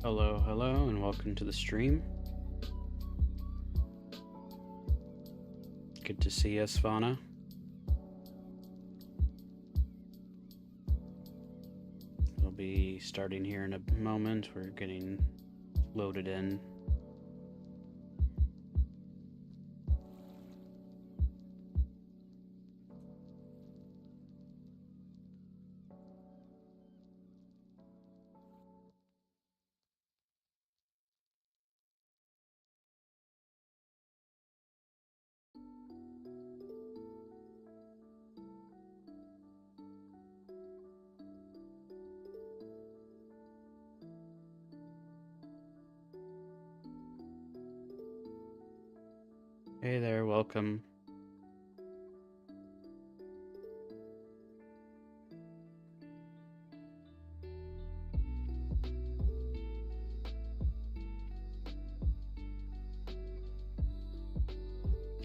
Hello, hello, and welcome to the stream. Good to see you, Svana. We'll be starting here in a moment. We're getting loaded in. Hey there, welcome.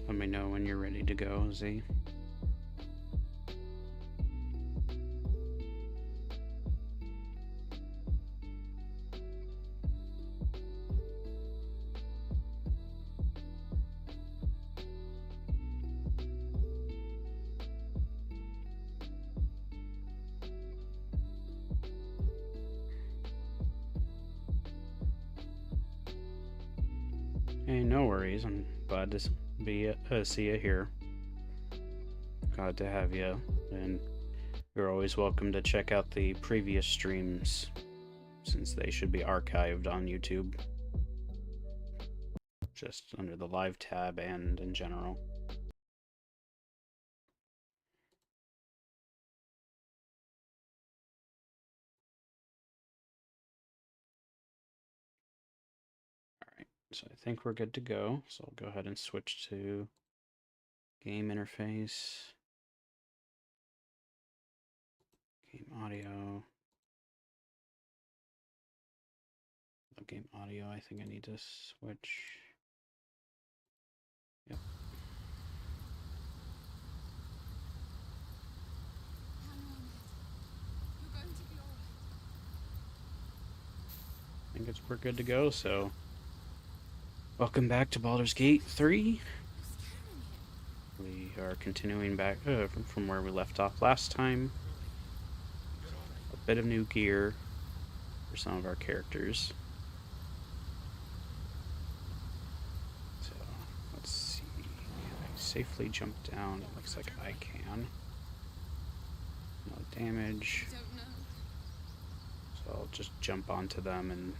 Let me know when you're ready to go, Z. Hey, no worries. I'm glad to see you here. Glad to have you, and you're always welcome to check out the previous streams, since they should be archived on YouTube, just under the live tab and in general. So I think we're good to go. So I'll go ahead and switch to game interface, game audio. Game audio, I think I need to switch. Yep. I think we're good to go, so welcome back to Baldur's Gate 3. We are continuing back from where we left off last time. A bit of new gear for some of our characters. So, let's see. Can I safely jump down? It looks like I can. No damage. So I'll just jump onto them and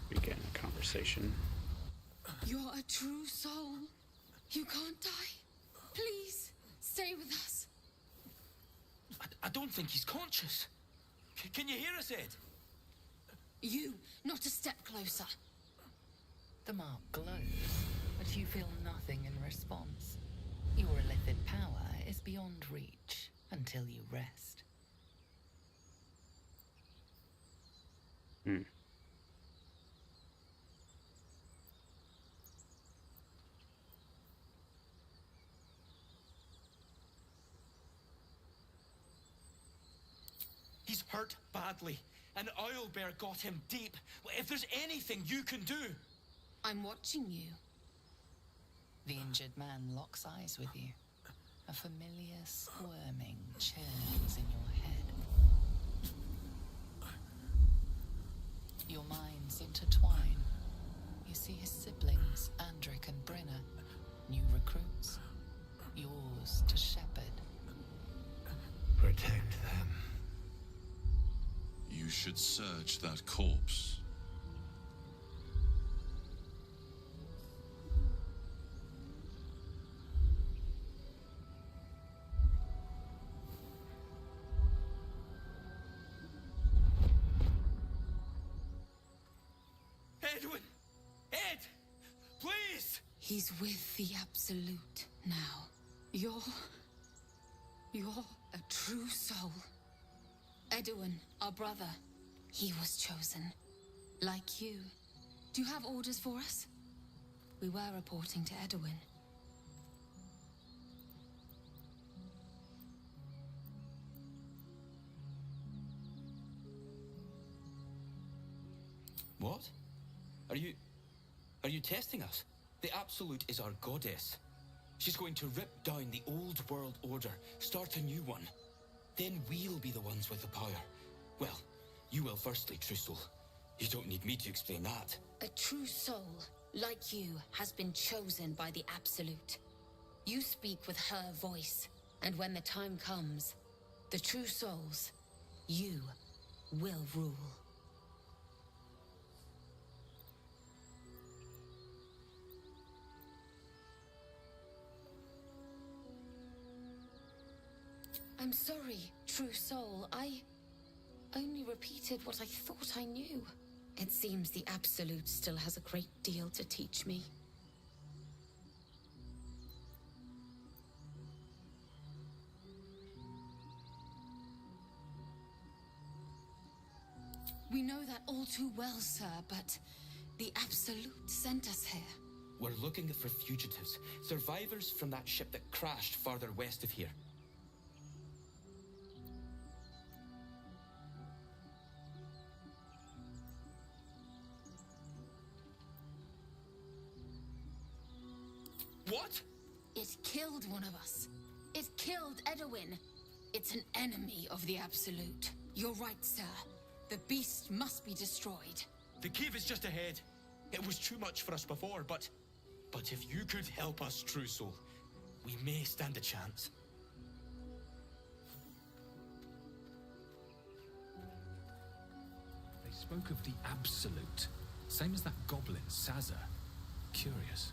begin a conversation. You're a true soul. You can't die. Please, stay with us. I don't think he's conscious. Can you hear us, Ed? You, not a step closer. The mark glows, but you feel nothing in response. Your illithid power is beyond reach until you rest. He's hurt badly. An owlbear got him deep. If there's anything you can do... I'm watching you. The injured man locks eyes with you. A familiar squirming churns in your head. Your minds intertwine. You see his siblings, Andric and Brenna, new recruits, yours to shepherd. Protect them. You should search that corpse. Edwin! Ed! Please! He's with the Absolute now. You're a true soul. Edwin, our brother, he was chosen. Like you. Do you have orders for us? We were reporting to Edwin. What? Are you testing us? The Absolute is our goddess. She's going to rip down the old world order, start a new one. Then we'll be the ones with the power. Well, you will firstly, True Soul. You don't need me to explain that. A true soul, like you, has been chosen by the Absolute. You speak with her voice, and when the time comes, the true souls, you will rule. I'm sorry, true soul. I only repeated what I thought I knew. It seems the Absolute still has a great deal to teach me. We know that all too well, sir, but the Absolute sent us here. We're looking for fugitives, survivors from that ship that crashed farther west of here. What? It killed one of us. It killed Edwin. It's an enemy of the Absolute. You're right, sir. The beast must be destroyed. The cave is just ahead. It was too much for us before, but if you could help us, True Soul, we may stand a chance. They spoke of the Absolute. Same as that goblin, Sazza. Curious.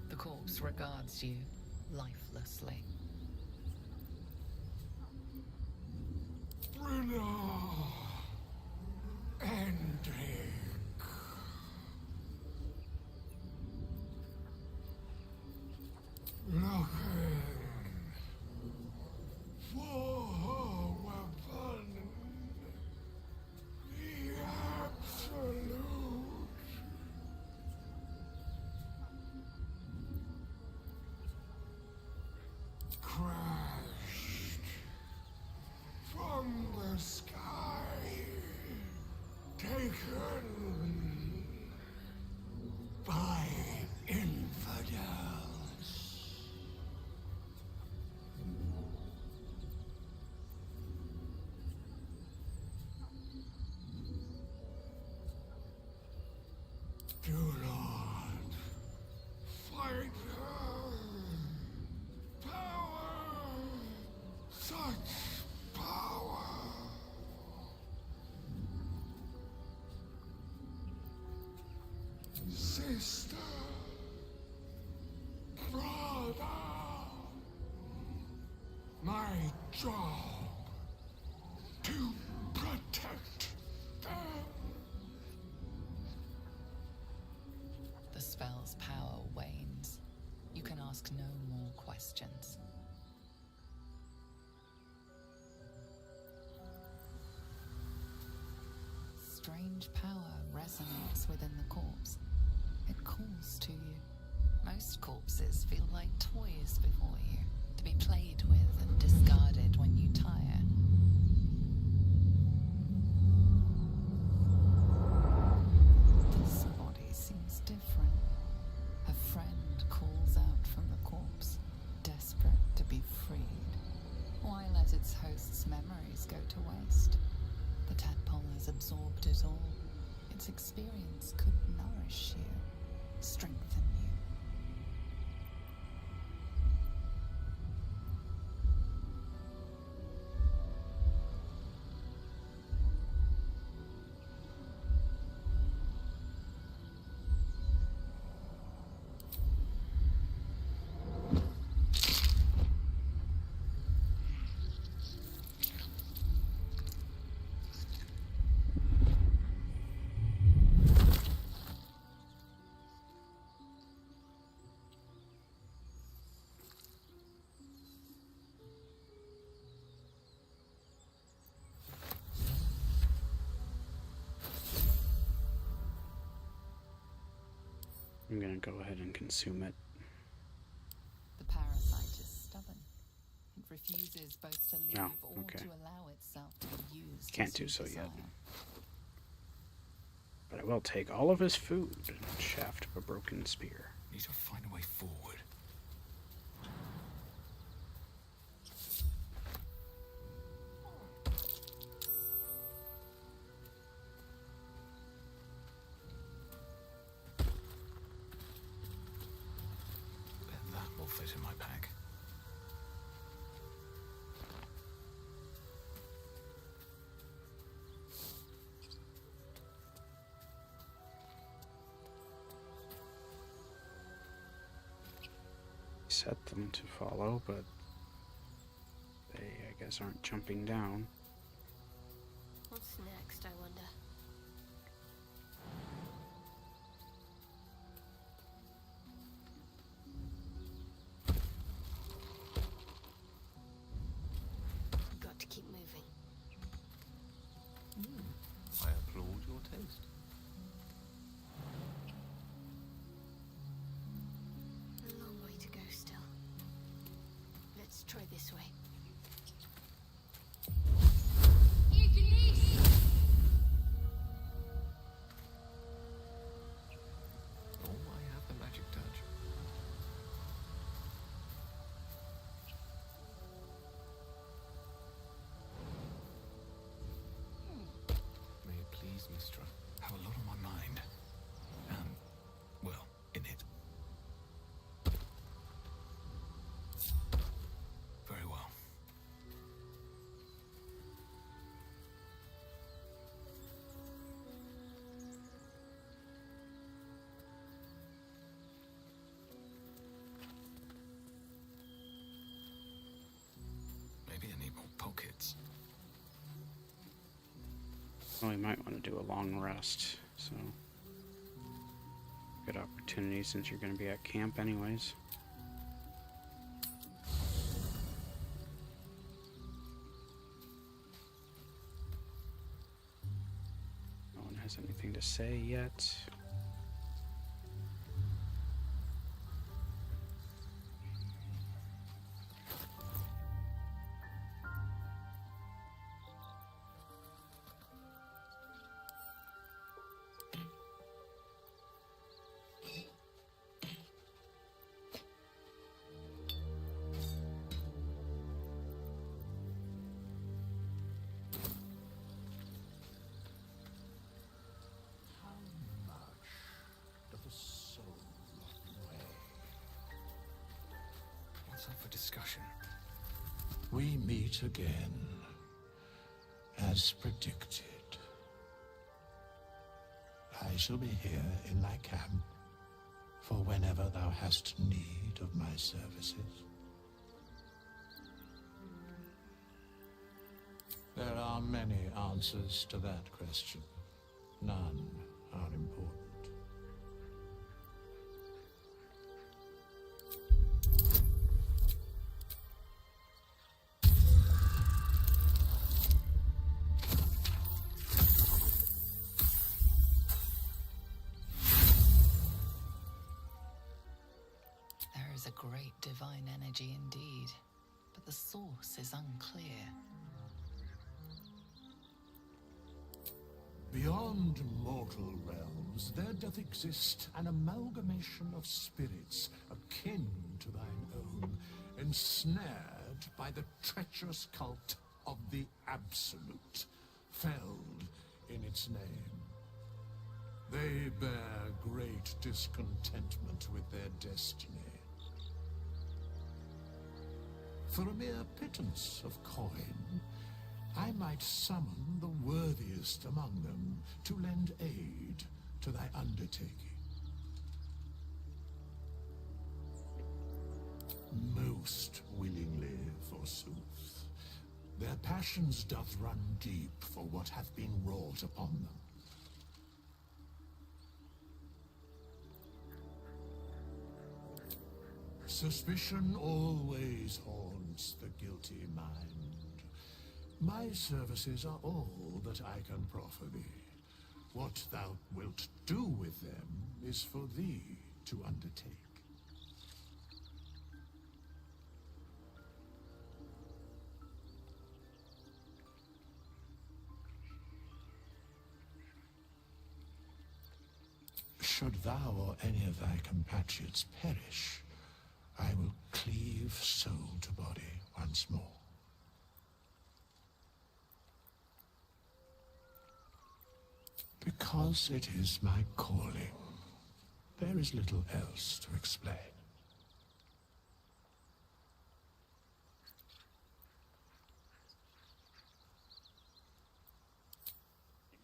The corpse regards you lifelessly. Crashed from the sky, taken by infidels. Do not fight her. Power! Such power! Sister! Brother! My job to protect them. The spell's power wanes. You can ask no more questions. Strange power resonates within the corpse. It calls to you. Most corpses feel like toys before you, to be played with and discarded when you tire. This body seems different. A friend calls out from the corpse, desperate to be freed. Why let its host's memories go to waste? The tadpole has absorbed it all. Its experience could nourish you, strengthen you. I'm gonna go ahead and consume it. The parasite is stubborn. It refuses both to live Oh, okay. or to allow itself to be used. Can't as do you so desire. yet. But I will take all of his food and shaft of a broken spear. Need to find a way forward. That will fit in my pack. Set them to follow, but they, I guess, aren't jumping down. What's next, I wonder? Got to keep moving. I applaud your taste. A long way to go still. Let's try this way. Oh, I have the magic touch. May it please, Mistra, have a lot on my mind. Well, in it. Very well. Maybe I need more pockets. Well, we might want to do a long rest, so good opportunity since you're going to be at camp anyways. No one has anything to say yet. What's up for discussion? We meet again, as predicted. I shall be here in thy camp for whenever thou hast need of my services. There are many answers to that question. None are important. There is a great divine energy indeed, but the source is unclear. Beyond mortal realms, there doth exist an amalgamation of spirits akin to thine own, ensnared by the treacherous cult of the Absolute, felled in its name. They bear great discontentment with their destiny. For a mere pittance of coin, I might summon the worthiest among them to lend aid to thy undertaking. Most willingly, forsooth. Their passions doth run deep for what hath been wrought upon them. Suspicion always haunts the guilty mind. My services are all that I can proffer thee. What thou wilt do with them is for thee to undertake. Should thou or any of thy compatriots perish, I will cleave soul to body once more. Because it is my calling, there is little else to explain.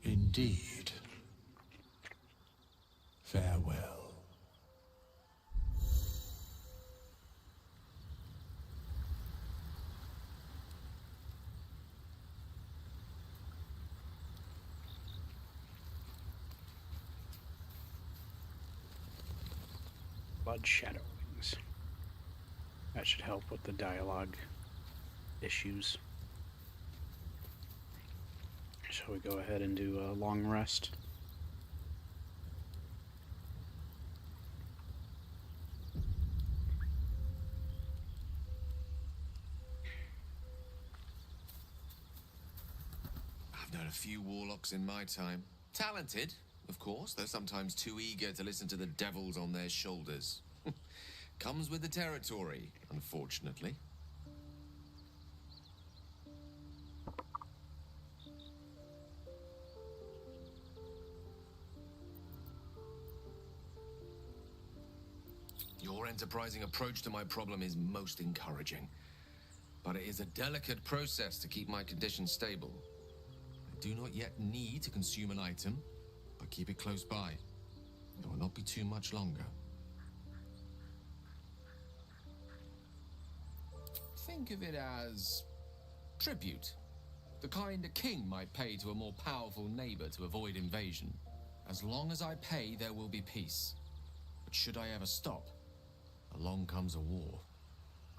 Indeed. Farewell. Blood shadow wings. That should help with the dialogue issues. Shall we go ahead and do a long rest? I've known a few warlocks in my time. Talented, of course, though sometimes too eager to listen to the devils on their shoulders. Comes with the territory, unfortunately. Your enterprising approach to my problem is most encouraging. But it is a delicate process to keep my condition stable. I do not yet need to consume an item, but keep it close by. It will not be too much longer. Think of it as tribute. The kind a king might pay to a more powerful neighbor to avoid invasion. As long as I pay, there will be peace. But should I ever stop, along comes a war.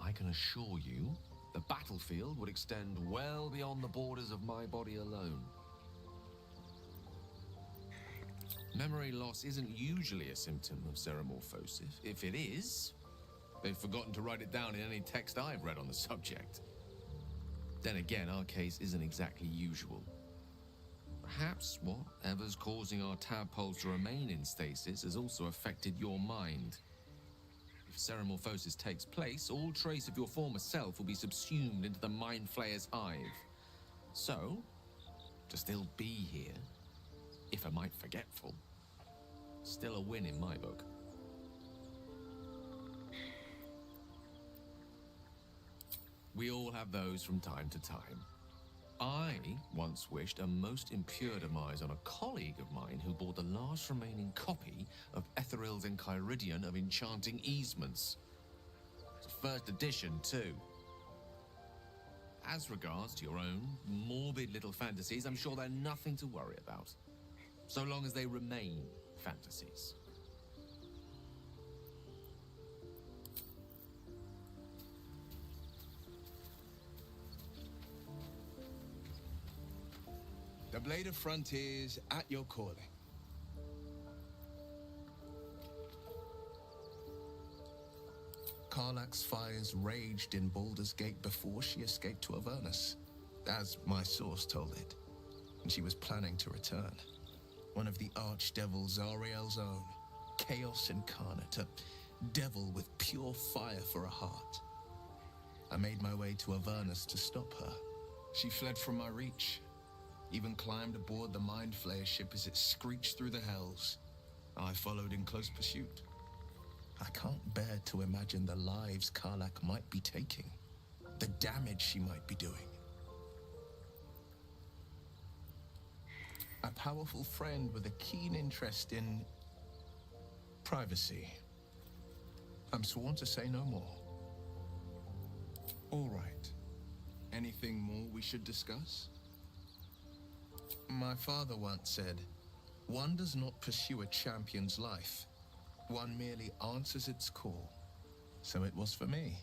I can assure you, the battlefield would extend well beyond the borders of my body alone. Memory loss isn't usually a symptom of xenomorphosis. If it is, they've forgotten to write it down in any text I've read on the subject. Then again, our case isn't exactly usual. Perhaps whatever's causing our tadpoles to remain in stasis has also affected your mind. If xenomorphosis takes place, all trace of your former self will be subsumed into the Mind Flayer's hive. So, to still be here, if a mite forgetful, still a win in my book. We all have those from time to time. I once wished a most impure demise on a colleague of mine who bore the last remaining copy of Etheril's Enchiridion of Enchanting Easements. It's a first edition, too. As regards to your own morbid little fantasies, I'm sure they're nothing to worry about. So long as they remain fantasies. The Blade of Frontiers at your calling. Karlach's fires raged in Baldur's Gate before she escaped to Avernus, as my source told it, and she was planning to return. One of the archdevil Zariel's own, chaos incarnate, a devil with pure fire for a heart. I made my way to Avernus to stop her. She fled from my reach, even climbed aboard the Mind Flayer ship as it screeched through the hells. I followed in close pursuit. I can't bear to imagine the lives Karlach might be taking, the damage she might be doing. A powerful friend with a keen interest in privacy. I'm sworn to say no more. All right. Anything more we should discuss? My father once said, one does not pursue a champion's life. One merely answers its call. So it was for me.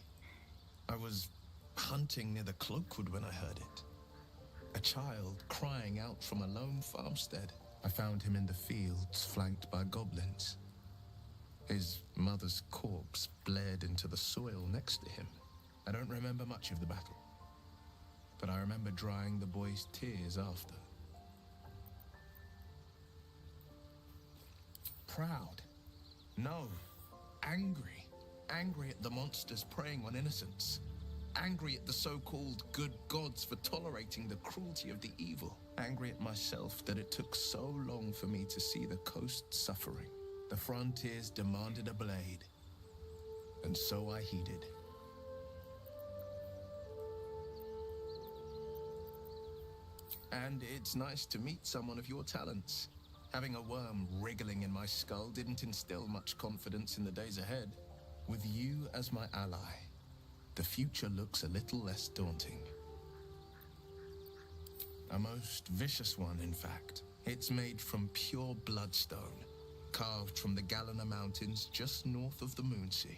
I was hunting near the Cloakwood when I heard it. A child crying out from a lone farmstead. I found him in the fields, flanked by goblins. His mother's corpse bled into the soil next to him. I don't remember much of the battle, but I remember drying the boy's tears after. Proud? No. Angry. Angry at the monsters preying on innocents. Angry at the so-called good gods for tolerating the cruelty of the evil. Angry at myself that it took so long for me to see the coast suffering. The frontiers demanded a blade, and so I heeded. And it's nice to meet someone of your talents. Having a worm wriggling in my skull didn't instill much confidence in the days ahead. With you as my ally, the future looks a little less daunting. A most vicious one, in fact. It's made from pure bloodstone, carved from the Galena Mountains just north of the Moonsea.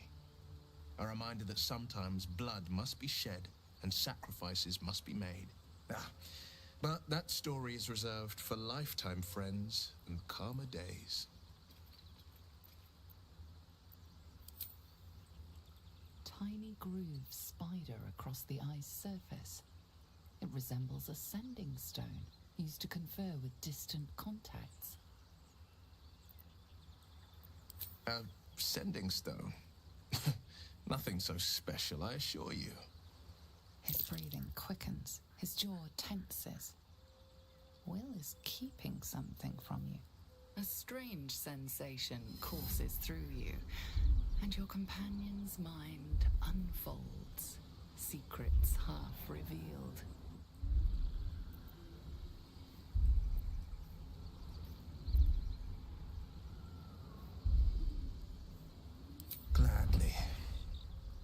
A reminder that sometimes blood must be shed and sacrifices must be made. But that story is reserved for lifetime friends and calmer days. Tiny grooves spider across the ice surface. It resembles a sending stone used to confer with distant contacts. A sending stone? Nothing so special, I assure you. His breathing quickens, his jaw tenses. Will is keeping something from you. A strange sensation courses through you, and your companion's mind unfolds, secrets half revealed. Gladly.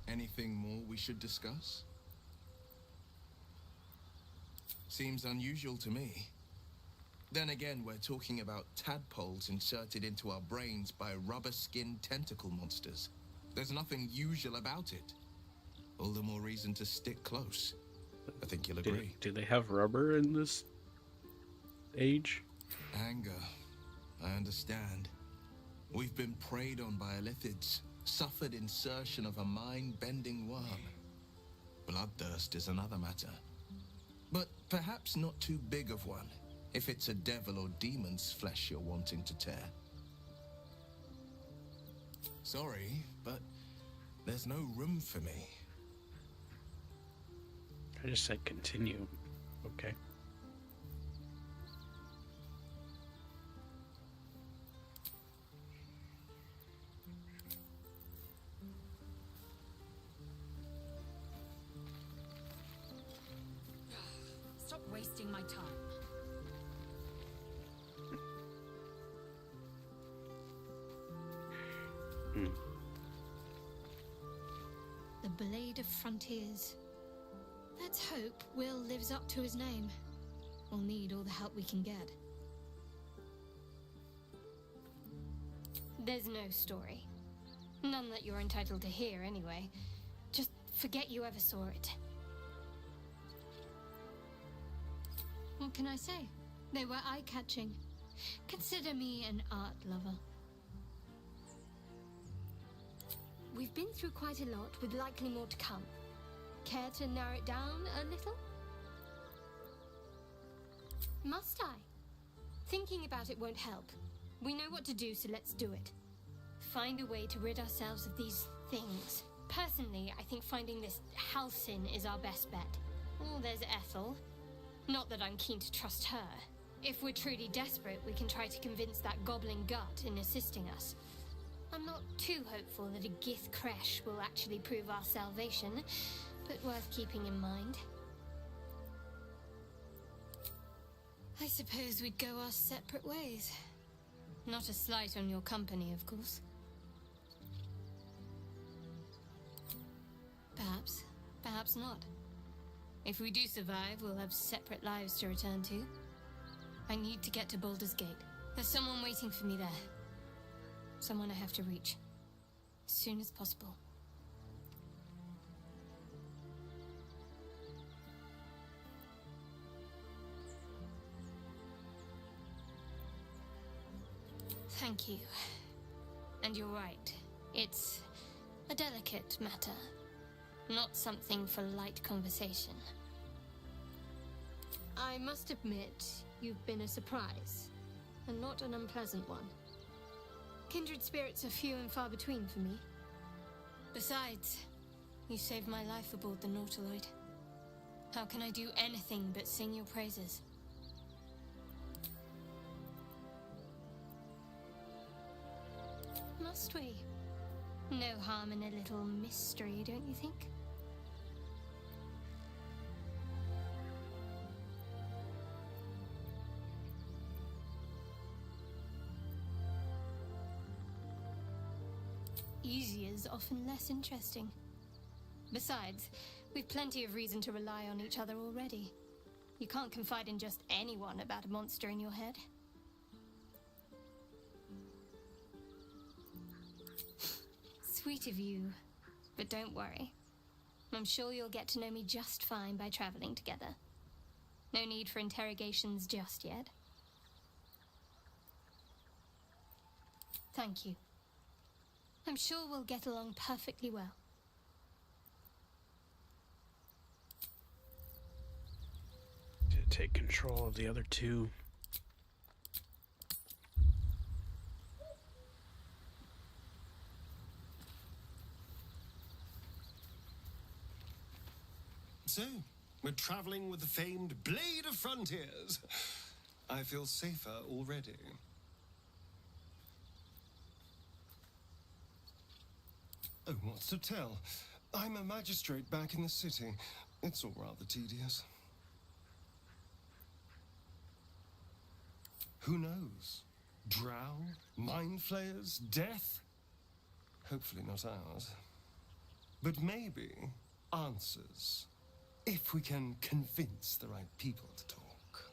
Anything more we should discuss? Seems unusual to me. Then again, we're talking about tadpoles inserted into our brains by rubber-skinned tentacle monsters. There's nothing usual about it. All the more reason to stick close. I think you'll agree. Do they have rubber in this age? Anger. I understand. We've been preyed on by elithids, suffered insertion of a mind-bending worm. Bloodthirst is another matter. But perhaps not too big of one, if it's a devil or demon's flesh you're wanting to tear. Sorry, but there's no room for me. I just said continue. Okay. Stop wasting my time. The Blade of Frontiers. Let's hope Will lives up to his name. We'll need all the help we can get. There's no story. None that you're entitled to hear, anyway. Just forget you ever saw it. What can I say? They were eye-catching. Consider me an art lover. We've been through quite a lot, with likely more to come. Care to narrow it down a little? Must I? Thinking about it won't help. We know what to do, so let's do it. Find a way to rid ourselves of these things. Personally, I think finding this Halcyon is our best bet. Oh, there's Ethel. Not that I'm keen to trust her. If we're truly desperate, we can try to convince that goblin gut in assisting us. I'm not too hopeful that a Gith Kresh will actually prove our salvation, but worth keeping in mind. I suppose we'd go our separate ways. Not a slight on your company, of course. Perhaps, perhaps not. If we do survive, we'll have separate lives to return to. I need to get to Baldur's Gate. There's someone waiting for me there. Someone I have to reach. As soon as possible. Thank you. And And you're right. It's a delicate matter. Not something for light conversation. I must admit, you've been a surprise. And not an unpleasant one. Kindred spirits are few and far between for me. Besides, you saved my life aboard the Nautiloid. How can I do anything but sing your praises? Must we? No harm in a little mystery, don't you think? Easier's often less interesting. Besides, we've plenty of reason to rely on each other already. You can't confide in just anyone about a monster in your head. Sweet of you, but don't worry. I'm sure you'll get to know me just fine by traveling together. No need for interrogations just yet. Thank you. I'm sure we'll get along perfectly well. To take control of the other two. So, we're traveling with the famed Blade of Frontiers. I feel safer already. Oh, what's to tell? I'm a magistrate back in the city. It's all rather tedious. Who knows? Drow? Mind flayers? Death? Hopefully not ours. But maybe answers. If we can convince the right people to talk.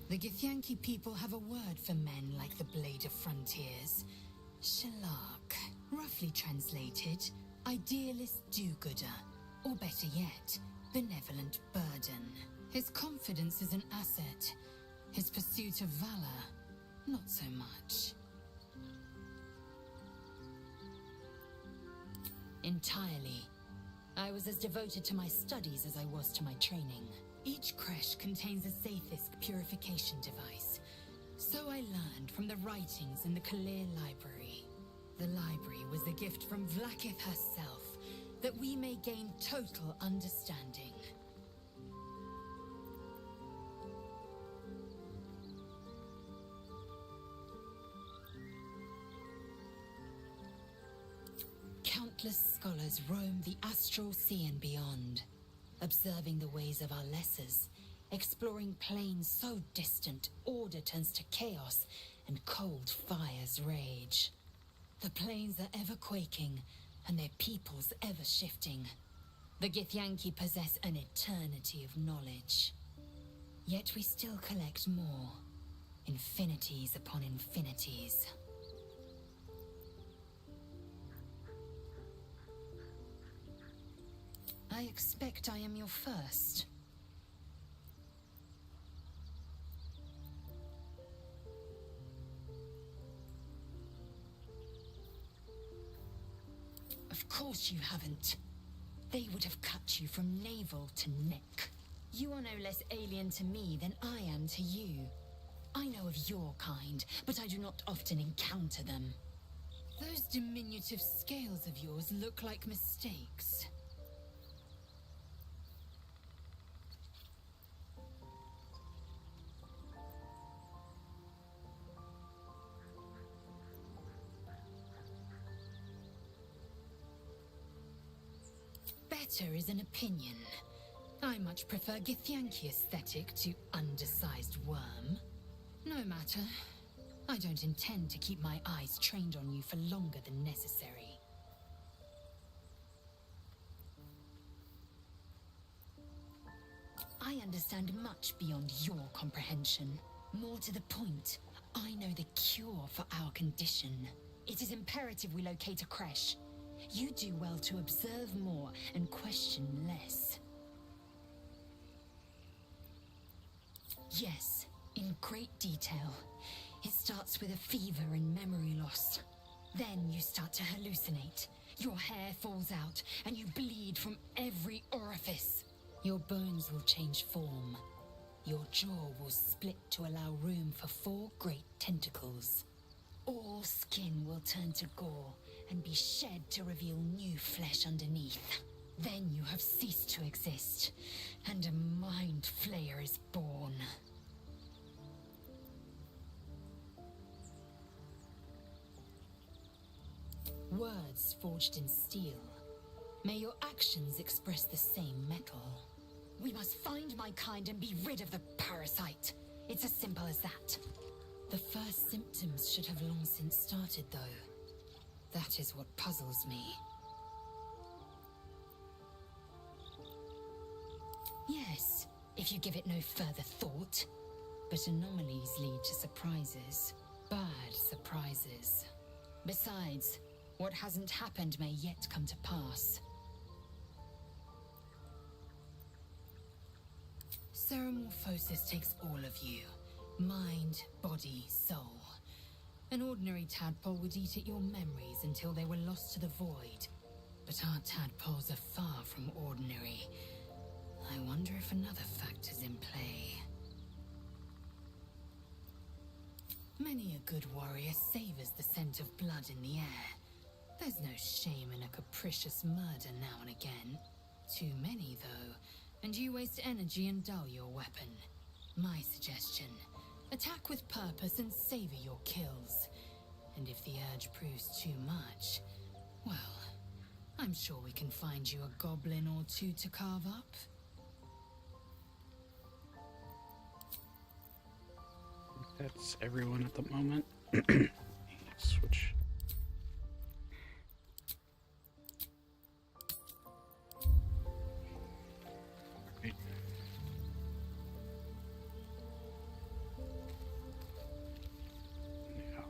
The Githyanki people have a word for men like the Blade of Frontiers. Shalak, roughly translated, idealist do-gooder, or better yet, benevolent burden. His confidence is an asset. His pursuit of valor, not so much. Entirely. I was as devoted to my studies as I was to my training. Each creche contains a Sathisk purification device. So I learned from the writings in the Kalir Library. The library was a gift from Vlaakith herself, that we may gain total understanding. Countless scholars roam the astral sea and beyond, observing the ways of our lessers, exploring planes so distant, order turns to chaos, and cold fires rage. The planes are ever quaking, and their peoples ever shifting. The Githyanki possess an eternity of knowledge. Yet we still collect more. Infinities upon infinities. I expect I am your first. Of course you haven't. They would have cut you from navel to neck. You are no less alien to me than I am to you. I know of your kind, but I do not often encounter them. Those diminutive scales of yours look like mistakes. Better is an opinion. I much prefer Githyanki aesthetic to undersized worm. No matter. I don't intend to keep my eyes trained on you for longer than necessary. I understand much beyond your comprehension. More to the point, I know the cure for our condition. It is imperative we locate a creche. you do well to observe more and question less. Yes, in great detail. It starts with a fever and memory loss. Then you start to hallucinate. Your hair falls out, and you bleed from every orifice. Your bones will change form. Your jaw will split to allow room for 4 great tentacles. All skin will turn to gore and be shed to reveal new flesh underneath. Then you have ceased to exist, and a mind flayer is born. Words forged in steel. May your actions express the same metal. We must find my kind and be rid of the parasite. It's as simple as that. The first symptoms should have long since started, though. That is what puzzles me. Yes, if you give it no further thought. But anomalies lead to surprises. Bad surprises. Besides, what hasn't happened may yet come to pass. Ceramorphosis takes all of you. Mind, body, soul. An ordinary tadpole would eat at your memories until they were lost to the void. But our tadpoles are far from ordinary. I wonder if another factor's in play. Many a good warrior savors the scent of blood in the air. There's no shame in a capricious murder now and again. Too many, though, and you waste energy and dull your weapon. My suggestion, attack with purpose and savor your kills. And if the urge proves too much, well, I'm sure we can find you a goblin or two to carve up. That's everyone at the moment. Switch. Right. Yeah.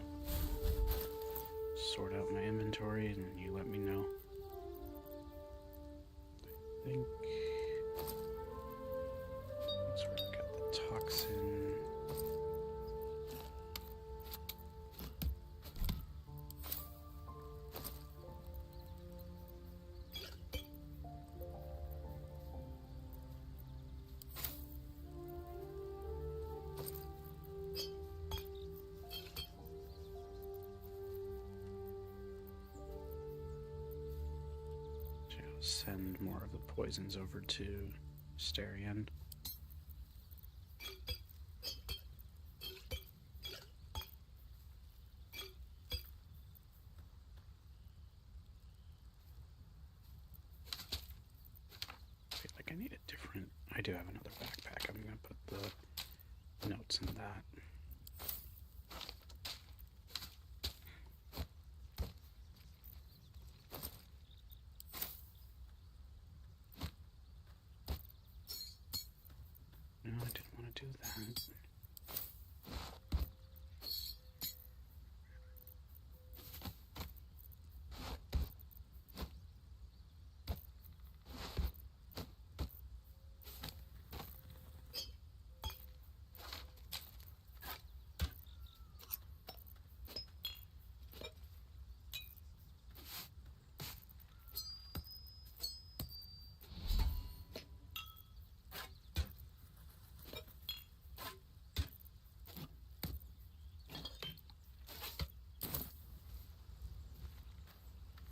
Sort out my inventory and you let me know. I think that's where I got the toxin. Send more of the poisons over to Starion. I feel like I need a different... I do have another backpack. I'm going to put the notes in that. No, I didn't want to do that.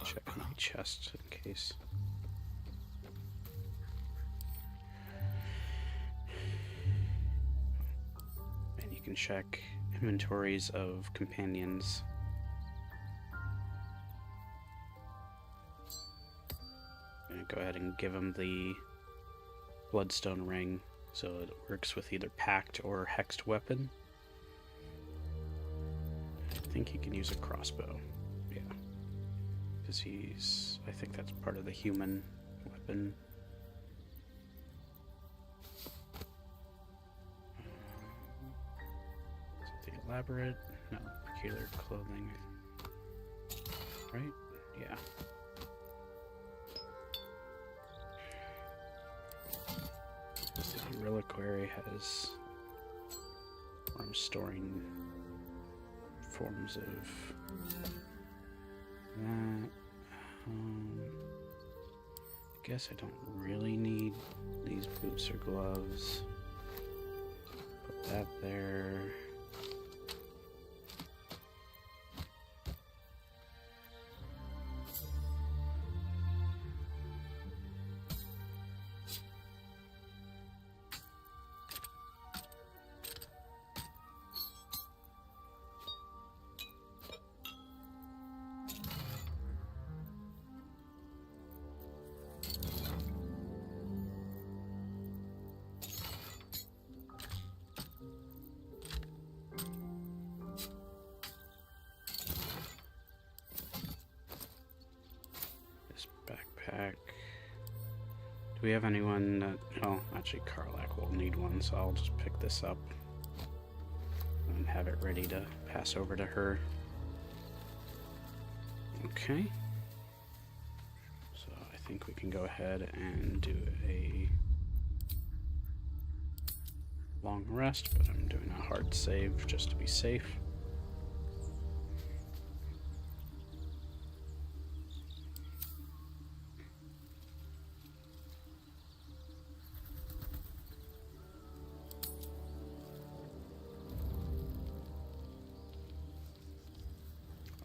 Check my chest in case. And you can check inventories of companions. I'm gonna go ahead and give him the Bloodstone ring so it works with either packed or hexed weapon. I think he can use a crossbow. Yeah. Because he's... I think that's part of the human weapon. Something elaborate? No, peculiar clothing. Right? Yeah. reliquary has where I'm storing forms of that. I guess I don't really need these boots or gloves. Put that there. Do we have anyone that... Oh, actually Karlak will need one, so I'll just pick this up and have it ready to pass over to her. Okay. So I think we can go ahead and do a long rest, but I'm doing a hard save just to be safe.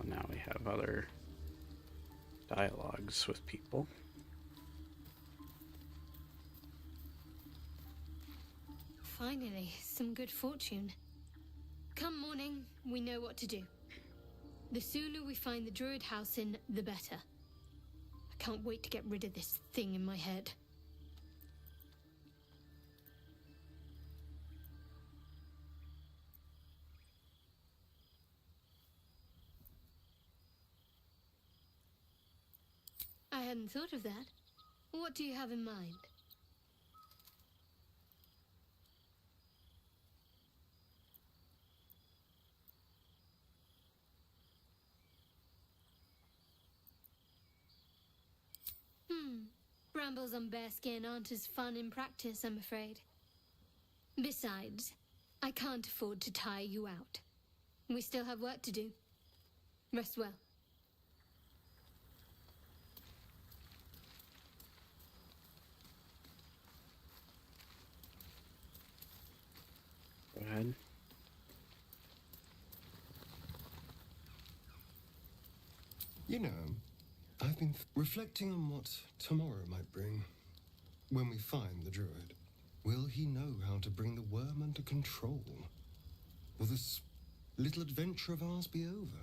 Now we have other dialogues with people. Finally, some good fortune. Come morning, we know what to do. The sooner we find the druid house in, the better. I can't wait to get rid of this thing in my head. I hadn't thought of that. What do you have in mind? Brambles on bearskin aren't as fun in practice, I'm afraid. Besides, I can't afford to tire you out. We still have work to do. Rest well. Go ahead. You know, I've been reflecting on what tomorrow might bring. When we find the druid, will he know how to bring the worm under control? Will this little adventure of ours be over?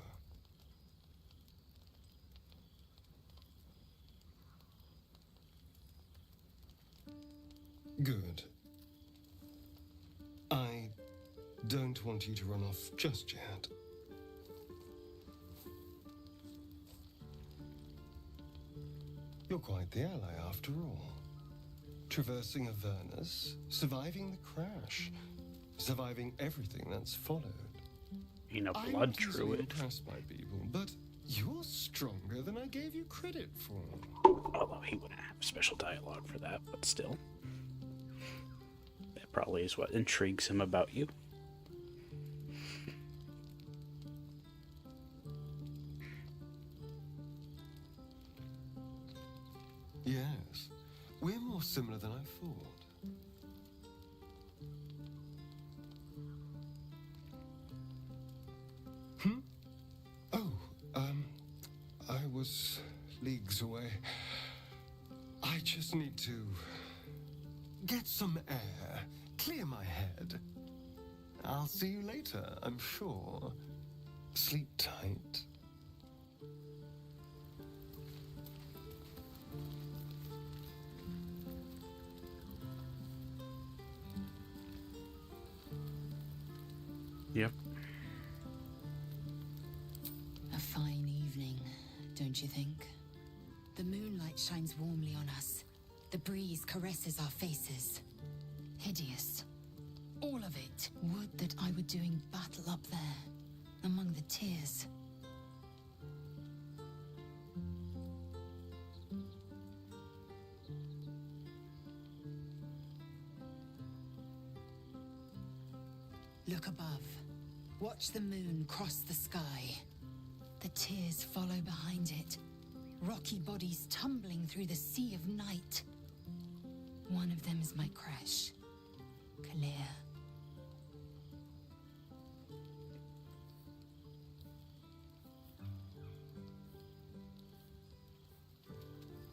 Good. I don't want you to run off just yet. You're quite the ally, after all. Traversing Avernus, surviving the crash, surviving everything that's followed. Being a I'm blood not easily druid. impressed by people, but you're stronger than I gave you credit for. Although he wouldn't have special dialogue for that, but still. That probably is what intrigues him about you. Yes, we're more similar than I thought. Oh, I was leagues away. I just need to get some air, clear my head. I'll see you later, I'm sure. Sleep tight. Yep. A fine evening, don't you think? The moonlight shines warmly on us. The breeze caresses our faces. Hideous. All of it. Would that I were doing battle up there, among the tears. Look above. Watch the moon cross the sky. The tears follow behind it. Rocky bodies tumbling through the sea of night. One of them is my crash. Kalir.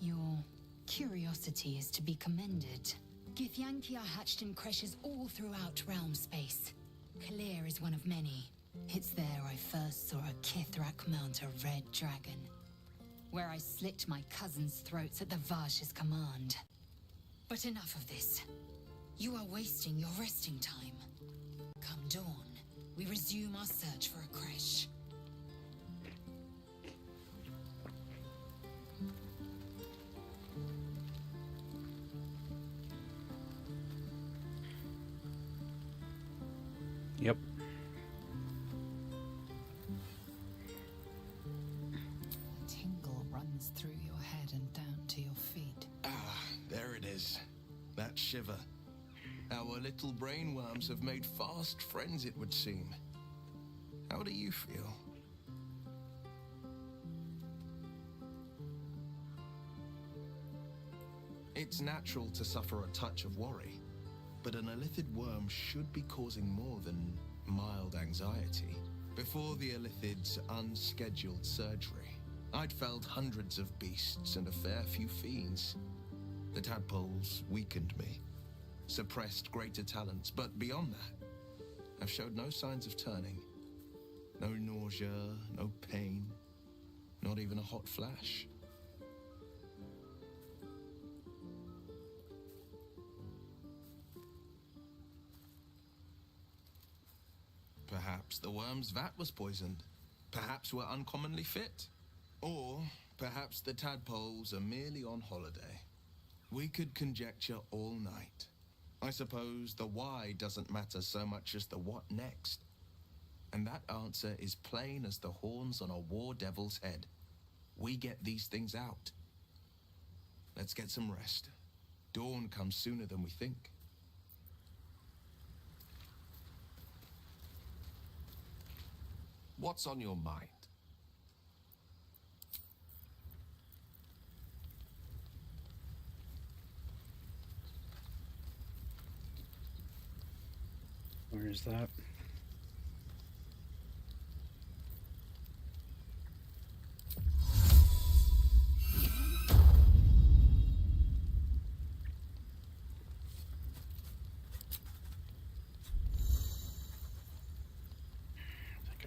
Your curiosity is to be commended. Githyanki are hatched in creches all throughout realm space. Kalir is one of many. It's there I first saw a Kithrak mount a red dragon, where I slit my cousins' throats at the Vash's command. But enough of this. You are wasting your resting time. Come dawn, we resume our search for a creche. Yep. A tingle runs through your head and down to your feet. Ah, there it is. That shiver. Our little brainworms have made fast friends, it would seem. How do you feel? It's natural to suffer a touch of worry, but an illithid worm should be causing more than mild anxiety. Before the illithid's unscheduled surgery, I'd felled hundreds of beasts and a fair few fiends. The tadpoles weakened me, suppressed greater talents, but beyond that, I've showed no signs of turning. No nausea, no pain, not even a hot flash. Perhaps the worm's vat was poisoned. Perhaps we're uncommonly fit. Or perhaps the tadpoles are merely on holiday. We could conjecture all night. I suppose the why doesn't matter so much as the what next. And that answer is plain as the horns on a war devil's head. We get these things out. Let's get some rest. Dawn comes sooner than we think. What's on your mind? Where is that?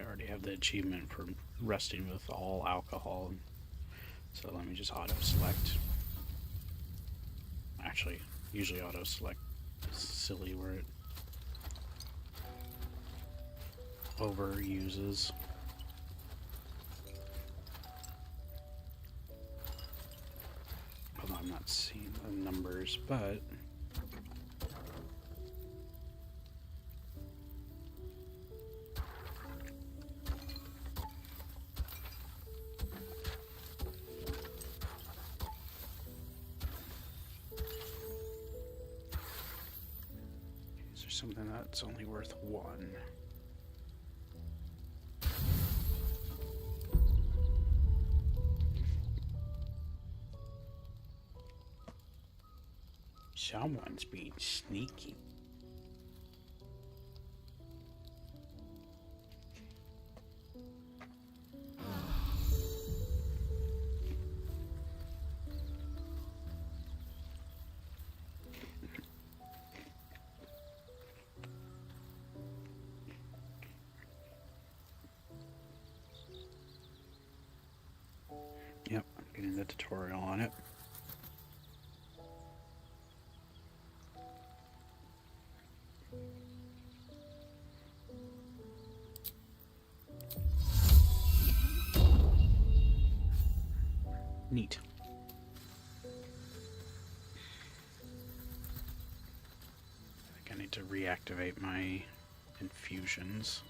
I already have the achievement for resting with all alcohol, so let me just auto select. Actually, usually auto select is silly where it overuses. Although I'm not seeing the numbers, but is there something that's only worth one? Someone's being sneaky. Yep, I'm getting the tutorial on it. Neat. I think I need to reactivate my infusions.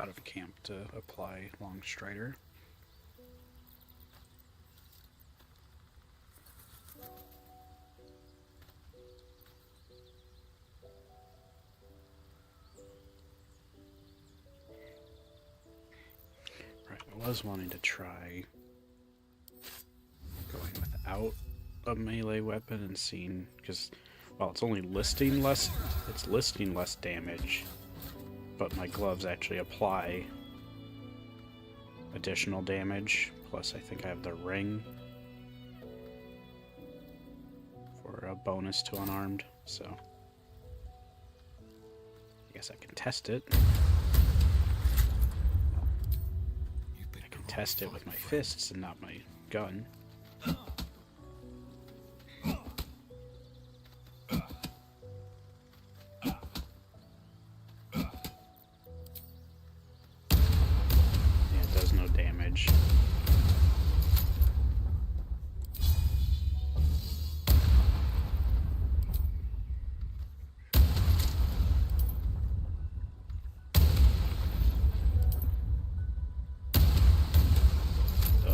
out of camp to apply Long Strider. Right, I was wanting to try going without a melee weapon and seeing, because, well, it's listing less damage, but my gloves actually apply additional damage, plus I think I have the ring for a bonus to unarmed, so I guess I can test it. I can test it with my fists and not my gun.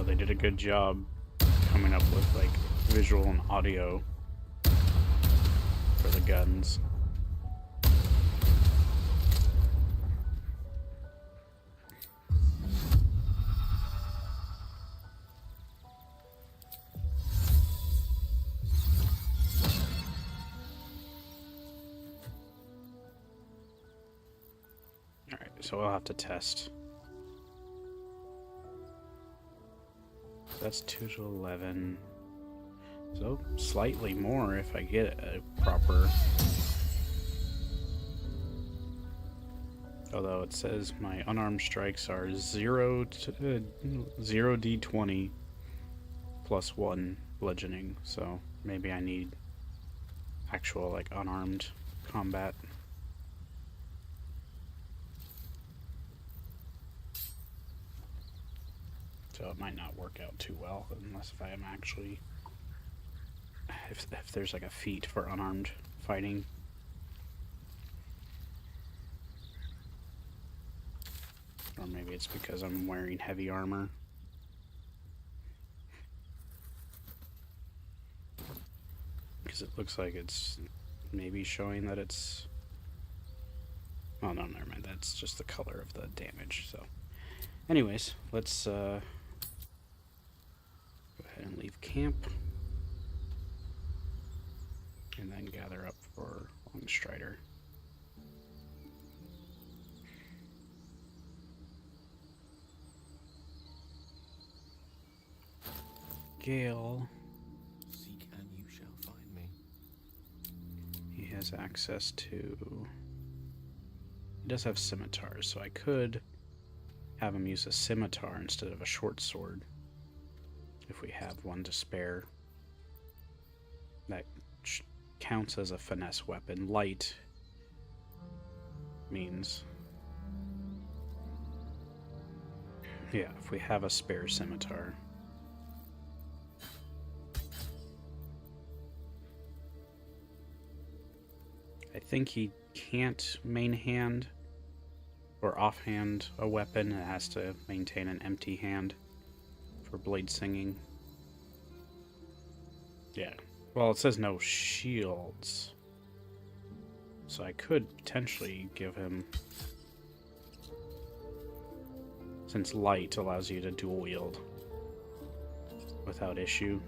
They did a good job coming up with like visual and audio for the guns. Alright, so we'll have to test. That's 2 to 11. So slightly more if I get a proper. Although it says my unarmed strikes are 0 d20 plus 1 bludgeoning. So maybe I need actual like unarmed combat. So it might not work out too well unless if I am actually, if there's like a feat for unarmed fighting. Or maybe it's because I'm wearing heavy armor. Because it looks like it's maybe showing that it's, oh no, never mind, that's just the color of the damage. So anyways, let's go ahead and leave camp and then gather up for Long Strider. Gale, seek and you shall find me. He has access to, he does have scimitars, so I could have him use a scimitar instead of a short sword if we have one to spare. That counts as a finesse weapon. Light means, yeah, if we have a spare scimitar. I think he can't main hand or offhand a weapon. It has to maintain an empty hand for blade singing. Yeah. Well, it says no shields. So I could potentially give him, since light allows you to dual wield without issue.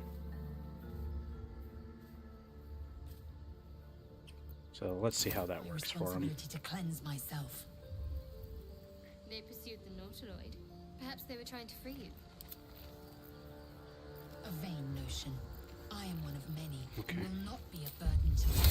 So let's see how that works for him. To cleanse myself. They pursued the Nautiloid. Perhaps they were trying to free you. A vain notion. I am one of many Okay. who will not be a burden to the king.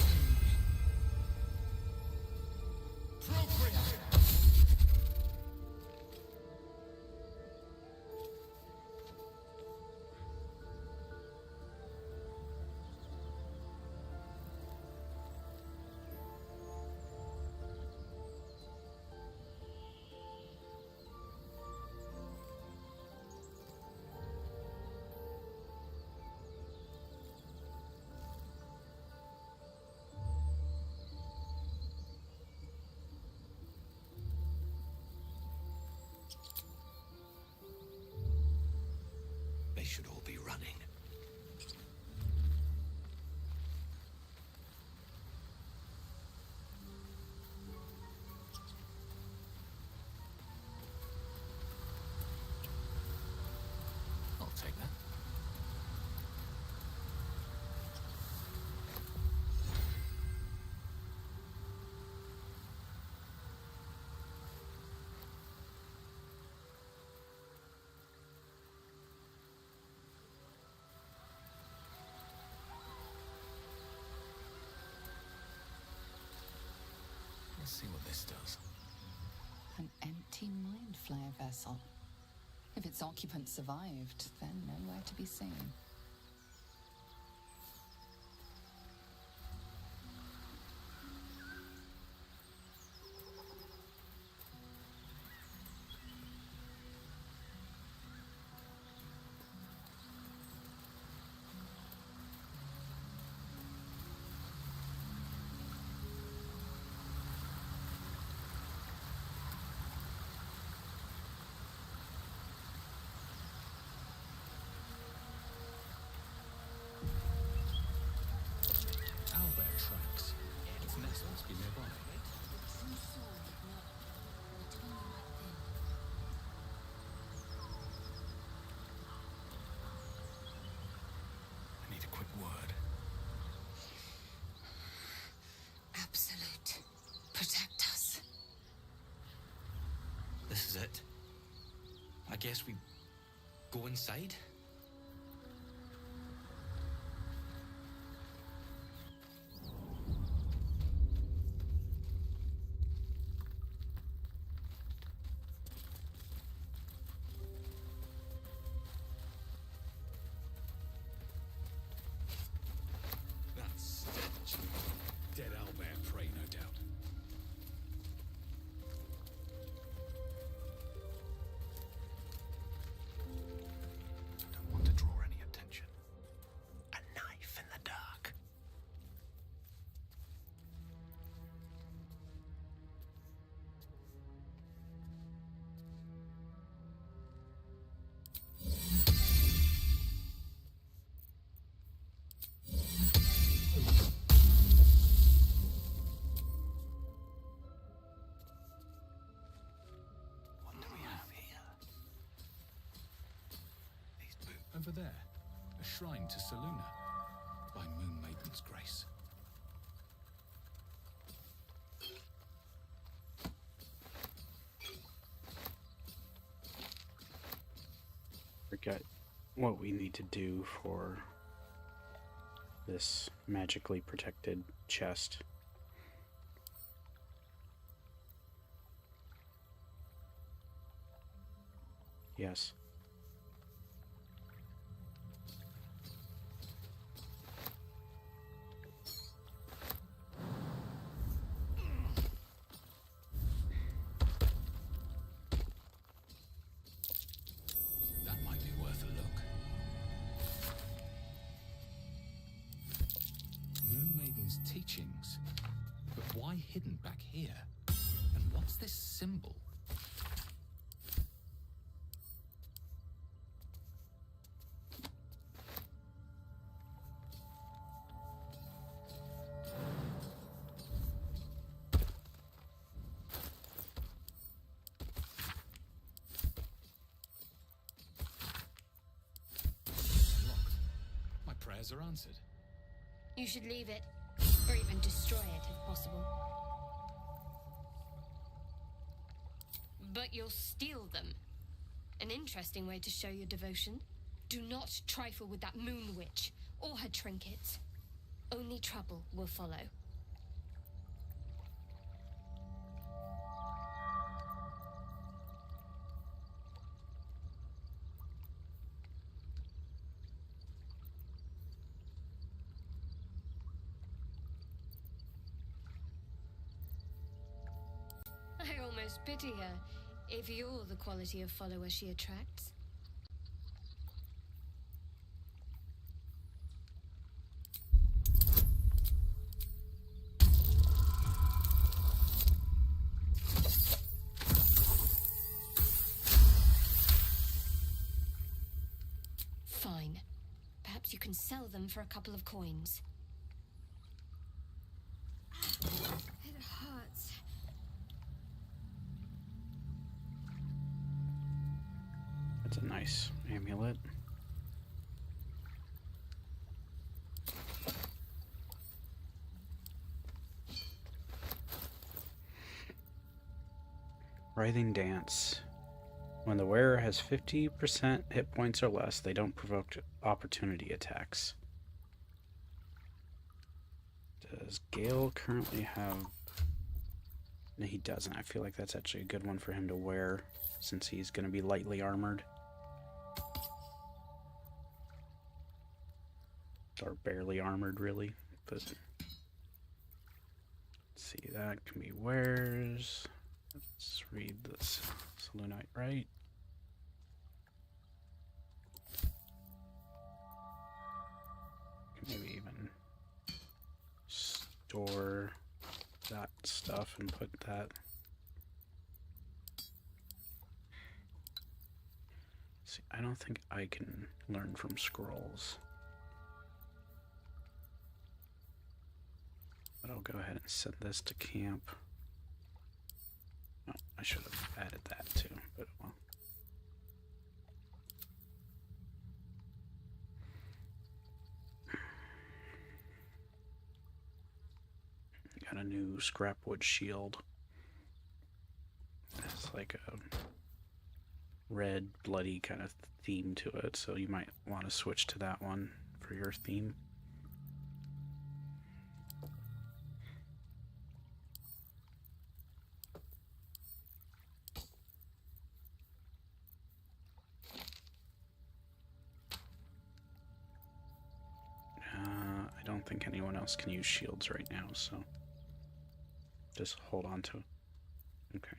Let's see what this does. An empty mind flayer vessel. If its occupant survived, then nowhere to be seen. Owlbear tracks. Its nest must be nearby. I need a quick word. Absolute. Protect us. This is it. I guess we go inside? That stench. Dead owlbear prey, no doubt. I don't want to draw any attention. A knife in the dark. What do we have here? These boots. Over there, a shrine to Seluna by Moon Maiden's grace. Forget what we need to do for this magically protected chest. Yes. That might be worth a look. Moon Maiden's teachings. But why hidden back here? And what's this symbol? Locked. My prayers are answered. You should leave it, or even destroy it if possible. But you'll steal them. An interesting way to show your devotion. Do not trifle with that moon witch or her trinkets. Only trouble will follow. I almost pity her, if you're the quality of follower she attracts. Fine. Perhaps you can sell them for a couple of coins. It hurts. That's a nice amulet. Writhing Dance. When the wearer has 50% hit points or less, they don't provoke opportunity attacks. Does Gale currently have No, he doesn't. I feel like that's actually a good one for him to wear, since he's going to be lightly armored. Or barely armored, really. But let's see, that can be wears. Let's read this. Selûnite, right? Maybe even store that stuff and put that. See, I don't think I can learn from scrolls. But I'll go ahead and set this to camp. Oh, I should have added that too, but well. Got a new scrapwood shield. It's like a red, bloody kind of theme to it, so you might want to switch to that one for your theme. I don't think anyone else can use shields right now, so just hold on to it. Okay.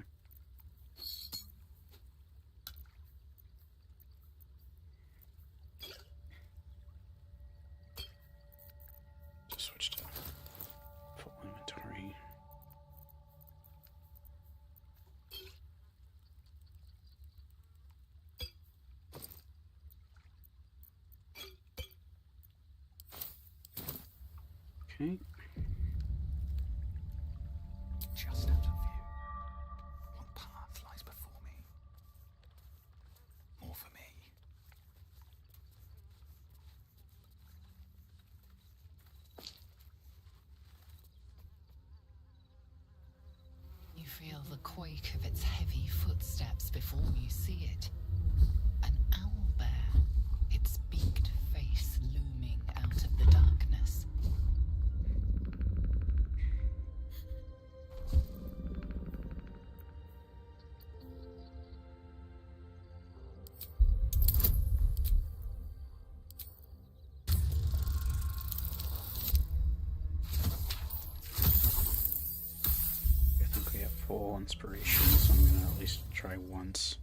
Just switch to full inventory. Okay. Just out of view. What path lies before me? More for me. You feel the quake of its heavy footsteps before you see it. An owlbear, its beaked face looming out of the darkness. I think we have full inspiration, so I'm gonna at least try once.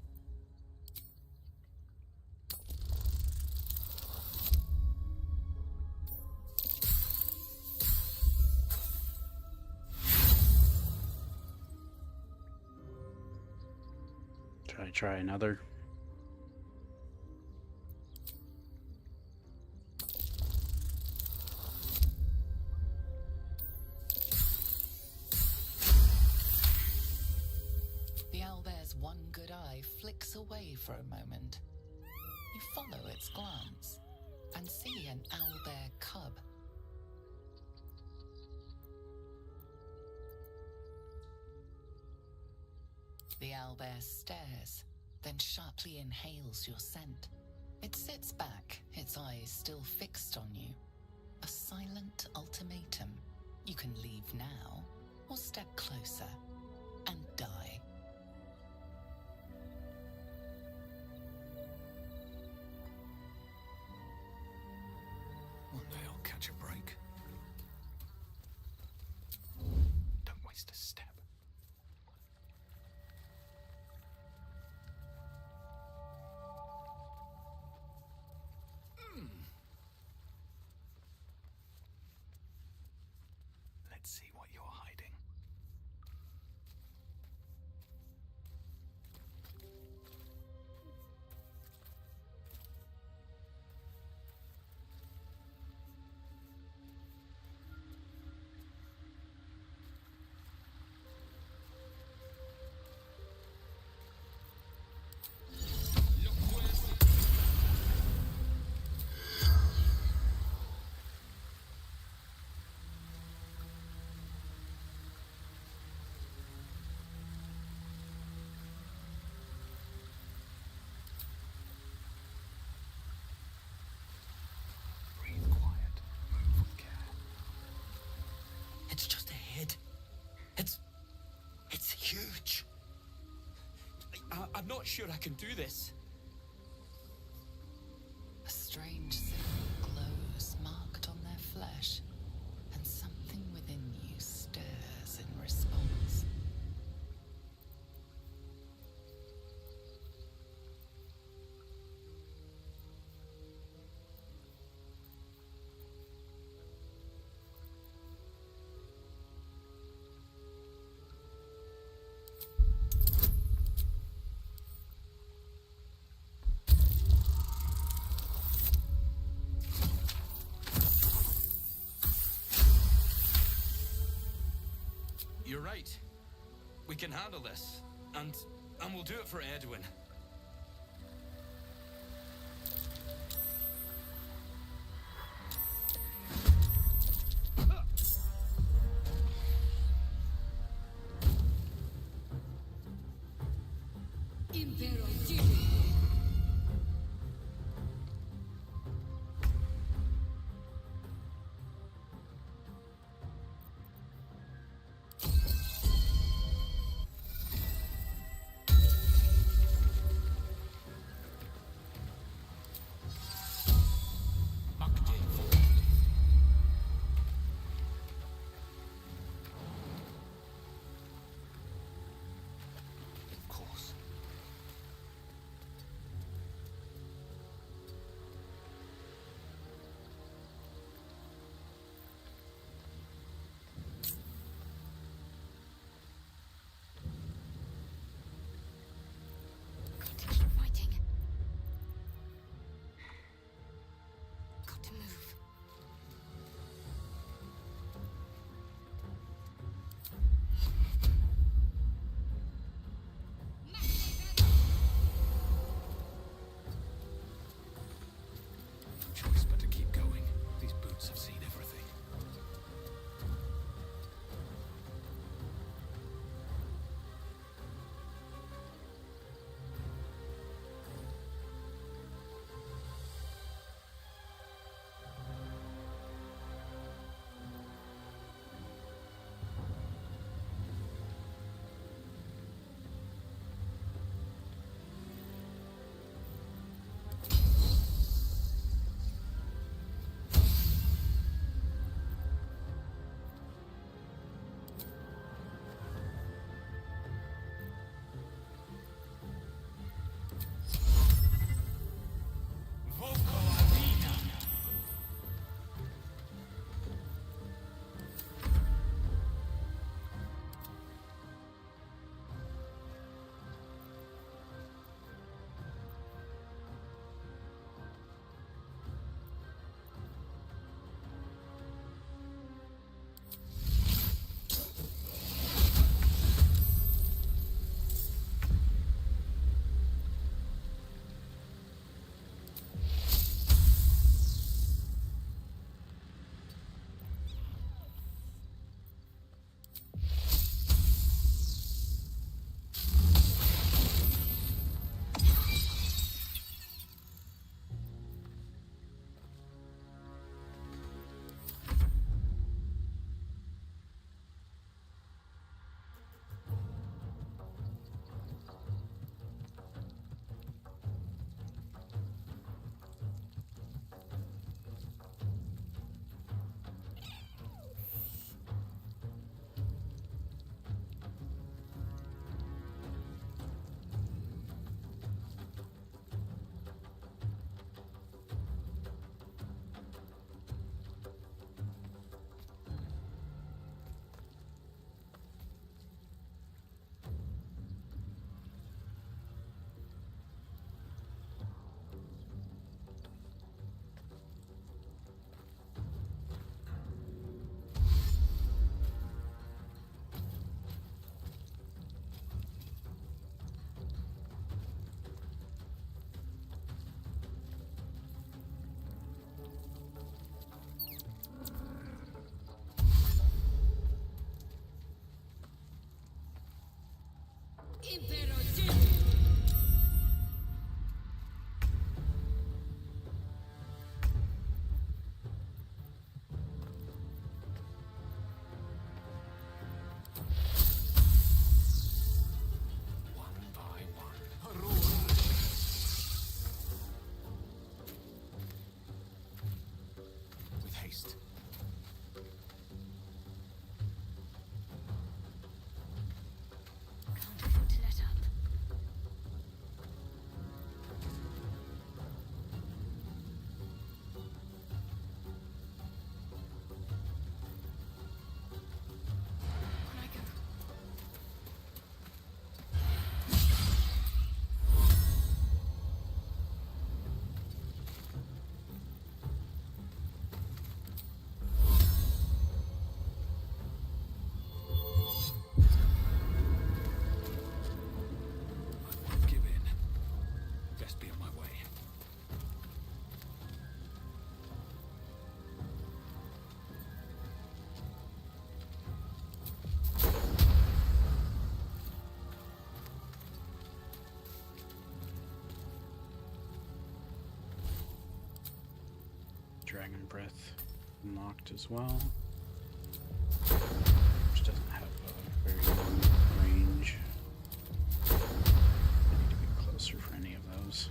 Try another. The owlbear's one good eye flicks away for a moment. You follow its glance and see an owlbear cub. The owlbear stares, then sharply inhales your scent. It sits back, its eyes still fixed on you. A silent ultimatum. You can leave now, or step closer and die. One day I'll catch a break. Don't waste a step. Let's see what you're not sure I can do this. A strange silver glows marked on their flesh, and something within you stirs in response. You're right. We can handle this. And we'll do it for Edwin. Dragon Breath unlocked as well. Which doesn't have a very long range. I need to be closer for any of those.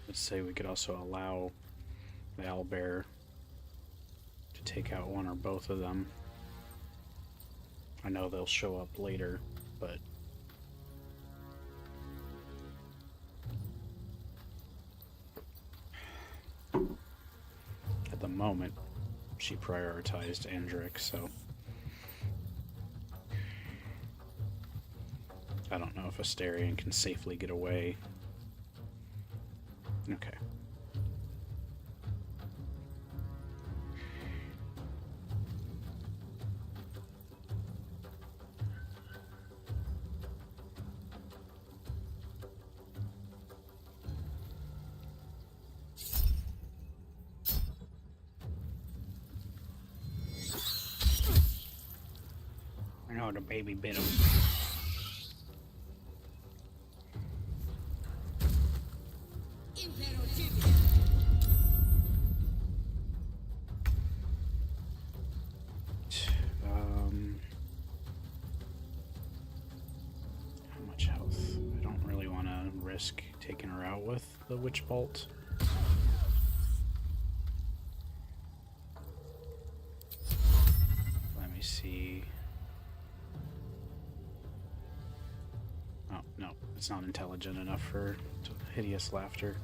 Let's say we could also allow the owlbear to take out one or both of them. I know they'll show up later, but at the moment she prioritized Andric, so I don't know if Astarion can safely get away. Okay. I know the baby bit him. How much health? I don't really want to risk taking her out with the Witch Bolt. Let me see. Oh, no. It's not intelligent enough for hideous laughter.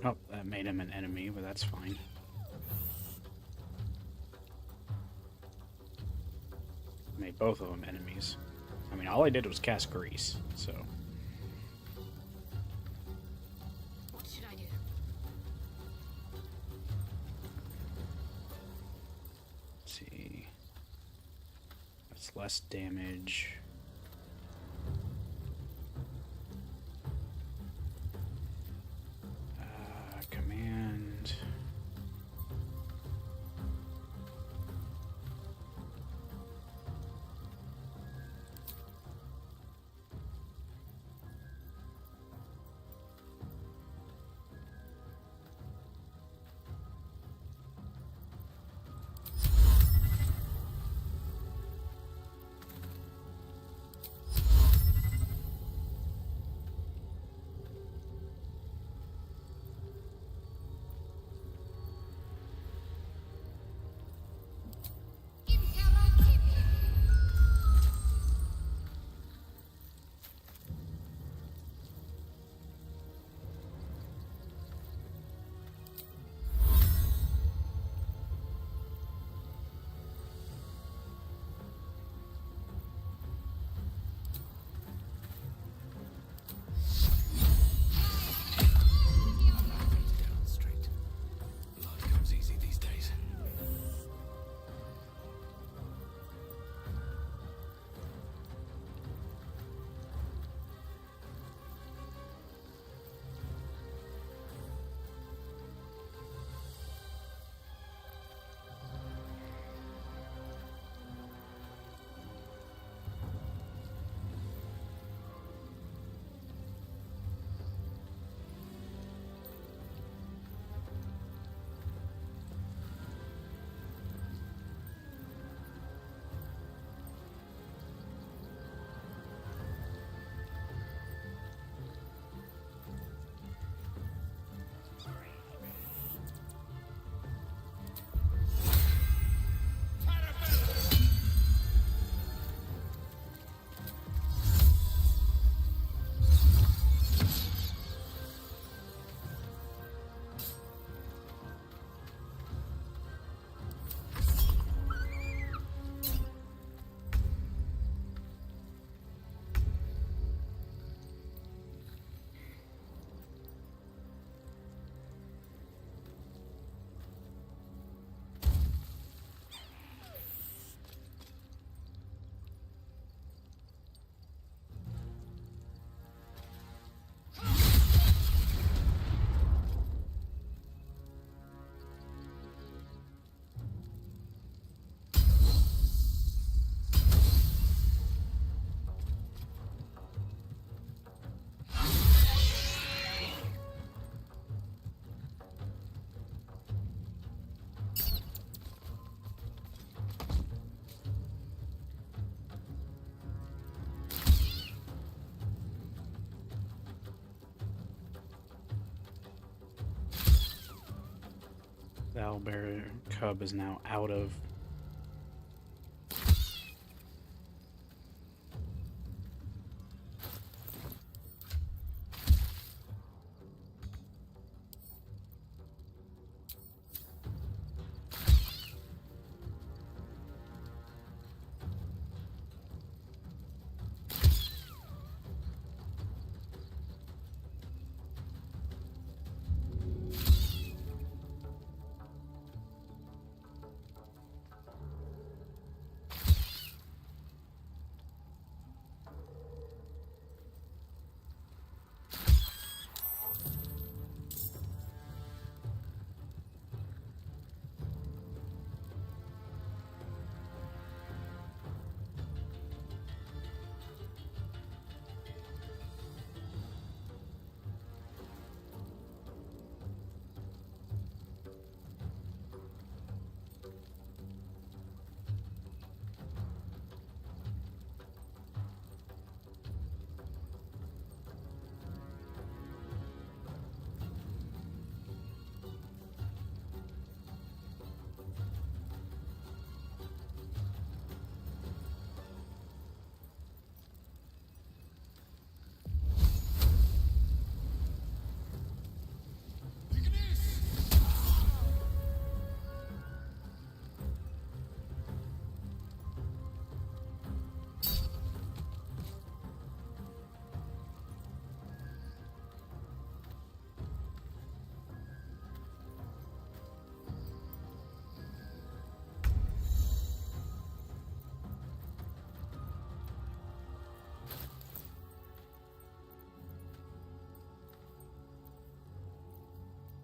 Oh, that made him an enemy, but that's fine. Made both of them enemies. I mean, all I did was cast Grease, so... What should I do? Let's see... That's less damage. Command... The owlbear cub is now out of.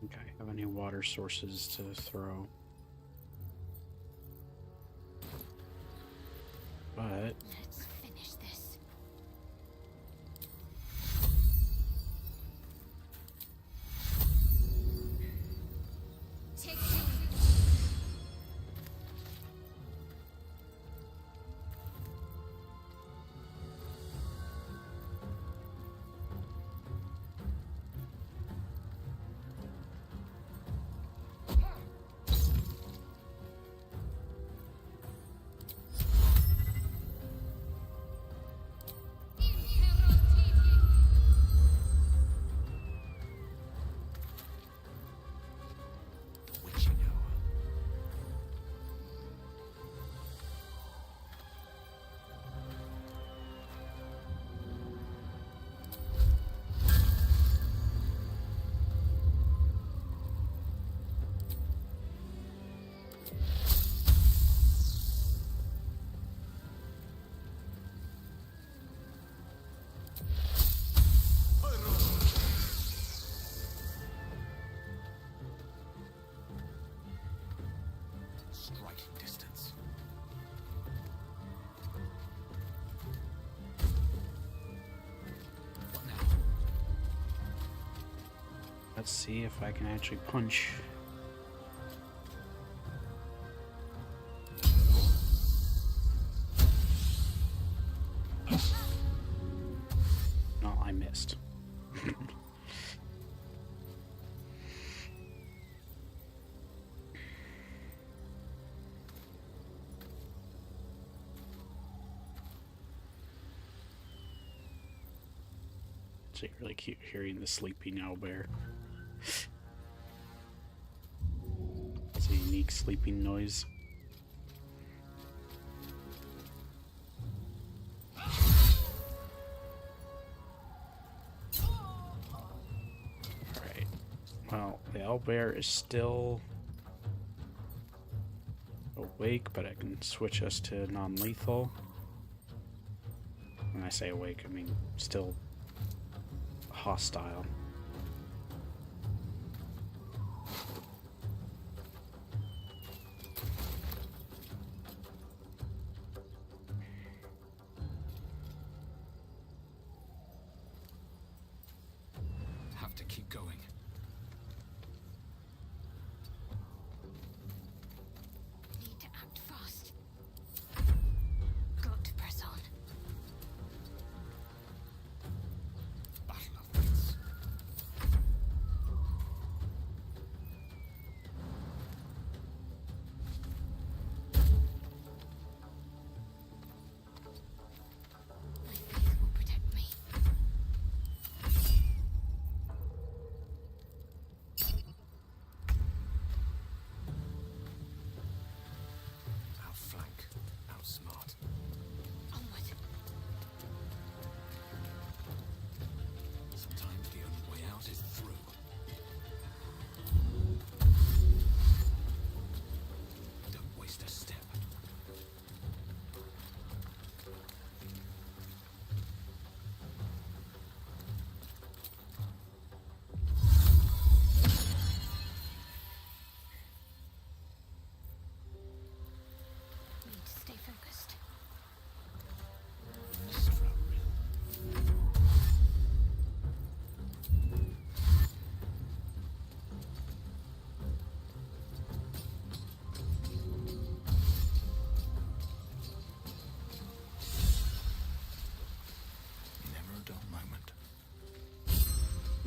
Okay, have any water sources to throw? But Let's finish this. Take Striking distance. What now? let's see if I can actually punch. No, I missed. It's really cute hearing the sleeping owlbear. It's a unique sleeping noise. Alright. Well, the owlbear is still awake, but I can switch us to non-lethal. When I say awake, I mean still hostile. Have to keep going. Need to act fast. Got to press on. Battle of wits.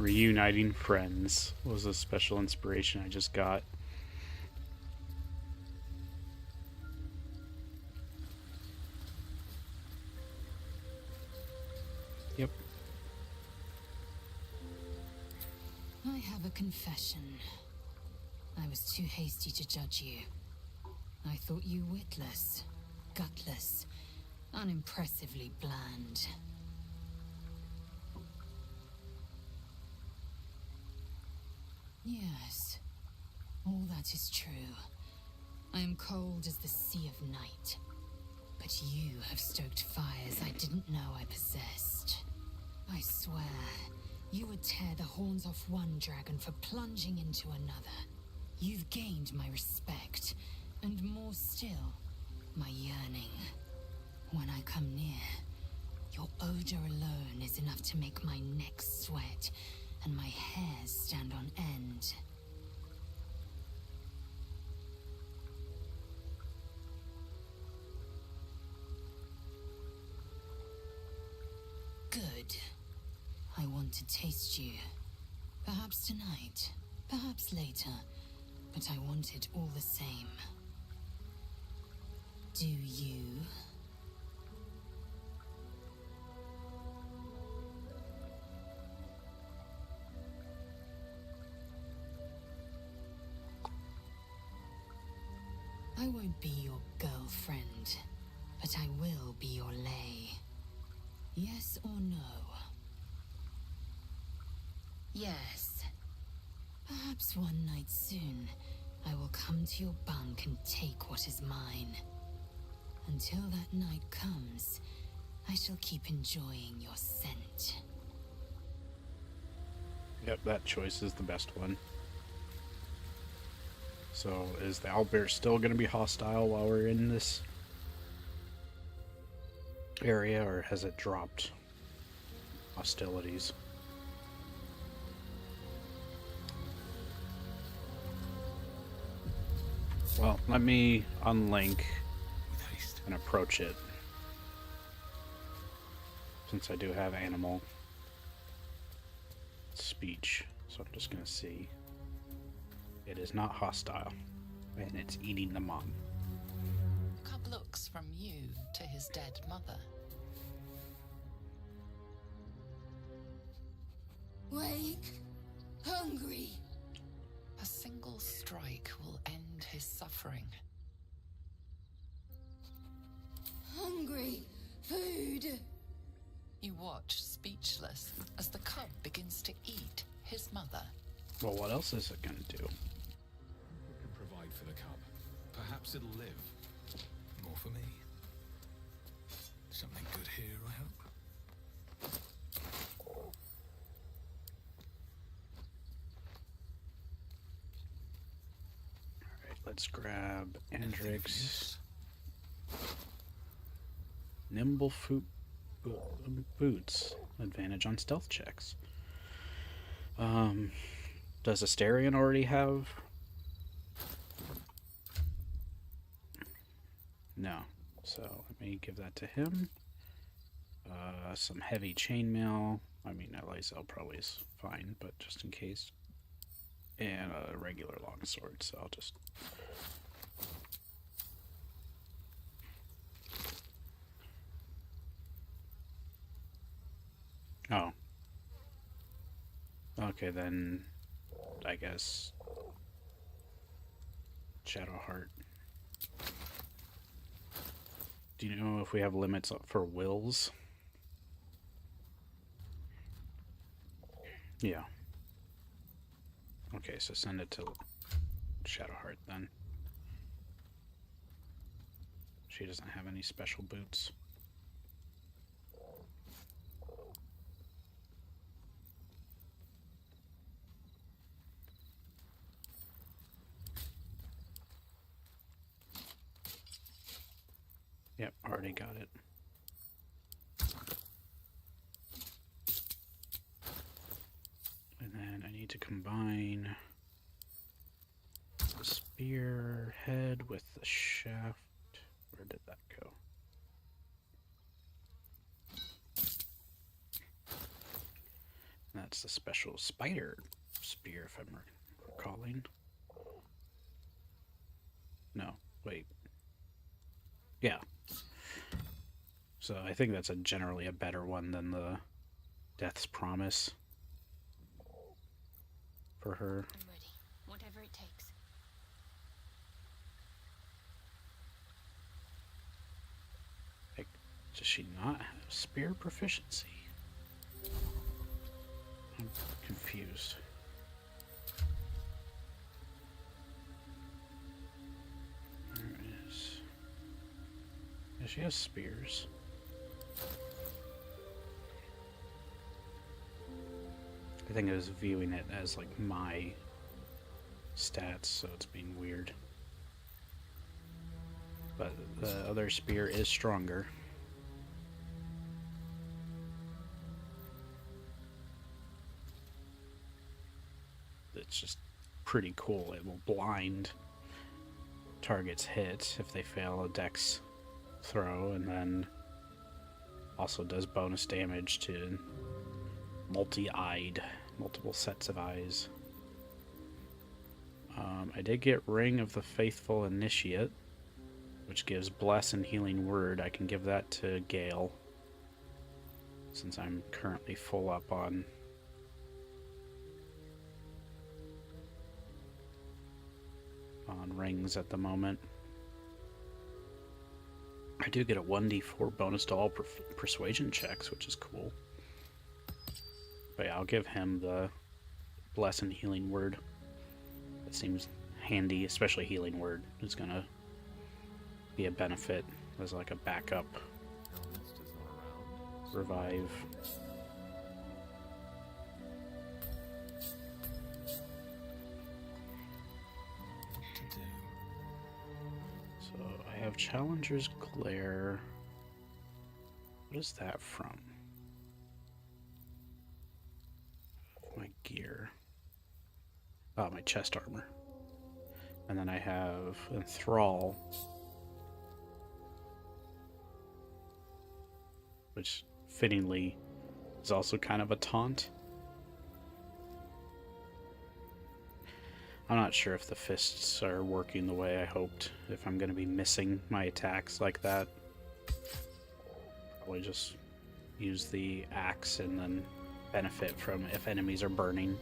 Reuniting friends was a special inspiration I just got. Yep. I have a confession. I was too hasty to judge you. I thought you witless, gutless, unimpressively bland. Yes, all that is true. I am cold as the sea of night. But you have stoked fires I didn't know I possessed. I swear, you would tear the horns off one dragon for plunging into another. You've gained my respect, and more still, my yearning. When I come near, your odor alone is enough to make my neck sweat and my hairs stand on end. Good. I want to taste you. Perhaps tonight, perhaps later, but I want it all the same. Do you? I won't be your girlfriend, but I will be your lay. Yes or no? Yes. Perhaps one night soon, I will come to your bunk and take what is mine. Until that night comes, I shall keep enjoying your scent. Yep, that choice is the best one. So, is the owlbear still going to be hostile while we're in this area, or has it dropped hostilities? Well, let me unlink and approach it, since I do have animal speech. So I'm just going to see. It is not hostile, and it's eating the mom. The cub looks from you to his dead mother. Wake, hungry. A single strike will end his suffering. Hungry, food. You watch, speechless, as the cub begins to eat his mother. Well, what else is it going to do? Can provide for the cub. Perhaps it'll live. More for me. Something good here, I hope. Alright, let's grab Andrix. Nimble boots. Advantage on stealth checks. Does Asterion already have? No. So let me give that to him. Some heavy chainmail. I mean, Elizel probably is fine, but just in case. And a regular longsword, so I'll just... Oh. Okay, then I guess Shadowheart. Do you know if we have limits for wills? Yeah. Okay, so send it to Shadowheart then. She doesn't have any special boots. Yep, already got it. And then I need to combine the spear head with the shaft. Where did that go? That that's the special spider spear, if I'm recalling. No, wait. Yeah. So I think that's generally a better one than the Death's Promise for her. I'm ready. Whatever it takes. Like, does she not have spear proficiency? I'm confused. There is. Yeah, she has spears. I think I was viewing it as like my stats, so it's being weird. But the other spear is stronger. It's just pretty cool. It will blind targets hit if they fail a dex throw, and then also does bonus damage to multiple sets of eyes. I did get Ring of the Faithful Initiate, which gives Bless and Healing Word. I can give that to Gale, since I'm currently full up on rings at the moment. I do get a 1d4 bonus to all persuasion checks, which is cool. But yeah, I'll give him the Bless and Healing Word. It seems handy, especially Healing Word is gonna be a benefit as like a backup revive. So I have Challenger's Glare. What is that from? My gear. Oh, my chest armor. And then I have Enthrall, which fittingly is also kind of a taunt. I'm not sure if the fists are working the way I hoped, if I'm going to be missing my attacks like that. Probably just use the axe and then benefit from if enemies are burning.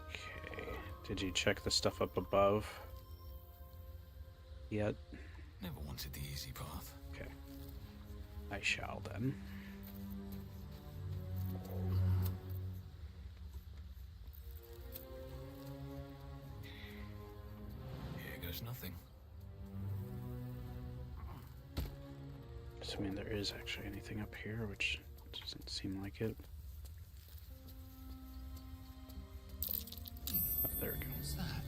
Okay, did you check the stuff up above yet? Never wanted the easy path. Okay, I shall then. Here goes nothing. Assuming there is actually anything up here, which doesn't seem like it. Oh, there we go. What's that?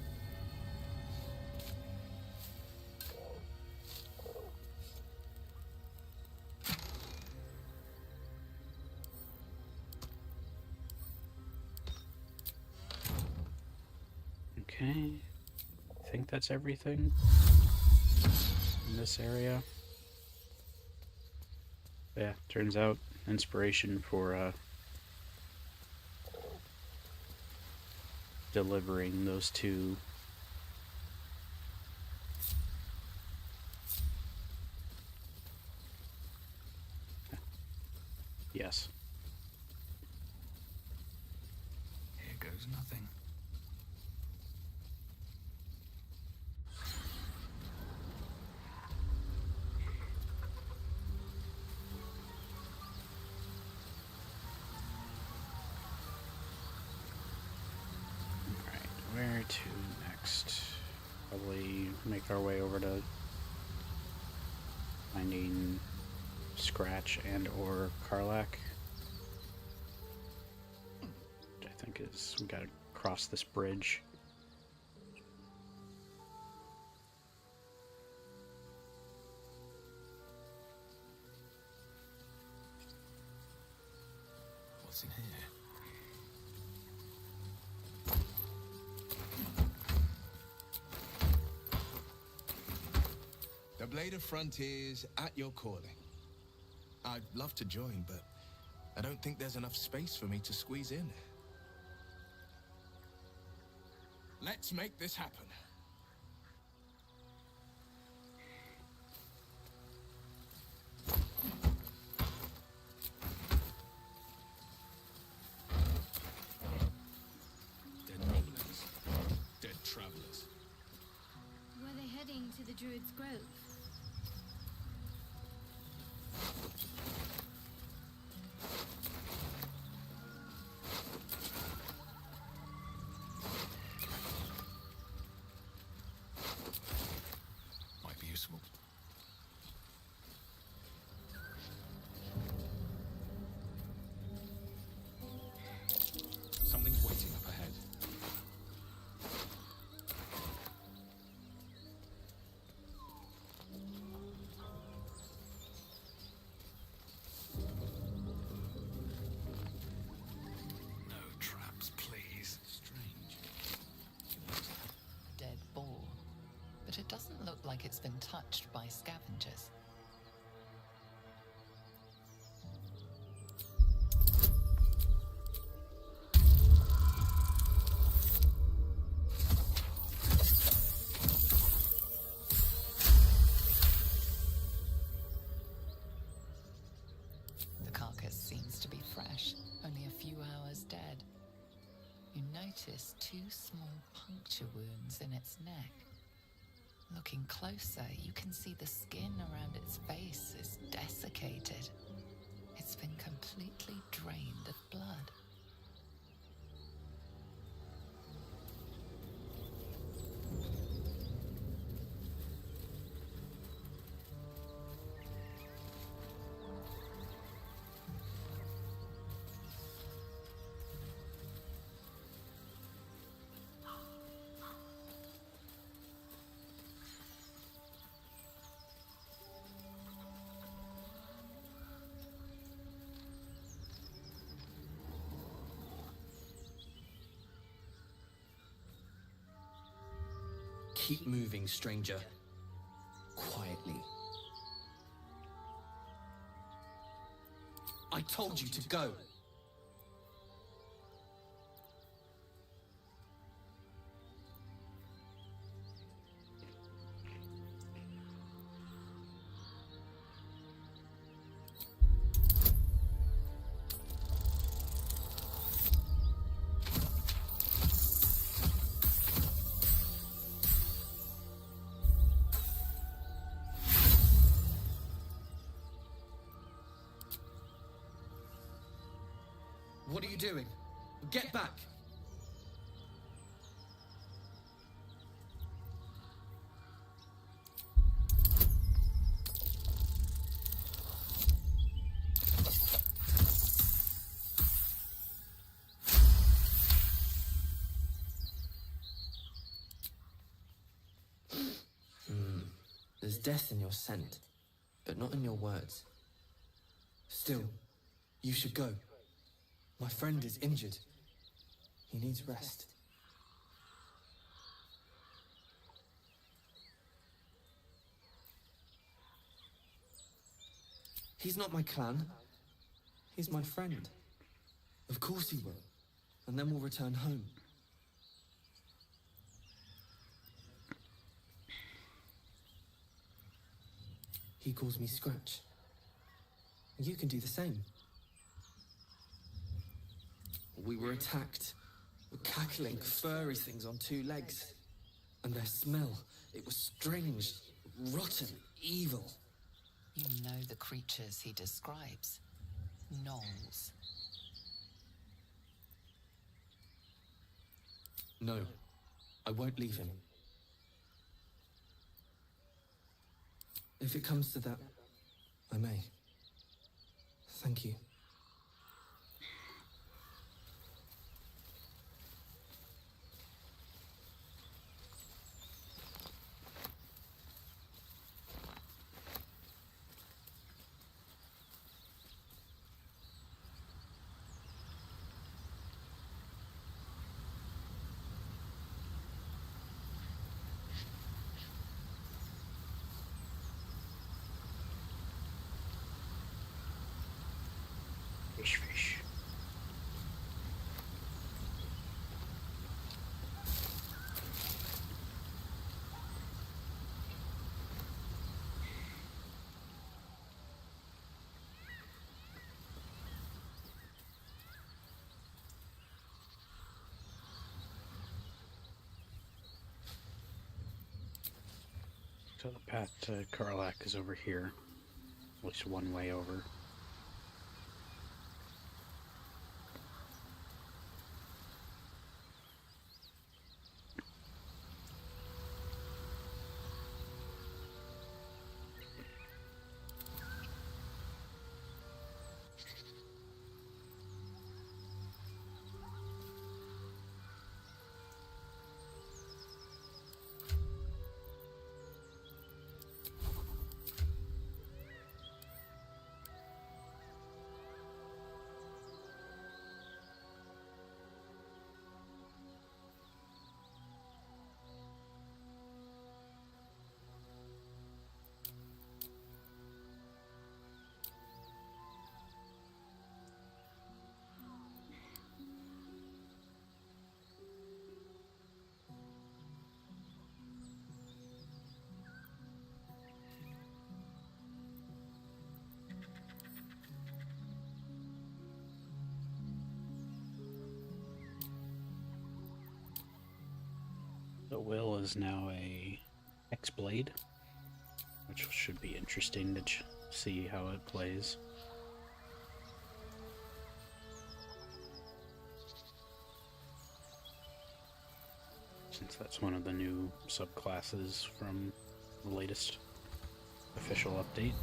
Okay, I think that's everything in this area. Yeah, turns out inspiration for delivering those two yes. Here goes nothing. Where to next? Probably make our way over to finding Scratch and or Karlach. Which I think is we gotta cross this bridge. What's in here? Blade of Frontiers at your calling. I'd love to join, but I don't think there's enough space for me to squeeze in. Let's make this happen. Dead goblins. Dead travelers. Were they heading to the Druid's Grove? Might be useful. Something's waiting up ahead. No traps, please. Strange. Dead boar. But it doesn't look like it's been touched by scavengers. The carcass seems to be fresh, only a few hours dead. You notice 2 small puncture wounds in its neck. Looking closer, you can see the skin around its face is desiccated. It's been completely drained of blood. Keep moving, stranger. Quietly. I told you to go. What are you doing? Get back! There's death in your scent, but not in your words. Still, you should go. My friend is injured. He needs rest. He's not my clan. He's my friend. Of course he will. And then we'll return home. He calls me Scratch. You can do the same. We were attacked. Were cackling, furry things on 2 legs. And their smell, it was strange, rotten, evil. You know the creatures he describes. Gnolls. No, I won't leave him. If it comes to that, I may. Thank you. Fish, fish. So the path to Karlak is over here. At least one way over. The will is now a X-Blade, which should be interesting to see how it plays. Since that's one of the new subclasses from the latest official update.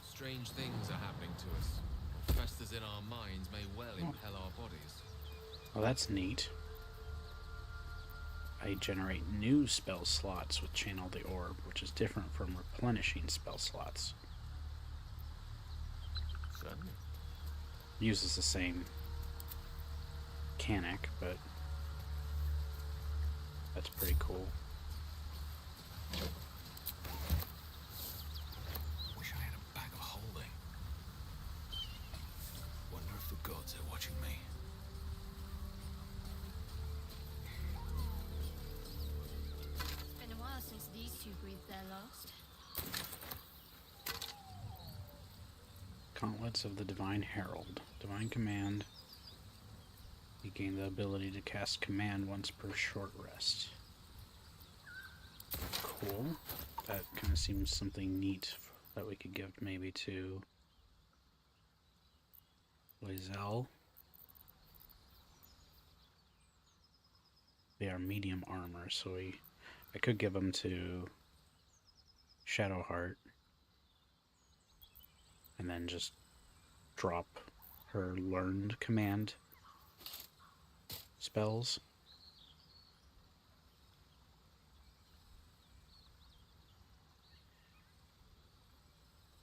Strange things are happening to us. What festers in our minds may well impel our bodies. Well, that's neat. I generate new spell slots with Channel the Orb, which is different from replenishing spell slots. Certainly. Uses the same mechanic, but that's pretty cool. Wish I had a bag of holding. Wonder if the gods are watching me. Been a while since these two breathed their last. Gauntlets of the Divine Herald. Divine Command. You gain the ability to cast command once per short rest. Cool. That kind of seems something neat that we could give maybe to Lae'zel. They are medium armor, so I could give them to Shadowheart and then just drop her learned command spells.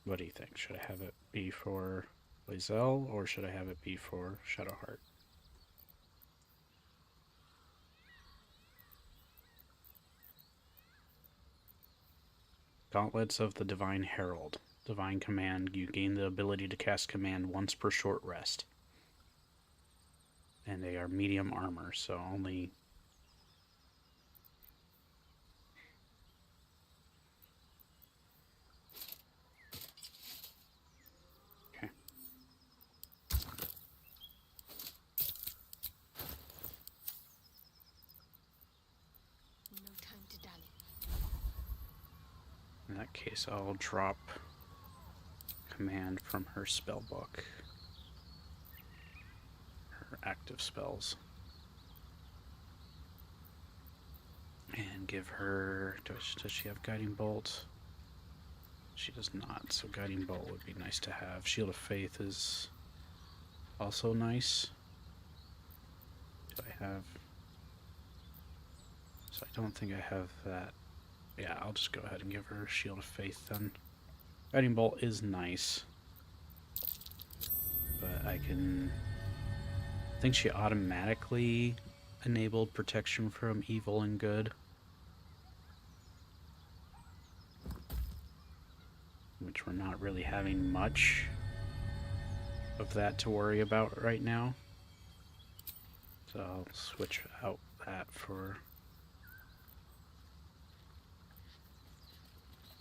What do you think? Should I have it be for Lae'zel or should I have it be for Shadowheart? Gauntlets of the Divine Herald. Divine Command. You gain the ability to cast command once per short rest. And they are medium armor, so only... Okay. No time to dally. In that case, I'll drop command from her spell book. Her active spells. And give her... Does she have Guiding Bolt? She does not, so Guiding Bolt would be nice to have. Shield of Faith is also nice. Do I have... So I don't think I have that. Yeah, I'll just go ahead and give her Shield of Faith then. Guiding Bolt is nice. But I can... I think she automatically enabled protection from evil and good. Which we're not really having much of that to worry about right now. So I'll switch out that for...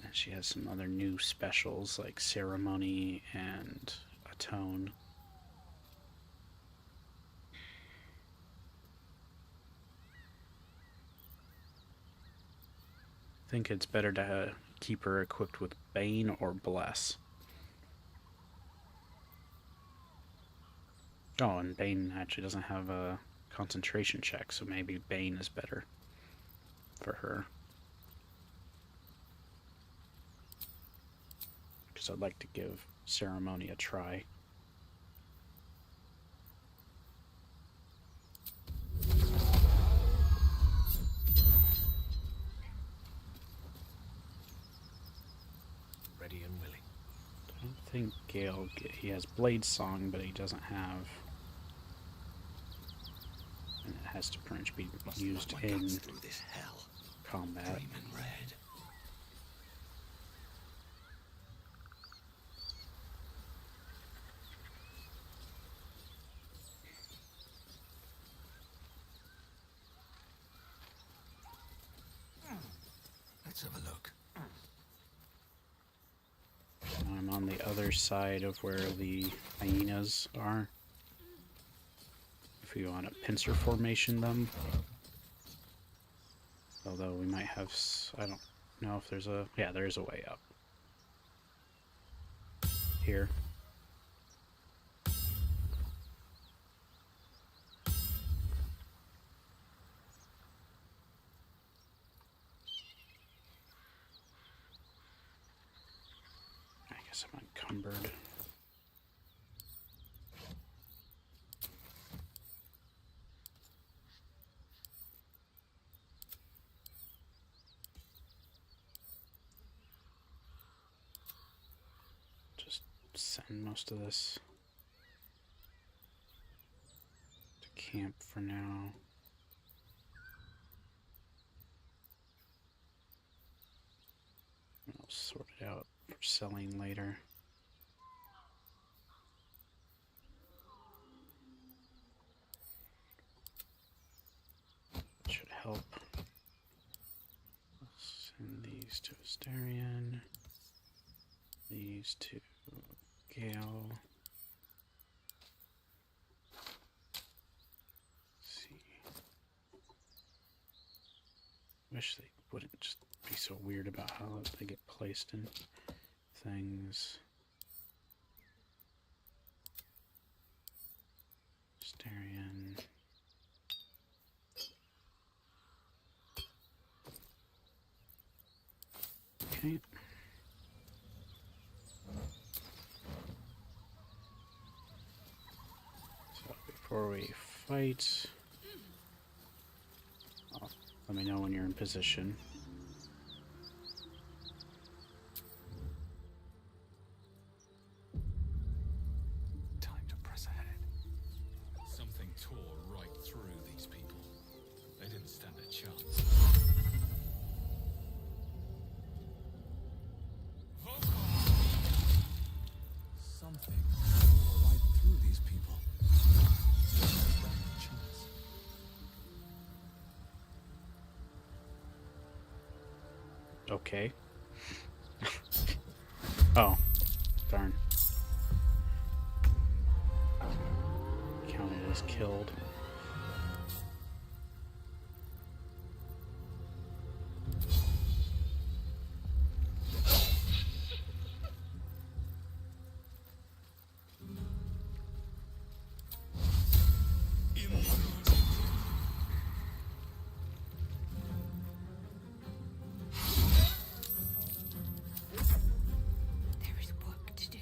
And she has some other new specials like Ceremony and Atone. I think it's better to keep her equipped with Bane or Bless. Oh, and Bane actually doesn't have a concentration check, so maybe Bane is better for her. Because I'd like to give Ceremony a try. Ready and willing. I don't think Gale... He has Blade Song, but he doesn't have... And it has to pretty much be used in This hell. combat. Dreaming red. Let's have a look. I'm on the other side of where the hyenas are. If you want to pincer formation them. Although we might have... I don't know if there's a... Yeah, there is a way up. Here. I guess I'm encumbered. Just send most of this to camp for now. I'll sort it out for selling later. That should help. Send these to Asterion. These to Gale. Let's see. Wish they wouldn't just be so weird about how they get placed in things. Asterion. Okay. So before we fight, let me know when you're in position. Time to press ahead. Something tore right through these people. They didn't stand a chance. Okay. Oh, darn. Counted as killed. There is work to do.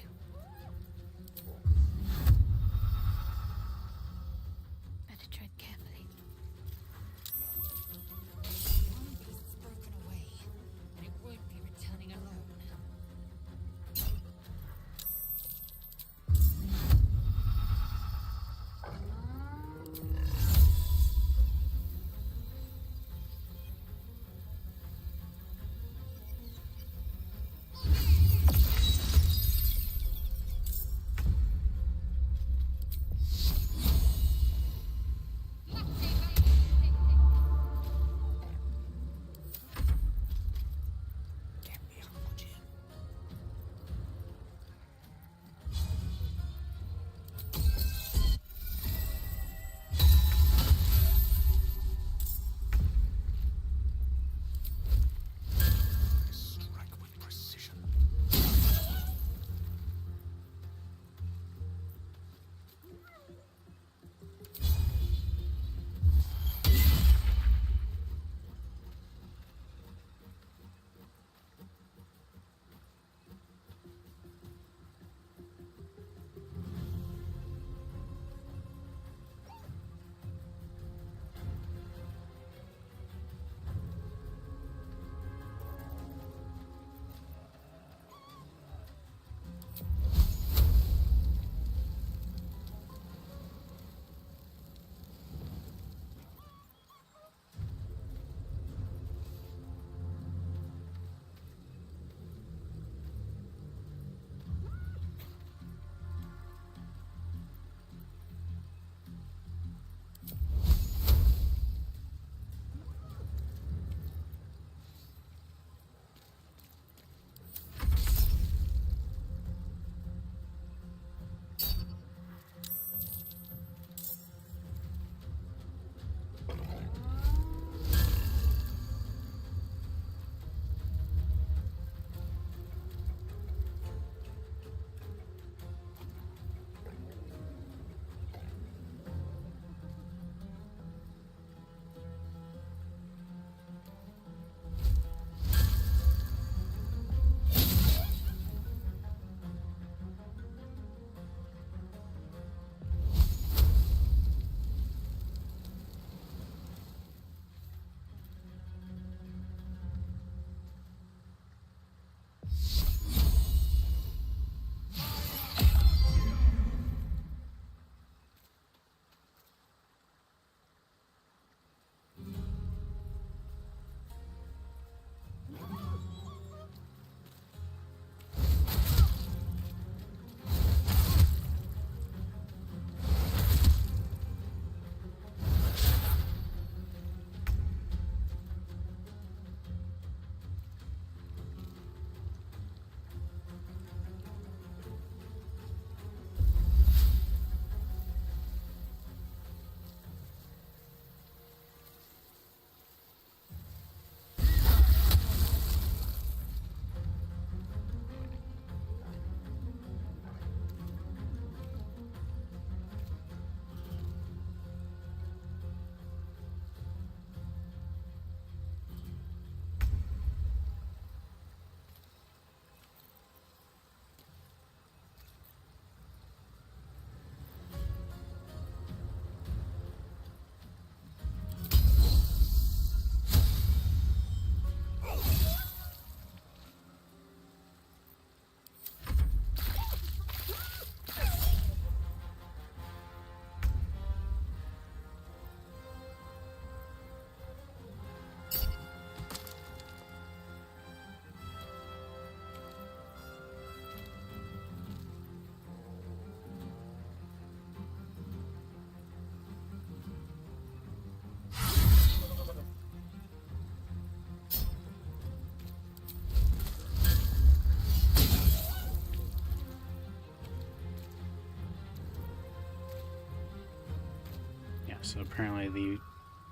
So apparently the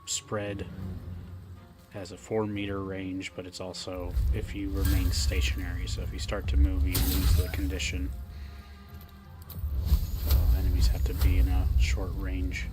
spread has a 4-meter range, but it's also if you remain stationary. So if you start to move, you lose the condition. So enemies have to be in a short range.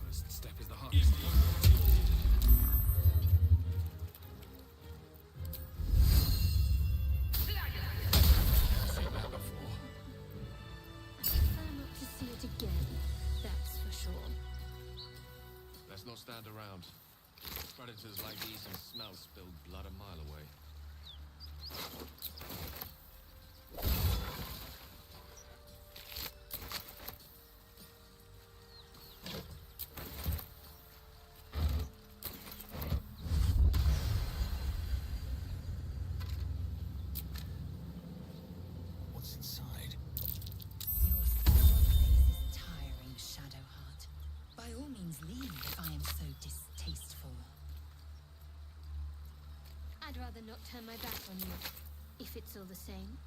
First step is the hardest. Seen that before. Prefer not to see it again, that's for sure. Let's not stand around. Predators like these can smell spilled blood a mile away. What's inside? Your sour face is tiring, Shadowheart. By all means leave if I am so distasteful. I'd rather not turn my back on you, if it's all the same.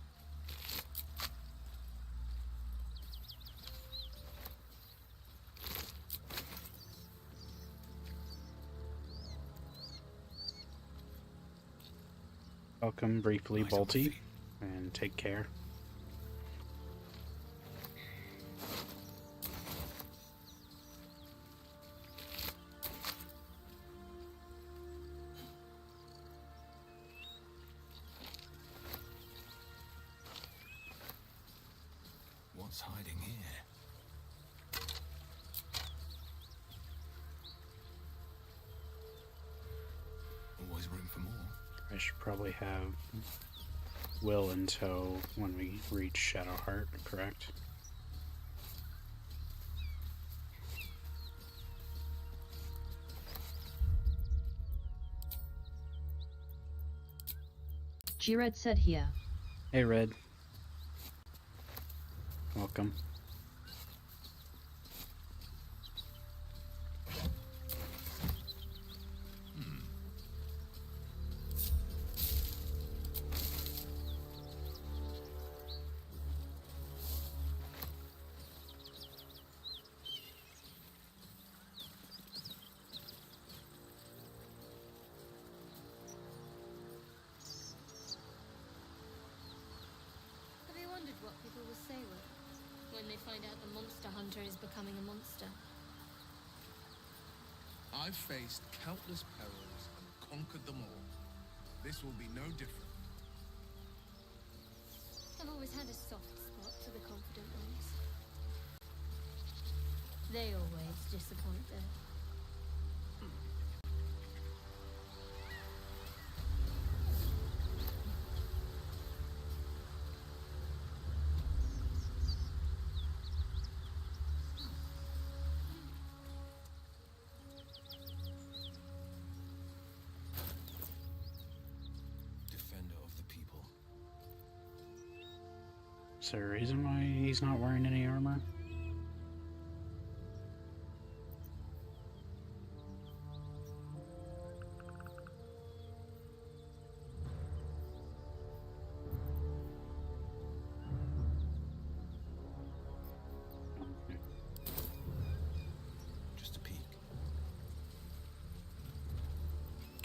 Welcome briefly, Nice on the Bolty, feet. and take care. What's hiding here? Always room for more. I should probably have Will in tow when we reach Shadowheart, correct? G-Red said here. Hey, Red. Welcome. Have you wondered what people will say when they find out the monster hunter is becoming a monster? I've faced countless perils and conquered them all. This will be no different. I've always had a soft spot for the confident ones. They always disappoint though. Defender of the people. Is there a reason why he's not wearing any armor?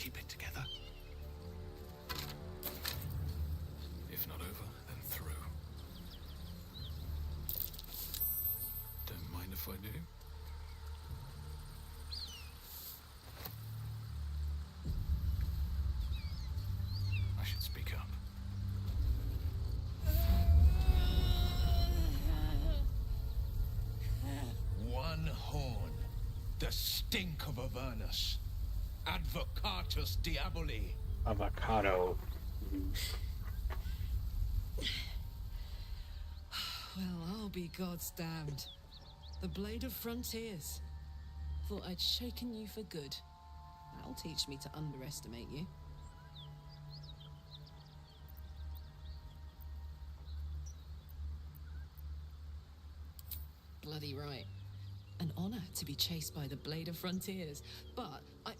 keep it together. If not over, then through. Don't mind if I do. I should speak up. One horn. The stink of Avernus. Advocatus Diaboli. Avocado. Well, I'll be God's damned. The Blade of Frontiers. Thought I'd shaken you for good. That'll teach me to underestimate you. Bloody right. An honor to be chased by the Blade of Frontiers, but A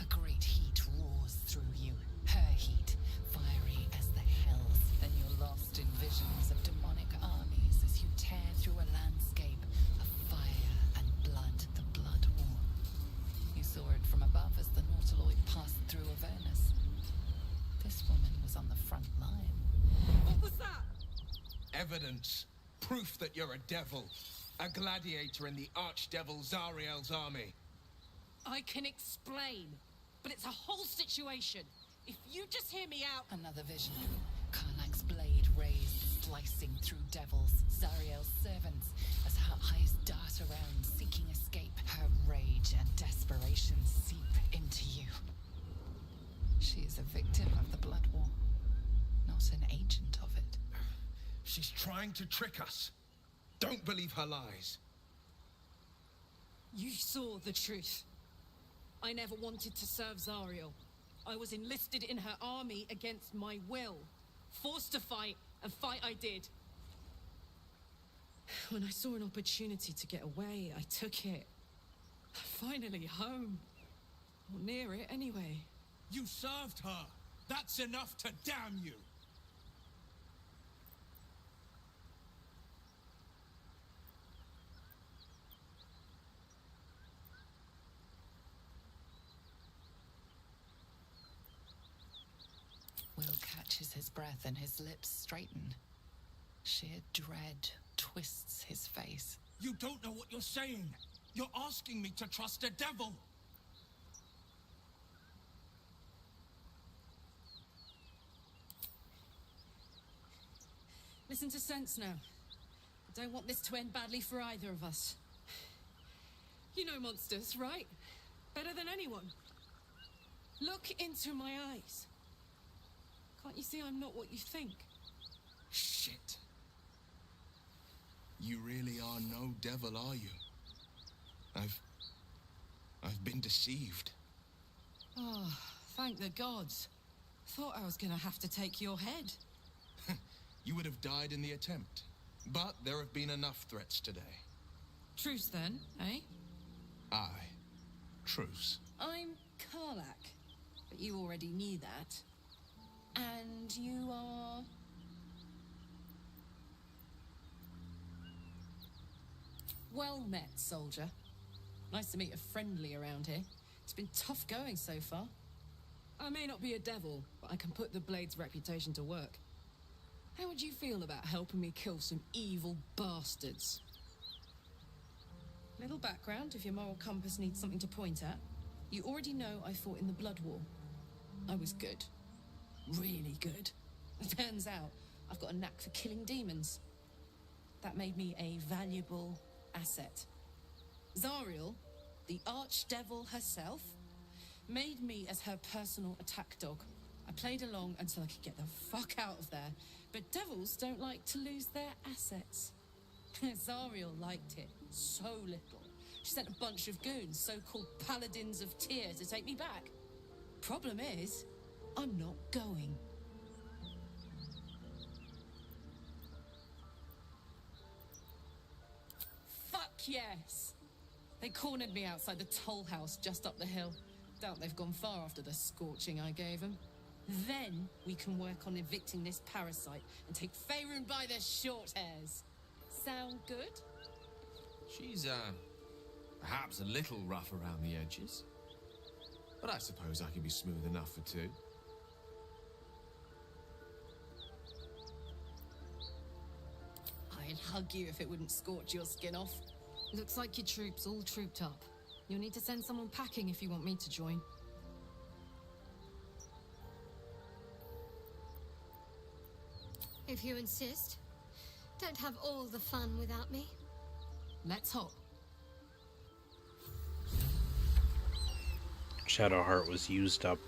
great heat roars through you. Her heat, fiery as the hells. Then you're lost in visions of demonic armies as you tear through a landscape of fire and blood, the Blood War. You saw it from above as the Nautiloid passed through Avernus. This woman was on the front line. what was that? Evidence. Proof that you're a devil. A gladiator in the archdevil Zariel's army. I can explain, but it's a whole situation. If you just hear me out... Another vision. Karlak's blade raised, slicing through devils, Zariel's servants, as her eyes dart around, seeking escape. Her rage and desperation seep into you. She is a victim of the Blood War, not an agent of it. She's trying to trick us. Don't believe her lies. You saw the truth. I never wanted to serve Zariel. I was enlisted in her army against my will. Forced to fight, and fight I did. When I saw an opportunity to get away, I took it. Finally home. Or near it, anyway. You served her. That's enough to damn you. Will catches his breath and his lips straighten. Sheer dread twists his face. You don't know what you're saying. You're asking me to trust a devil. Listen to sense now. I don't want this to end badly for either of us. You know monsters, right? Better than anyone. Look into my eyes. Can't you see I'm not what you think? Shit. You really are no devil, are you? I've been deceived. Oh, thank the gods. Thought I was gonna have to take your head. You would have died in the attempt. But there have been enough threats today. Truce then, eh? Aye. Truce. I'm Karlak, but you already knew that. And you are... Well met, soldier. Nice to meet a friendly around here. It's been tough going so far. I may not be a devil, but I can put the Blade's reputation to work. How would you feel about helping me kill some evil bastards? Little background, if your moral compass needs something to point at. You already know I fought in the Blood War. I was good. Really good. It turns out I've got a knack for killing demons. That made me a valuable asset. Zariel, the archdevil herself, made me as her personal attack dog. I played along until I could get the fuck out of there. But devils don't like to lose their assets. Zariel liked it so little. She sent a bunch of goons, so-called paladins of Tyr, to take me back. Problem is, I'm not going. Fuck yes! They cornered me outside the toll house just up the hill. Doubt they've gone far after the scorching I gave them. Then we can work on evicting this parasite and take Faerun by the short hairs. Sound good? She's, perhaps a little rough around the edges. But I suppose I can be smooth enough for two. I'd hug you if it wouldn't scorch your skin off. Looks like your troops all trooped up. You'll need to send someone packing if you want me to join. If you insist. Don't have all the fun without me. Let's hop. Shadowheart was used up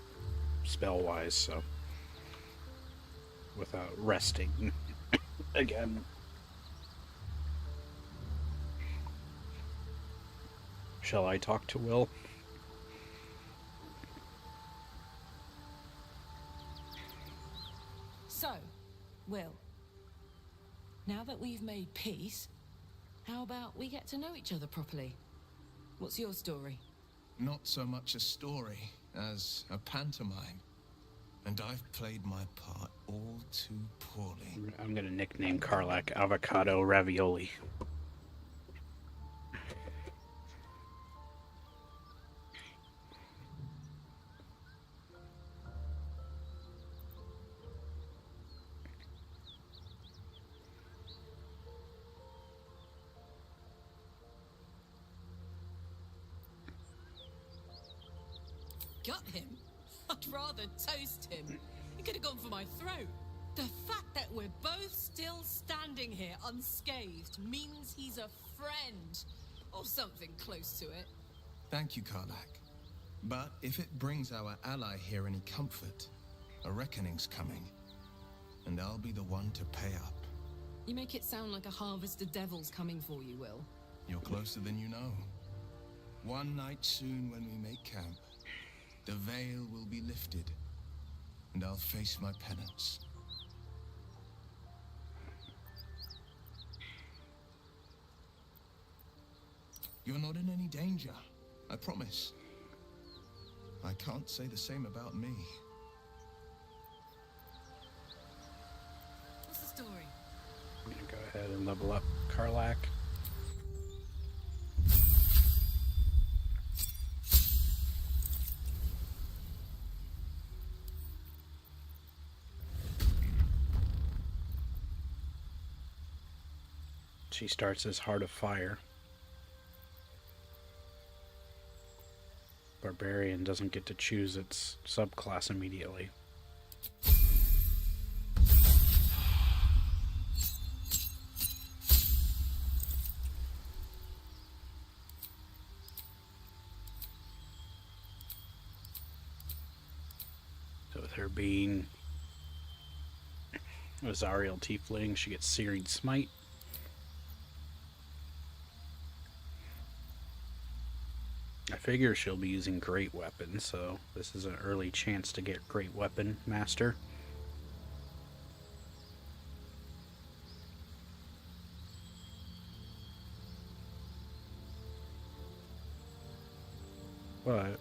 spell-wise, so without resting again. Shall I talk to Will? So, Will, now that we've made peace, how about we get to know each other properly? What's your story? Not so much a story as a pantomime. And I've played my part all too poorly. I'm gonna nickname Karlach Avocado Ravioli. Got him? I'd rather toast him. He could have gone for my throat. The fact that we're both still standing here unscathed means he's a friend. Or something close to it. Thank you, Karlach. But if it brings our ally here any comfort, a reckoning's coming. And I'll be the one to pay up. You make it sound like a harvest of devils coming for you, Will. You're closer than you know. One night soon when we make camp, the veil will be lifted, and I'll face my penance. You're not in any danger, I promise. I can't say the same about me. What's the story? I'm gonna go ahead and level up Karlach. She starts as Heart of Fire. Barbarian doesn't get to choose its subclass immediately. So with her being a Zariel Tiefling, she gets Searing Smite. I figure she'll be using Great Weapon, so this is an early chance to get Great Weapon Master. But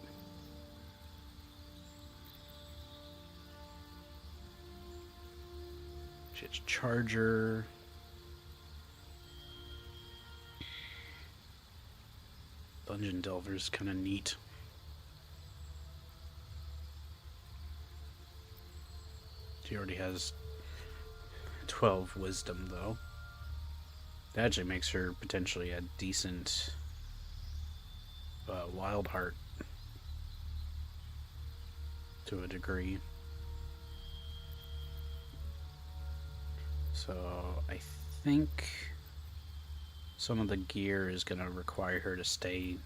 shit's Charger. Dungeon Delver's kind of neat. She already has 12 wisdom, though. That actually makes her potentially a decent wild heart to a degree. So I think some of the gear is going to require her to stay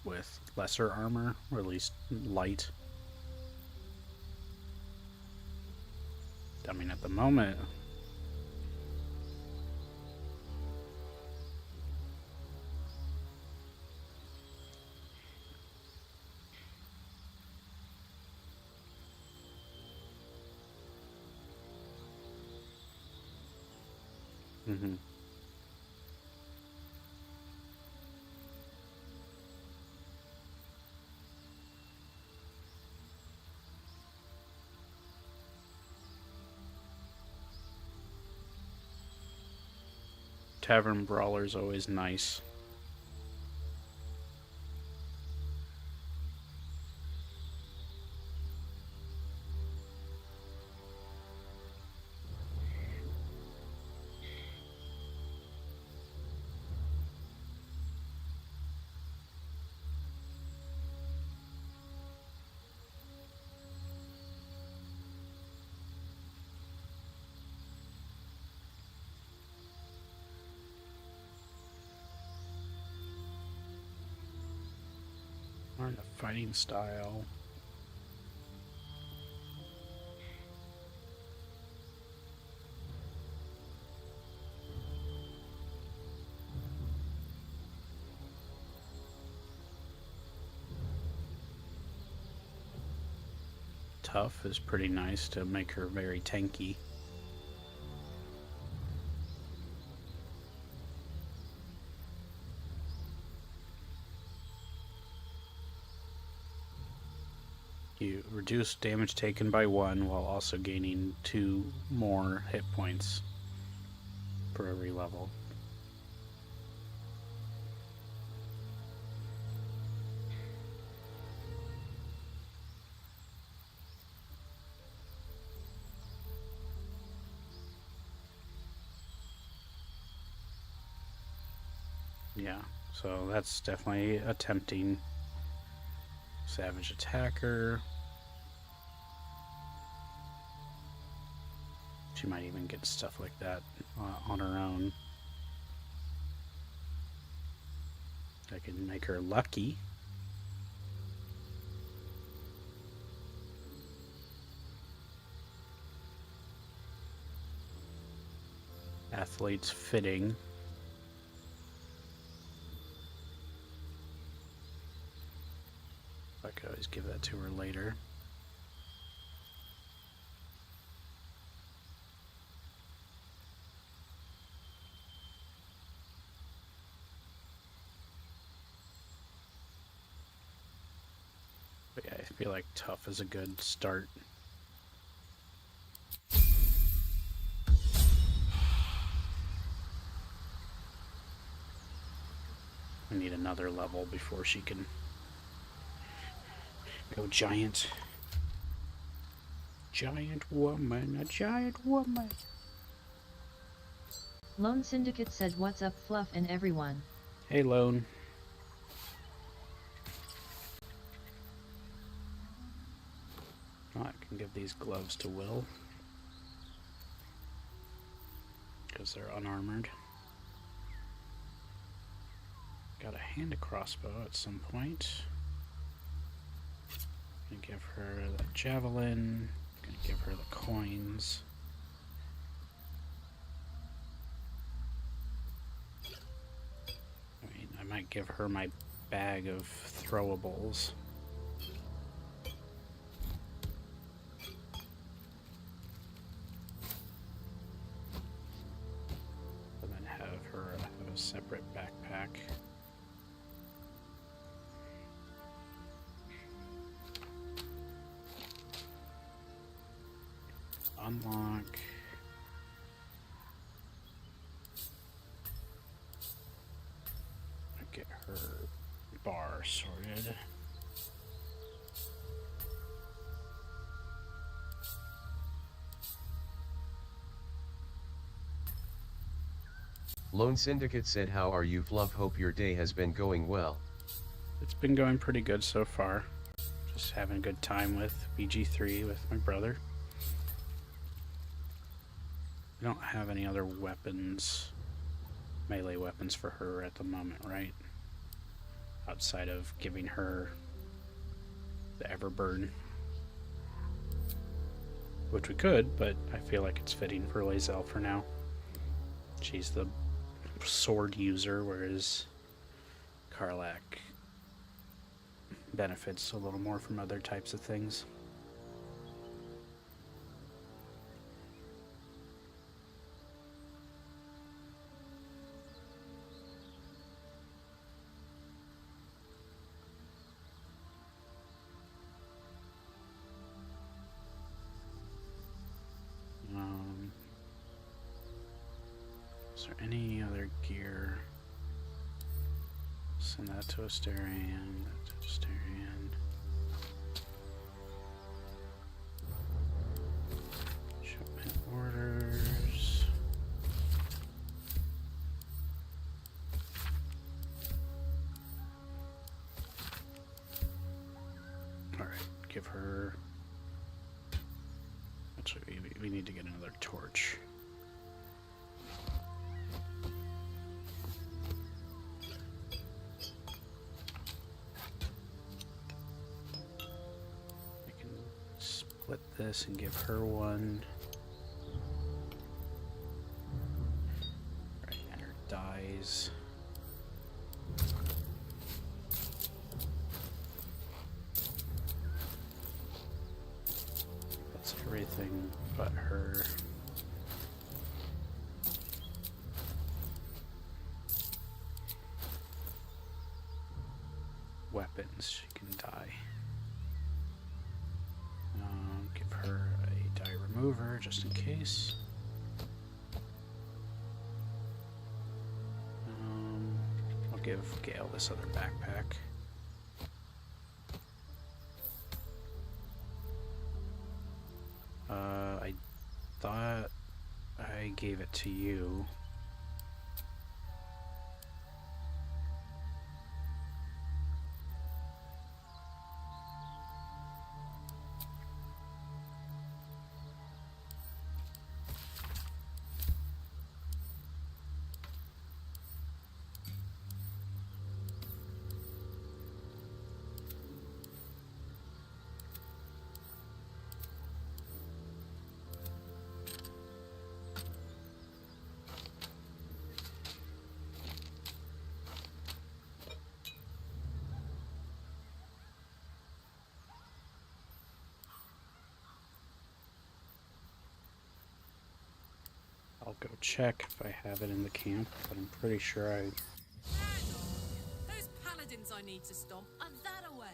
with lesser armor, or at least light. I mean, at the moment, mm-hmm. Tavern Brawler's always nice. Learn the fighting style. Tough is pretty nice to make her very tanky. You reduce damage taken by 1 while also gaining 2 more hit points for every level. Yeah, so that's definitely a tempting savage attacker. She might even get stuff like that on her own. I can make her lucky. Athlete's fitting. I could always give that to her later. But yeah, I feel like tough is a good start. I need another level before she can go giant. Giant woman, a giant woman. Lone Syndicate said, "What's up, Fluff and everyone?" Hey, Lone. Oh, I can give these gloves to Will because they're unarmored. Got a hand crossbow at some point. Gonna give her the javelin. Gonna give her the coins. I mean, I might give her my bag of throwables. And then have her have a separate backpack. Unlock. Get her bar sorted. Lone Syndicate said, "How are you, Fluff? Hope your day has been going well." It's been going pretty good so far. Just having a good time with BG3 with my brother. We don't have any other weapons, melee weapons for her at the moment, right? Outside of giving her the Everburn. Which we could, but I feel like it's fitting for Lae'zel for now. She's the sword user, whereas Karlach benefits a little more from other types of things. Is there any other gear? Send that to Astarion, that to Astarion. Shipment orders. Alright, give her... Actually, we need to get another torch. split this and give her one. Right, and her dies. That's everything but her. Weapons, she can die. Give her a die remover just in case. I'll give Gale this other backpack. I thought I gave it to you. I'll go check if I have it in the camp, but I'm pretty sure I... Those paladins I need to stomp are that away.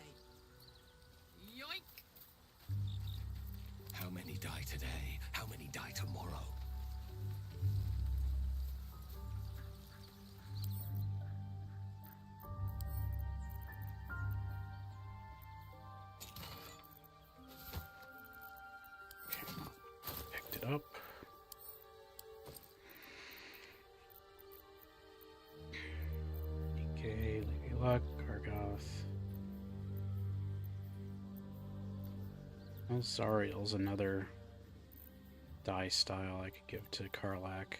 Yoink! How many die today? How many die tomorrow? Picked it up. DK, Lady Luck, Gargoth. Well, Zariel's another die style I could give to Karlach.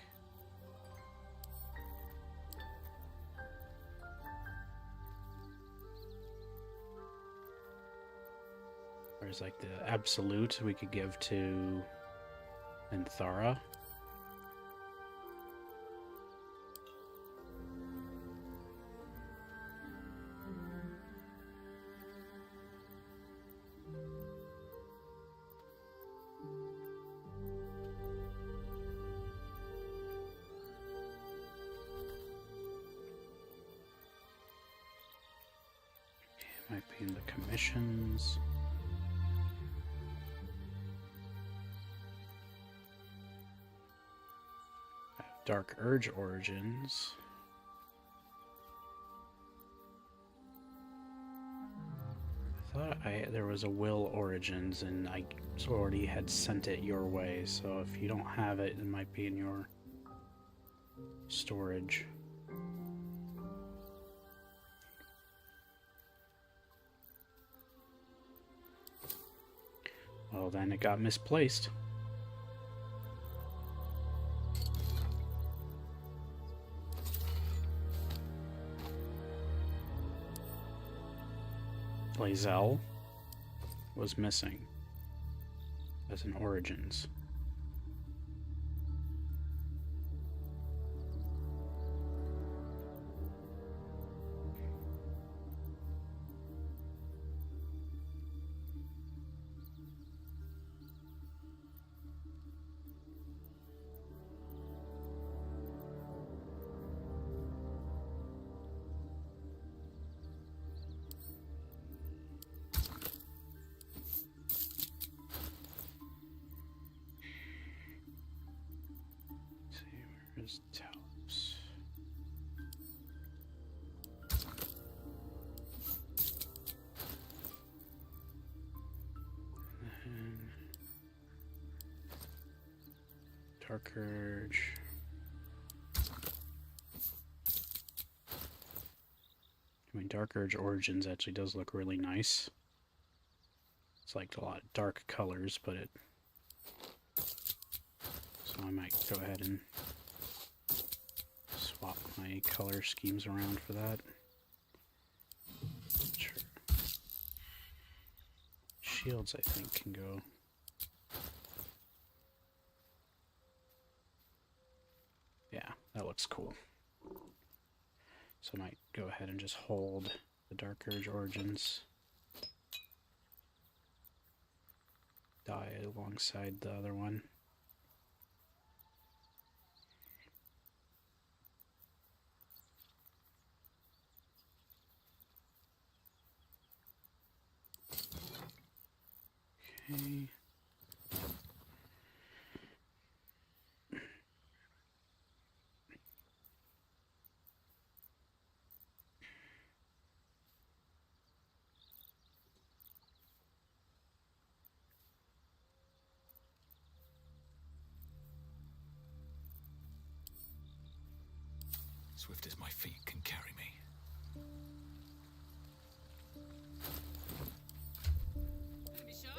There's like the absolute we could give to Anthara. Might be in the commissions. Dark Urge Origins. I thought there was a Will Origins and I already had sent it your way, so if you don't have it, it might be in your storage. Well, then it got misplaced. Lae'zel was missing as an Origins. Where's Talos? And Dark Urge. I mean, Dark Urge Origins actually does look really nice. It's like a lot of dark colors, but it... So I might go ahead and swap my color schemes around for that. Sure. Shields, I think, can go That looks cool. So I might go ahead and just hold the Dark Urge Origins die alongside the other one. Okay. Swift as my feet can carry me. Don't be shy.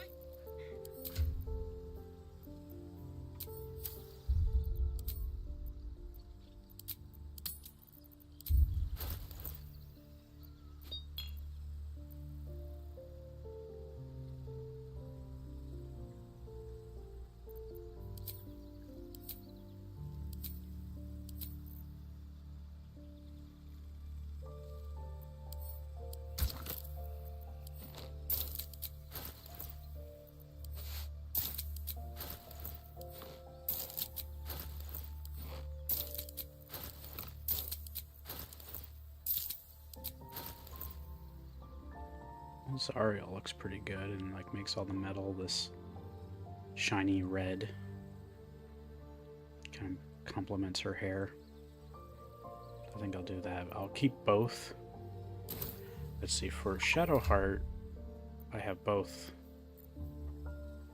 This Ariel looks pretty good and like makes all the metal this shiny red. Kind of complements her hair. I think I'll do that. I'll keep both. Let's see, for Shadowheart, I have both.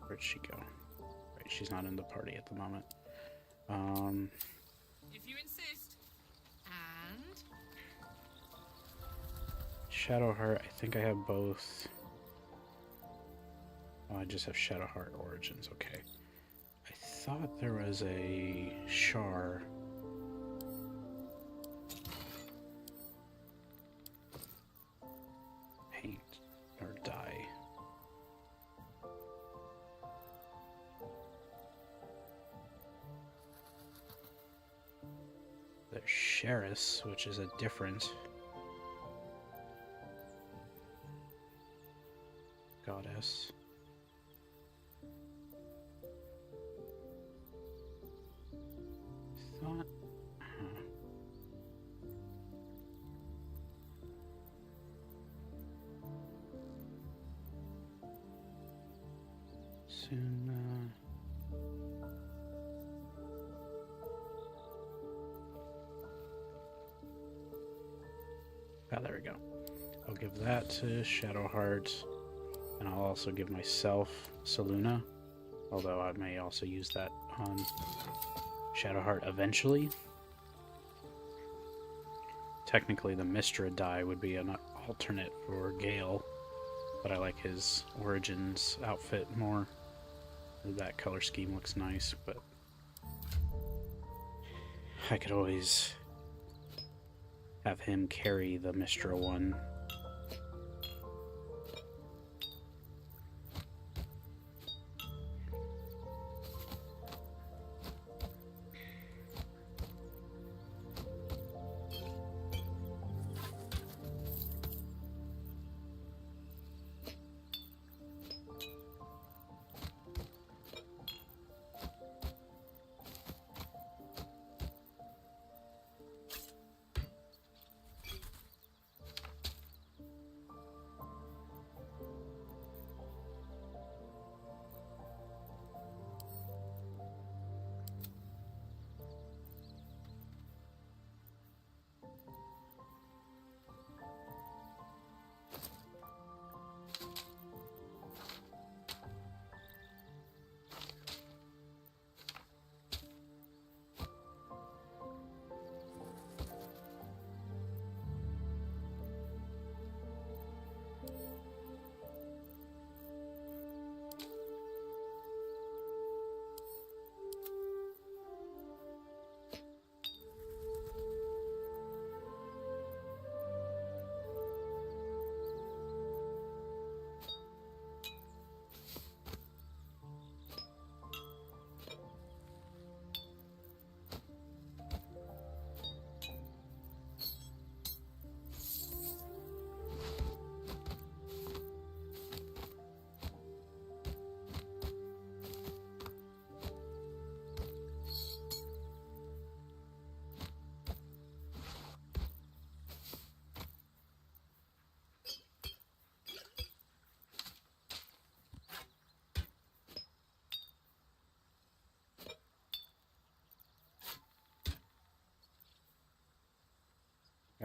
Where'd she go? Right, she's not in the party at the moment. If you insist. And Shadowheart, I think I have both. Oh, I just have Shadowheart Origins, okay. I thought there was a Char. Paint or dye. There's Sheris, which is a different goddess. Thought, soon. Ah, there we go. I'll give that to Shadowheart. And I'll also give myself Saluna, although I may also use that on Shadowheart eventually. Technically, the Mistra die would be an alternate for Gale, but I like his Origins outfit more. That color scheme looks nice, but I could always have him carry the Mistra one.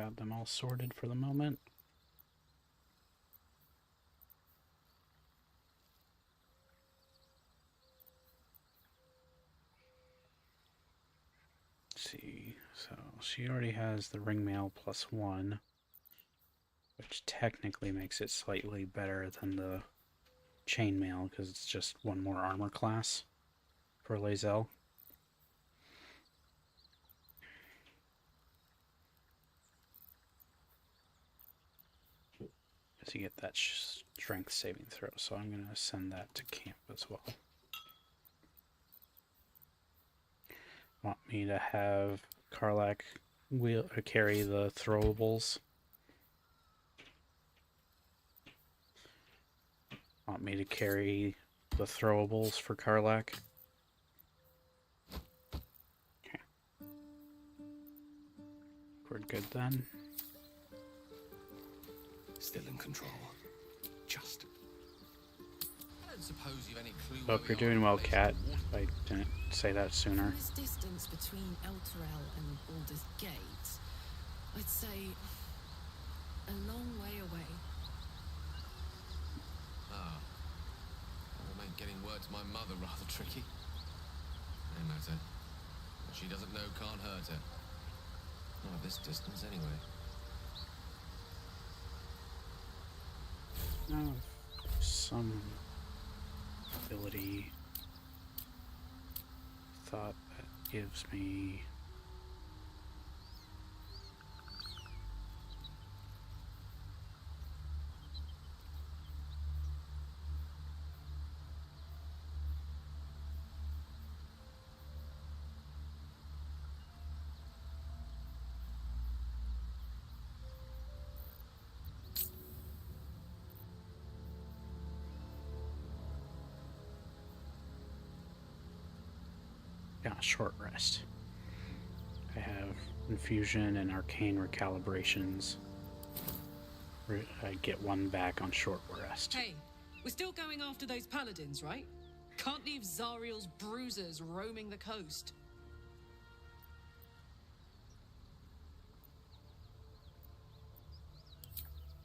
got them all sorted for the moment. Let's see, so she already has the ring mail +1, which technically makes it slightly better than the chainmail because it's just one more armor class for Lae'zel. To get that strength saving throw, so I'm going to send that to camp as well. Want me to have Karlach carry the throwables? Want me to carry the throwables for Karlach? Okay. We're good then. Still in control. Just. I don't suppose you've any clue. Hope you're doing well, Kat. I didn't say that sooner. This distance between Elturel and Baldur's Gate, I'd say a long way away. Ah. That'll make getting word to my mother rather tricky. No matter. What she doesn't know can't hurt her. Not at this distance, anyway. No, some ability thought that gives me a short rest. I have infusion and arcane recalibrations. I get one back on short rest. Hey, we're still going after those paladins, right? Can't leave Zariel's bruisers roaming the coast.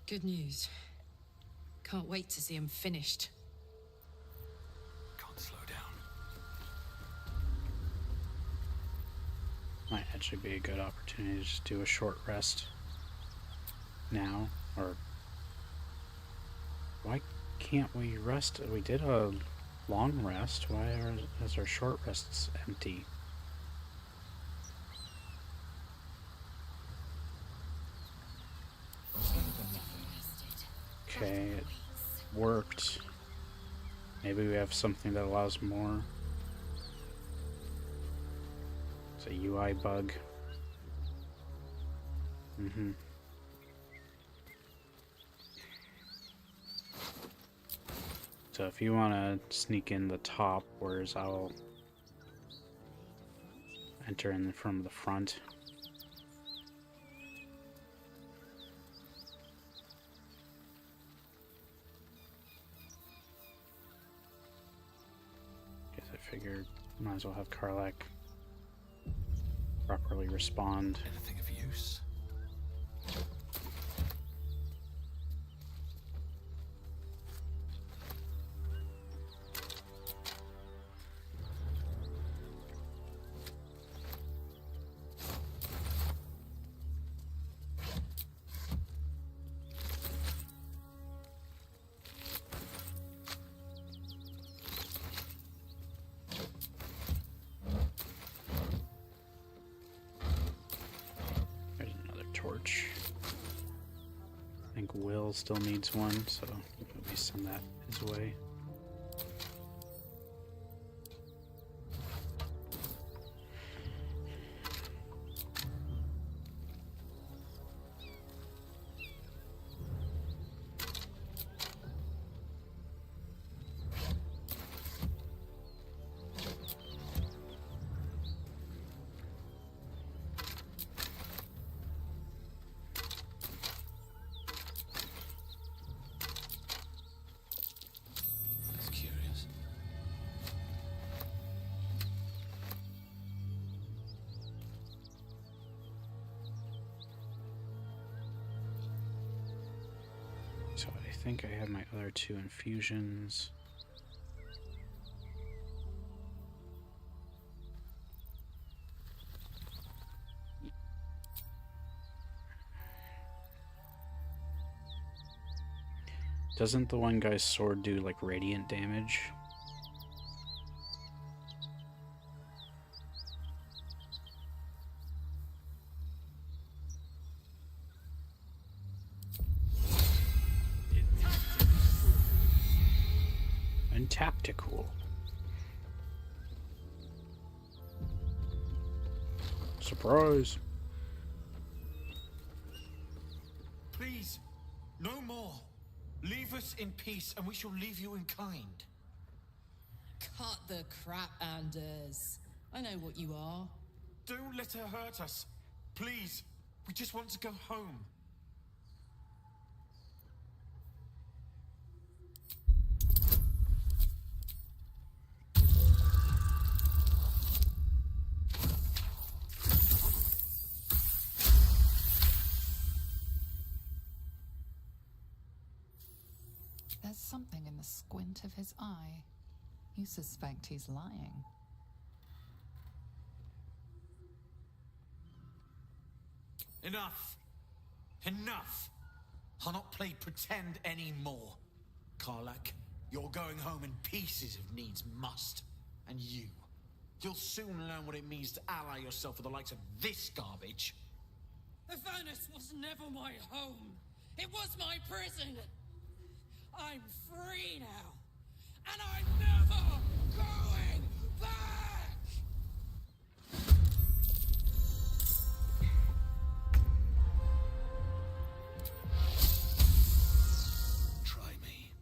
Good news. Can't wait to see him finished. Can't slow down. Might actually be a good opportunity to just do a short rest now, or why can't we rest? We did a long rest. Why is our short rests empty? Okay, it worked. Maybe we have something that allows more. It's a UI bug. So if you want to sneak in the top, whereas I'll enter in from the front. Guess I figured might as well have Karlach properly respond. Anything of use? Torch. I think Will still needs one, so let me send that his way. think I have my other 2 infusions. Doesn't the one guy's sword do like radiant damage? And tactical. Surprise. Please, no more. Leave us in peace, and we shall leave you in kind. Cut the crap, Anders. I know what you are. Don't let her hurt us. Please, we just want to go home. There's something in the squint of his eye. You suspect he's lying. Enough! Enough! I'll not play pretend anymore. Karlak, you're going home in pieces if needs must. And you'll soon learn what it means to ally yourself with the likes of this garbage. Avernus was never my home. It was my prison. I'm free now, and I'm never going back! Try me.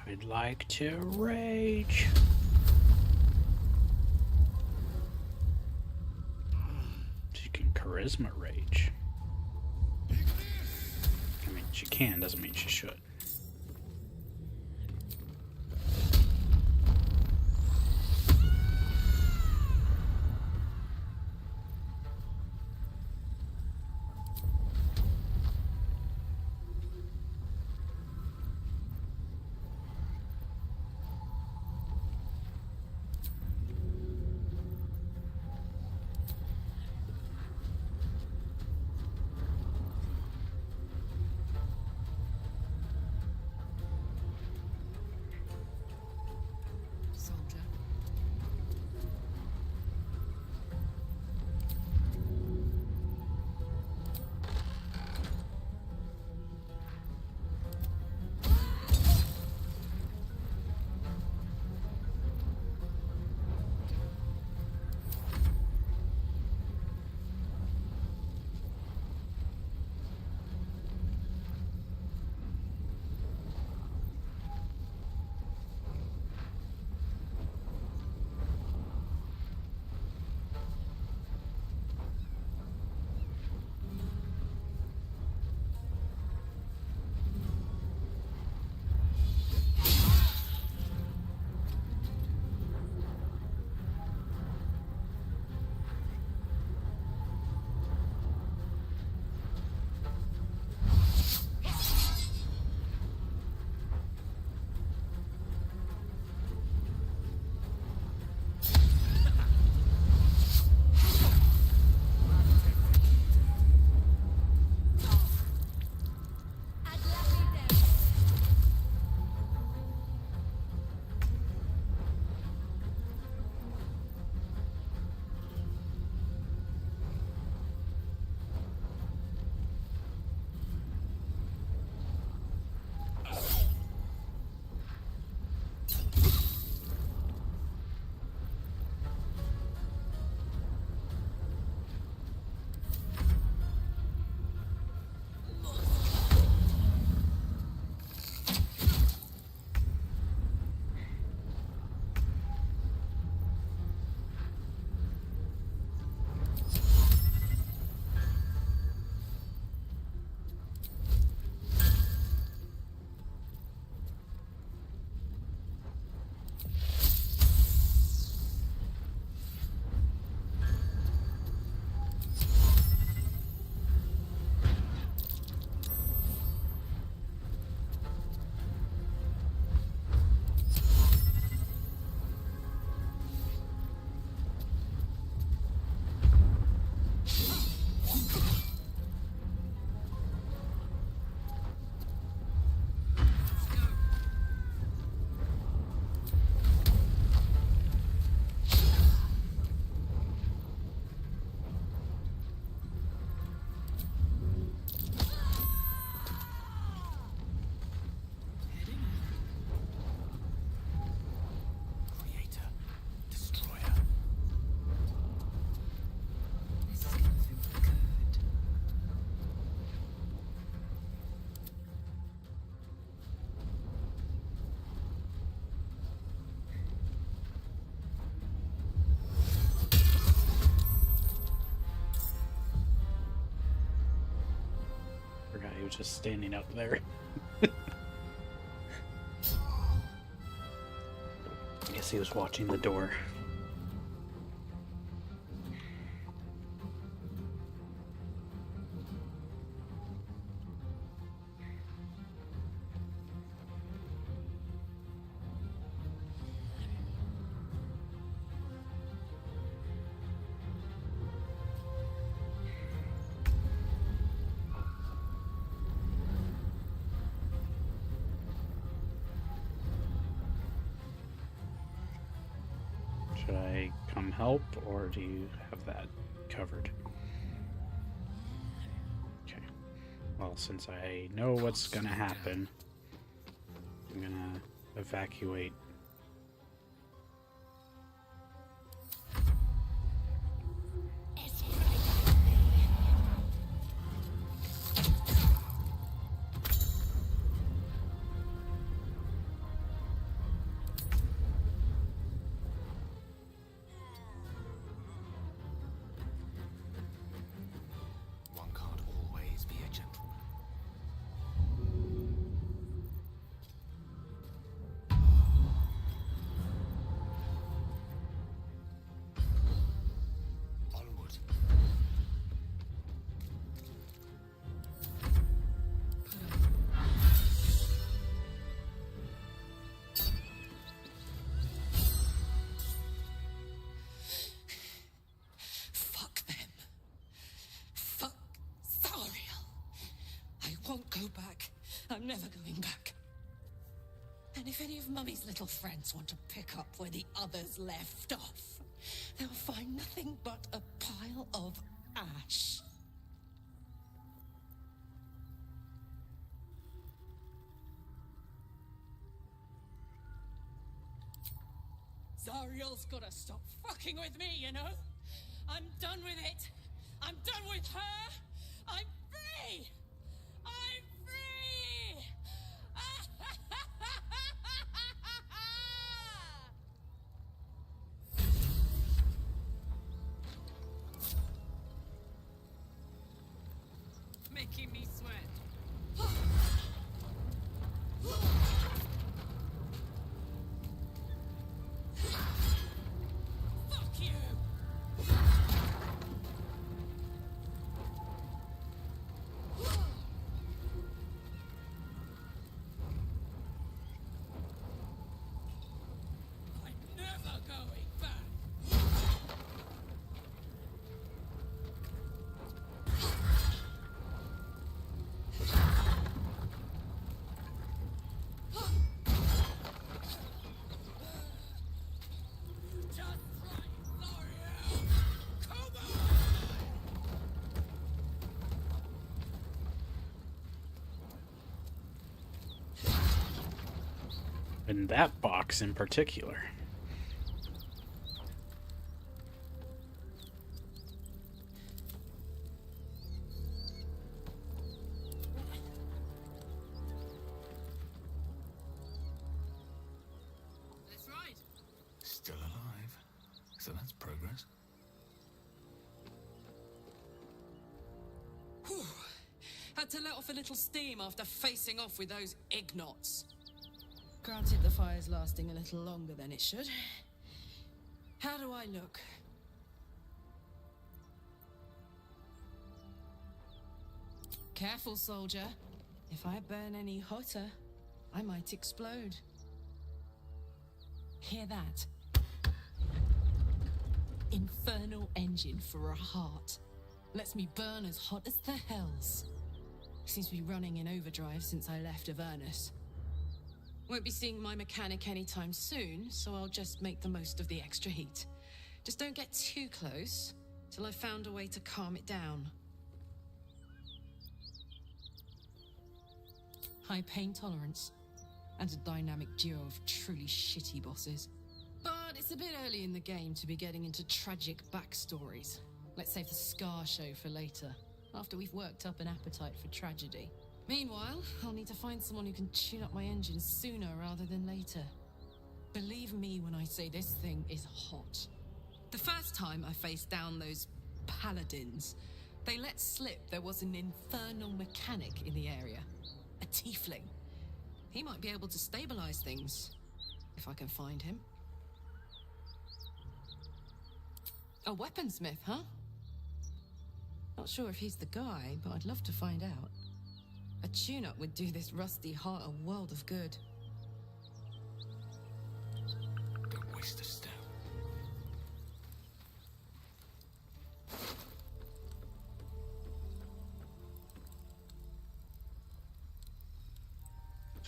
I'd like to rage. She can charisma rage. I mean, she can, doesn't mean she should. was just standing up there. I guess he was watching the door. Should I come help, or do you have that covered? Okay. Well, since I know what's gonna happen, I'm gonna evacuate. One can't always be a gentleman. Onward. Fuck them. Fuck Zariel. I won't go back. I'm never going back. And if any of Mummy's little friends want to pick up where the others left off, they'll find nothing but a pile of ash. Zariel's gotta stop fucking with me, you know? I'm done with it. I'm done with her. I'm free. I'm free. Making me sweat. Fuck you. I'm never going back. Just right, Zariel. Come on. In that box in particular. That's right. Still alive. So that's progress. Whew. Had to let off a little steam after facing off with those ignots. Granted, the fire's lasting a little longer than it should. How do I look? Careful, soldier. If I burn any hotter, I might explode. Hear that? Infernal engine for a heart. Lets me burn as hot as the hells. Seems to be running in overdrive since I left Avernus. Won't be seeing my mechanic anytime soon, so I'll just make the most of the extra heat. Just don't get too close till I've found a way to calm it down. High pain tolerance, and a dynamic duo of truly shitty bosses. But it's a bit early in the game to be getting into tragic backstories. Let's save the Scar show for later, after we've worked up an appetite for tragedy. Meanwhile, I'll need to find someone who can tune up my engine sooner rather than later. Believe me when I say this thing is hot. The first time I faced down those paladins, They let slip there was an infernal mechanic in the area. A tiefling. He might be able to stabilize things, if I can find him. A weaponsmith, huh? Not sure if he's the guy, but I'd love to find out. A tune-up would do this rusty heart a world of good. Don't waste a step.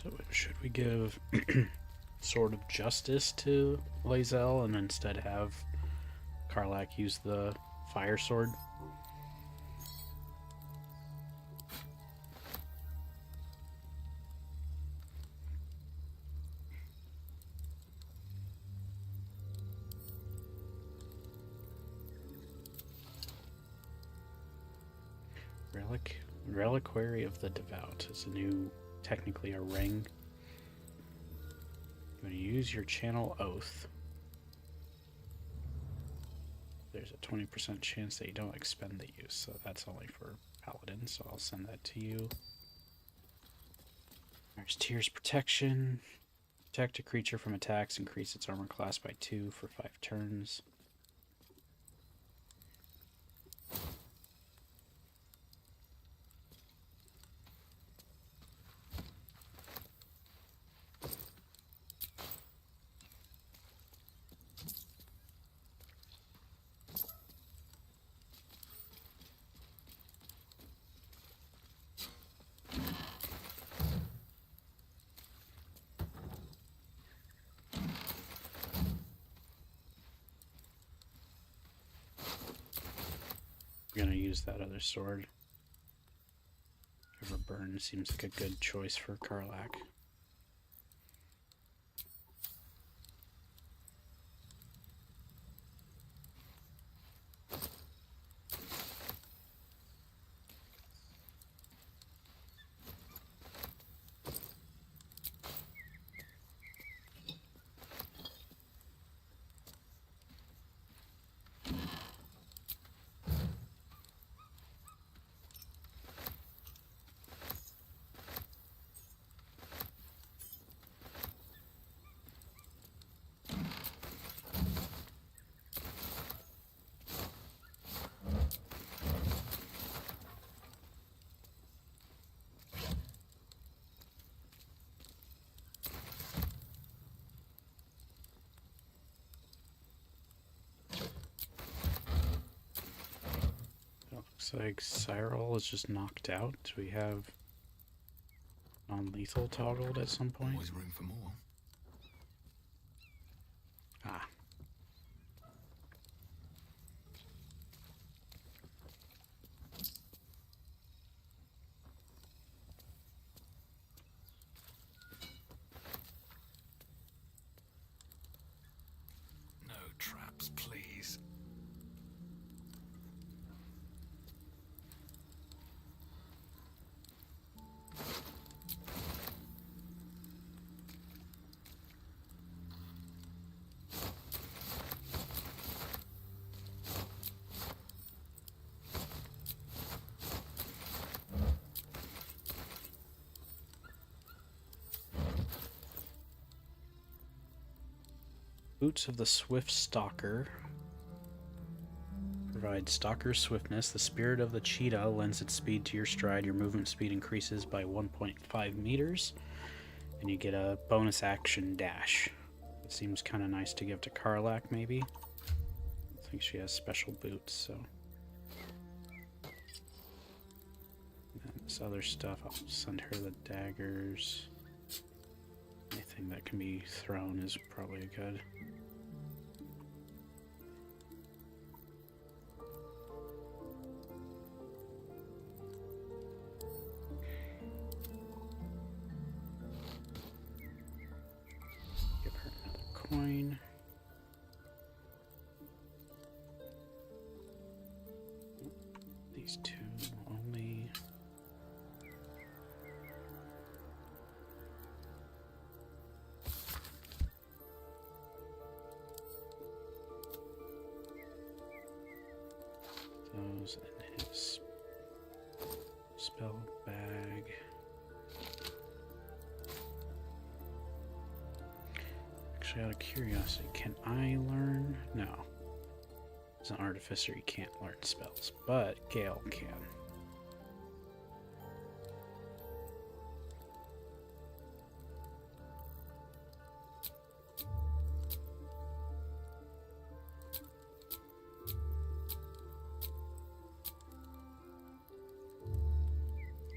So should we give Sword of Justice to Lae'zel and instead have Karlach use the fire sword? Reliquary of the Devout is a new, technically a ring. You're going to use your channel oath. There's a 20% chance that you don't expend the use, so that's only for paladins, so I'll send that to you. There's Tears Protection. Protect a creature from attacks, increase its armor class by 2 for 5 turns. I'm gonna use that other sword. Everburn seems like a good choice for Karlach. Looks like Cyril is just knocked out. Do we have non-lethal toggled at some point? Always room for more. Ah. No traps, please. Boots of the Swift Stalker. Provide stalker swiftness. The spirit of the cheetah lends its speed to your stride. Your movement speed increases by 1.5 meters. And you get a bonus action dash. It seems kind of nice to give to Karlach, maybe. I think she has special boots, so. And then this other stuff, I'll send her the daggers. Anything that can be thrown is probably good. Give her another coin. These two only. Those in his spell bag. Actually, out of curiosity, can I learn? No. As an artificer, you can't learn spells, but Gale can.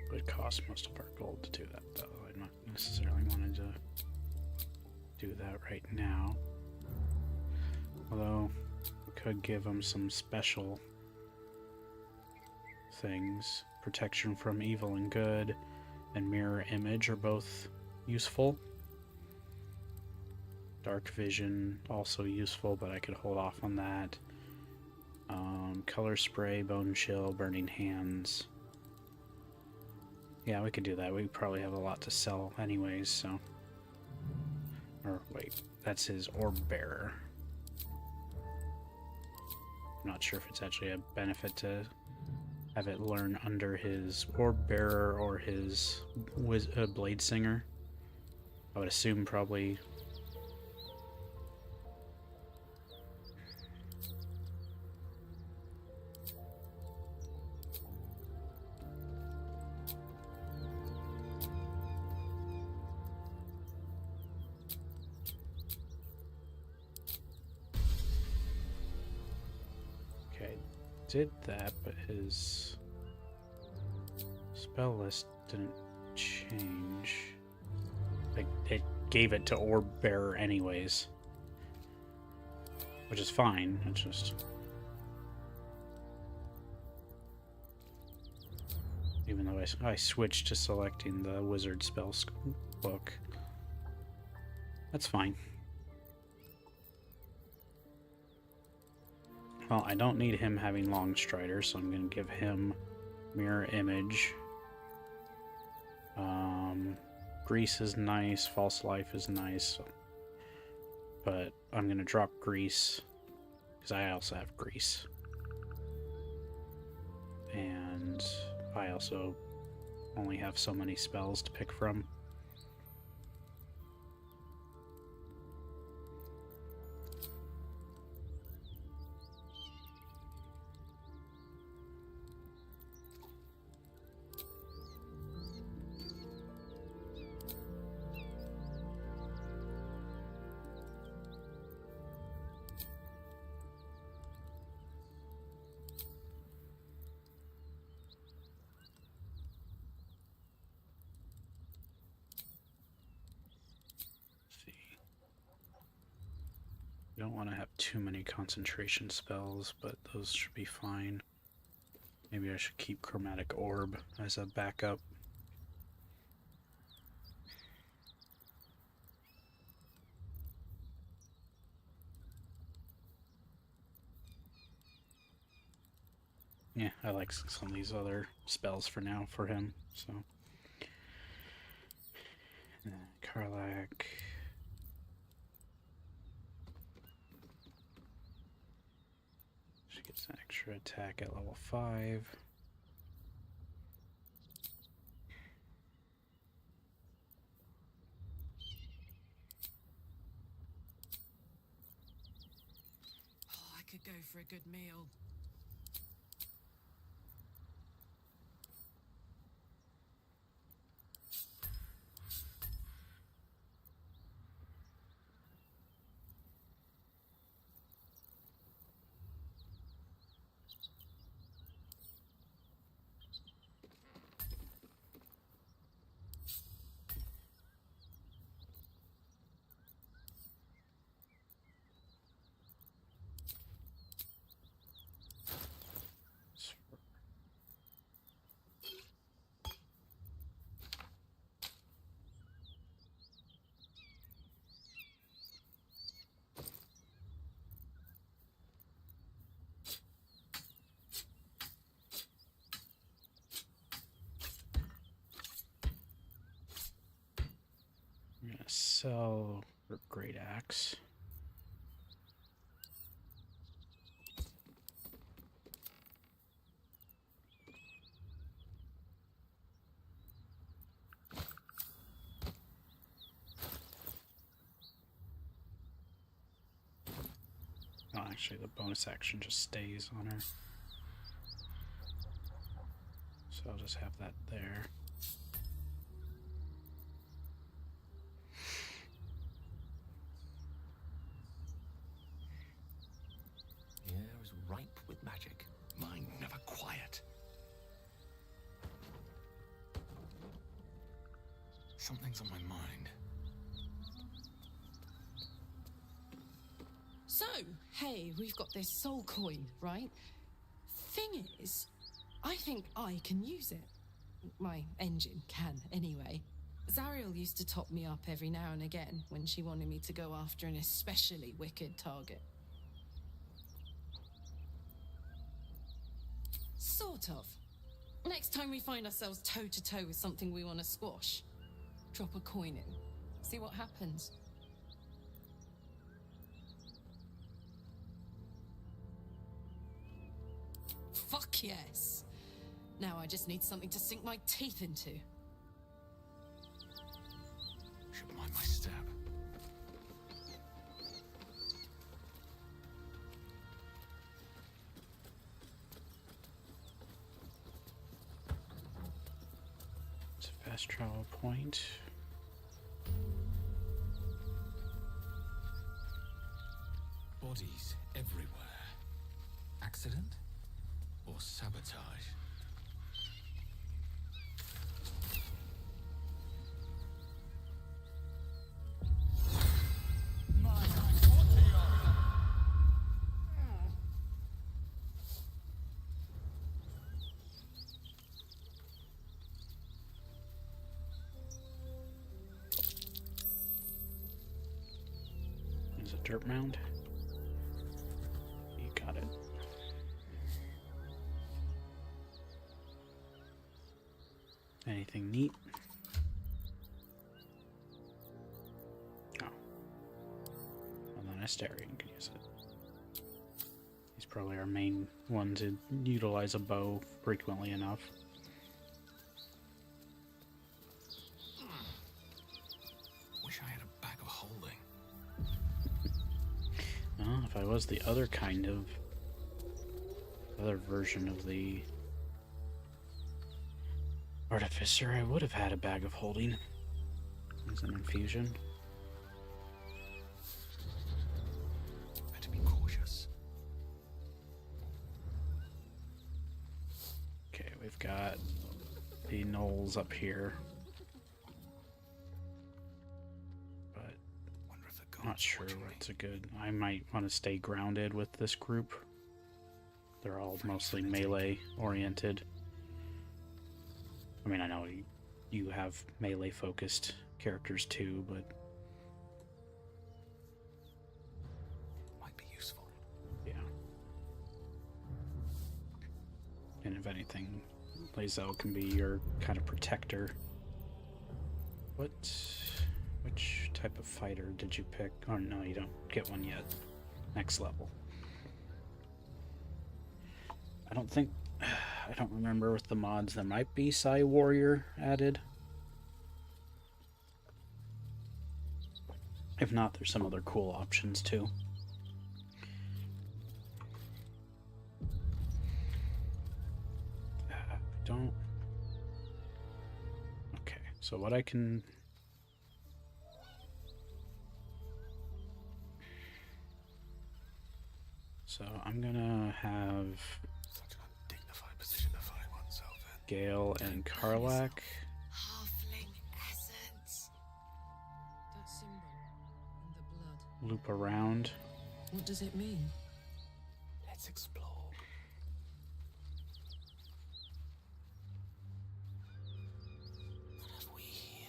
It would cost most of our gold to do that, though. I'm not necessarily wanting to do that right now. Although, we could give him some special things. Protection from evil and good and mirror image are both useful. Dark vision also useful, but I could hold off on that. Color spray, bone chill, burning hands. Yeah, we could do that. We probably have a lot to sell anyways, so... Or, wait, that's his orb bearer. I'm not sure if it's actually a benefit to have it learn under his orb bearer or his blade singer. I would assume probably... did that, but his spell list didn't change. Like, it gave it to Orb Bearer anyways. Which is fine, it's just... Even though I switched to selecting the Wizard Spells book. That's fine. Well, I don't need him having Long Strider, so I'm going to give him Mirror Image. Grease is nice, False Life is nice, but I'm going to drop Grease, because I also have Grease. And I also only have so many spells to pick from. I don't want to have too many concentration spells, but those should be fine. Maybe I should keep Chromatic Orb as a backup. Yeah, I like some of these other spells for now for him, so. Karlak. She gets an extra attack at level 5. Oh, I could go for a good meal. I'm gonna sell her Great Axe. actually, the bonus action just stays on her. So I'll just have that there. The air is ripe with magic. Mine never quiet. Something's on my mind. So, hey, we've got this soul coin, right? Thing is, I think I can use it. My engine can, anyway. Zariel used to top me up every now and again when she wanted me to go after an especially wicked target. Sort of. Next time we find ourselves toe-to-toe with something we want to squash, drop a coin in. See what happens. Fuck yes. Now I just need something to sink my teeth into. Should mind my step. It's a fast travel point. Bodies everywhere. Accident? Or sabotage? There's a dirt mound. You got it. Anything neat? Oh. Well, then Astarion can use it. He's probably our main one to utilize a bow frequently enough. Wish I had a bag of holding. Well, if I was the other kind of... other version of the... Artificer, I would have had a bag of holding as an infusion. Better be cautious. Okay, we've got the gnolls up here. But I'm not sure what's a good... I might want to stay grounded with this group. They're all mostly melee oriented. I mean, I know you have melee-focused characters too, but... Might be useful. Yeah. And if anything, Lae'zel can be your kind of protector. Which type of fighter did you pick? Oh, no, you don't get one yet. Next level. I don't think... I don't remember with the mods. There might be Psy Warrior added. If not, there's some other cool options too. Don't... Okay, so what I can... So I'm gonna have... Position to find oneself in. Gale and Karlach Halfling essence. That symbol in the blood. loop around. What does it mean? Let's explore. What have we here?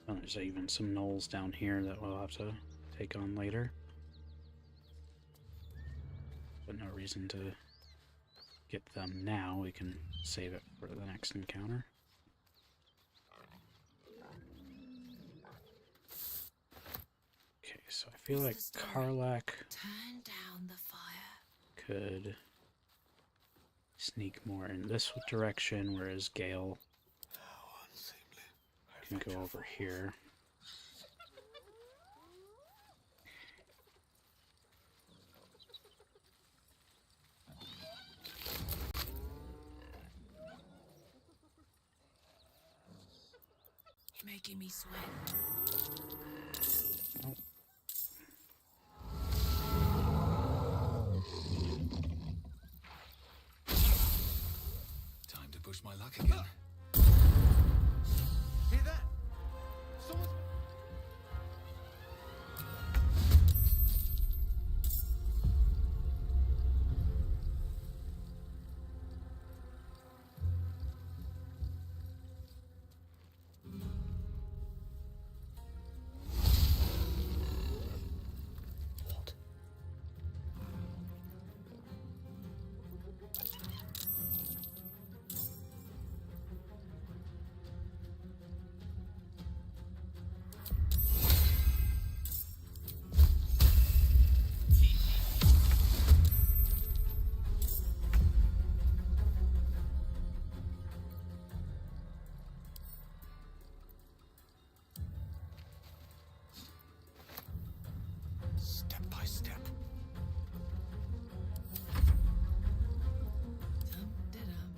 Oh, there's even some gnolls down here that we'll have to take on later. But no reason to get them now. We can save it for the next encounter. Okay, so I feel like Karlach Turn down the fire. could sneak more in this direction, whereas Gale can go over here. You're making me sweat. Time to push my luck again. Hear that? Someone's... Step by step. Dum-da-dum.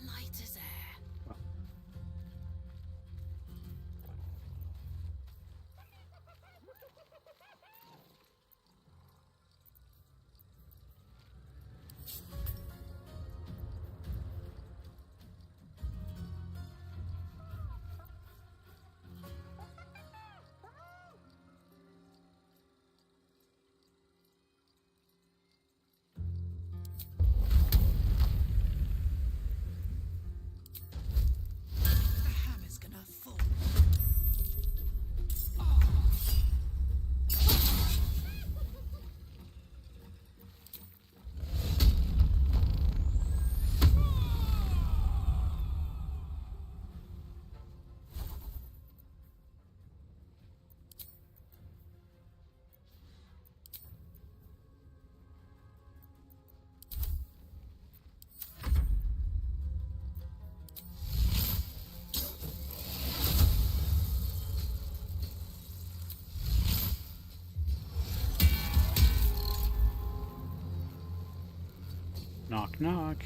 Light as air. The hammer's gonna fall. Knock, knock.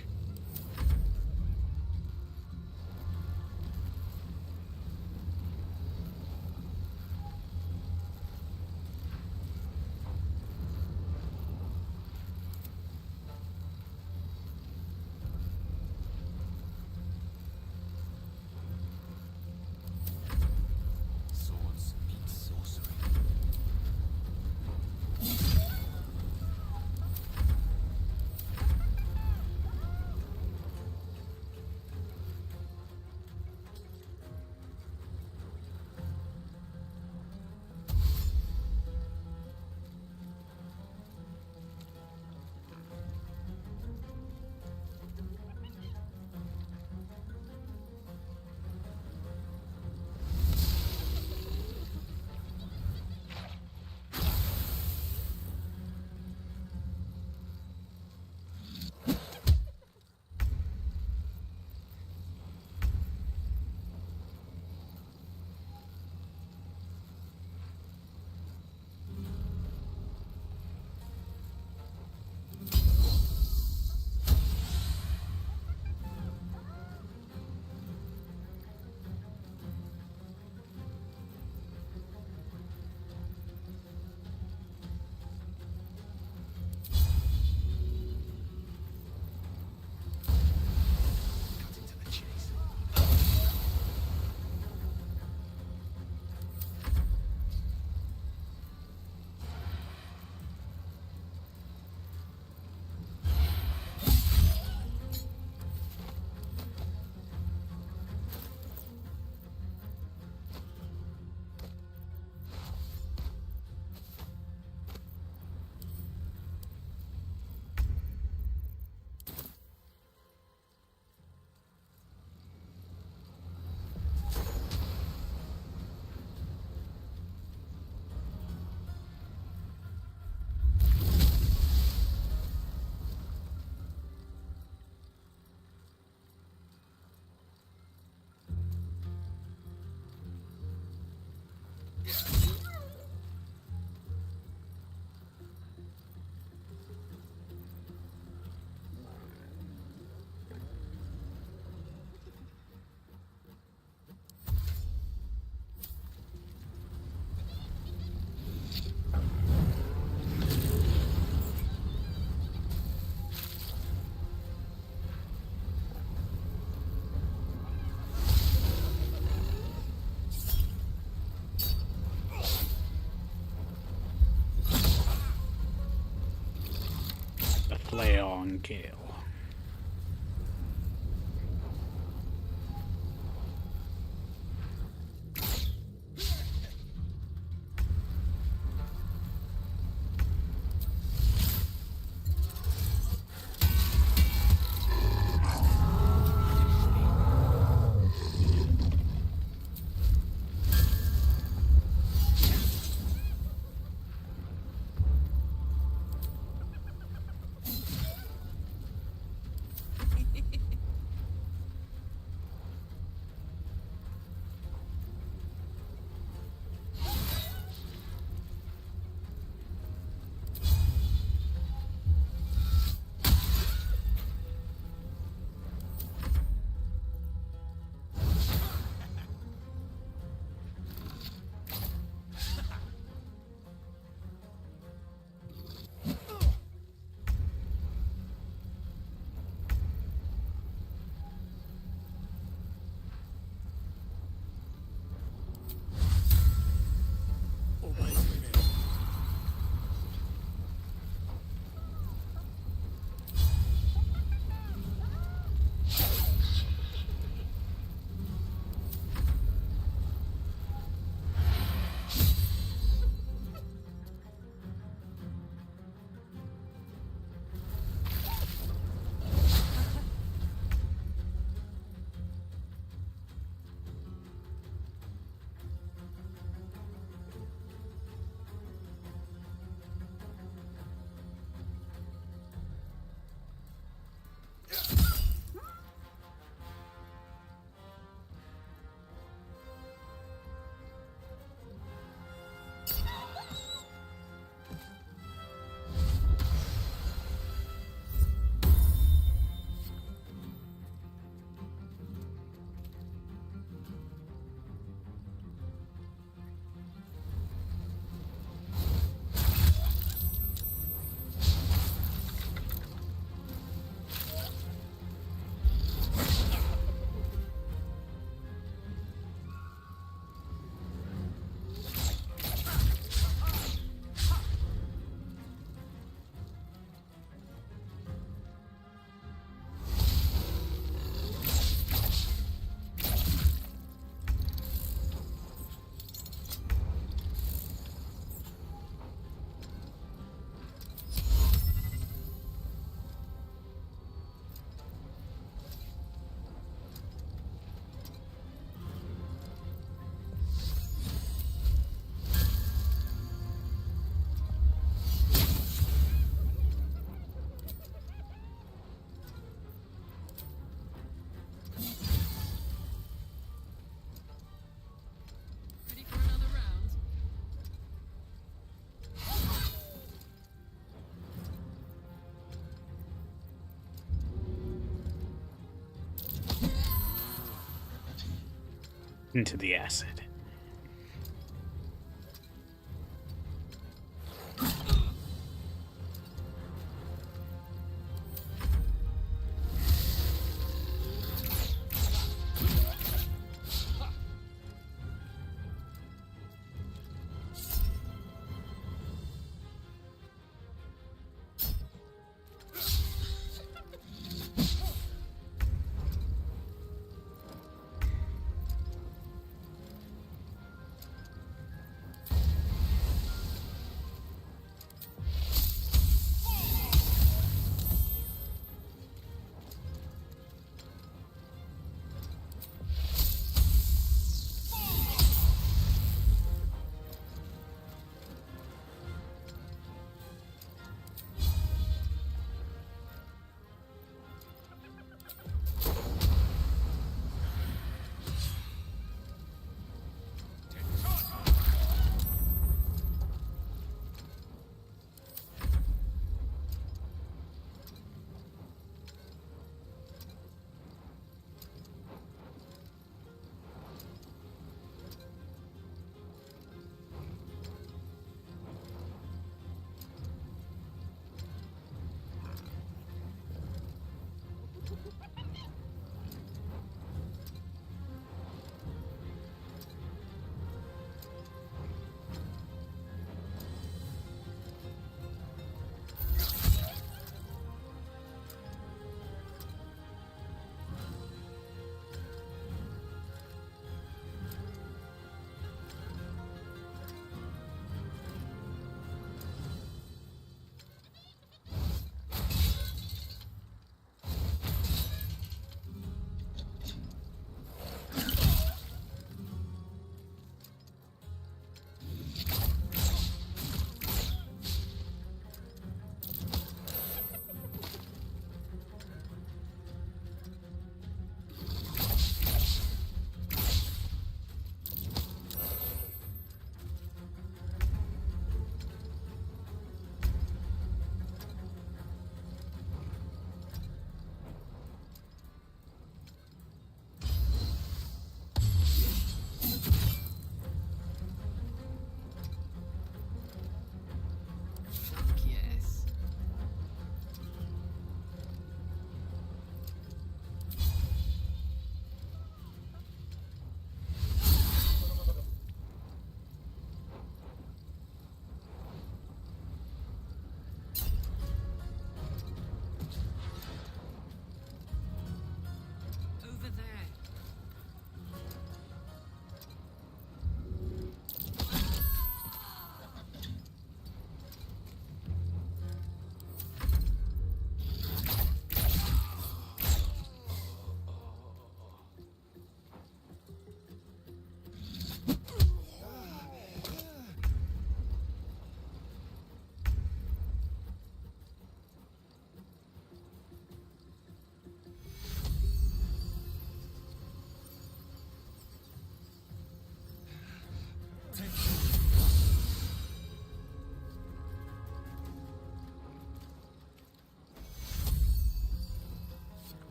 Swords meet sorcery. The flail kill. Into the acid.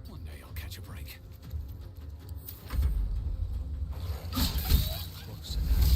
One day I'll catch a break. Close enough.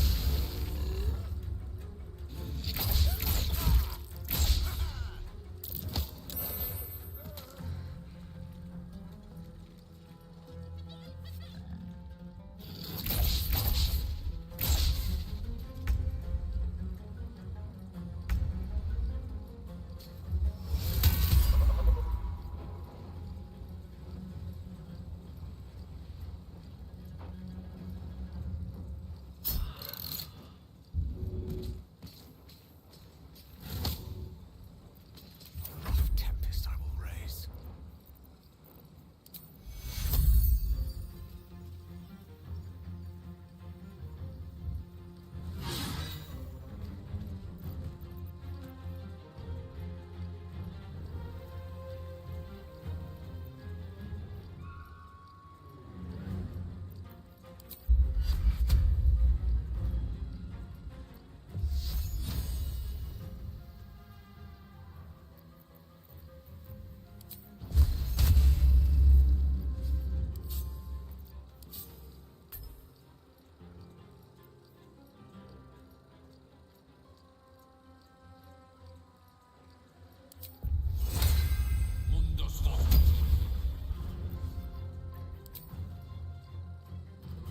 Rough tempest I will raise.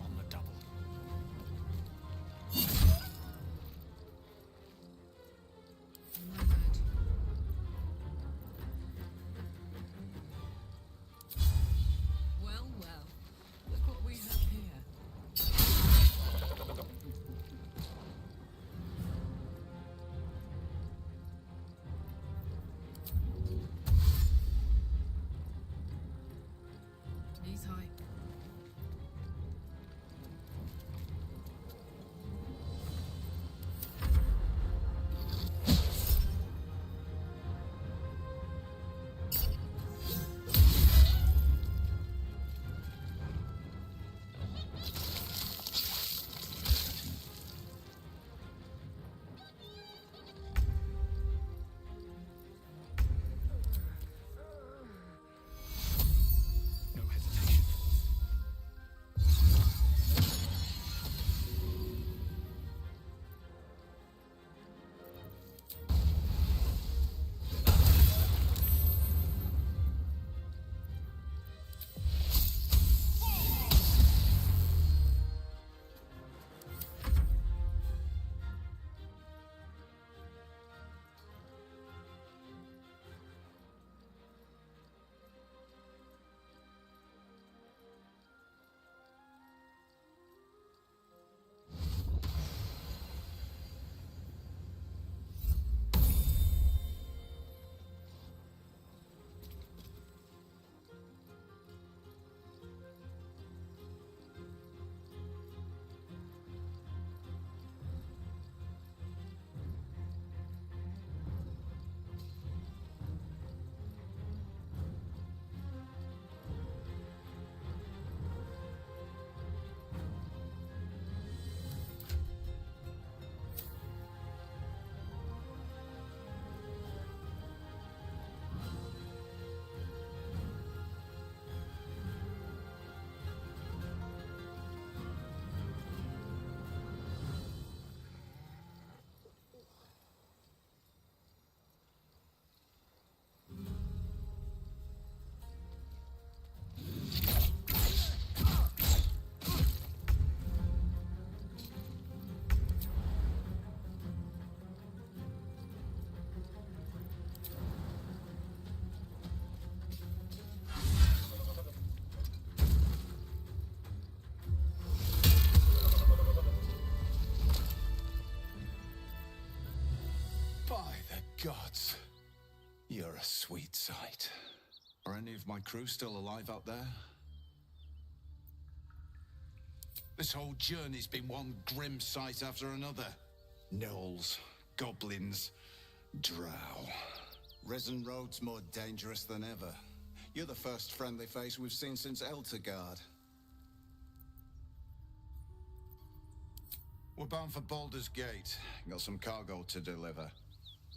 On the double. Well, well. Look what we have here. Knees high. No hesitation. gods. You're a sweet sight. Are any of my crew still alive out there? This whole journey's been one grim sight after another. Gnolls, goblins, drow. Risen Road's more dangerous than ever. You're the first friendly face we've seen since Eltergard. We're bound for Baldur's Gate. Got some cargo to deliver.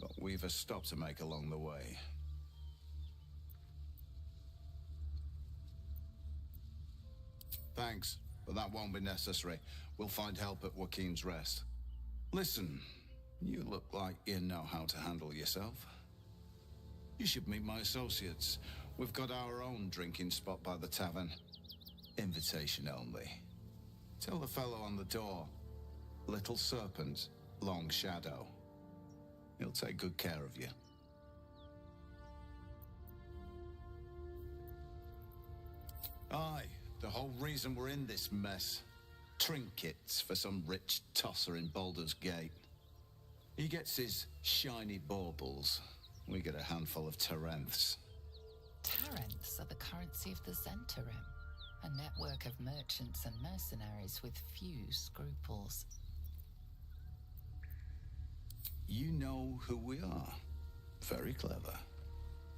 But we've a stop to make along the way. Thanks, but that won't be necessary. We'll find help at Joaquin's Rest. Listen, you look like you know how to handle yourself. You should meet my associates. We've got our own drinking spot by the tavern. Invitation only. Tell the fellow on the door. Little Serpent, Long Shadow. He'll take good care of you. Aye, the whole reason we're in this mess. Trinkets for some rich tosser in Baldur's Gate. He gets his shiny baubles. We get a handful of Tarenths. Tarenths are the currency of the Zentarim, a network of merchants and mercenaries with few scruples. You know who we are. Very clever.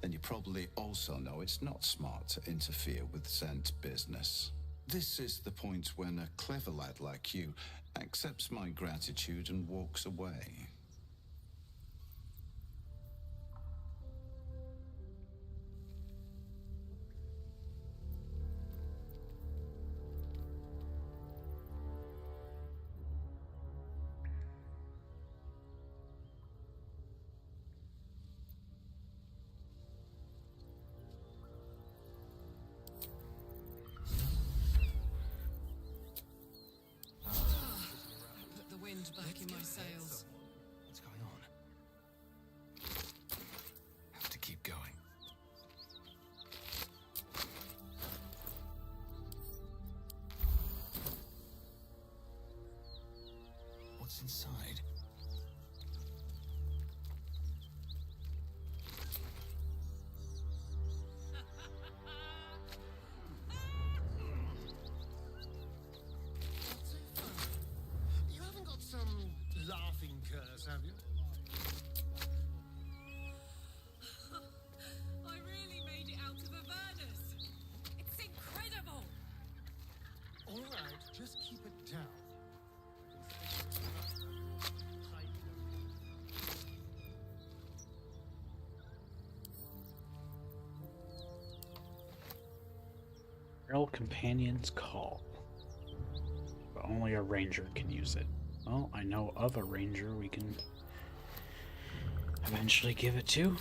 And you probably also know it's not smart to interfere with Zent business. This is the point when a clever lad like you accepts my gratitude and walks away. Put the wind back in my sails. What's going on? Have to keep going. What's inside? You haven't got some laughing curse, have you? I really made it out of Avernus. It's incredible. All right, just keep it down. Feral Companion's Call. But only a ranger can use it. Well, I know of a ranger we can eventually give it to.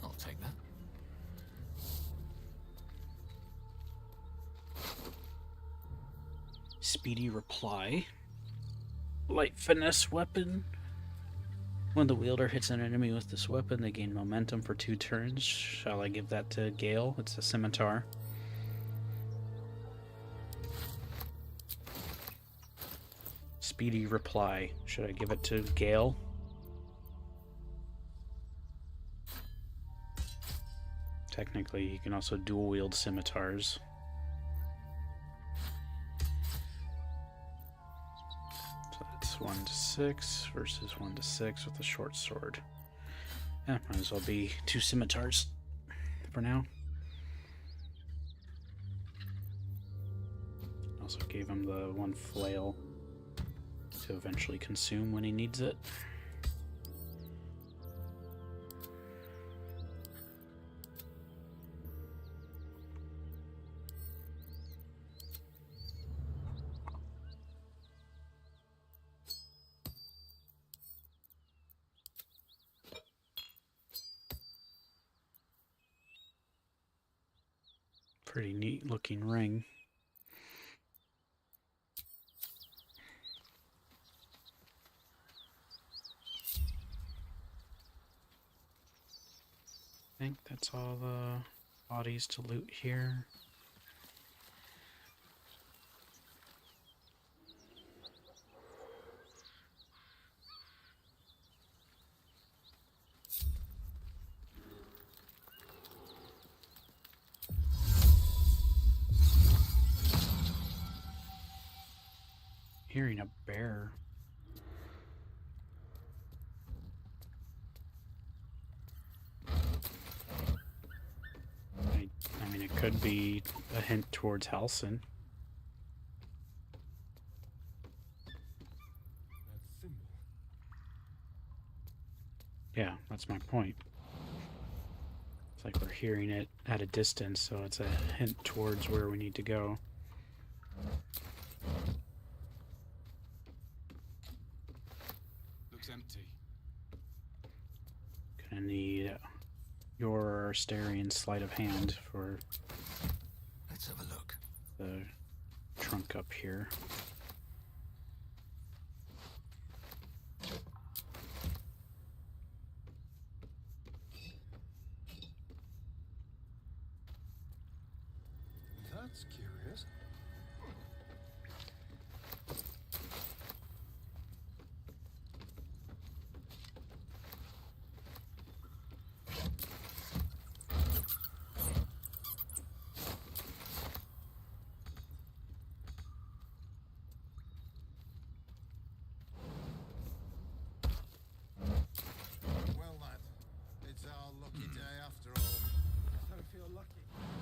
I'll take that. Speedy Reply. Light finesse weapon. When the wielder hits an enemy with this weapon, they gain momentum for 2 turns. Shall I give that to Gale? It's a scimitar. Speedy Reply. Should I give it to Gale? Technically, you can also dual wield scimitars. So that's 1d6 versus 1d6 with a short sword. Yeah, might as well be 2 scimitars for now. Also gave him the 1 flail to eventually consume when he needs it. Pretty neat looking ring. I think that's all the bodies to loot here. hearing a bear. I mean, it could be a hint towards Halson. Yeah, that's my point. It's like we're hearing it at a distance, so it's a hint towards where we need to go. Looks empty. Gonna need your Asterian sleight of hand for Let's have a look. the trunk up here. That's curious. Well, lad, it's our lucky day after all. I don't feel lucky.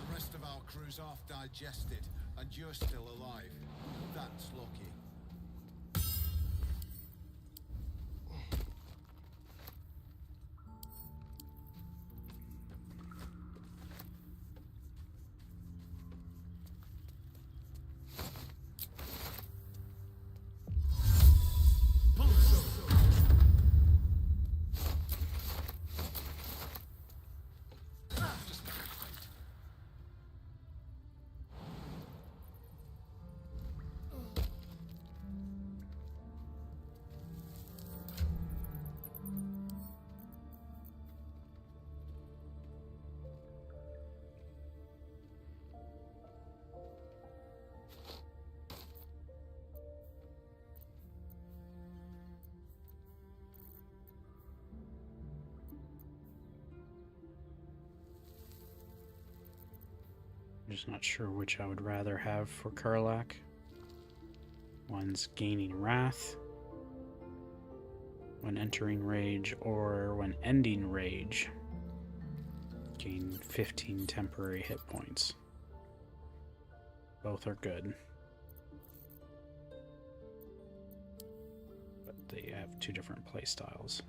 The rest of our crew's half digested, and you're still alive. That's lucky. I'm just not sure which I would rather have for Karlak. One's gaining wrath when entering rage, or when ending rage, gain 15 temporary hit points. Both are good, but they have two different play styles.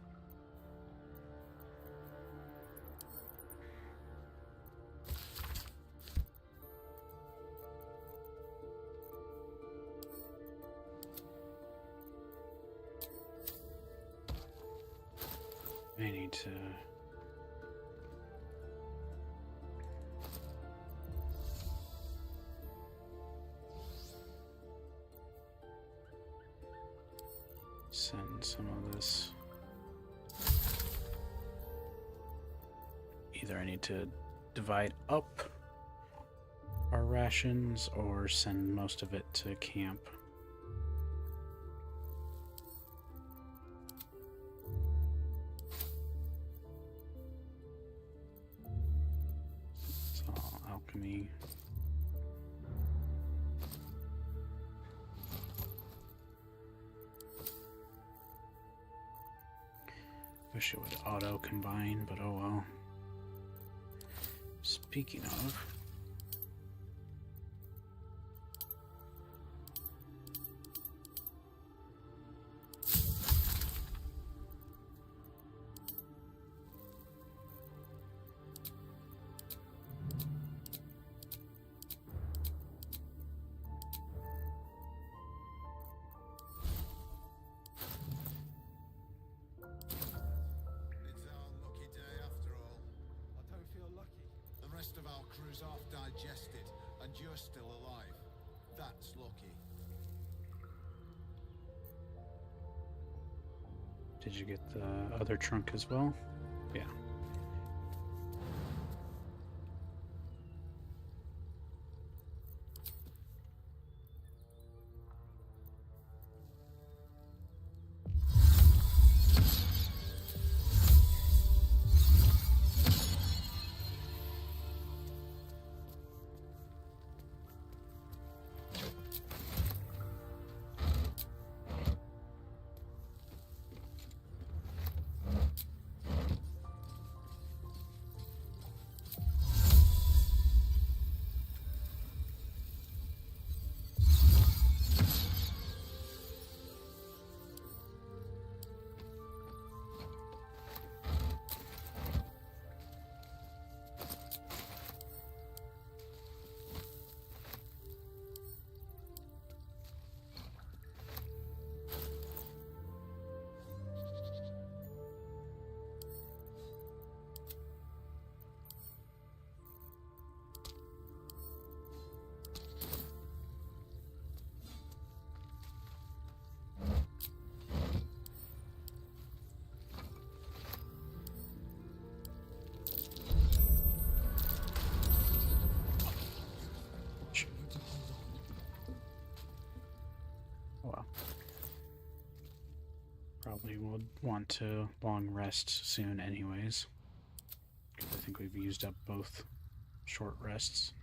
I need to send some of this. Either I need to divide up our rations or send most of it to camp. Alchemy. Wish it would auto combine, but oh well. Speaking of, Of our crew's half digested, and you're still alive. That's lucky. did you get the other trunk as well? Yeah. want to long rest soon anyways. I think we've used up both short rests.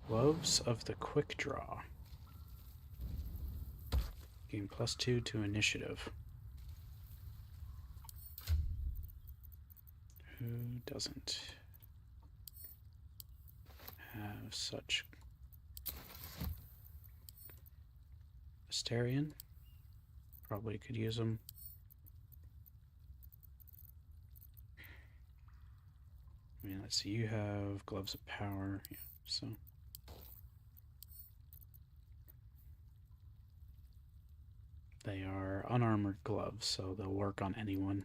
Gloves of the Quick Draw. Gain +2 to initiative. Who doesn't have such? Asterion? Probably could use them. I mean, let's see, you have Gloves of Power, yeah, so... They are unarmored gloves, so they'll work on anyone.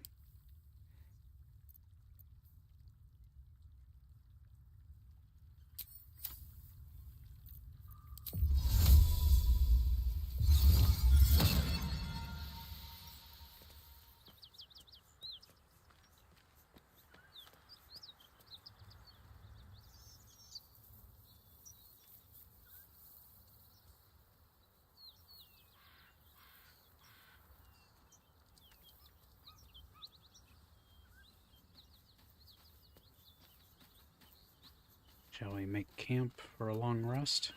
Shall we make camp for a long rest?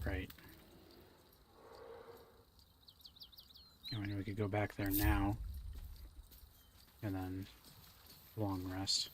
Right. I mean, we could go back there now, and then long rest.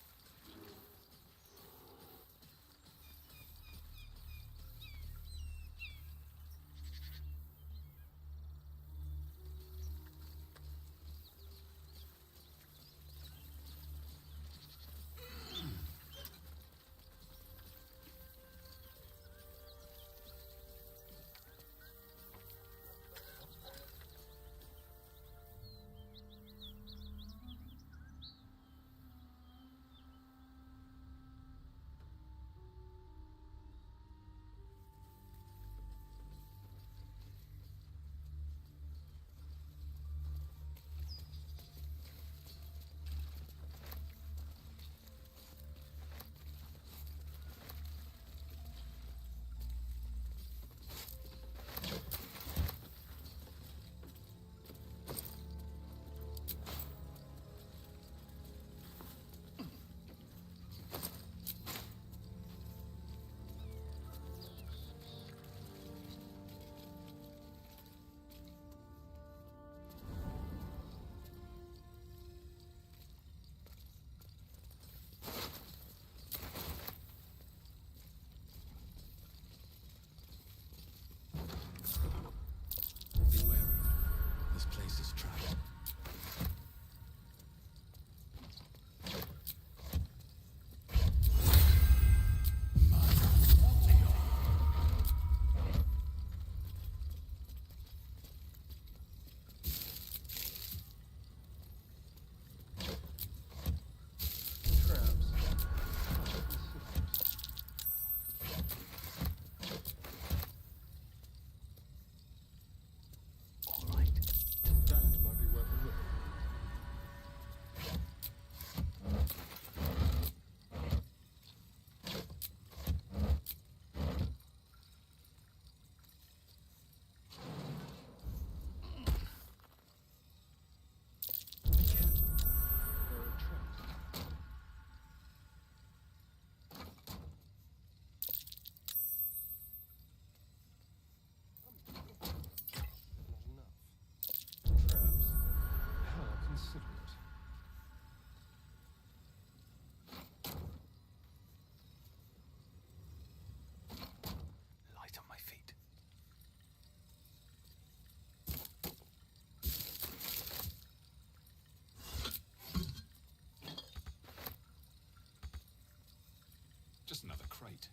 Just another crate.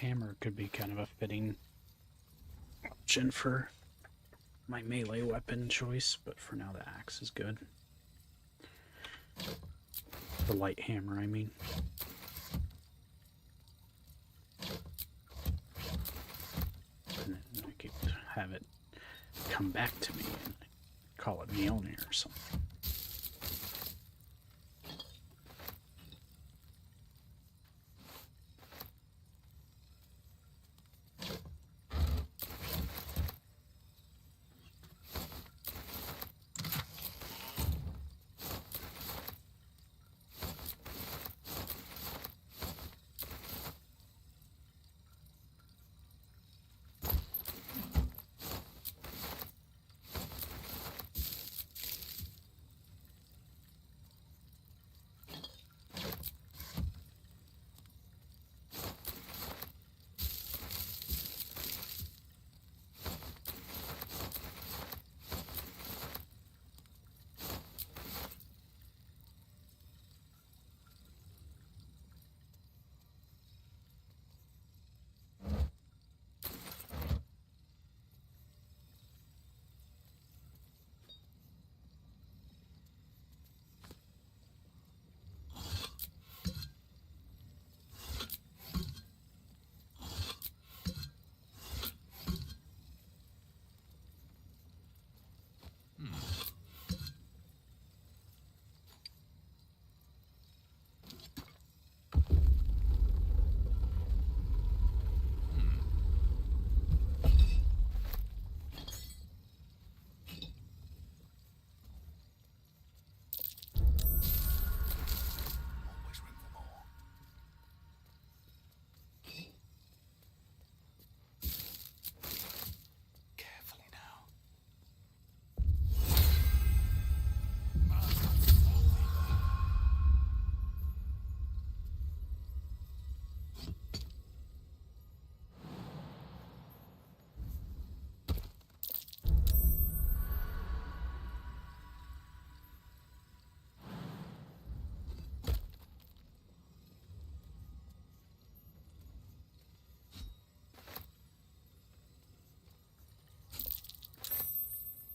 hammer could be kind of a fitting option for my melee weapon choice, but for now the axe is good. The light hammer, I mean. And then I could have it come back to me and call it Mjolnir or something.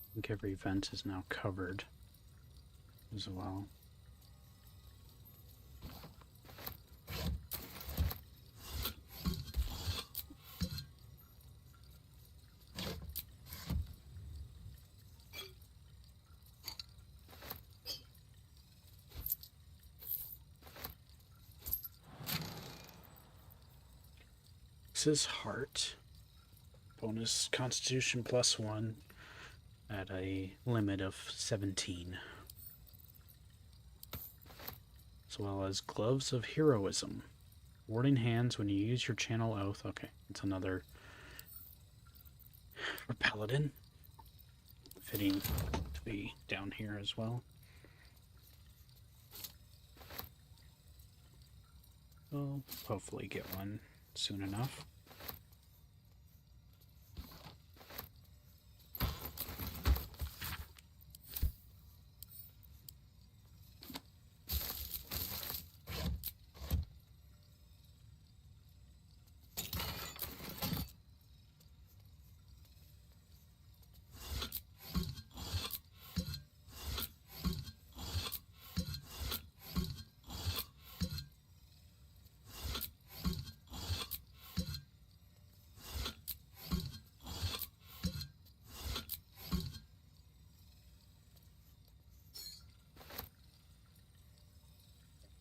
I think every vent is now covered as well. This is heart. Bonus Constitution +1 at a limit of 17. As well as Gloves of Heroism. Warding hands when you use your channel oath. Okay, it's another for Paladin. Fitting to be down here as well. We'll hopefully get one soon enough.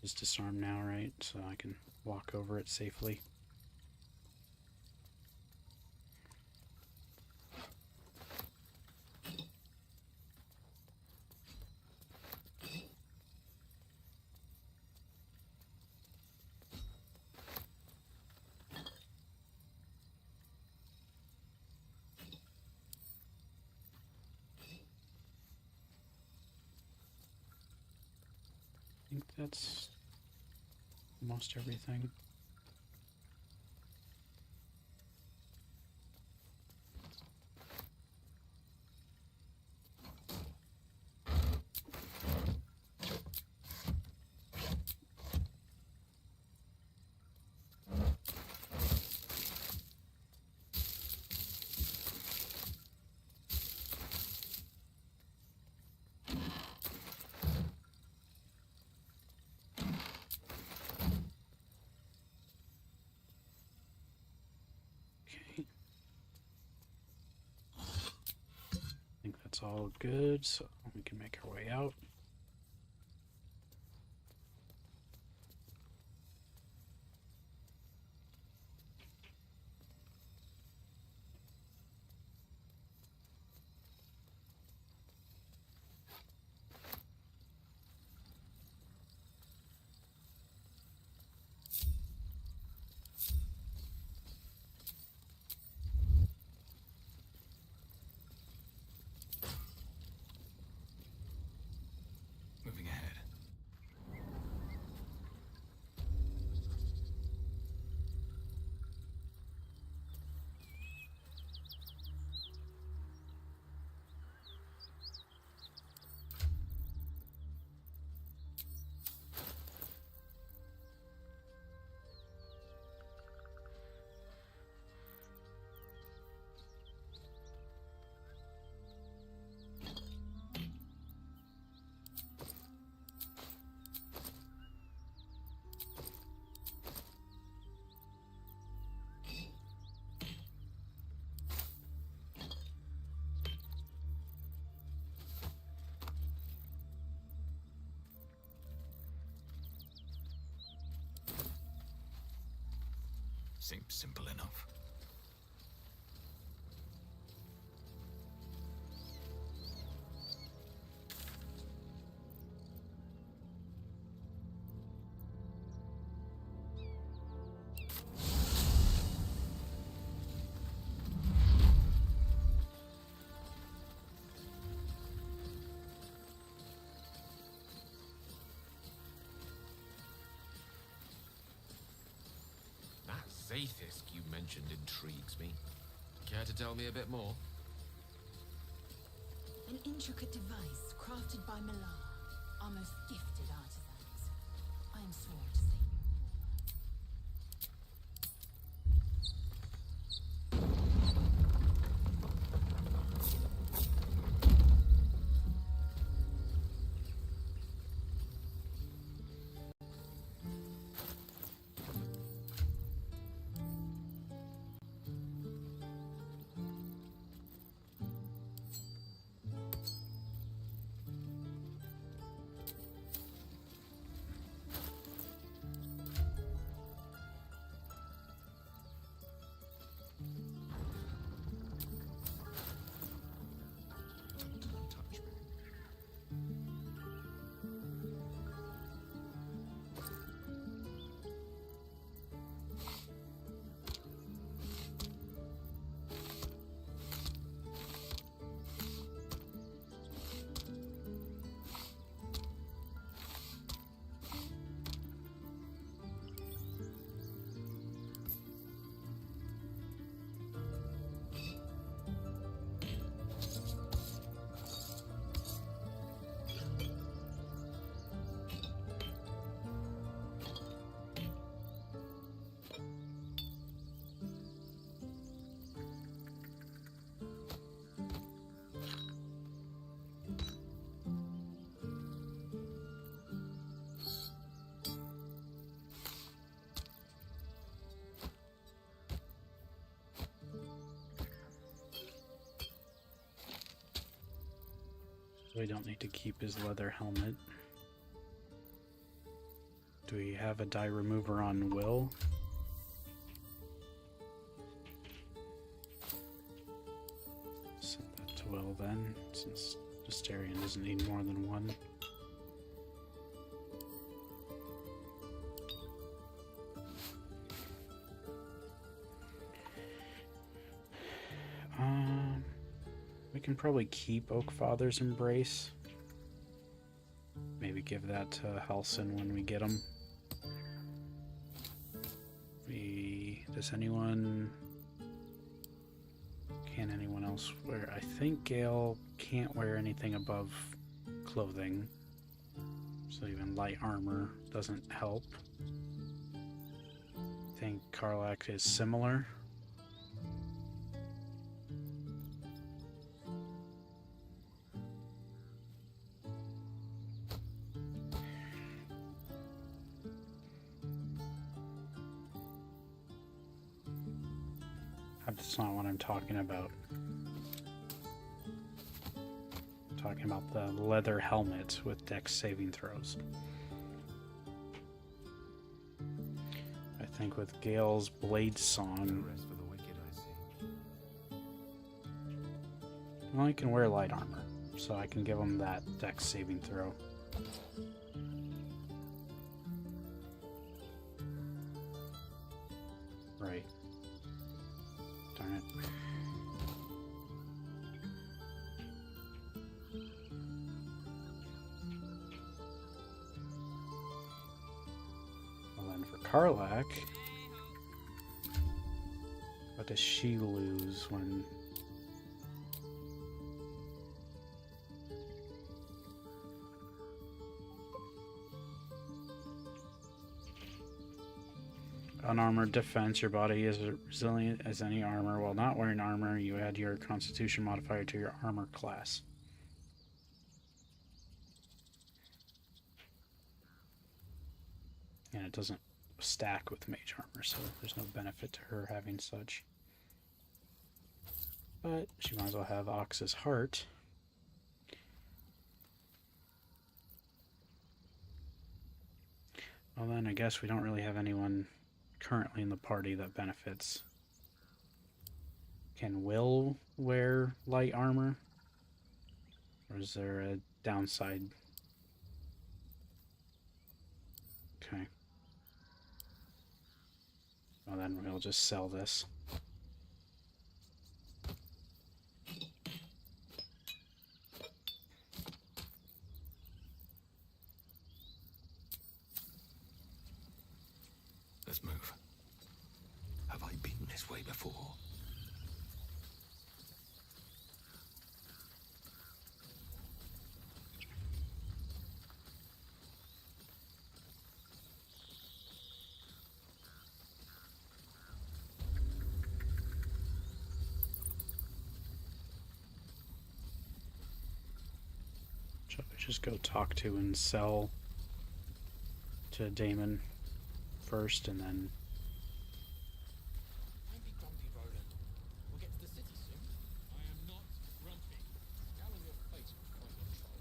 It's disarmed now, right? So I can walk over it safely. I think that's almost everything. all good, so we can make our way out. Moving ahead. Seems simple enough. Zaithisk you mentioned intrigues me. Care to tell me a bit more? An intricate device crafted by Malar, our most gifted artisans. I am sworn to say We don't need to keep his leather helmet. Do we have a die remover on Will? Send that to Will then, since Astarion doesn't need more than one. We can probably keep Oakfather's Embrace. Maybe give that to Halsin when we get him. Does anyone... Can anyone else wear... I think Gale can't wear anything above clothing. So even light armor doesn't help. I think Karlak is similar. That's not what I'm talking about. talking about the leather helmet with dex saving throws. I think with Gale's Blade Song, well, he can wear light armor, so I can give him that dex saving throw. Right. Darn it. Well, then for Karlak, what does she lose when... Unarmored defense, your body is resilient as any armor. While not wearing armor, you add your constitution modifier to your armor class. And it doesn't stack with mage armor, so there's no benefit to her having such. But she might as well have Ox's Heart. Well then, I guess we don't really have anyone currently in the party that benefits. Can Will wear light armor? Or is there a downside? Okay. Well then we'll just sell this. Let's move. Have I been this way before? Shall we just go talk to and sell to Damon first, and then... Don't be grumpy, Roland. We'll get to the city soon. I am not grumpy. Scowl on your face will find your troll.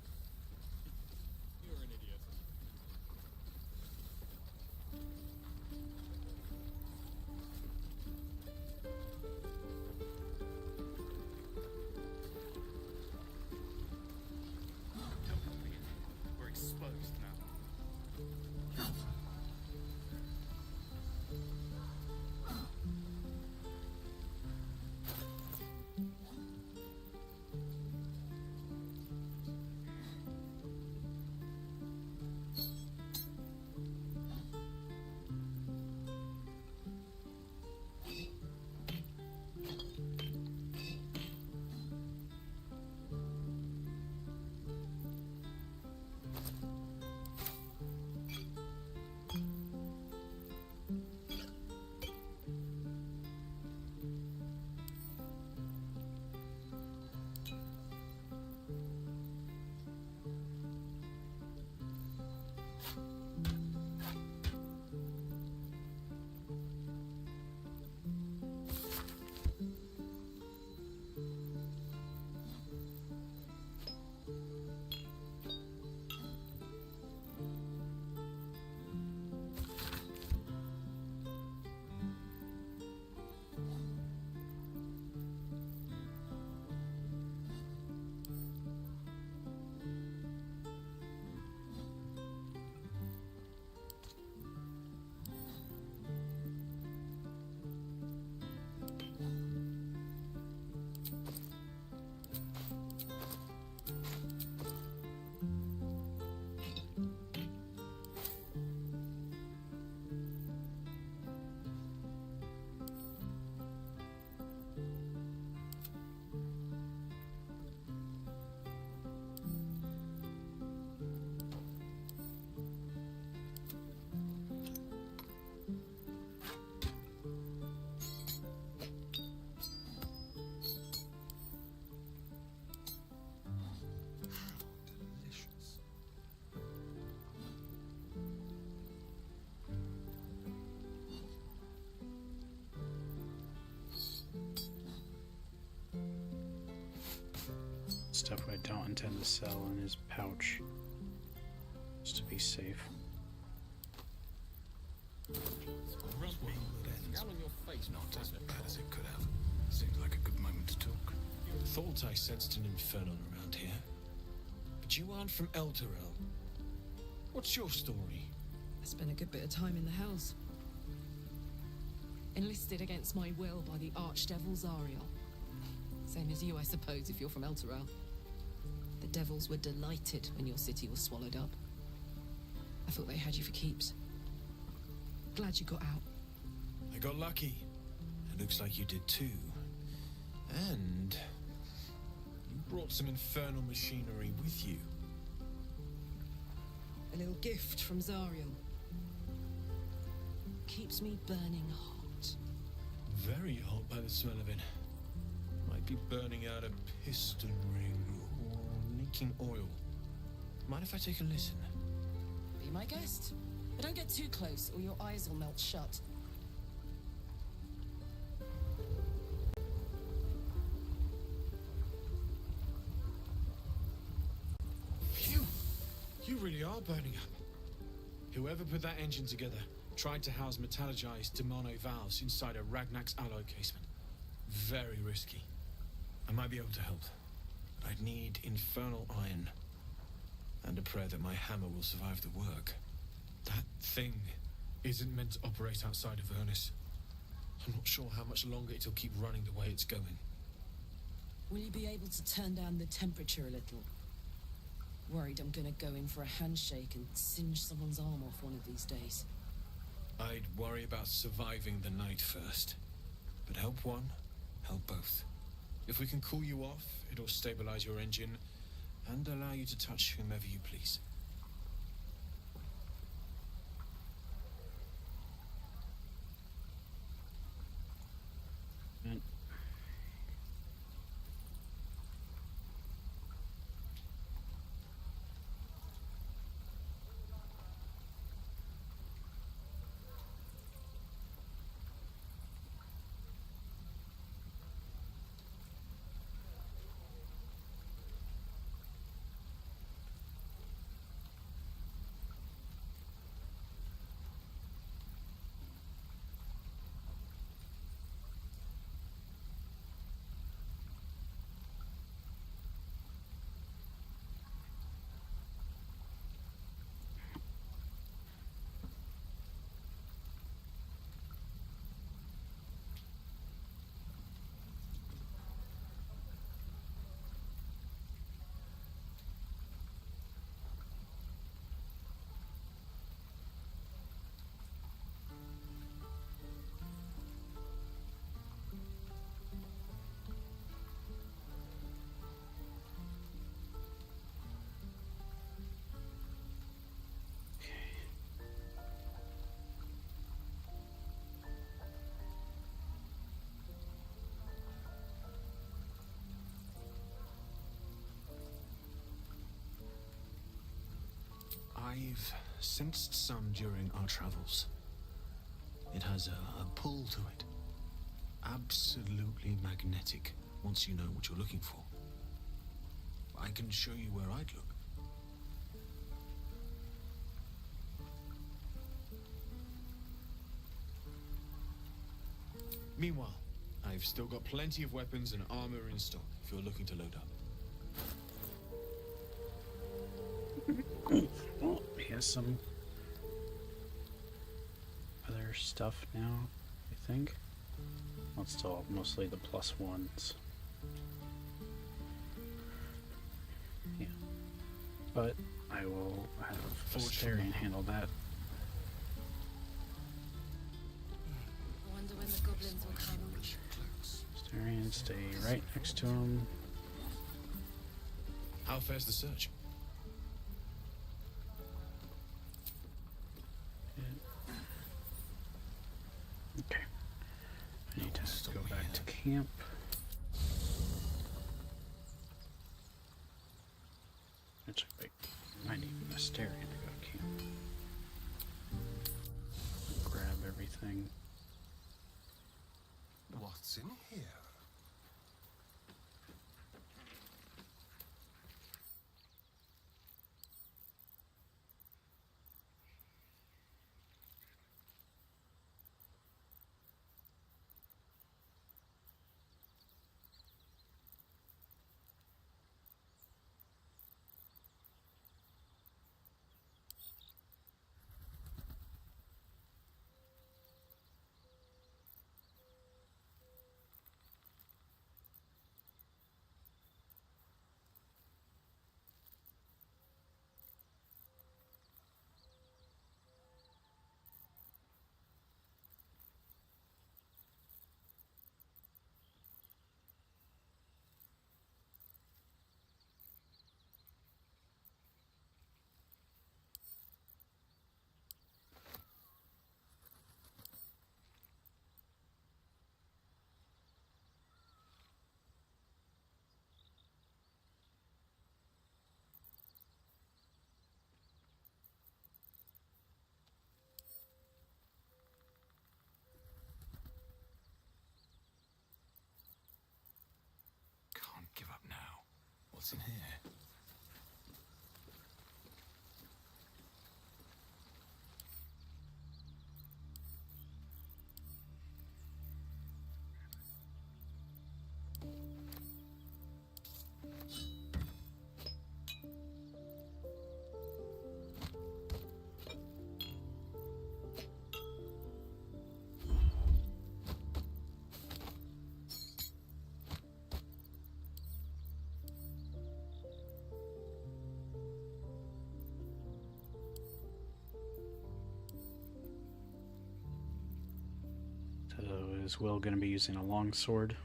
You're an idiot. We're exposed now. stuff I don't intend to sell in his pouch. Just to be safe. Not as bad as it could have. Seems like a good moment to talk. Thought I sensed an infernal around here. But you aren't from Elturel. What's your story? I spent a good bit of time in the Hells. Enlisted against my will by the Archdevil Zariel. Same as you, I suppose, if you're from Elturel. The devils were delighted when your city was swallowed up. I thought they had you for keeps. Glad you got out. I got lucky. It looks like you did too. And you brought some infernal machinery with you. A little gift from Zariel. Keeps me burning hot. Very hot by the smell of it. Might be burning out a piston ring or leaking oil. Mind if I take a listen? Be my guest. But don't get too close or your eyes will melt shut. Phew! You really are burning up. Whoever put that engine together tried to house metallurgized Demono valves inside a Ragnak's alloy casement. Very risky. I might be able to help, but I'd need infernal iron. And a prayer that my hammer will survive the work. That thing isn't meant to operate outside of Vernus. I'm not sure how much longer it'll keep running the way it's going. Will you be able to turn down the temperature a little? Worried I'm gonna go in for a handshake and singe someone's arm off one of these days. I'd worry about surviving the night first. But help one, help both. If we can cool you off, it'll stabilize your engine and allow you to touch whomever you please. I've sensed some during our travels. It has a pull to it. Absolutely magnetic, once you know what you're looking for. I can show you where I'd look. Meanwhile, I've still got plenty of weapons and armor in stock if you're looking to load up. Well, he has some other stuff now, I think. Well, it's still mostly the +1s. Yeah. But I will have Astarion handle that. I wonder when the goblins will come. Astarion, stay right next to him. How fares the search? Okay. I need to go back to camp. Actually, wait. I need Astarion to go to camp. Grab everything. What's in here? What's in here? So is Will going to be using a longsword?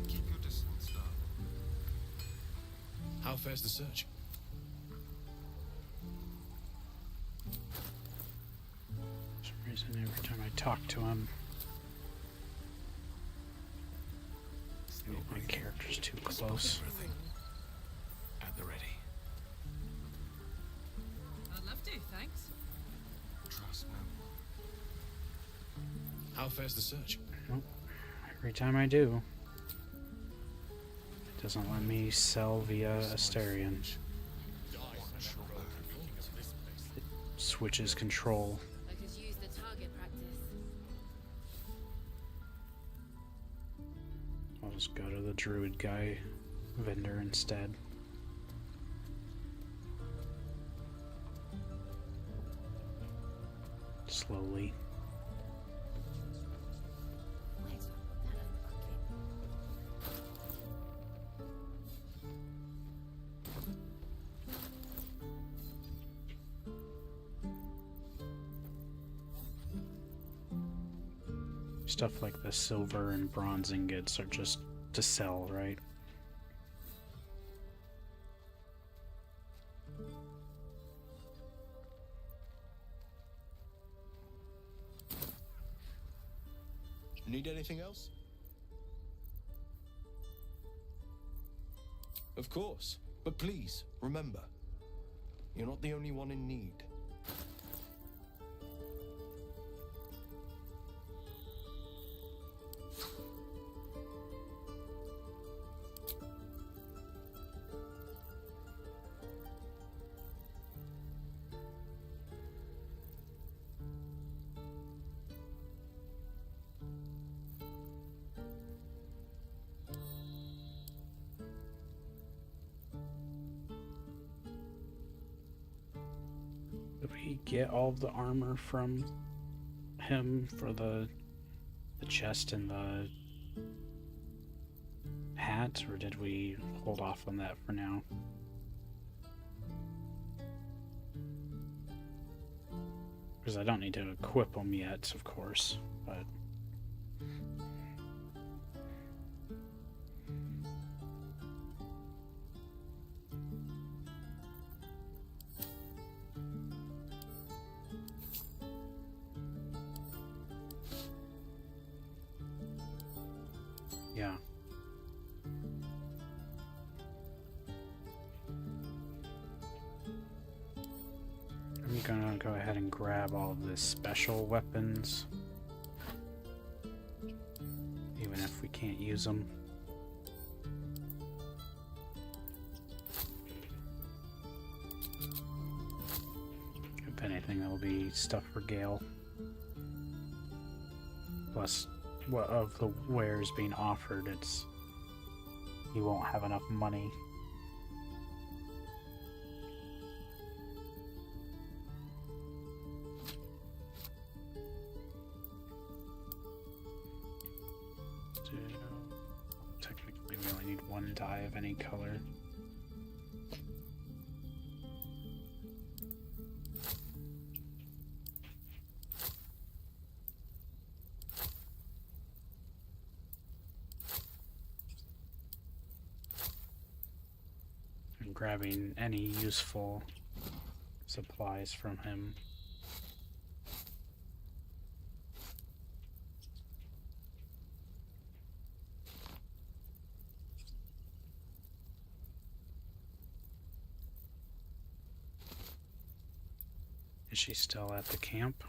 Keep your distance, darling. How fares the search? For some reason, every time I talk to him, my character's too close. At the ready. I'd love to, thanks. Trust no one. How fares the search? Nope. Every time I do, it doesn't let me sell via Asterion. It switches control. I could use the target practice. I'll just go to the druid guy vendor instead. Slowly. Stuff like the silver and bronze ingots are just to sell, right? Need anything else? Of course, but please, remember, you're not the only one in need. Did we get all of the armor from him for the chest and the hat, or did we hold off on that for now? Because I don't need to equip them yet, of course, but... yeah. I'm gonna go ahead and grab all of the special weapons, even if we can't use them. If anything, that'll be stuff for Gale. Plus, what of the wares being offered, he won't have enough money. Technically, we only need one dye of any color. And grabbing any useful supplies from him. Is she still at the camp?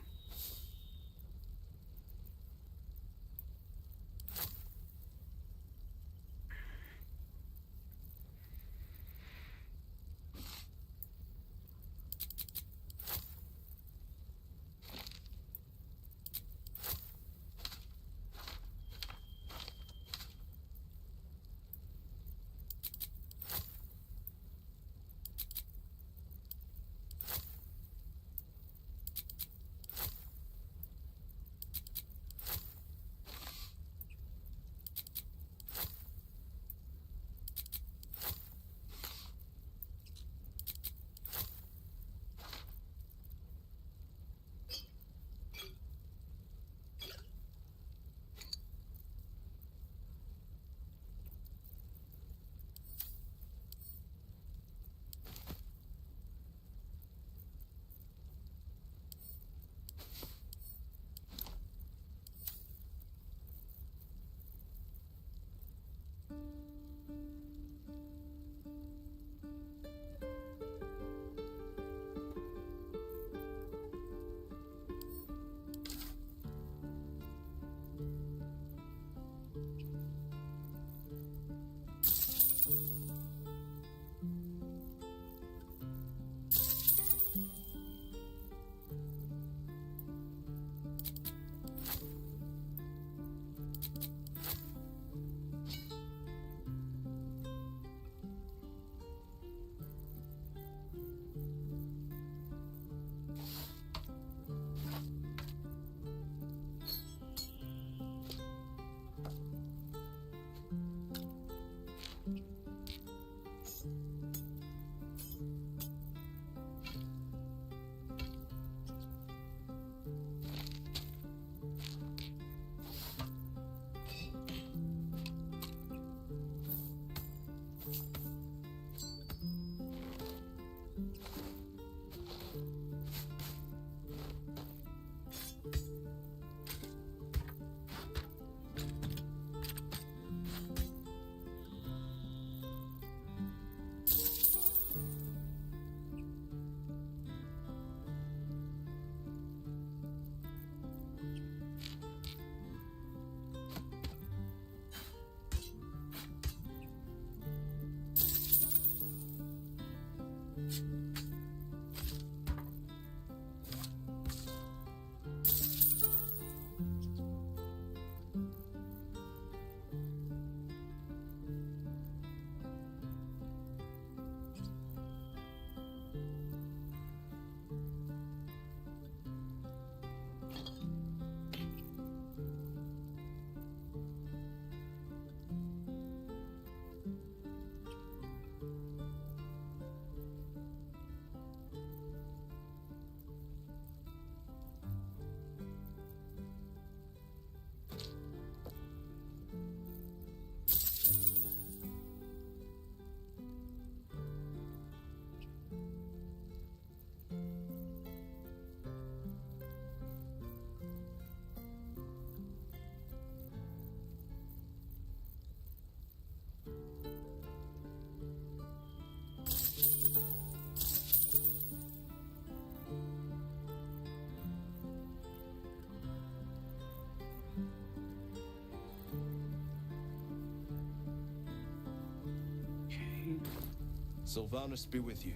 Sylvanus be with you.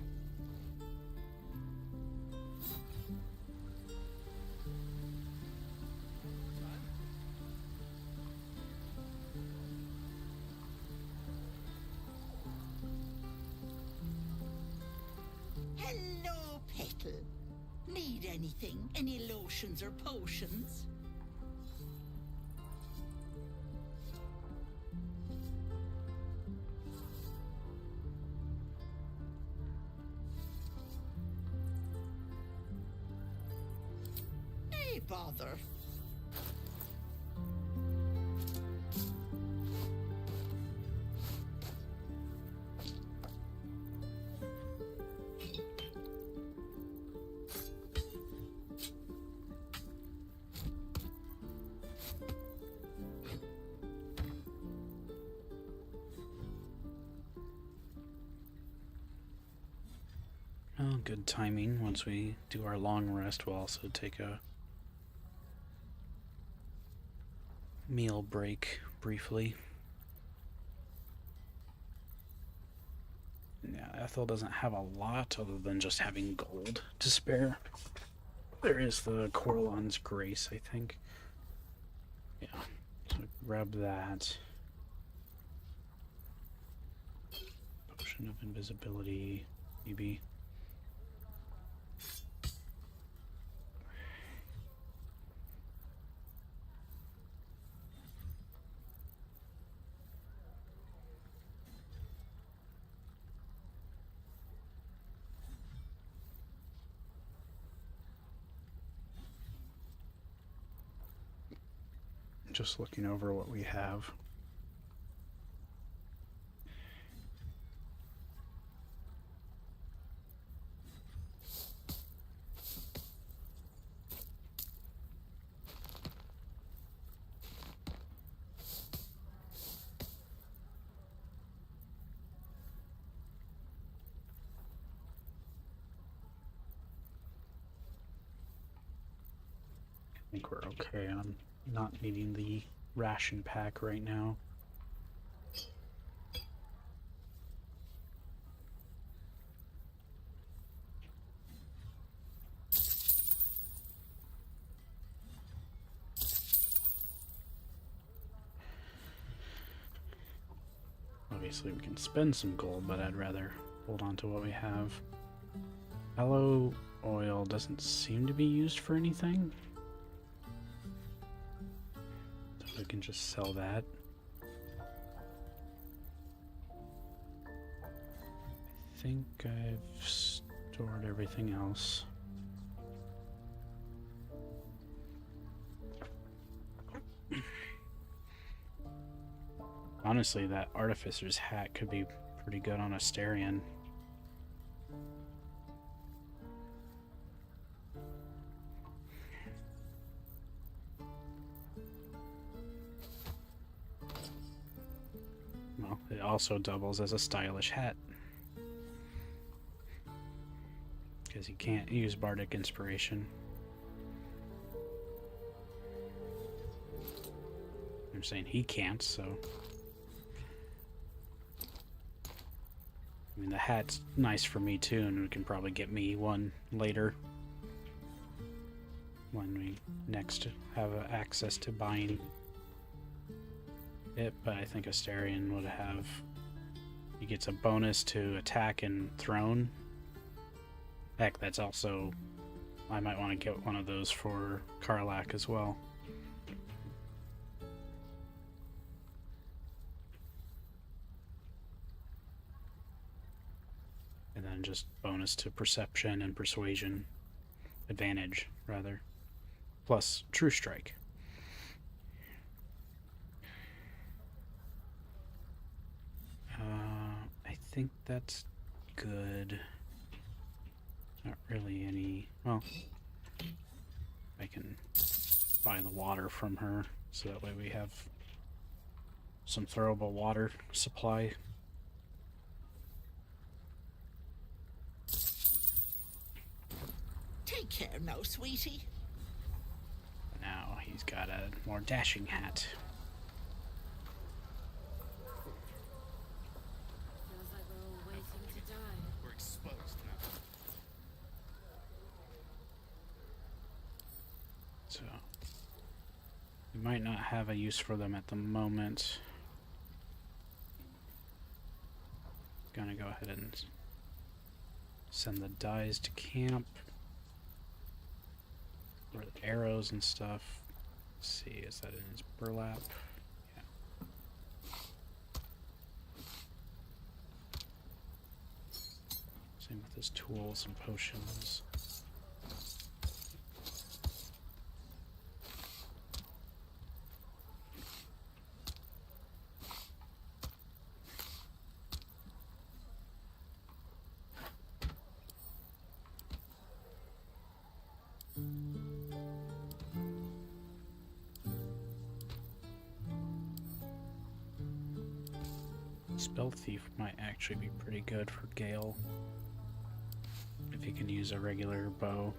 Hello, Petal. Need anything? Any lotions or potions? Hey, bother. Well, good timing. Once we do our long rest, we'll also take a meal break briefly. Yeah, Ethel doesn't have a lot other than just having gold to spare. There is the Corlon's Grace, I think. Yeah, so grab that. Potion of Invisibility, maybe. Just looking over what we have. I think we're okay on not needing the ration pack right now. Obviously we can spend some gold, but I'd rather hold on to what we have. Aloe oil doesn't seem to be used for anything. So we can just sell that. I think I've stored everything else. Honestly, that Artificer's hat could be pretty good on Asterion. Well, it also doubles as a stylish hat. Because you can't use Bardic Inspiration. I'm saying he can't, so... I mean, the hat's nice for me too, and we can probably get me one later. When we next have access to buying it, but I think Asterion would have... He gets a bonus to attack and thrown. Heck, that's also... I might want to get one of those for Karlach as well. And then just bonus to perception and persuasion. Advantage, rather. Plus True Strike. I think that's good. Not really any... Well, I can buy the water from her, so that way we have some throwable water supply. Take care now, sweetie. Now he's got a more dashing hat. Feels like we're all waiting to die. We might not have a use for them at the moment. Gonna go ahead and send the dyes to camp. Or the arrows and stuff. Let's see, is that in his burlap? Yeah. Same with his tools and potions. Spell Thief might actually be pretty good for Gale if he can use a regular bow.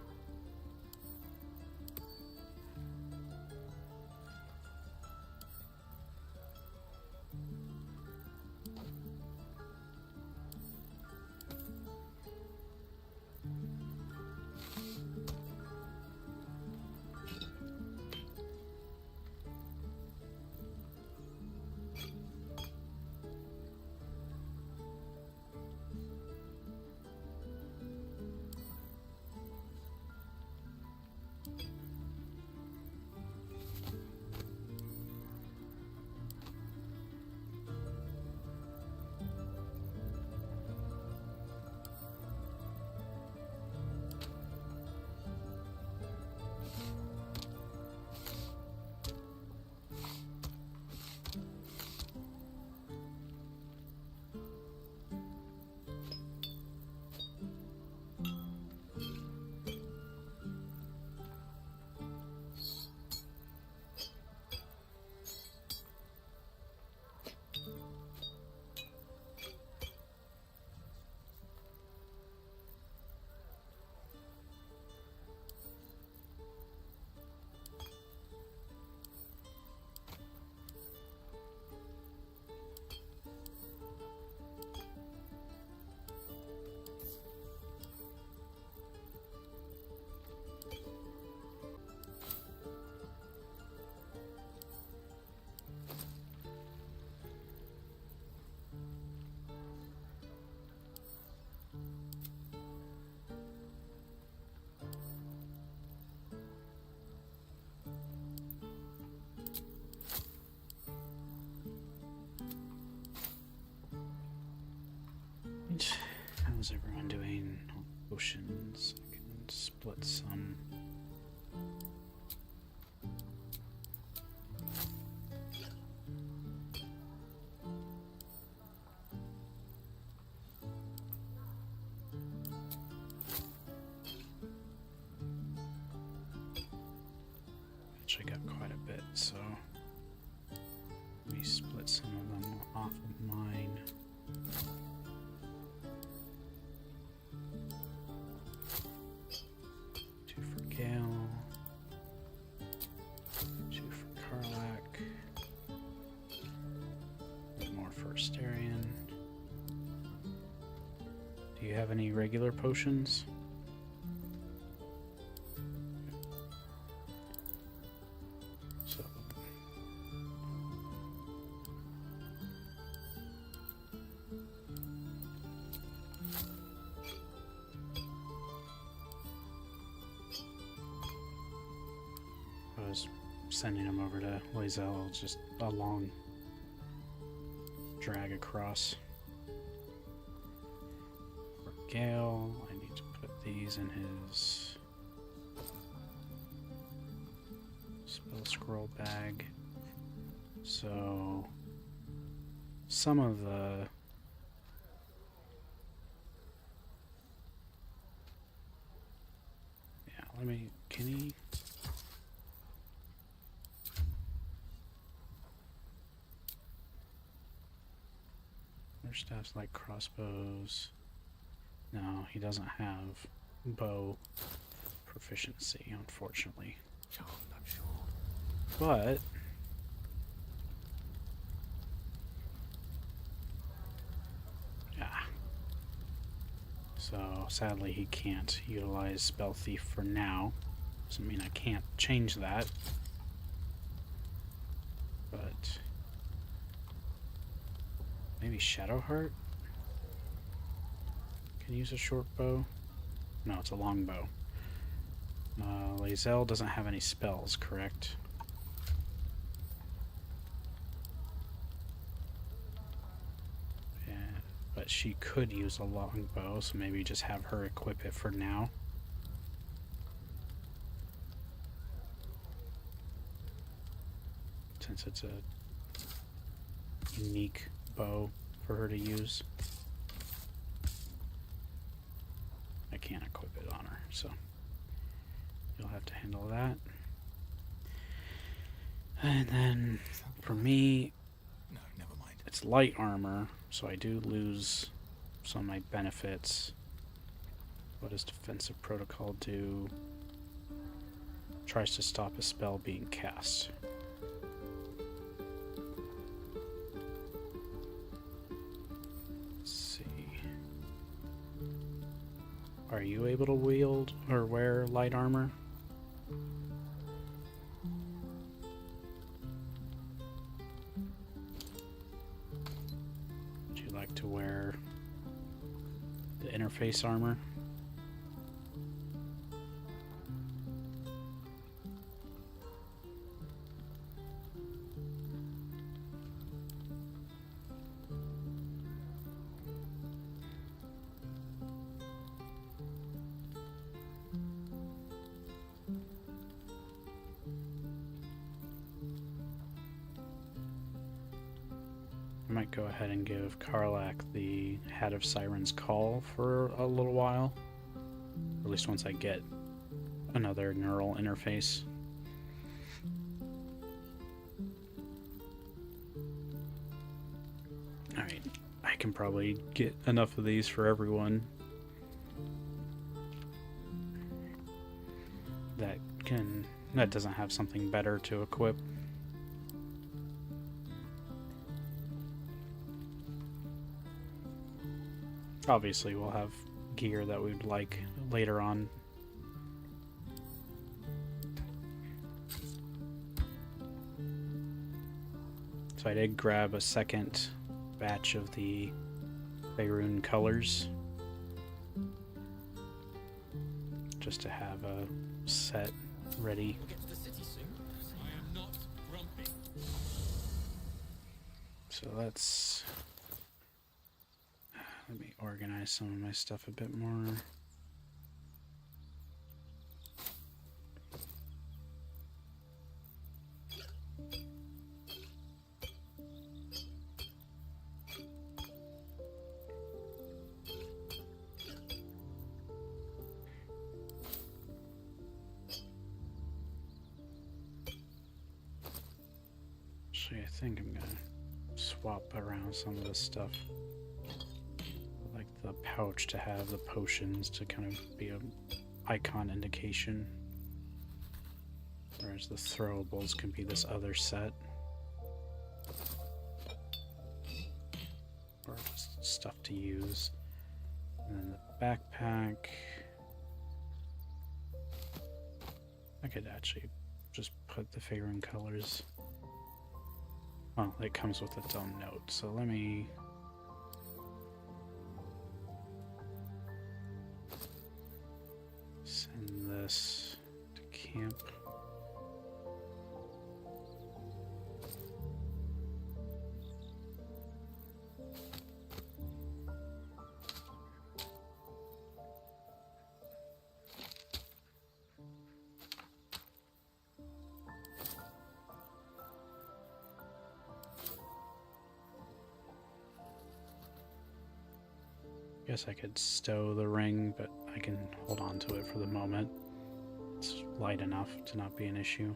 How's everyone doing? Potions. I can split some. Actually got quite a bit, so let me split some of them off of mine. Gale, 2 for Karlak, more for Asterion. Do you have any regular potions? So I was sending him over to Lae'zel, just a long drag across. For Gale, I need to put these in his spell scroll bag. So some of the can he? Their staffs like crossbows. No, he doesn't have bow proficiency, unfortunately. I'm sure. But yeah. So sadly he can't utilize Spell Thief for now. Doesn't mean I can't change that. Maybe Shadowheart? Can use a short bow? No, it's a long bow. Lae'zel doesn't have any spells, correct? Yeah, but she could use a long bow, so maybe just have her equip it for now. Since it's a unique bow for her to use. I can't equip it on her, so you'll have to handle that. And then for me, No, never mind. it's light armor, so I do lose some of my benefits. What does defensive protocol do? Tries to stop a spell being cast. Let's see. Are you able to wield or wear light armor? Would you like to wear the interface armor? I might go ahead and give Karlak the Hat of Siren's Call for a little while. Or at least once I get another neural interface. Alright, I can probably get enough of these for everyone. That doesn't have something better to equip. Obviously, we'll have gear that we'd like later on. So I did grab a second batch of the Faerun colors, just to have a set ready. So let me organize some of my stuff a bit more. Actually, I think I'm gonna swap around some of this stuff. Like the pouch to have the potions to kind of be a icon indication. Whereas the throwables can be this other set. Or just stuff to use. And then the backpack. I could actually just put the Faerun colors. Oh, it comes with its own note. So let me... send this to camp. Guess I could stow the ring, but I can hold on to it for the moment. It's light enough to not be an issue.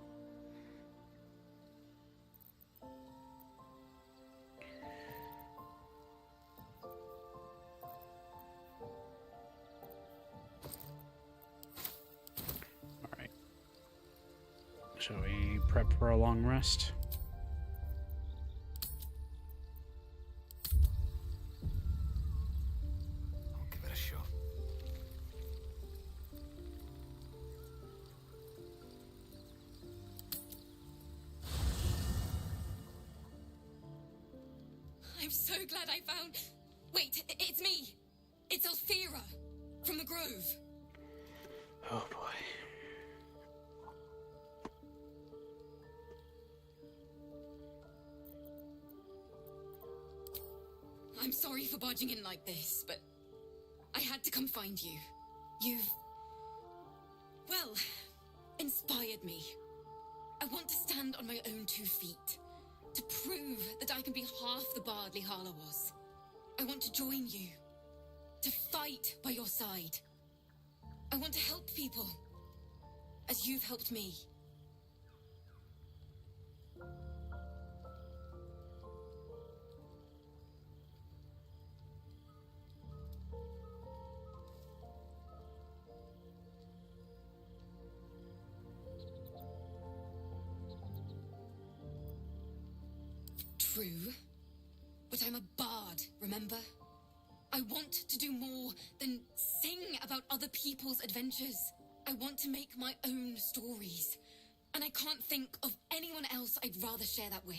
Alright. Shall we prep for a long rest? I'm so glad I found... Wait, it's me! It's Althera, from the Grove. Oh boy. I'm sorry for barging in like this, but I had to come find you. You've... well, inspired me. I want to stand on my own 2 feet, to prove that I can be half the bard Lihala was. I want to join you, to fight by your side. I want to help people, as you've helped me. True, but I'm a bard, remember? I want to do more than sing about other people's adventures. I want to make my own stories, and I can't think of anyone else I'd rather share that with.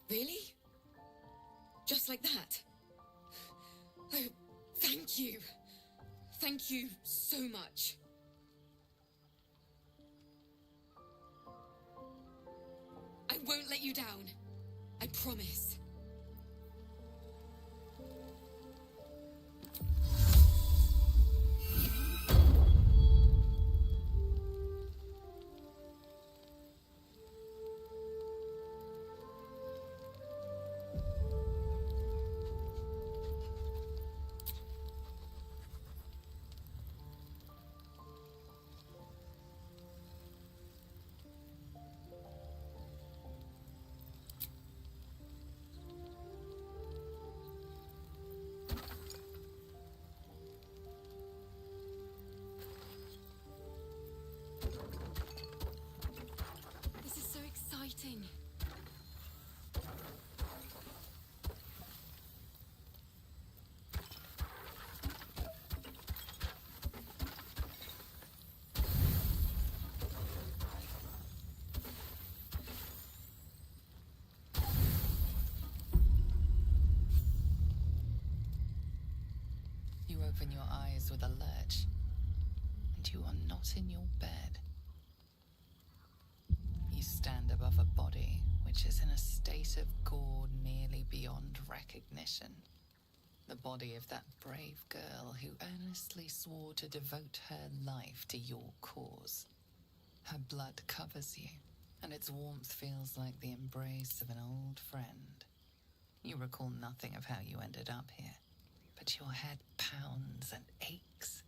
Really? Just like that? Oh, thank you. Thank you so much. I won't let you down. I promise. This is so exciting. You open your eyes with a lurch, and you are not in your bed. You stand above a body which is in a state of gore nearly beyond recognition. The body of that brave girl who earnestly swore to devote her life to your cause. Her blood covers you, and its warmth feels like the embrace of an old friend. You recall nothing of how you ended up here, but your head pounds and aches.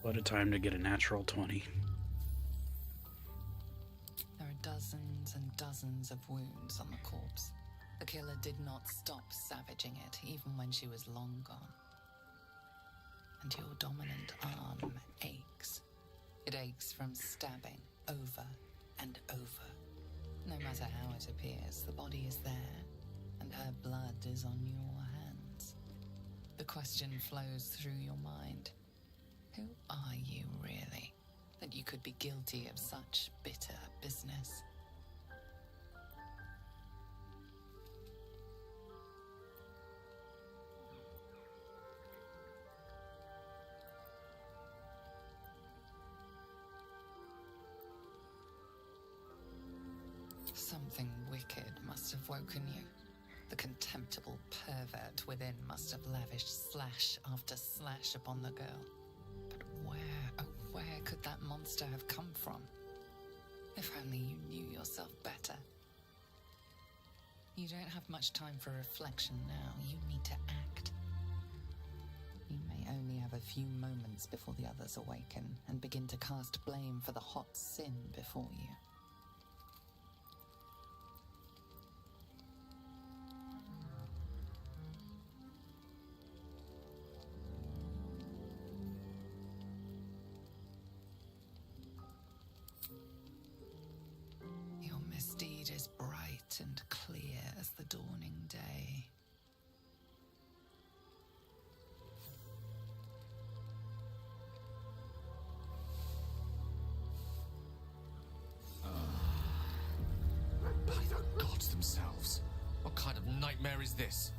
What a time to get a natural 20. There are dozens and dozens of wounds on the corpse. The killer did not stop savaging it, even when she was long gone. And your dominant arm aches. It aches from stabbing over and over. No matter how it appears, the body is there, and her blood is on your hands. The question flows through your mind. Who are you, really, that you could be guilty of such bitter business? Something wicked must have woken you. The contemptible pervert within must have lavished slash after slash upon the girl. But where could that monster have come from? If only you knew yourself better. You don't have much time for reflection now. You need to act. You may only have a few moments before the others awaken and begin to cast blame for the hot sin before you. nightmare is this?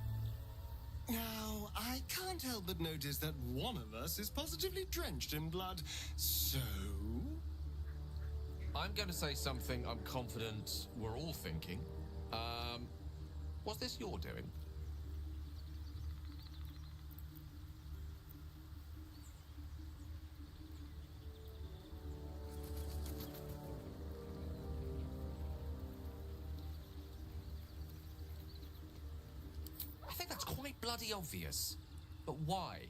Now, I can't help but notice that one of us is positively drenched in blood. So... I'm going to say something I'm confident we're all thinking. Was this your doing? I think that's quite bloody obvious. But why?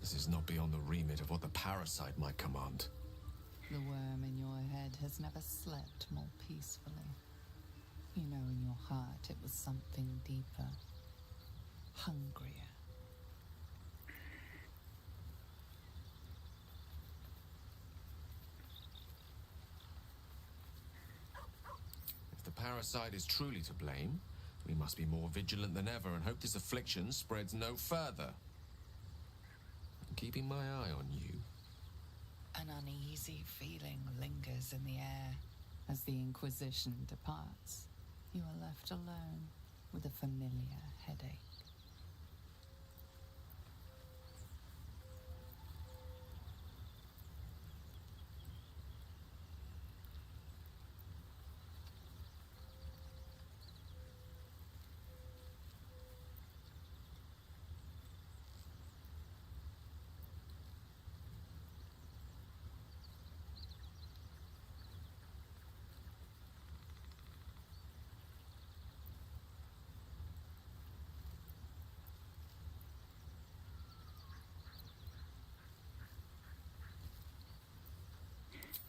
This is not beyond the remit of what the parasite might command. The worm in your head has never slept more peacefully. You know in your heart it was something deeper, hungrier. If the parasite is truly to blame, we must be more vigilant than ever and hope this affliction spreads no further. I'm keeping my eye on you. An uneasy feeling lingers in the air. As the Inquisition departs, you are left alone with a familiar headache.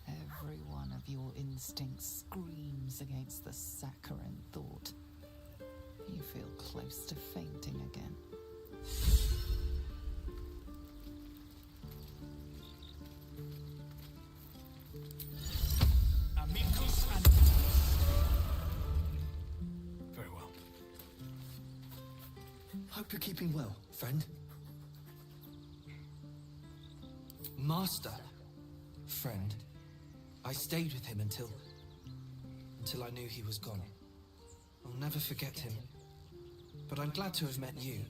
Every one of your instincts screams against the saccharine thought. You feel close to fainting again. Amicus and... Very well. Hope you're keeping well, friend. Master. Friend. I stayed with him until I knew he was gone. I'll never forget him. But I'm glad to have met you.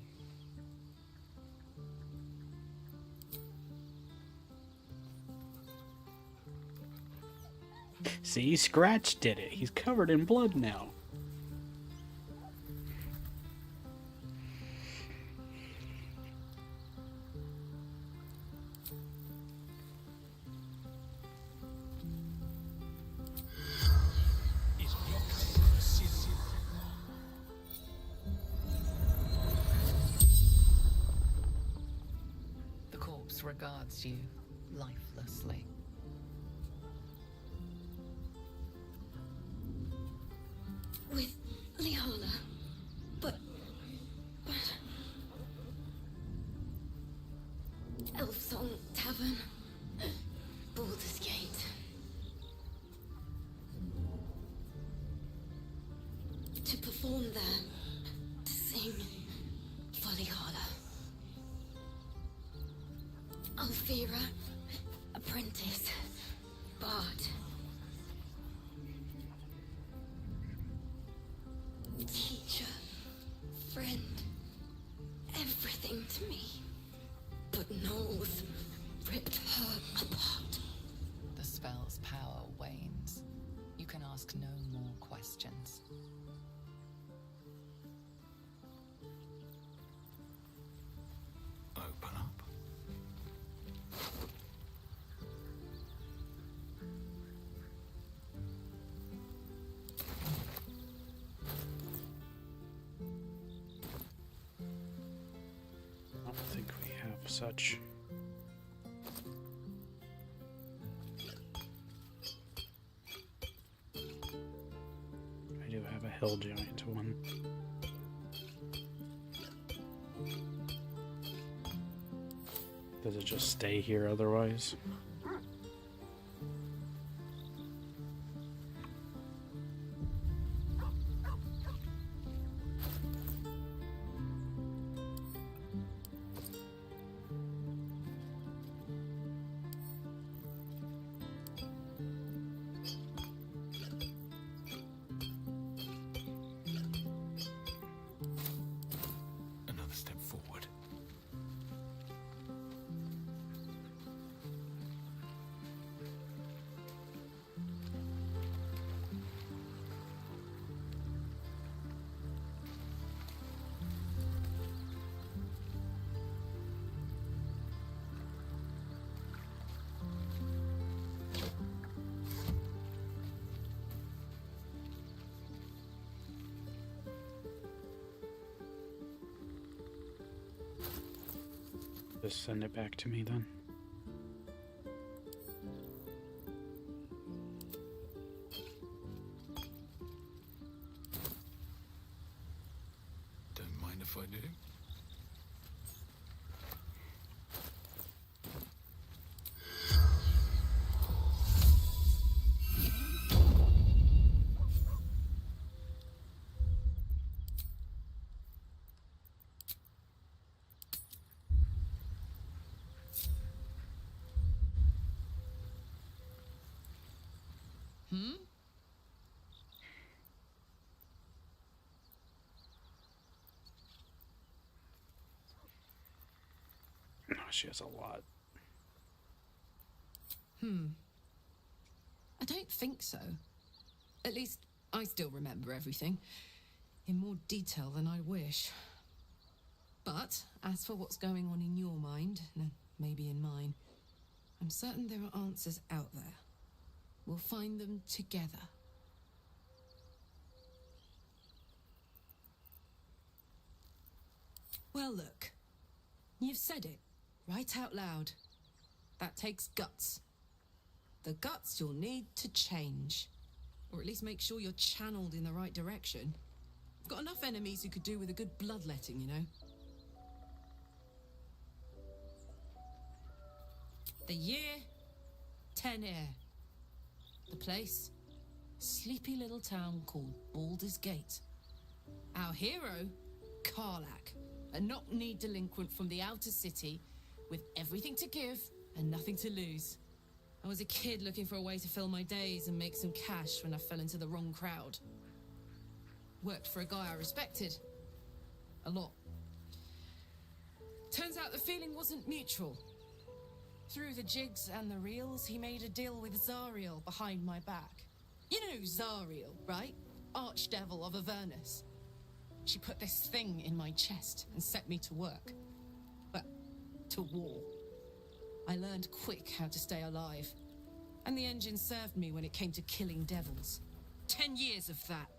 See, Scratch did it. He's covered in blood now. The corpse regards you lifelessly. With Lihala. But... Elfsong Tavern. Baldur's Gate. To perform there. To sing for Lihala. Alfira. Apprentice. Bard. Teacher, friend, everything to me. But Knowles ripped her apart. The spell's power wanes. You can ask no more questions. Open up. I don't think we have such. I do have a hill giant one. Does it just stay here otherwise? Just send it back to me then. Don't mind if I do. Oh, she has a lot. I don't think so. At least, I still remember everything. In more detail than I wish. But, as for what's going on in your mind, and maybe in mine, I'm certain there are answers out there. We'll find them together. Well, look. You've said it, right out loud. That takes guts. The guts you'll need to change. Or at least make sure you're channeled in the right direction. I've got enough enemies who could do with a good bloodletting, you know? The year, 10 air. The place, sleepy little town called Baldur's Gate. Our hero, Karlach, a knock-kneed delinquent from the outer city with everything to give and nothing to lose. I was a kid looking for a way to fill my days and make some cash when I fell into the wrong crowd. Worked for a guy I respected. A lot. Turns out the feeling wasn't mutual. Through the jigs and the reels, he made a deal with Zariel behind my back. You know Zariel, right? Archdevil of Avernus. She put this thing in my chest and set me to work. Well, to war. I learned quick how to stay alive. And the engine served me when it came to killing devils. 10 years of that.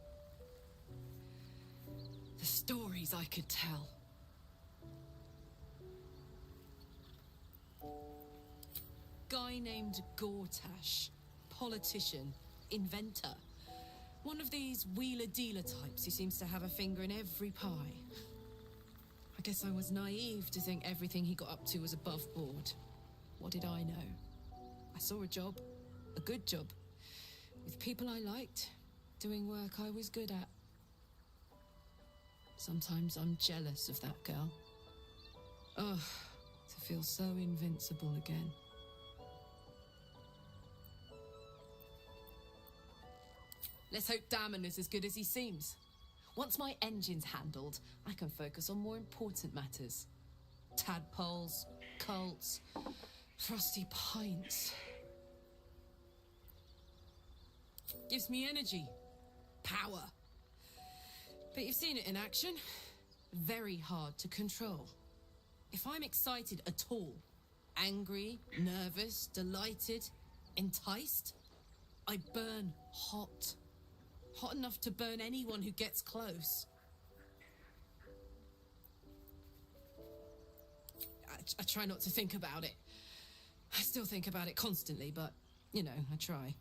The stories I could tell. Guy named Gortash. Politician. Inventor. One of these wheeler-dealer types who seems to have a finger in every pie. I guess I was naive to think everything he got up to was above board. What did I know? I saw a job. A good job. With people I liked. Doing work I was good at. Sometimes I'm jealous of that girl. Ugh, to feel so invincible again. Let's hope Damon is as good as he seems. Once my engine's handled, I can focus on more important matters. Tadpoles, cults, frosty pints. Gives me energy, power. But you've seen it in action. Very hard to control. If I'm excited at all, angry, nervous, delighted, enticed, I burn hot. Hot enough to burn anyone who gets close. I try not to think about it. I still think about it constantly, but, you know, I try.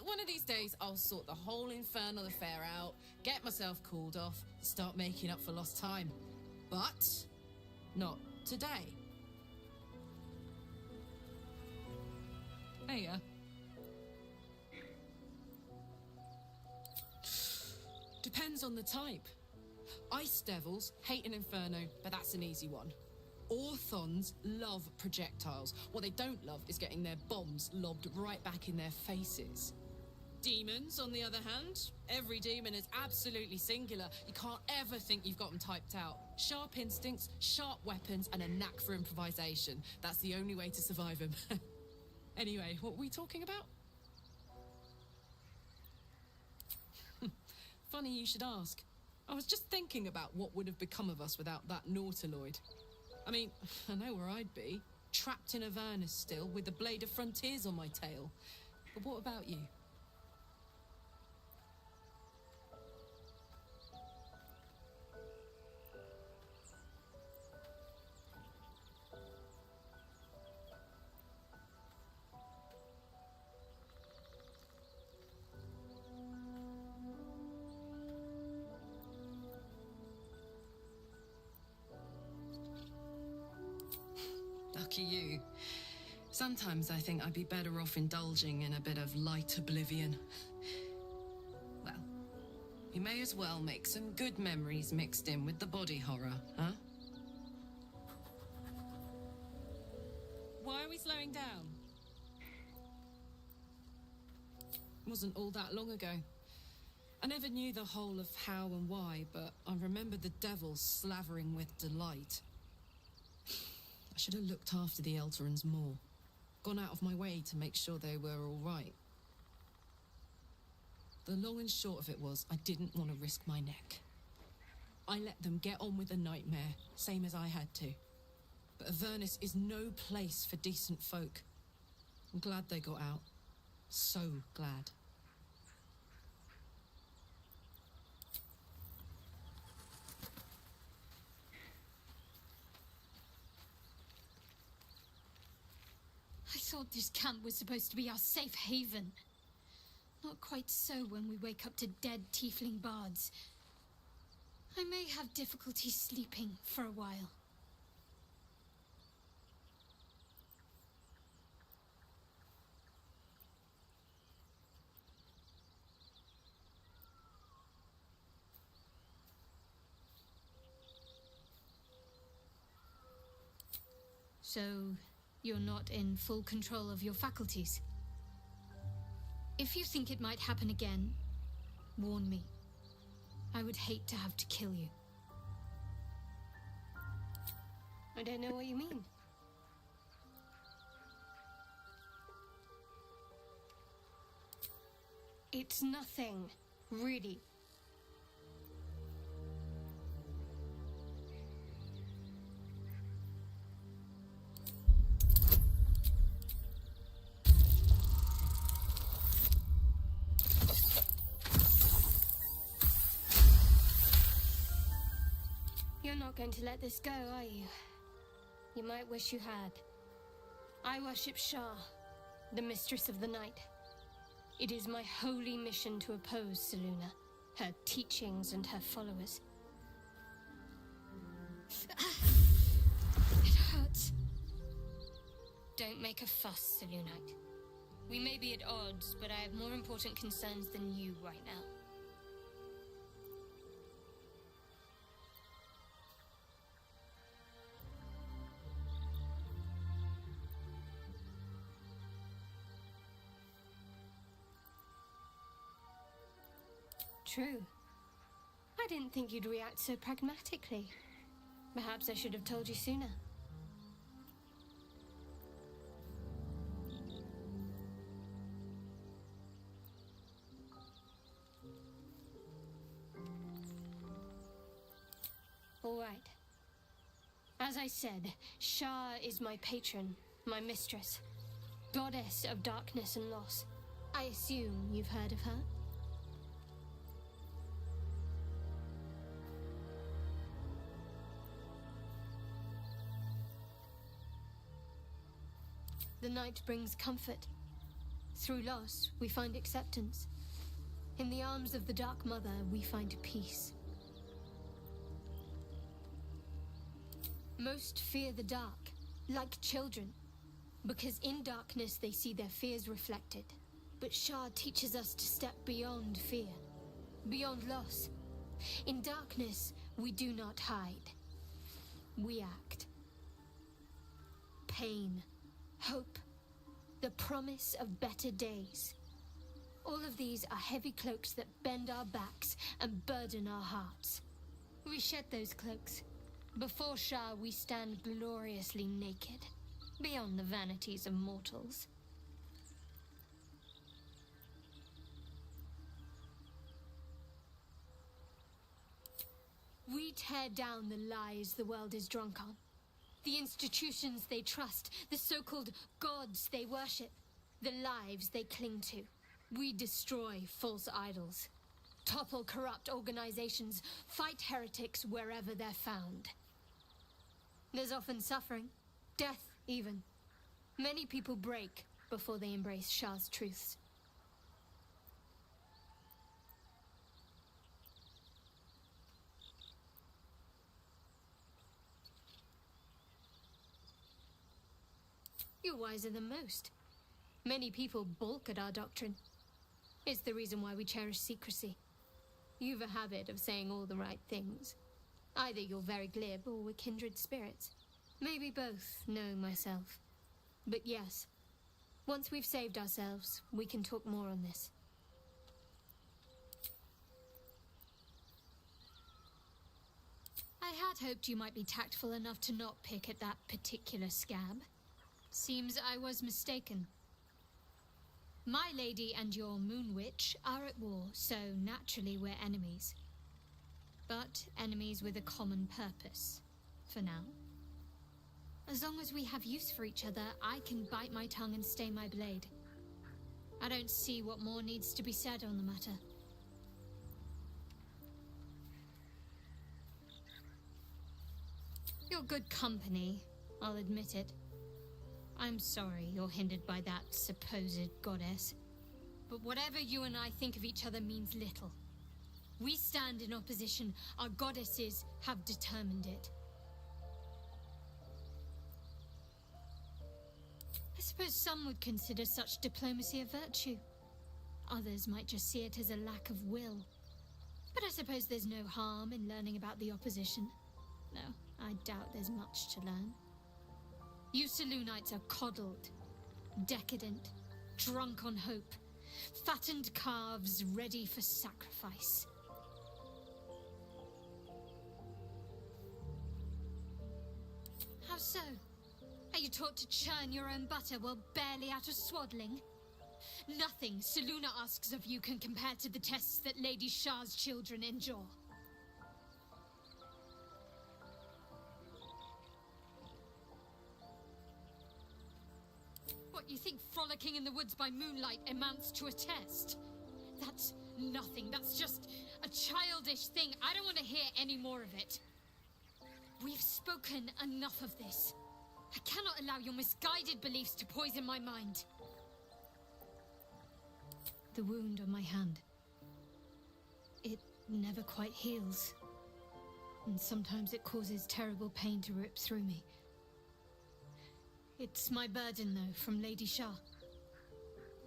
One of these days, I'll sort the whole infernal affair out, get myself cooled off, start making up for lost time. But not today. Hey, depends on the type. Ice devils hate an inferno, but that's an easy one. Orthons love projectiles. What they don't love is getting their bombs lobbed right back in their faces. Demons, on the other hand, every demon is absolutely singular. You can't ever think you've got them typed out. Sharp instincts, sharp weapons, and a knack for improvisation. That's the only way to survive them. Anyway, what were we talking about? Funny you should ask. I was just thinking about what would have become of us without that Nautiloid. I mean, I know where I'd be. Trapped in Avernus still, with the Blade of Frontiers on my tail. But what about you? Lucky you. Sometimes I think I'd be better off indulging in a bit of light oblivion. Well, we may as well make some good memories mixed in with the body horror, huh? Why are we slowing down? It wasn't all that long ago. I never knew the whole of how and why, but I remember the devil slavering with delight. I should have looked after the Elterans more. Gone out of my way to make sure they were all right. The long and short of it was, I didn't want to risk my neck. I let them get on with the nightmare, same as I had to. But Avernus is no place for decent folk. I'm glad they got out. So glad. I thought this camp was supposed to be our safe haven. Not quite so when we wake up to dead tiefling bards. I may have difficulty sleeping for a while. So, you're not in full control of your faculties? If you think it might happen again, warn me. I would hate to have to kill you. I don't know what you mean. It's nothing, really. You're not going to let this go, are you? You might wish you had. I worship Shah, the Mistress of the Night. It is my holy mission to oppose Selûne, her teachings and her followers. It hurts. Don't make a fuss, Selûnite. We may be at odds, but I have more important concerns than you right now. True. I didn't think you'd react so pragmatically. Perhaps I should have told you sooner. All right. As I said, Shah is my patron, my mistress, goddess of darkness and loss. I assume you've heard of her? The night brings comfort. Through loss, we find acceptance. In the arms of the Dark Mother, we find peace. Most fear the dark, like children, because in darkness they see their fears reflected. But Shah teaches us to step beyond fear, beyond loss. In darkness, we do not hide. We act. Pain, hope, the promise of better days. All of these are heavy cloaks that bend our backs and burden our hearts. We shed those cloaks. Before Shah, we stand gloriously naked, beyond the vanities of mortals. We tear down the lies the world is drunk on. The institutions they trust, the so-called gods they worship, the lives they cling to. We destroy false idols, topple corrupt organizations, fight heretics wherever they're found. There's often suffering, death even. Many people break before they embrace Shah's truths. You're wiser than most. Many people balk at our doctrine. It's the reason why we cherish secrecy. You've a habit of saying all the right things. Either you're very glib or we're kindred spirits. Maybe both, knowing myself. But yes, once we've saved ourselves, we can talk more on this. I had hoped you might be tactful enough to not pick at that particular scab. Seems I was mistaken. My lady and your moon witch are at war, so naturally we're enemies. But enemies with a common purpose, for now. As long as we have use for each other, I can bite my tongue and stay my blade. I don't see what more needs to be said on the matter. You're good company, I'll admit it. I'm sorry you're hindered by that supposed goddess. But whatever you and I think of each other means little. We stand in opposition. Our goddesses have determined it. I suppose some would consider such diplomacy a virtue. Others might just see it as a lack of will. But I suppose there's no harm in learning about the opposition. No, I doubt there's much to learn. You Selûnites are coddled, decadent, drunk on hope, fattened calves ready for sacrifice. How so? Are you taught to churn your own butter while barely out of swaddling? Nothing Selûne asks of you can compare to the tests that Lady Shah's children endure. What, you think frolicking in the woods by moonlight amounts to a test? That's nothing. That's just a childish thing. I don't want to hear any more of it. We've spoken enough of this. I cannot allow your misguided beliefs to poison my mind. The wound on my hand. It never quite heals. And sometimes it causes terrible pain to rip through me. It's my burden, though, from Lady Shah.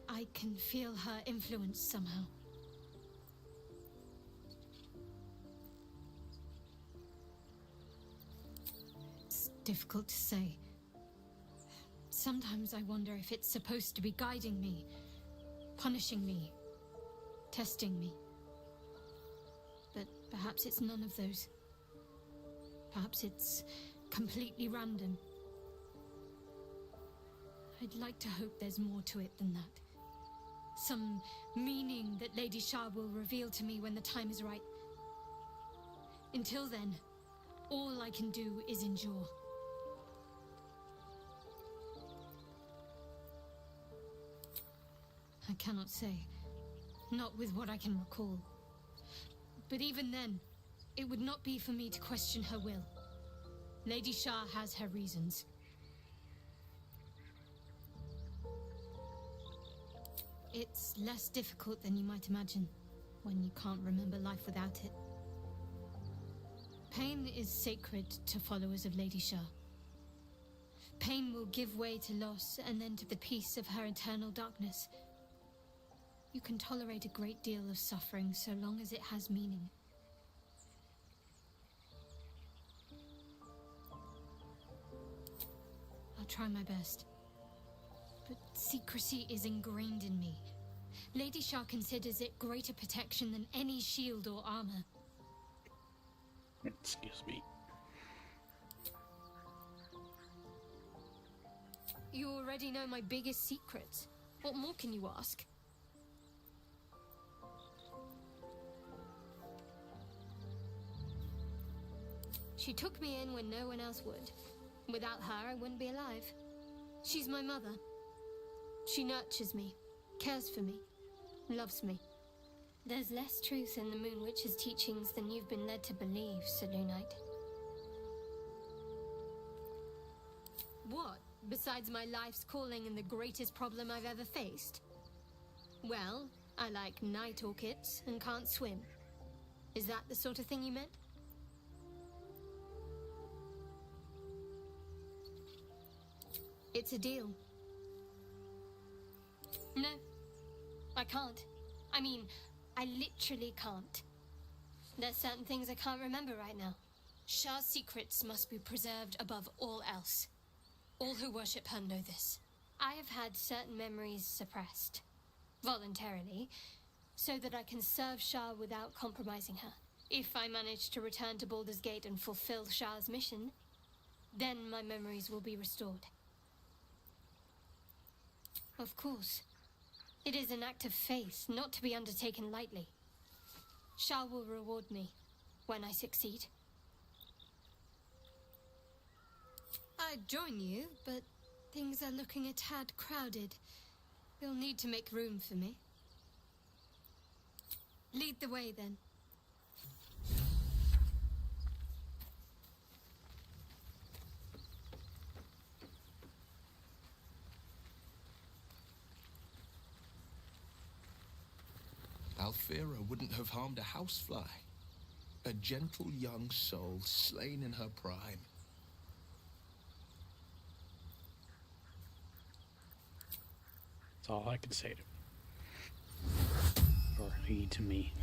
I can feel her influence somehow. It's difficult to say. Sometimes I wonder if it's supposed to be guiding me, punishing me, testing me. But perhaps it's none of those. Perhaps it's completely random. I'd like to hope there's more to it than that. Some meaning that Lady Shah will reveal to me when the time is right. Until then, all I can do is endure. I cannot say. Not with what I can recall. But even then, it would not be for me to question her will. Lady Shah has her reasons. It's less difficult than you might imagine, when you can't remember life without it. Pain is sacred to followers of Lady Shah. Pain will give way to loss and then to the peace of her eternal darkness. You can tolerate a great deal of suffering so long as it has meaning. I'll try my best. But secrecy is ingrained in me. Lady Shah considers it greater protection than any shield or armor. Excuse me. You already know my biggest secrets. What more can you ask? She took me in when no one else would. Without her, I wouldn't be alive. She's my mother. She nurtures me, cares for me, loves me. There's less truth in the Moon Witch's teachings than you've been led to believe, Selûnite. What, besides my life's calling and the greatest problem I've ever faced? Well, I like night orchids and can't swim. Is that the sort of thing you meant? It's a deal. No, I can't. I mean, I literally can't. There's certain things I can't remember right now. Shah's secrets must be preserved above all else. All who worship her know this. I have had certain memories suppressed, voluntarily, so that I can serve Shah without compromising her. If I manage to return to Baldur's Gate and fulfill Shah's mission, then my memories will be restored. Of course. It is an act of faith, not to be undertaken lightly. Shah will reward me when I succeed. I'd join you, but things are looking a tad crowded. You'll need to make room for me. Lead the way, then. Alfira wouldn't have harmed a housefly. A gentle young soul slain in her prime. That's all I can say to him. Or he to me.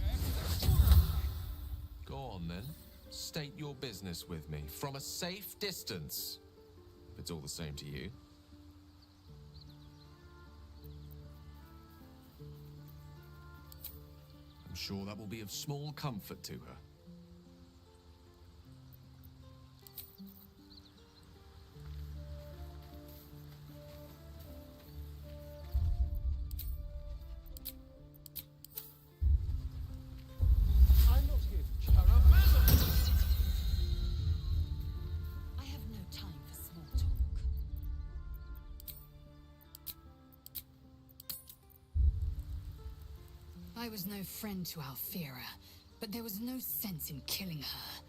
Go on then. State your business with me from a safe distance. If it's all the same to you. I'm sure that will be of small comfort to her. I'm not here to chat. I have no time for small talk. I was no friend to Alfira, but there was no sense in killing her.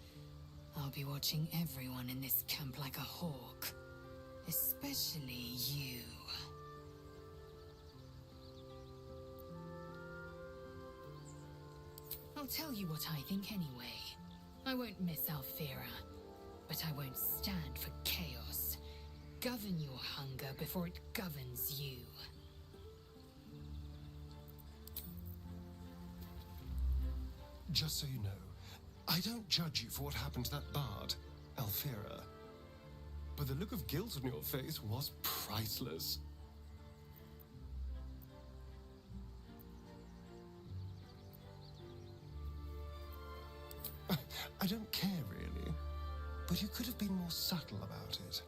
I'll be watching everyone in this camp like a hawk. Especially you. I'll tell you what I think anyway. I won't miss Alfira, but I won't stand for chaos. Govern your hunger before it governs you. Just so you know, I don't judge you for what happened to that bard, Alfira. But the look of guilt on your face was priceless. I don't care, really. But you could have been more subtle about it.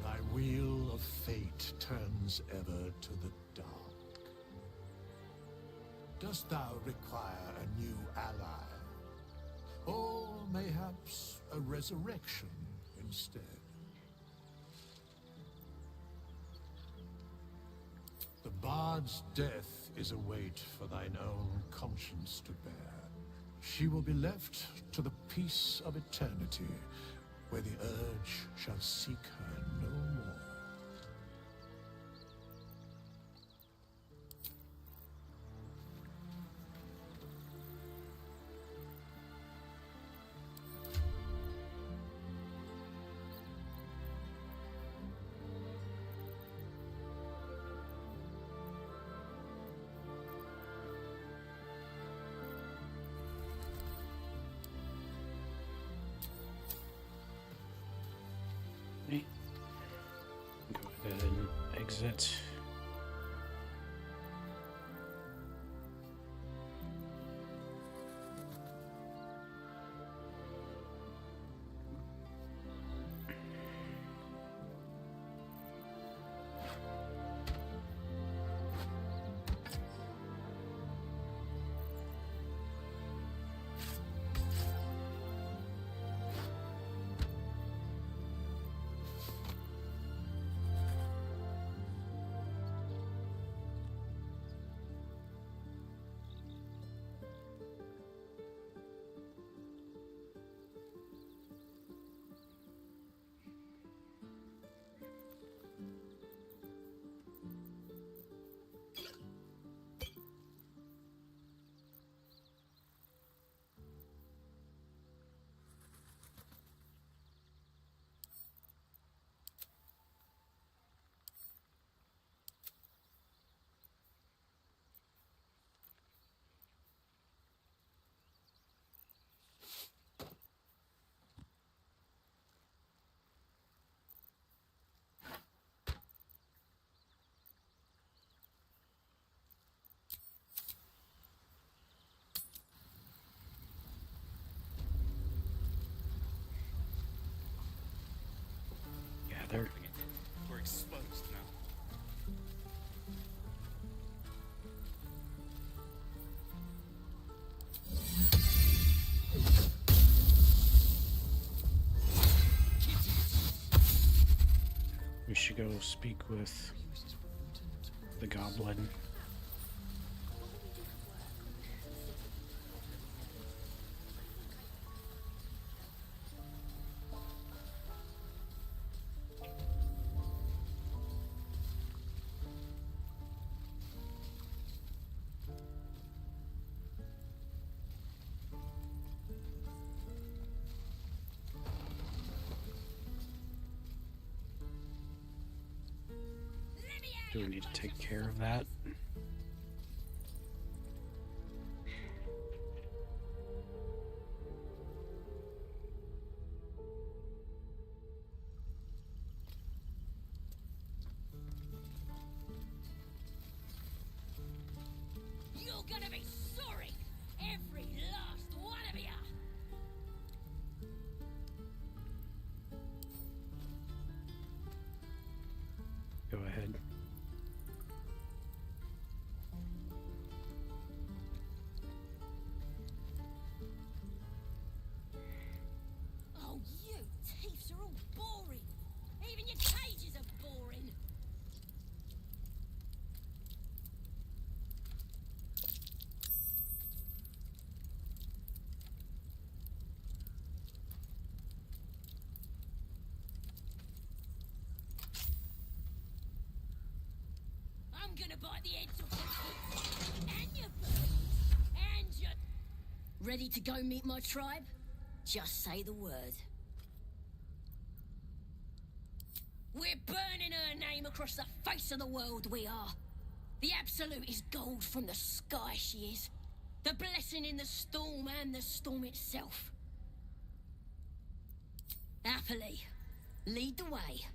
Thy wheel of fate turns ever to the dark. Dost thou require a new ally? Or mayhaps a resurrection instead? The bard's death is a weight for thine own conscience to bear. She will be left to the peace of eternity, where the urge shall seek her no more. Okay. Go ahead and exit. there. We're exposed now. We should go speak with the goblin. Do we need to take care of that? You're gonna be sorry, every last one of you. Go ahead. Oh, you thieves are all boring. Even your cages are boring. I'm gonna bite the heads off your kids and your birds and your... Ready to go meet my tribe? Just say the word. We're burning her name across the face of the world, we are. The Absolute is gold from the sky, she is. The blessing in the storm and the storm itself. Happily, lead the way.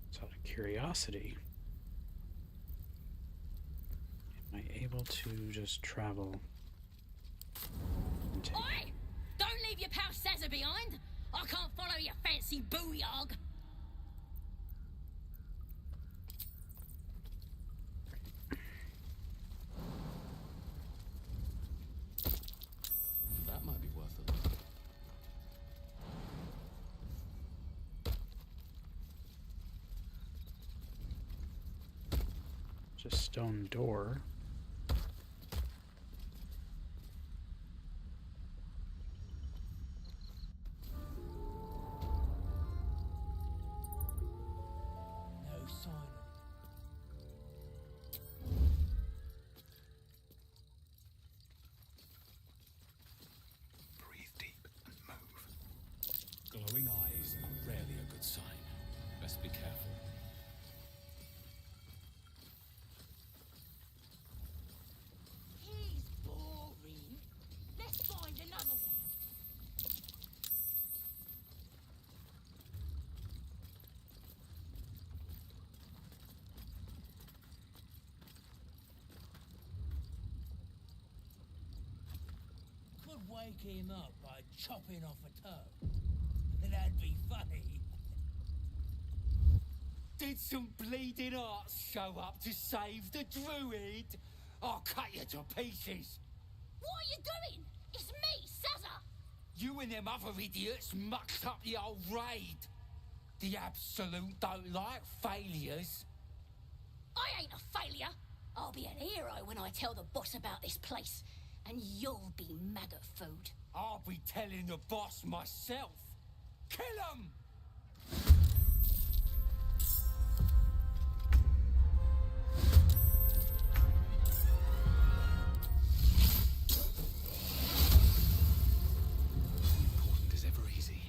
It's out of curiosity. Am I able to just travel? And take... Oi! Don't leave your pal Sazza behind! I can't follow your fancy booyog! That might be worth a look. Just stone door. No sign. Breathe deep and move. Glowing eyes are rarely a good sign. Best be careful. He's boring. Let's find another one. Could wake him up by chopping off a toe. That'd be funny. Did some bleeding arts show up to save the druid? I'll cut you to pieces. What are you doing? It's me, Sazza! You and them other idiots mucked up the old raid. The Absolute don't like failures. I ain't a failure. I'll be an hero when I tell the boss about this place. And you'll be maggot food. I'll be telling the boss myself. Kill him! Important is ever easy.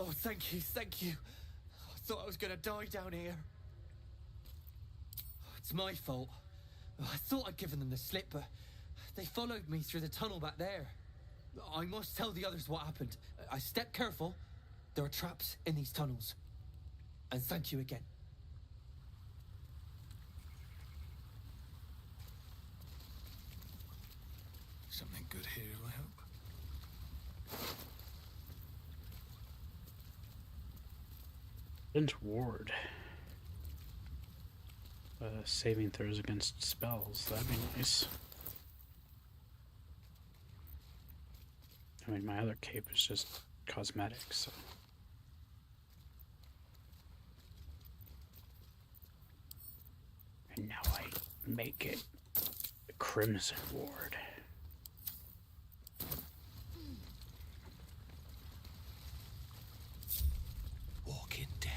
Oh, thank you, thank you. I thought I was gonna die down here. It's my fault. I thought I'd given them the slip, but they followed me through the tunnel back there. I must tell the others what happened. I stepped careful. There are traps in these tunnels. And thank you again. Something good here, I hope. Didn't ward. Saving throws against spells. That'd be nice. I mean, my other cape is just cosmetic, so. And now I make it a Crimson Ward. Walk in death.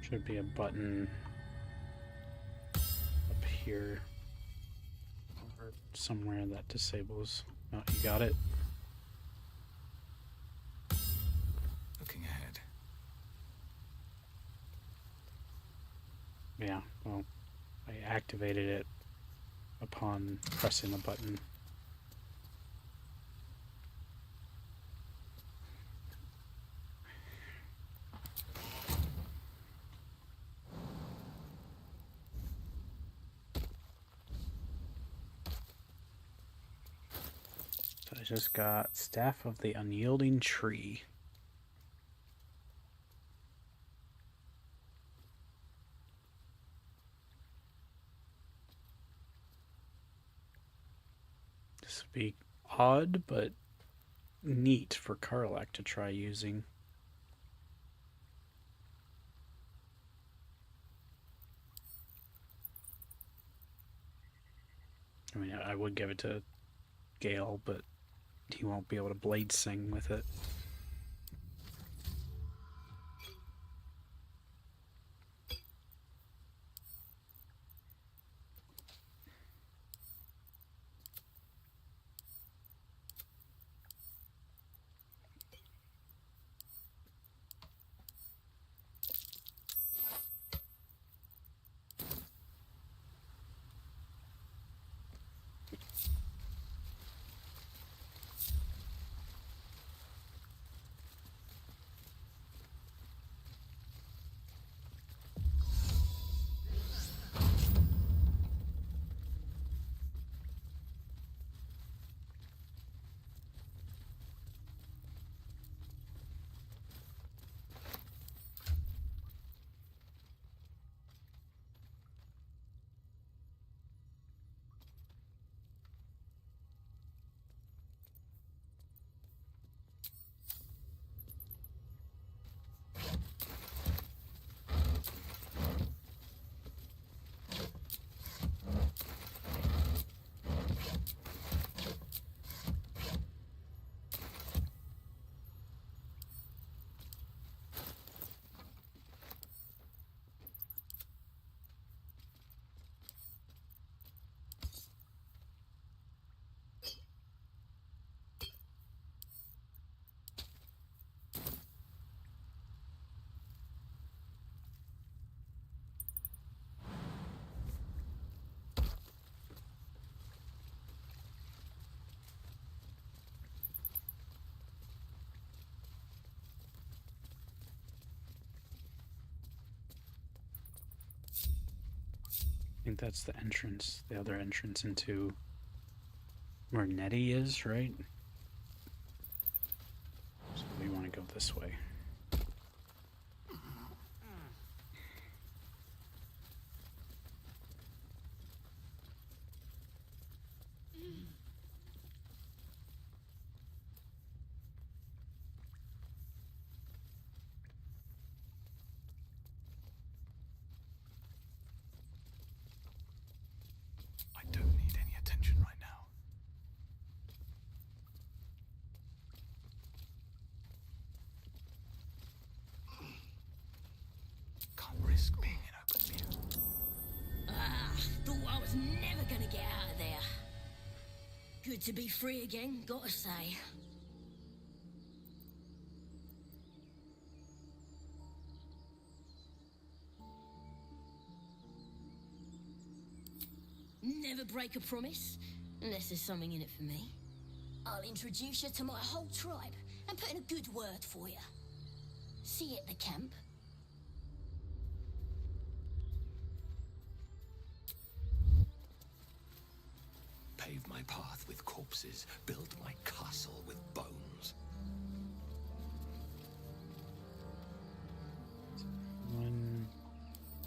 Should be a button up here or somewhere that disables. Oh, you got it? Looking ahead. Yeah, well, I activated it upon pressing the button. I just got Staff of the Unyielding Tree. This would be odd, but neat for Karlach to try using. I mean, I would give it to Gale, but he won't be able to blade sing with it. I think that's the entrance, the other entrance into where Nettie is, right? So we want to go this way. risk being in open view. Ah, thought I was never gonna get out of there. Good to be free again, gotta say. Never break a promise, unless there's something in it for me. I'll introduce you to my whole tribe and put in a good word for you. See you at the camp. Pave my path with corpses, build my castle with bones. One.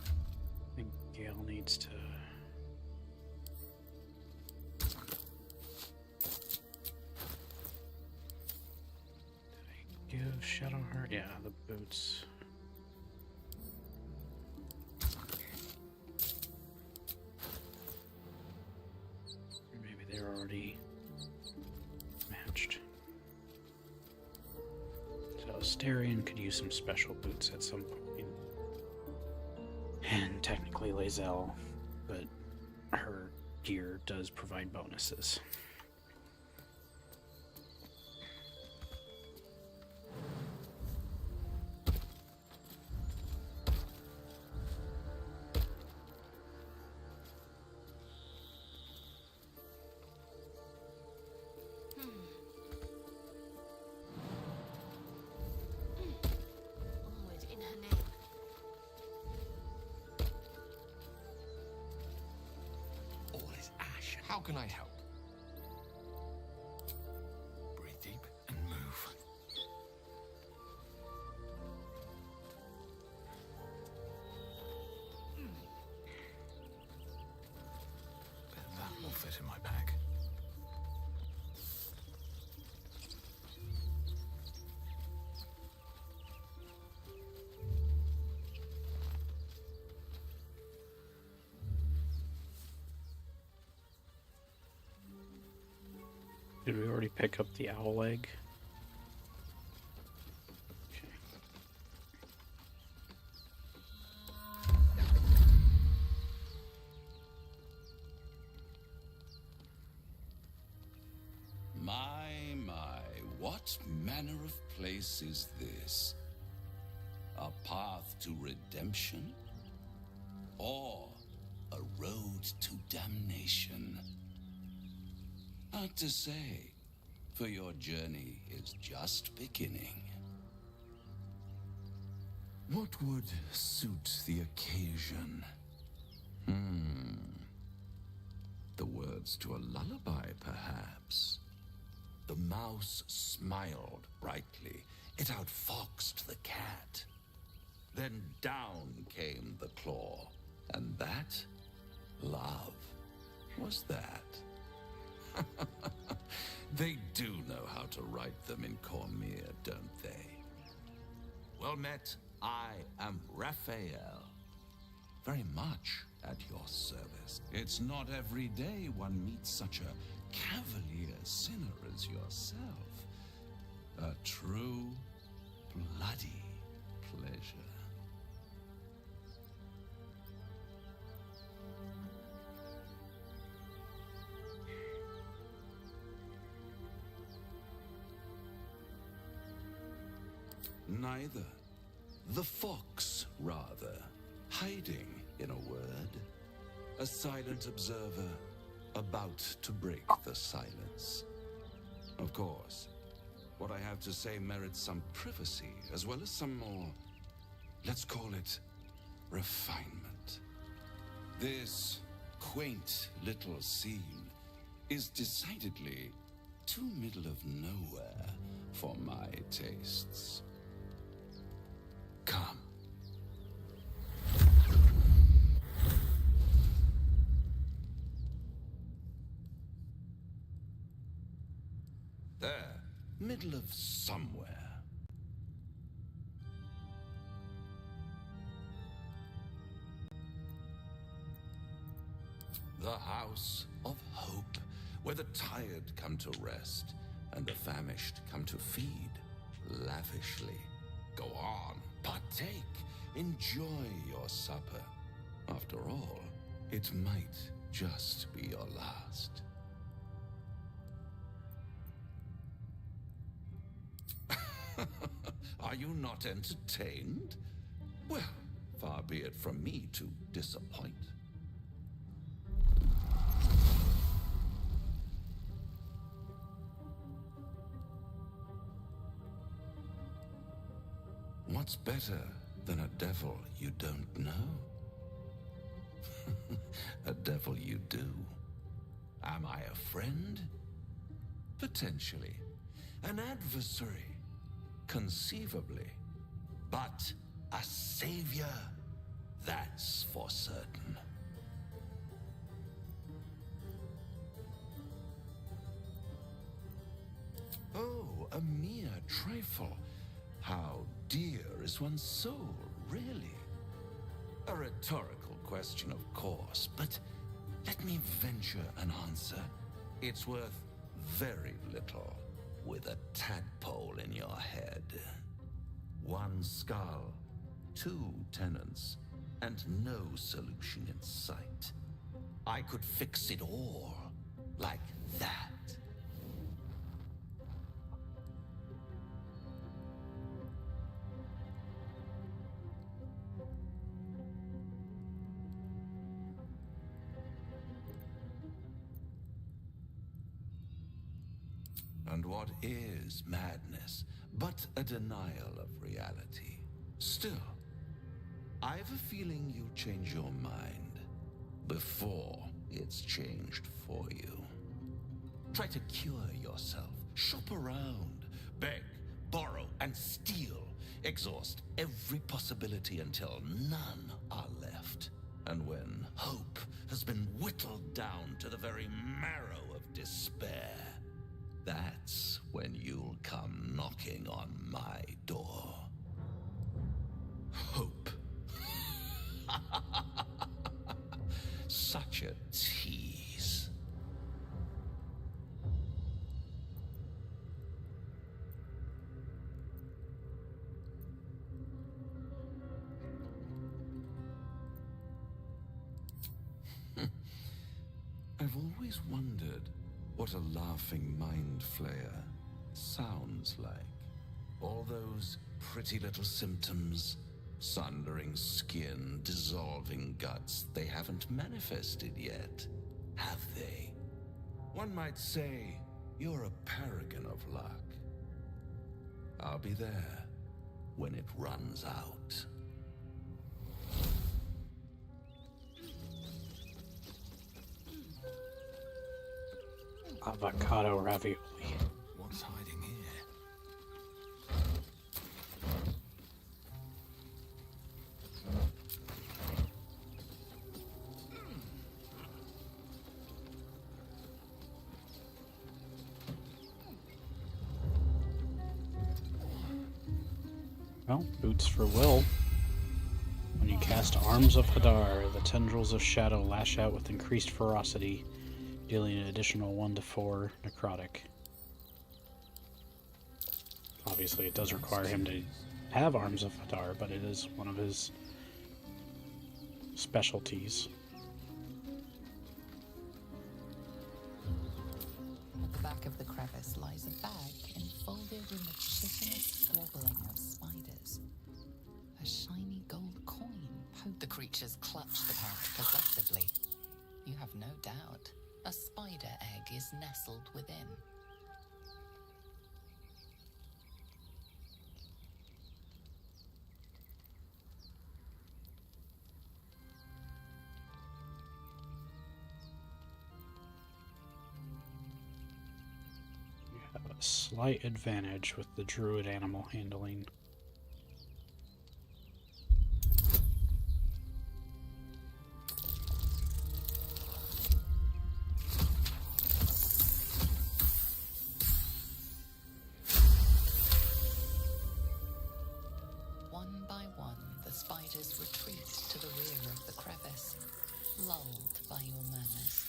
I think Gale needs to. Did I give Shadowheart? Yeah, the boots. Maybe they're already matched. So Asterion could use some special boots at some point. And technically Lae'zel, but her gear does provide bonuses. Onward in her name. All is ash. How can I help? Breathe deep and move. That will fit in my pack. Did we already pick up the owl egg? Okay. My, what manner of place is this? A path to redemption? Or a road to damnation? Hard to say, for your journey is just beginning. What would suit the occasion? The words to a lullaby, perhaps. The mouse smiled brightly. It outfoxed the cat. Then down came the claw. And that, love, was that. They do know how to write them in Cormier, don't they? Well met, I am Raphael. Very much at your service. It's not every day one meets such a cavalier sinner as yourself. A true, bloody pleasure. Neither. The fox, rather. Hiding, in a word. A silent observer, about to break the silence. Of course, what I have to say merits some privacy, as well as some more, let's call it, refinement. This quaint little scene is decidedly too middle of nowhere for my tastes. Come. There, middle of somewhere. The house of hope, where the tired come to rest and the famished come to feed lavishly. Go on, partake, Enjoy your supper. After all, it might just be your last. Are you not entertained? Well, far be it from me to disappoint. What's better than a devil you don't know? A devil you do. Am I a friend? Potentially. An adversary? Conceivably. But a savior? That's for certain. Oh, a mere trifle. How dear is one's soul, really? A rhetorical question, of course, but let me venture an answer. It's worth very little with a tadpole in your head. One skull, 2 tenants, and no solution in sight. I could fix it all like that. And what is madness but a denial of reality? Still, I've a feeling you'll change your mind before it's changed for you. Try to cure yourself, shop around, beg, borrow, and steal. Exhaust every possibility until none are left. And when hope has been whittled down to the very marrow of despair, that's when you'll come knocking on my door. Hope. Such a tease. I've always wondered what a laughing mind flayer sounds like. All those pretty little symptoms, sundering skin, dissolving guts, they haven't manifested yet, have they? One might say you're a paragon of luck. I'll be there when it runs out. Avocado ravioli. What's hiding here? Well, boots for Will. When you cast Arms of Hadar, the tendrils of shadow lash out with increased ferocity, dealing an additional 1 to 4 necrotic. Obviously, it does require him to have Arms of Hadar, but it is one of his specialties. At the back of the crevice lies a bag enfolded in the chitinous squabbling of spiders. A shiny gold coin. The creatures clutch the pouch possessively. You have no doubt a spider egg is nestled within. You have a slight advantage with the druid animal handling. Spiders retreat to the rear of the crevice, lulled by your murmurs.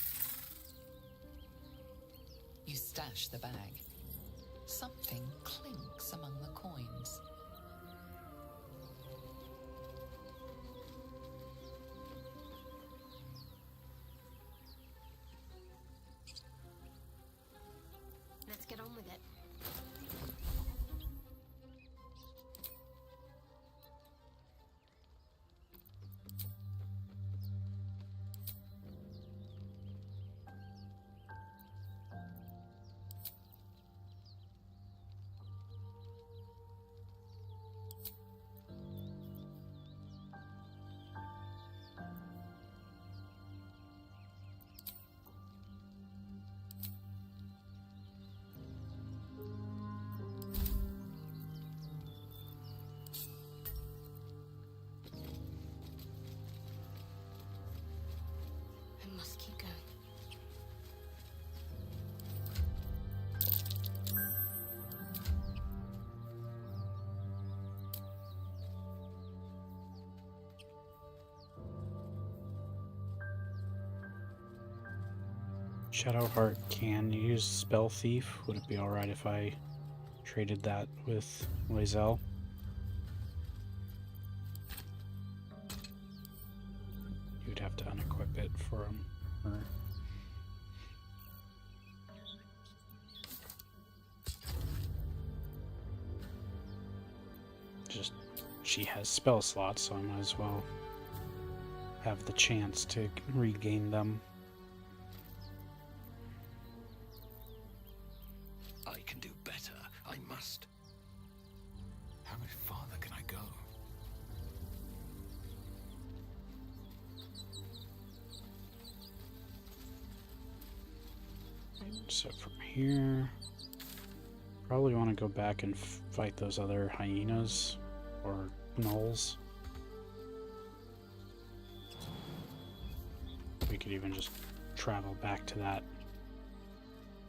You stash the bag. Something clinks among the coins. Shadowheart can use Spell Thief. Would it be alright if I traded that with Loisel? You'd have to unequip it for him. Or... just she has spell slots, so I might as well have the chance to regain them. I can do better. I must. How much farther can I go? So from here, probably want to go back and fight those other hyenas or gnolls. We could even just travel back to that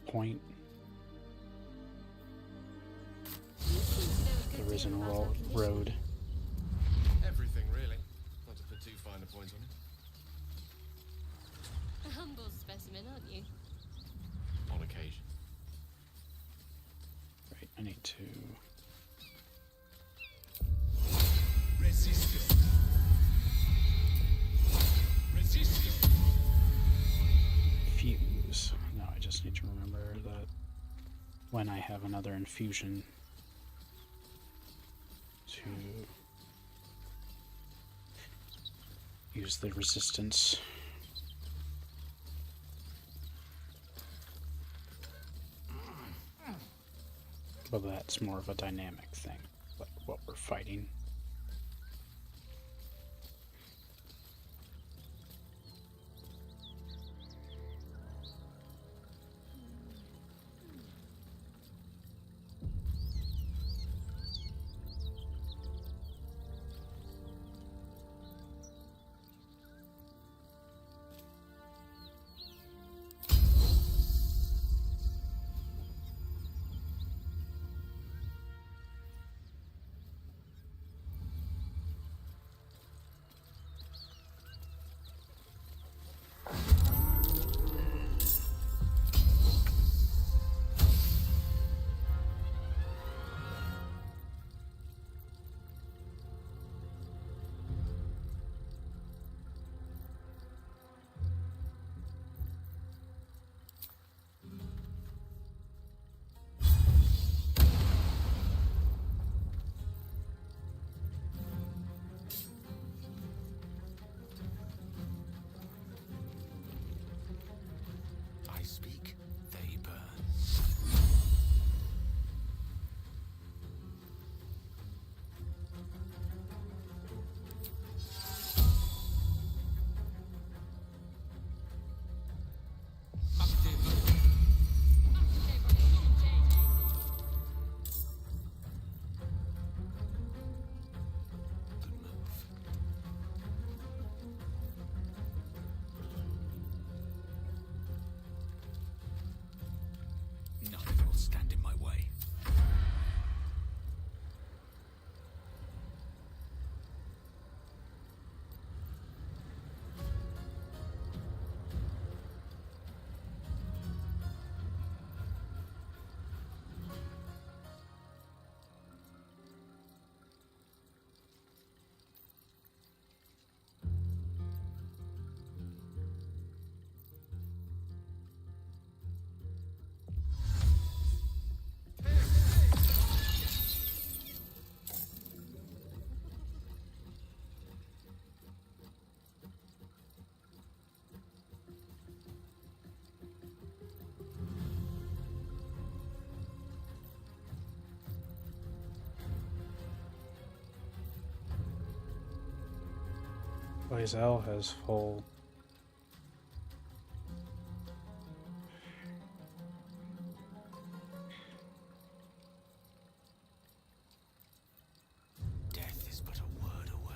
point. The Risen Road. Everything, really. Not to put too fine a point on it. A humble specimen, aren't you? On occasion. Right, I need to... Resistance. Resistance. Fuse. No, I just need to remember that when I have another infusion to use the resistance. Well, that's more of a dynamic thing, like what we're fighting. I speak, they burn. Nothing will stand in my way. Loisel has full. Death is but a word away.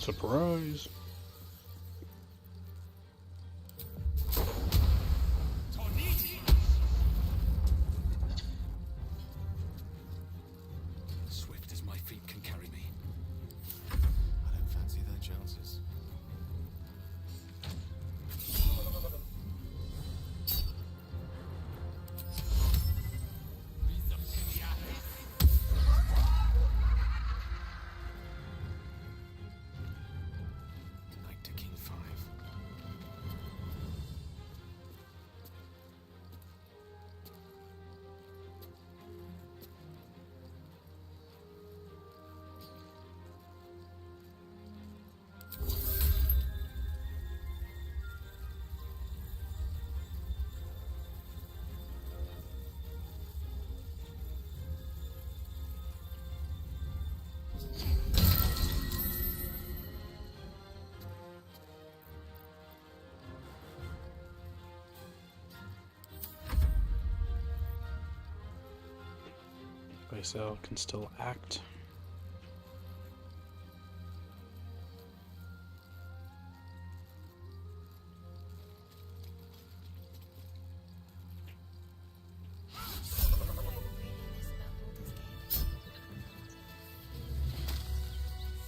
Surprise. Swift as my feet can carry me. I don't fancy their chances. Knight to King 5. Cell can still act.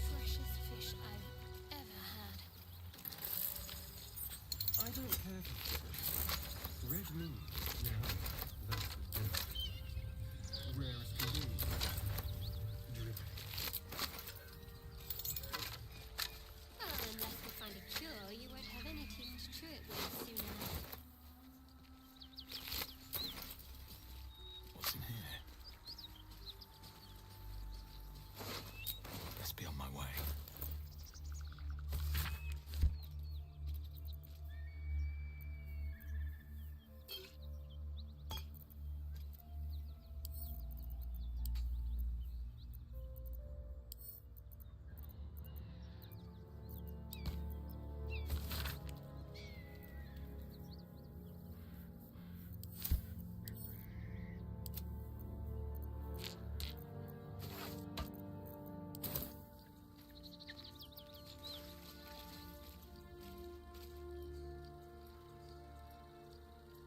Freshest fish I've ever had. I don't care for red meat. No, that's rare as can be. Dripping. Well, unless we find a cure, you won't have any teeth to chew it with soon enough. What's in here? Best be on my way.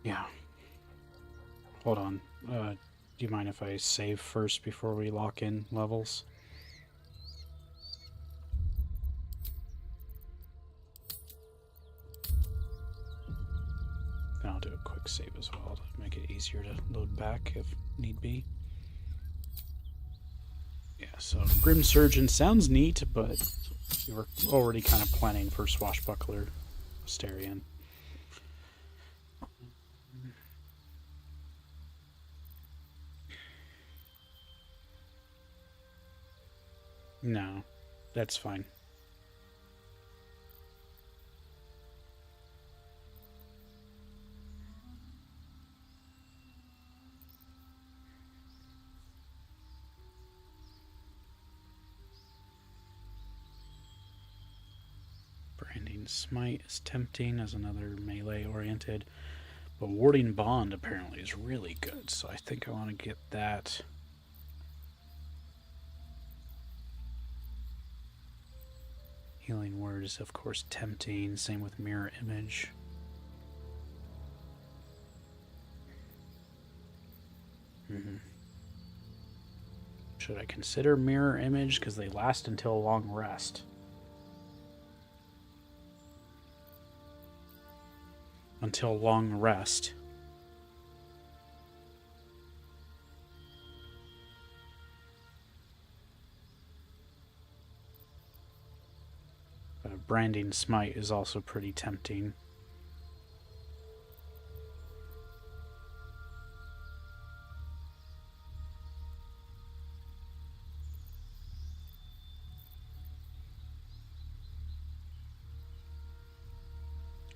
Yeah. Hold on. Do you mind if I save first before we lock in levels? Then I'll do a quick save as well to make it easier to load back if need be. Yeah, so Grim Surgeon sounds neat, but you were already kind of planning for Swashbuckler Asterion. No, that's fine. Branding Smite is tempting as another melee oriented, but Warding Bond apparently is really good, so I think I want to get that. Healing Word is, of course, tempting. Same with Mirror Image. Should I consider Mirror Image? Because they last until a long rest. Until long rest. Branding Smite is also pretty tempting.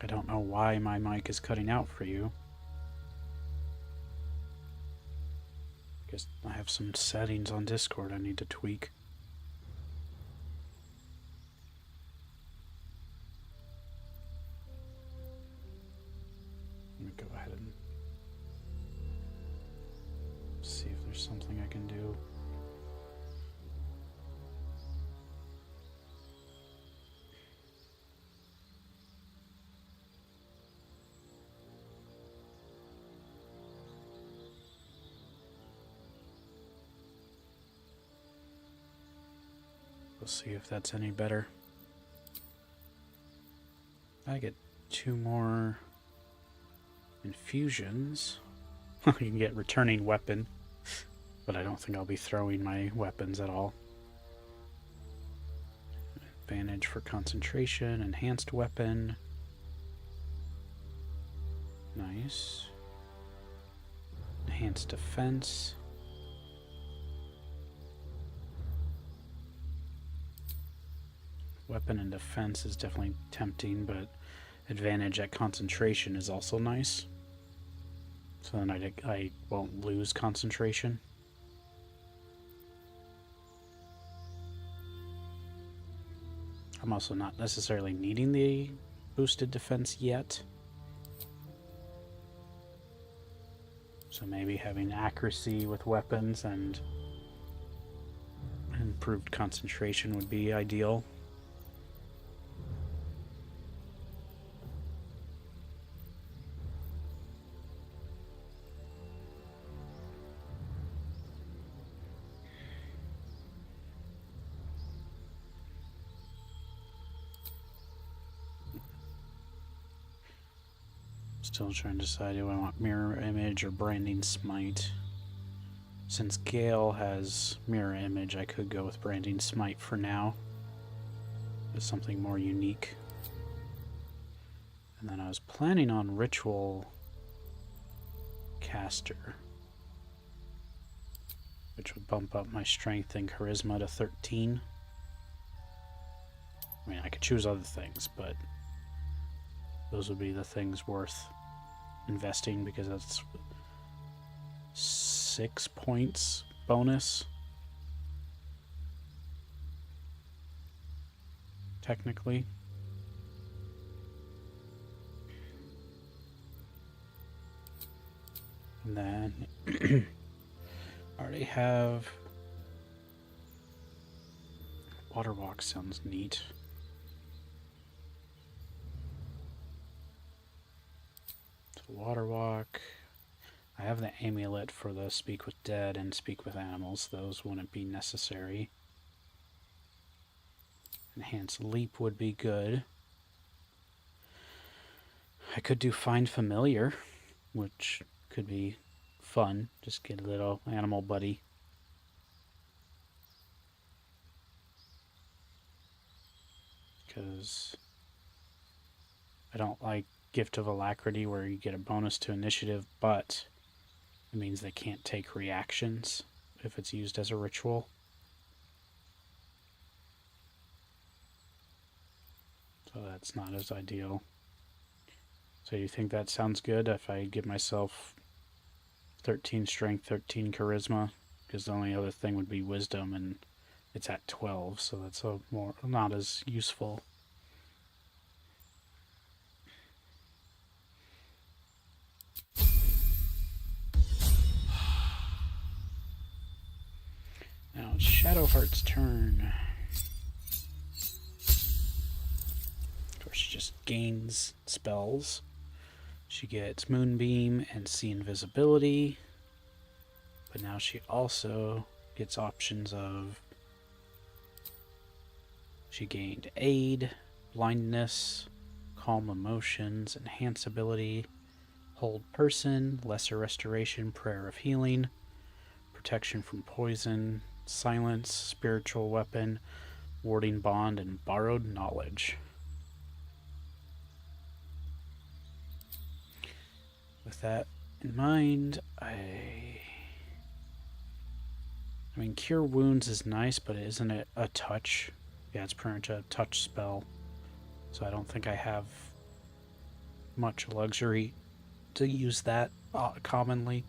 I don't know why my mic is cutting out for you. Guess I have some settings on Discord I need to tweak. Let me go ahead and see if there's something I can do. We'll see if that's any better. I get 2 more infusions. I can get returning weapon, but I don't think I'll be throwing my weapons at all. Advantage for concentration, enhanced weapon. Nice. Enhanced defense. Weapon and defense is definitely tempting, but advantage at concentration is also nice. So then I won't lose concentration. I'm also not necessarily needing the boosted defense yet. So maybe having accuracy with weapons and improved concentration would be ideal. Still trying to decide, do I want mirror image or branding smite? Since Gale has mirror image, I could go with branding smite for now. As something more unique. And then I was planning on ritual caster, which would bump up my strength and charisma to 13. I mean, I could choose other things, but those would be the things worth investing, because that's 6 points bonus. Technically. And then I already have Water Walk, sounds neat. Water Walk. I have the amulet for the Speak with Dead and Speak with Animals. Those wouldn't be necessary. Enhanced Leap would be good. I could do Find Familiar, which could be fun. Just get a little animal buddy. Because I don't like Gift of Alacrity, where you get a bonus to initiative, but it means they can't take reactions if it's used as a ritual. So that's not as ideal. So you think that sounds good if I give myself 13 strength, 13 charisma? Because the only other thing would be wisdom, and it's at 12, so that's not as useful. Now it's Shadowheart's turn. Of course, she just gains spells. She gets Moonbeam and See Invisibility. But now she also gets options of... She gained Aid, Blindness, Calm Emotions, Enhance Ability, Hold Person, Lesser Restoration, Prayer of Healing, Protection from Poison, Silence, Spiritual Weapon, Warding Bond, and Borrowed Knowledge. With that in mind, I mean, Cure Wounds is nice, but isn't it a touch? Yeah, it's pretty much a touch spell. So I don't think I have much luxury to use that commonly.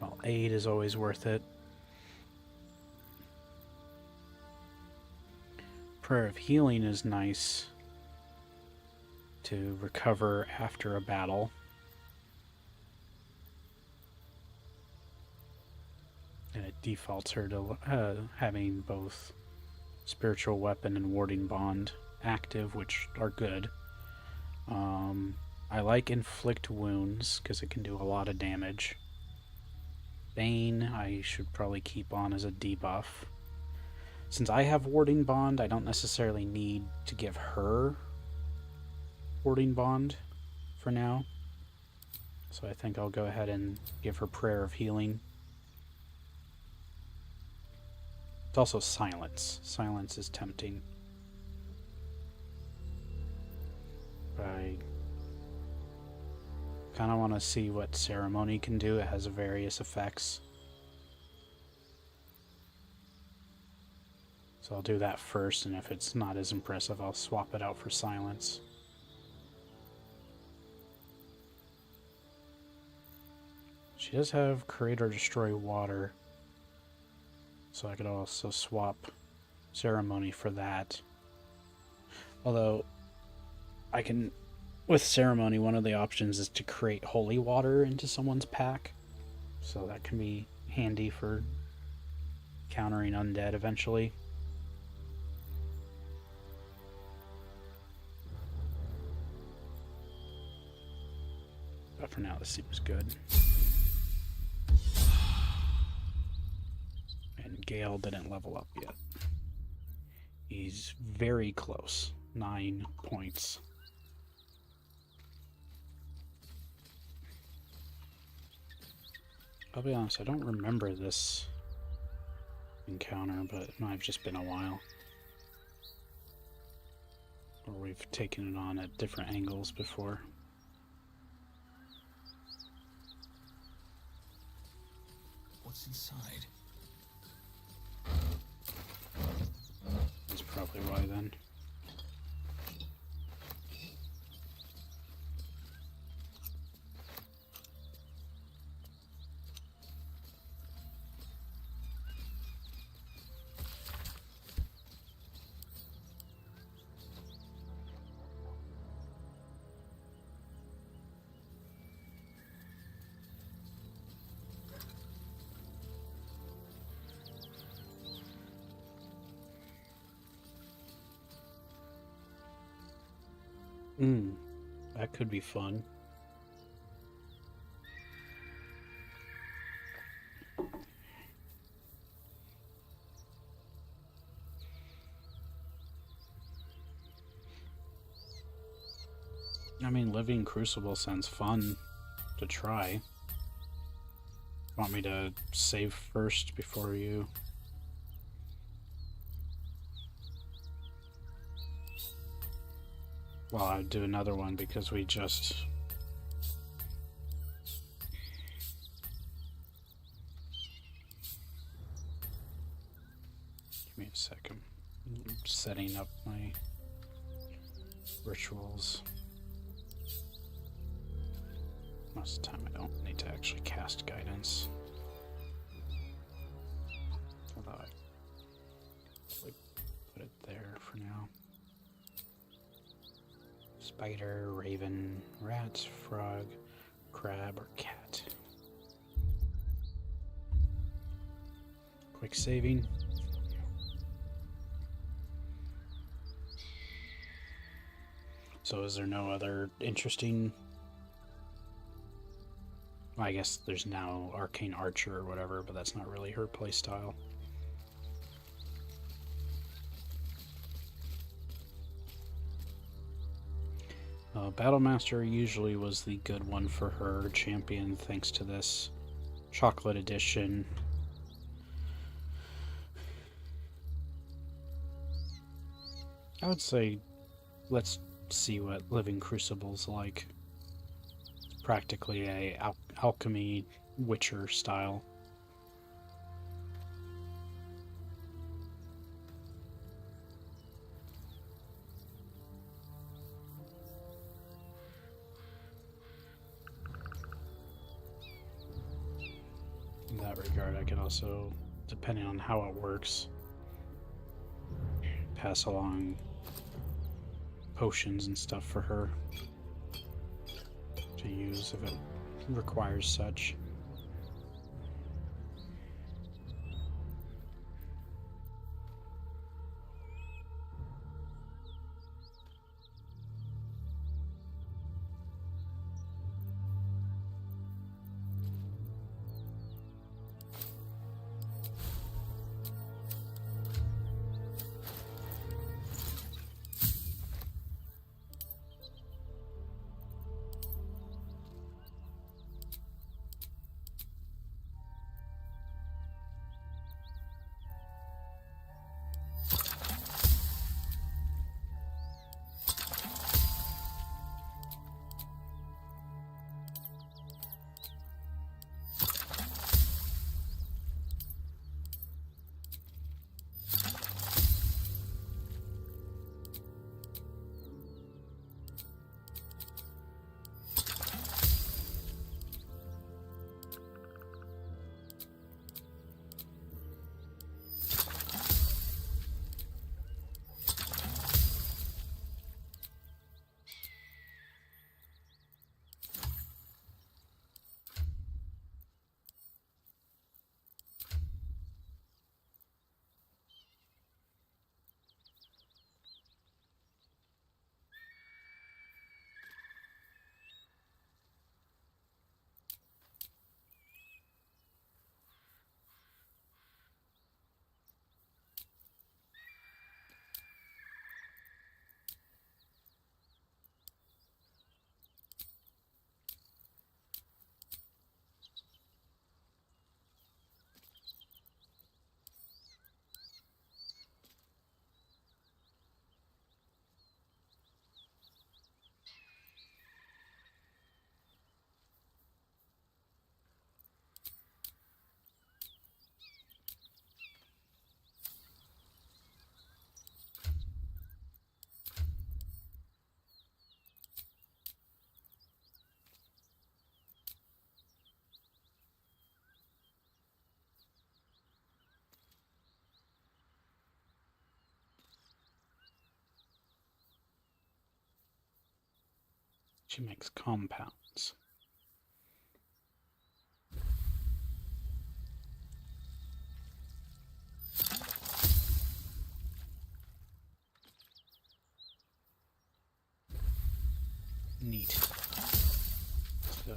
Well, Aid is always worth it. Prayer of Healing is nice to recover after a battle. And it defaults her to having both Spiritual Weapon and Warding Bond active, which are good. I like Inflict Wounds because it can do a lot of damage. Bane, I should probably keep on as a debuff. Since I have Warding Bond, I don't necessarily need to give her Warding Bond for now. So I think I'll go ahead and give her Prayer of Healing. It's also Silence. Silence is tempting. I kind of want to see what Ceremony can do. It has various effects. So I'll do that first, and if it's not as impressive, I'll swap it out for Silence. She does have Create or Destroy Water, so I could also swap Ceremony for that. Although, I can, with Ceremony, one of the options is to create Holy Water into someone's pack, so that can be handy for countering undead eventually. But for now, this seems good. And Gale didn't level up yet. He's very close. 9 points. I'll be honest, I don't remember this encounter, but it might have just been a while. Or we've taken it on at different angles before. What's inside? That's probably why then. That could be fun. I mean, Living Crucible sounds fun to try. Want me to save first before you? Well, I'd do another one because we just... Give me a second. I'm setting up my rituals. Most of the time I don't need to actually cast guidance. Although I would put it there for now. Spider, raven, rat, frog, crab, or cat. Quick saving. So is there no other interesting... I guess there's now Arcane Archer or whatever, but that's not really her playstyle. Battlemaster usually was the good one for her champion thanks to this chocolate edition. I would say let's see what Living Crucible's like. It's practically a alchemy Witcher style. In that regard, I could also, depending on how it works, pass along potions and stuff for her to use if it requires such. She makes compounds. Neat. So.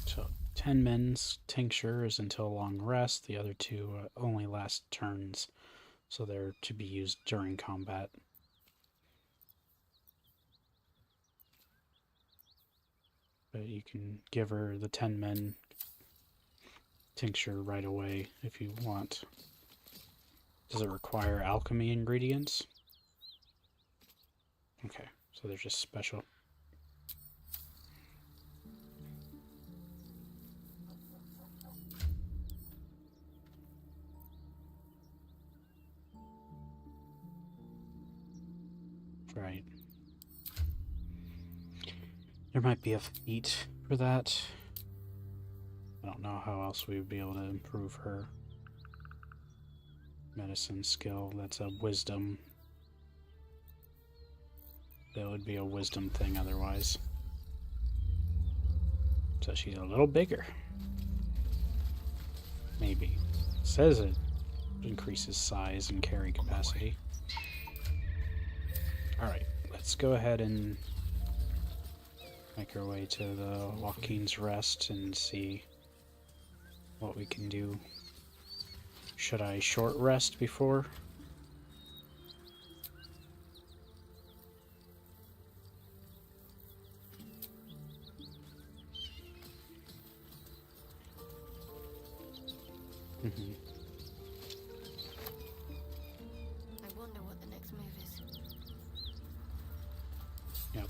So 10 men's tincture is until a long rest. The other two only last turns, so they're to be used during combat. But you can give her the 10 men tincture right away if you want. Does it require alchemy ingredients? Okay, so they're just special. Right. There might be a feat for that. I don't know how else we would be able to improve her medicine skill. That's a wisdom. That would be a wisdom thing otherwise. So she's a little bigger. Maybe. It says it increases size and carry capacity. Alright, let's go ahead and make our way to the Joaquin's Rest and see what we can do. Should I short rest before? Mm-hmm. I wonder what the next move is. Yep.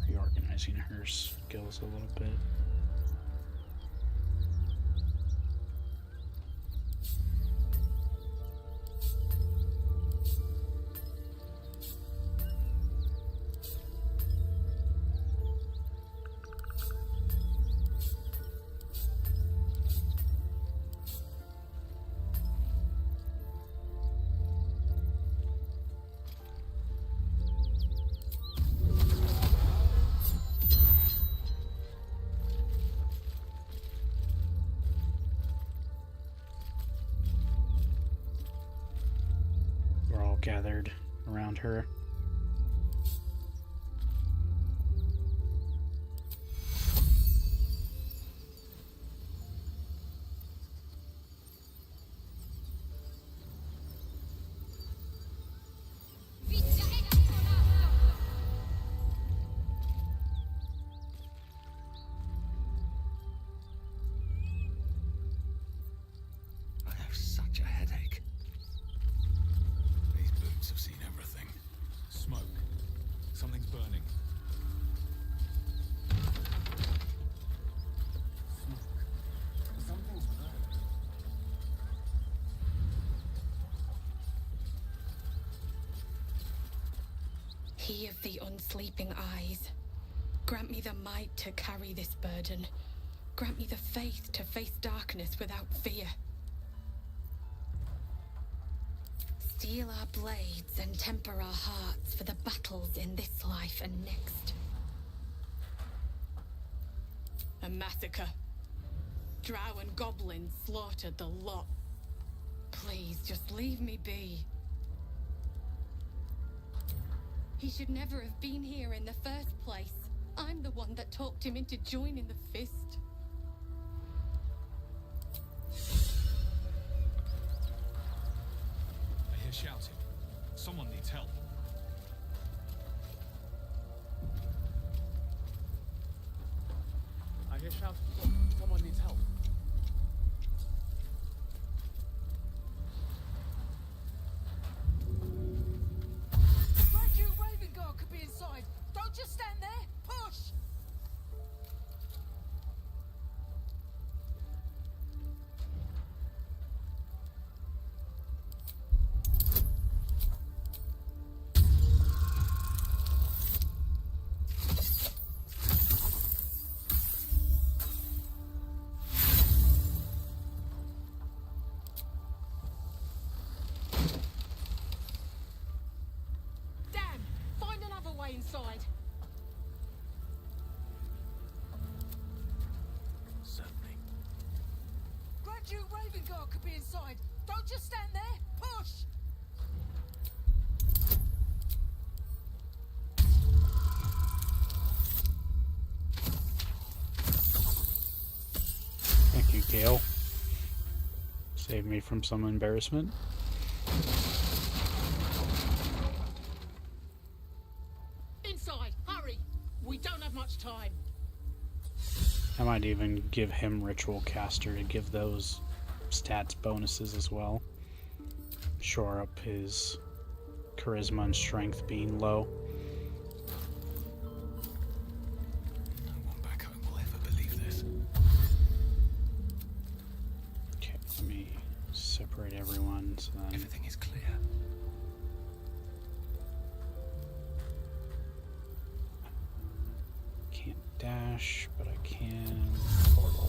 Reorganizing her skills a little bit. Gathered around her. I have such a headache. These boots have seen everything. Smoke. Something's burning. Something's burning. He of the unsleeping eyes, grant me the might to carry this burden. Grant me the faith to face darkness without fear. Steel our blades and temper our hearts for the battles in this life and next. A massacre. Drow and goblins slaughtered the lot. Please, just leave me be. He should never have been here in the first place. I'm the one that talked him into joining the Fist. I hear shouting. Someone needs help. I hear shouting. Someone needs help. Glad you Raven Guard could be inside. Don't just stand there. Push! moving guard could be inside. Don't just stand there. Push! Thank you, Gale. Save me from some embarrassment. Inside, hurry! We don't have much time. I might even give him Ritual Caster to give those stats bonuses as well. Shore up his charisma and strength being low. No one back home will ever believe this. Okay, let me separate everyone so then Everything is clear. can't dash, but I can portal.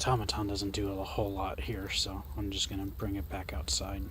automaton doesn't do a whole lot here, so I'm just gonna bring it back outside.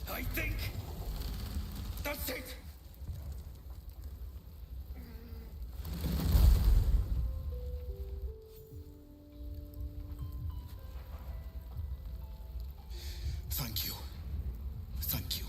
I think that's it. Thank you. Thank you.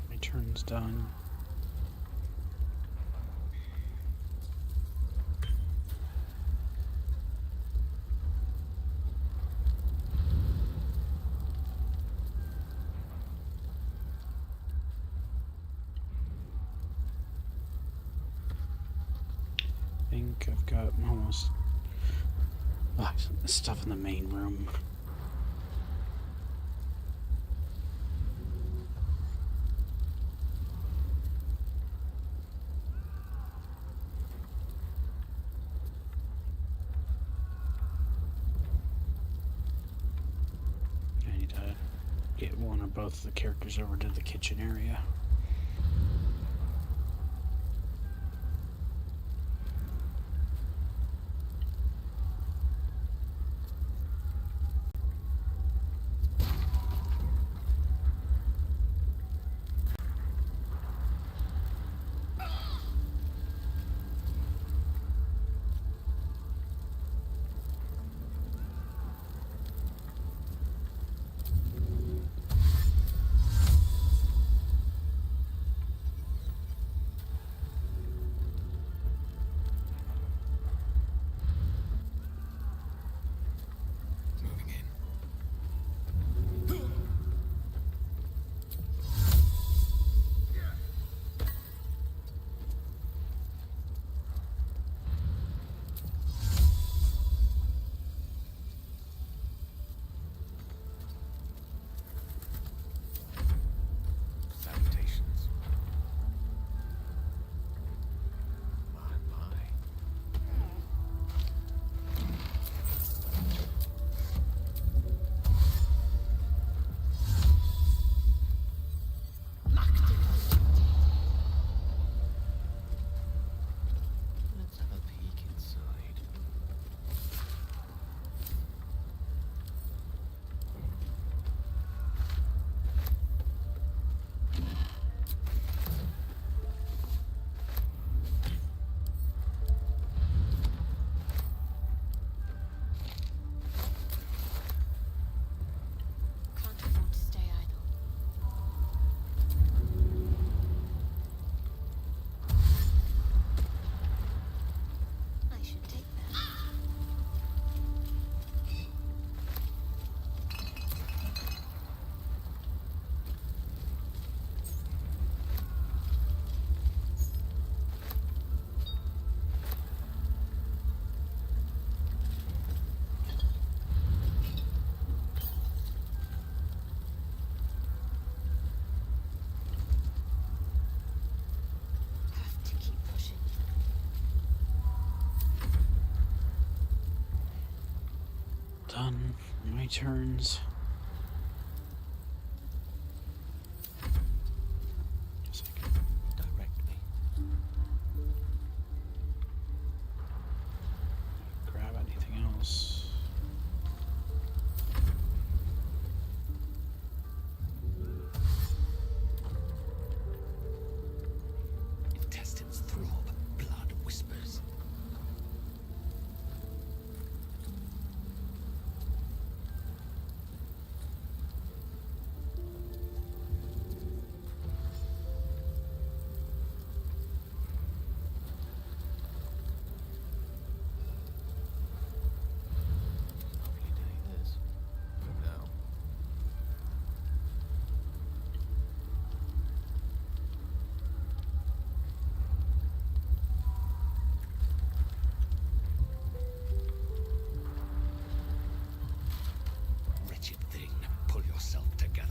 My turn's done. I think I've got almost stuff in the main room. I need to get one or both of the characters over to the kitchen area. my turns. Direct me. Grab anything else. Intestines throb, blood whispers. Lovely day this. For now. Wretched thing, pull yourself together.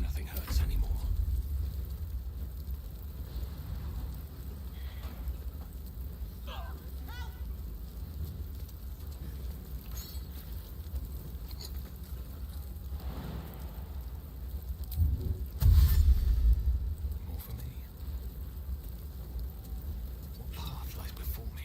Nothing hurts anymore. More for me. What path lies before me?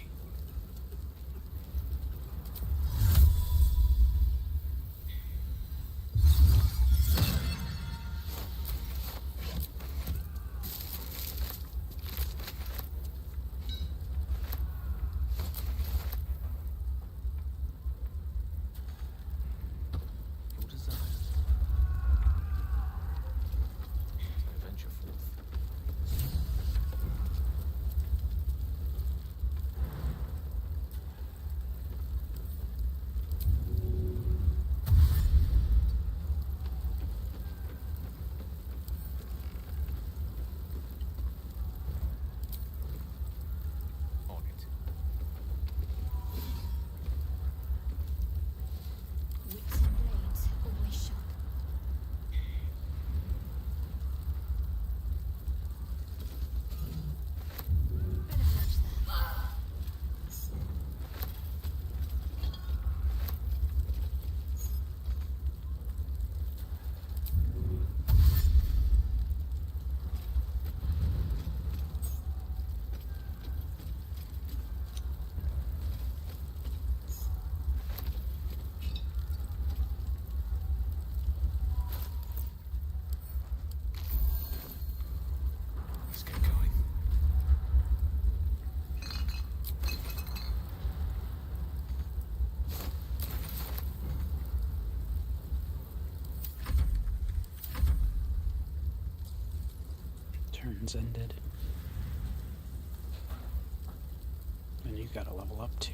Your desire. I venture forth. On it. Wits and blades, always sharp. Better fetch that. Let's get going. Turns ended. And you gotta level up too.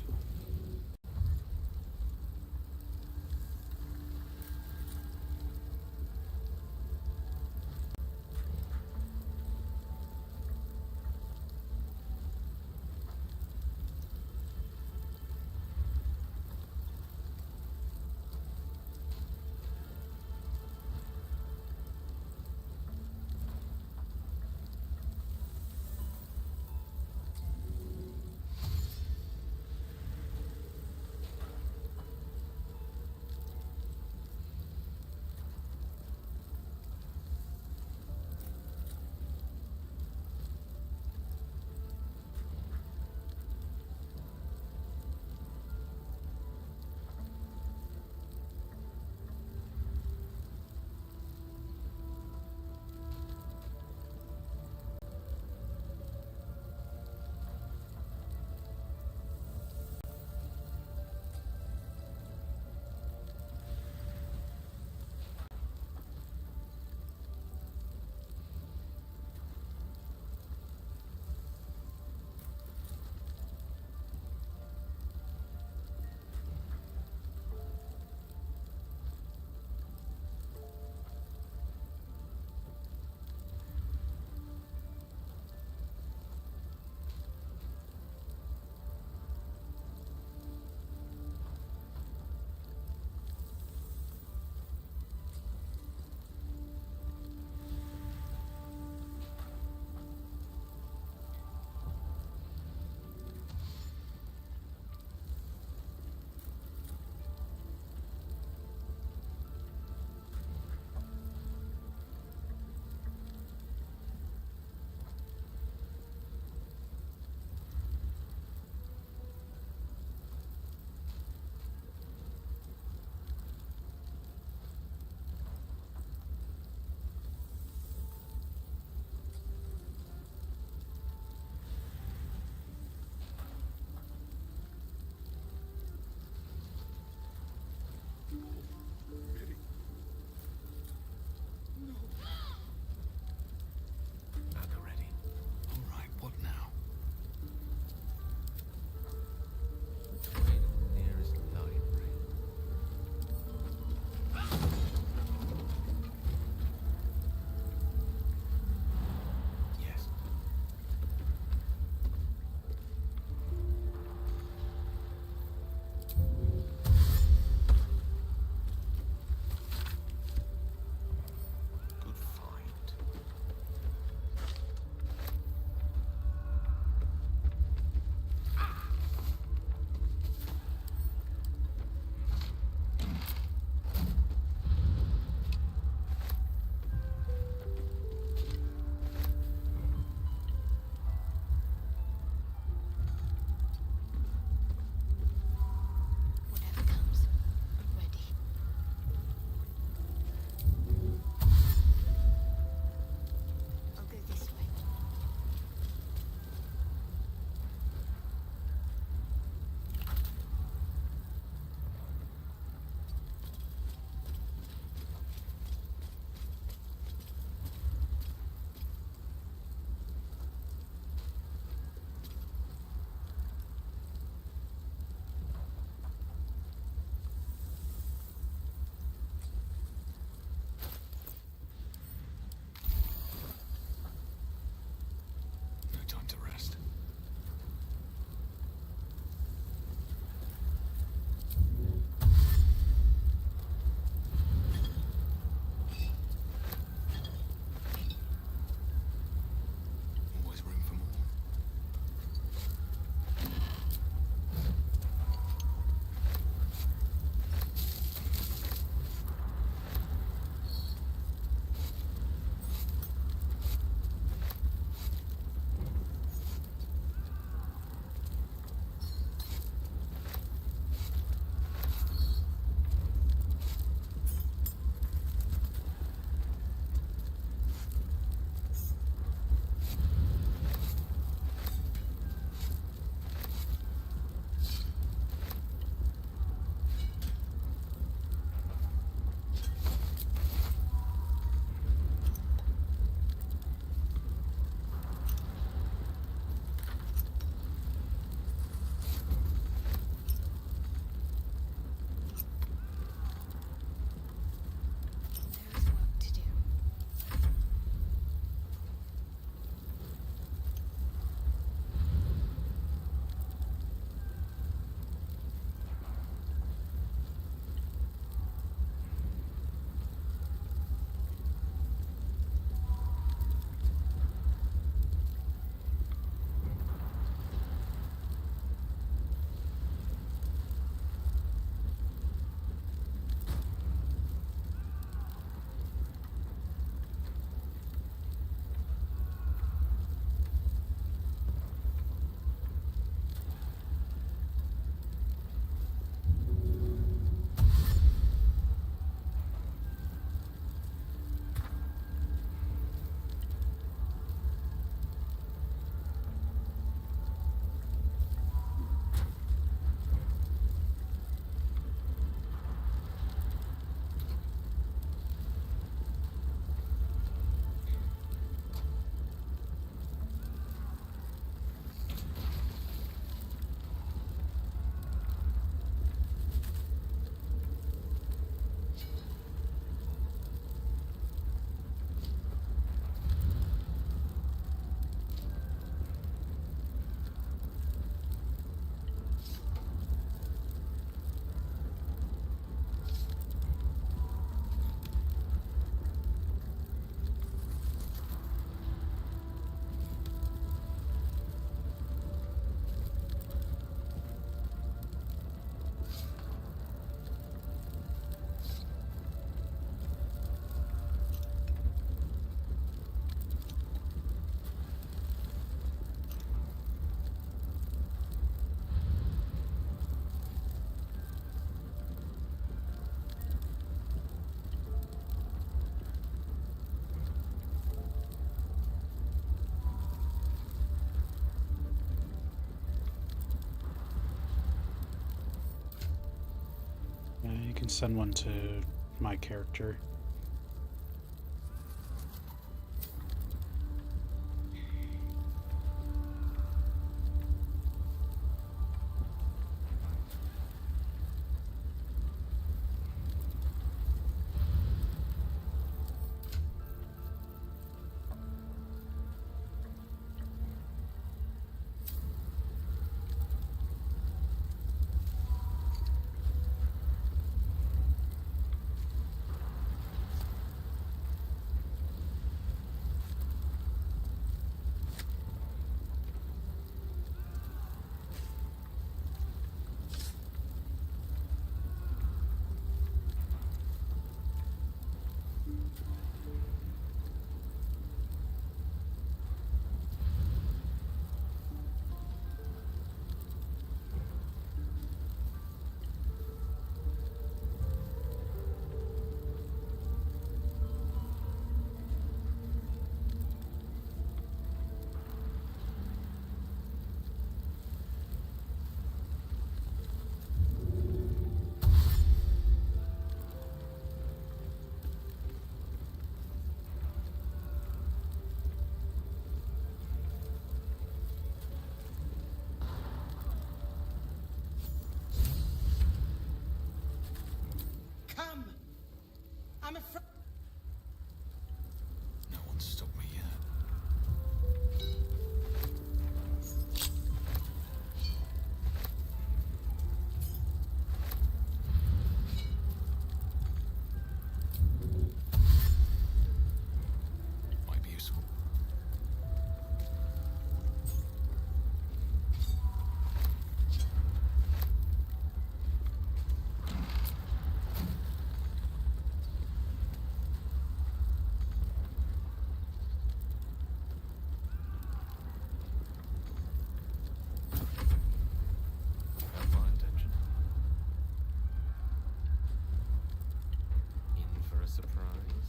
You can send one to my character. Come! I'm afraid. No one's stopped me yet. Might be useful. Have my attention. In for a surprise.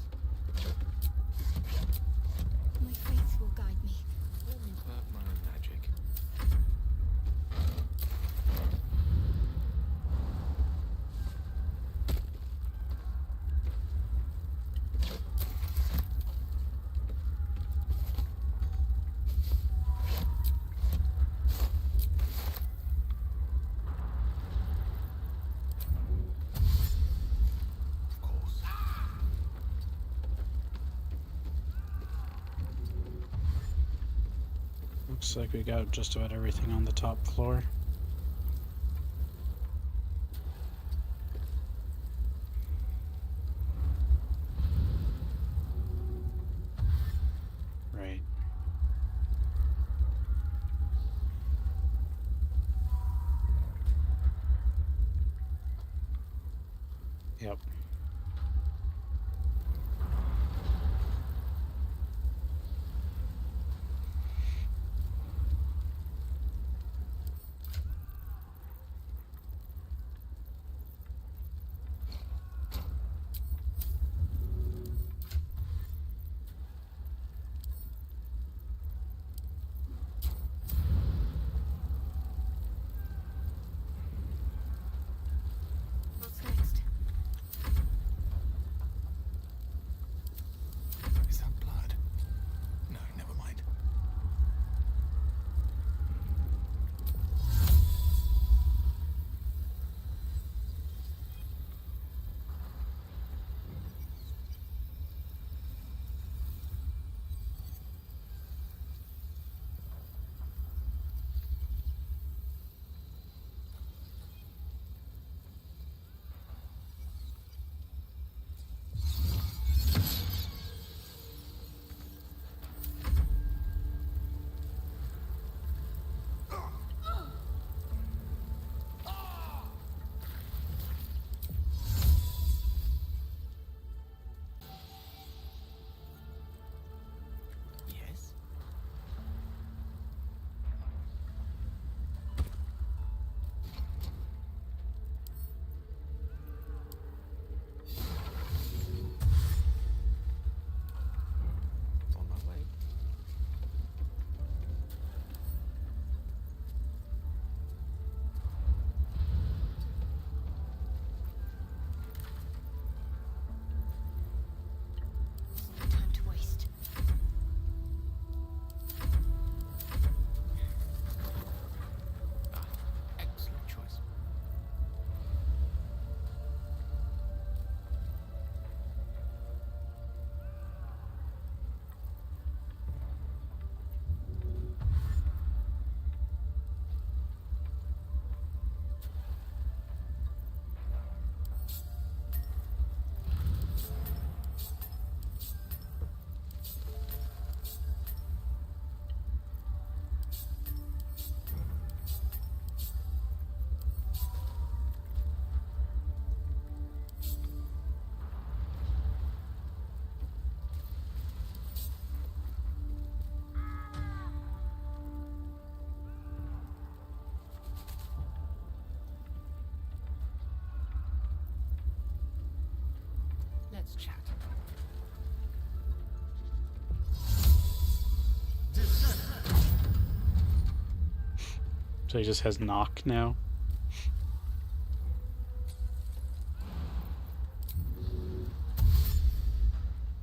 My faith will guide me. But my magic. Of course. Looks like we got just about everything on the top floor. Right. Yep. What's next? Let's chat. So he just has knock now.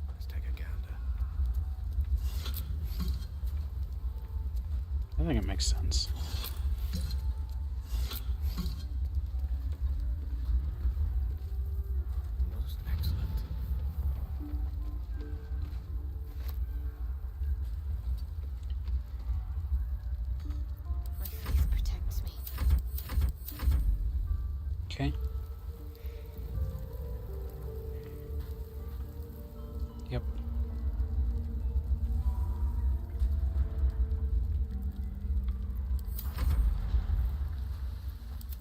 Let's take a gander. I think it makes sense. Most excellent. My faith protects me. Okay. Yep.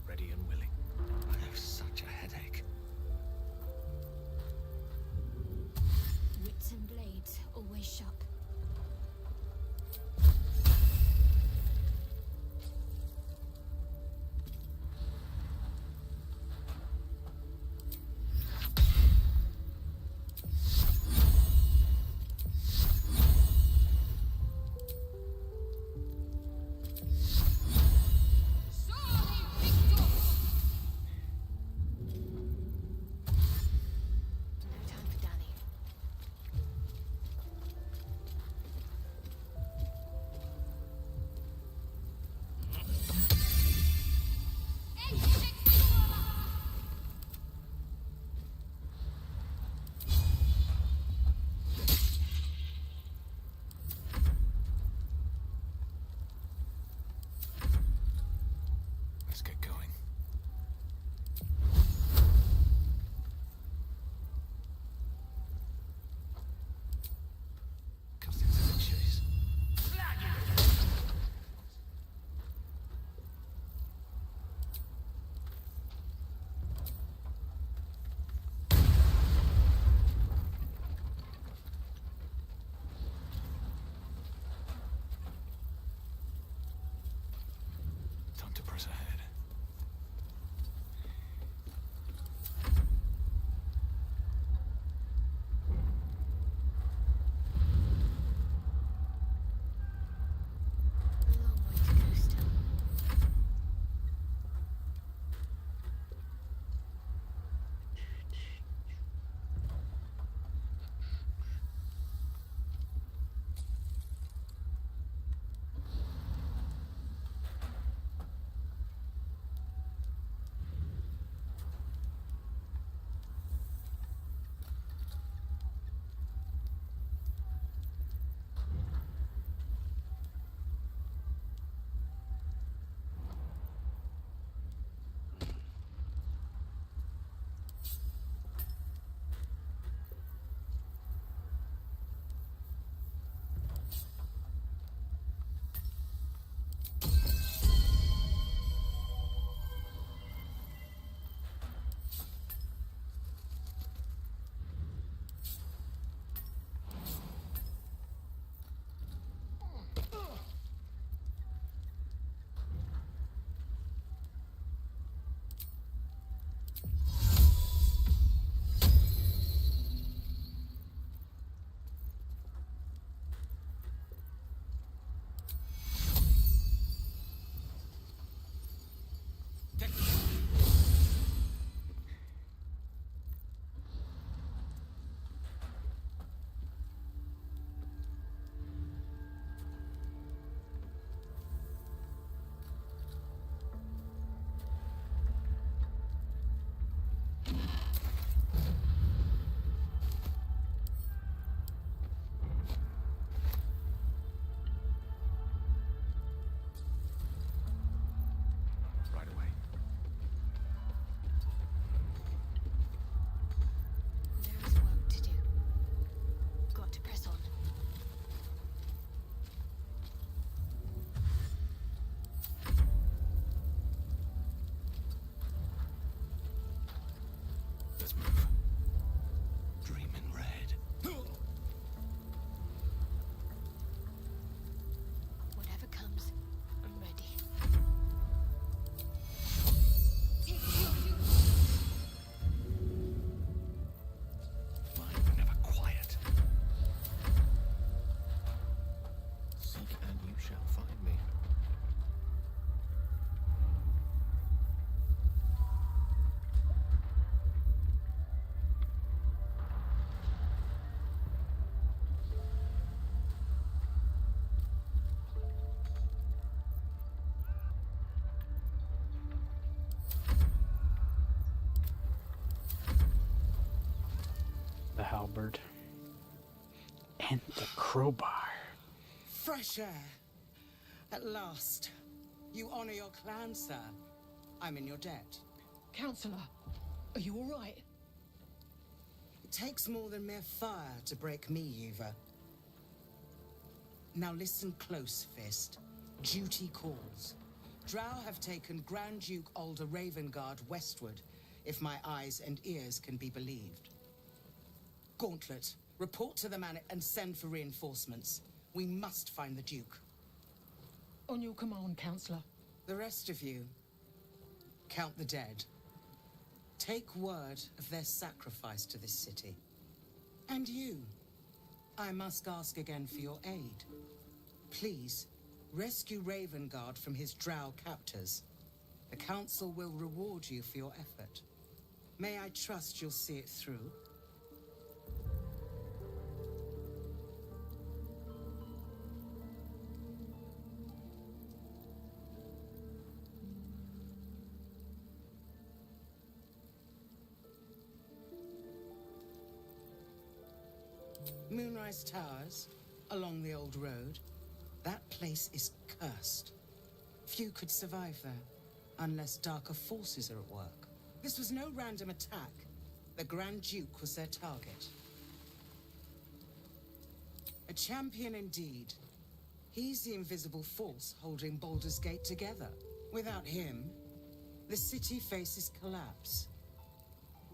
Ready and willing. I have such a headache. Wits and blades always sharp. No time for Danny. Let's get going. Cut into the chase. Time to press ahead. A long way to go still. Right away. There is work to do. Got to press on. halberd. And the crowbar. Fresh air. At last. You honor your clan, sir. I'm in your debt. Counselor, are you all right? It takes more than mere fire to break me, Yuva. Now listen close, Fist. Duty calls. Drow have taken Grand Duke Alder Ravengard westward, if my eyes and ears can be believed. Gauntlet, report to the man and send for reinforcements. We must find the Duke. On your command, Counselor. The rest of you, count the dead. Take word of their sacrifice to this city. And you, I must ask again for your aid. Please, rescue Ravengard from his drow captors. The Council will reward you for your effort. May I trust you'll see it through? Moonrise Towers, along the old road. That place is cursed. Few could survive there, unless darker forces are at work. This was no random attack. The Grand Duke was their target. A champion indeed. He's the invisible force holding Baldur's Gate together. Without him, the city faces collapse.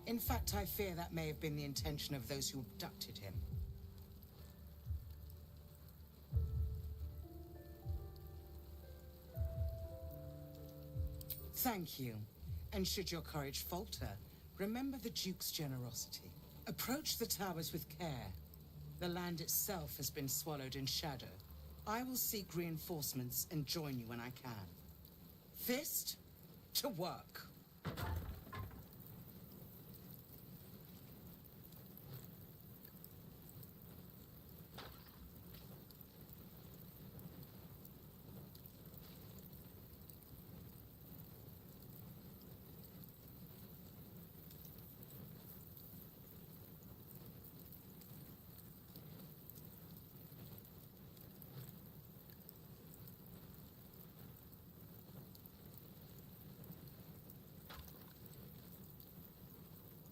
In fact, I fear that may have been the intention of those who abducted him. Thank you. And should your courage falter, remember the Duke's generosity. Approach the towers with care. The land itself has been swallowed in shadow. I will seek reinforcements and join you when I can. Fist, to work.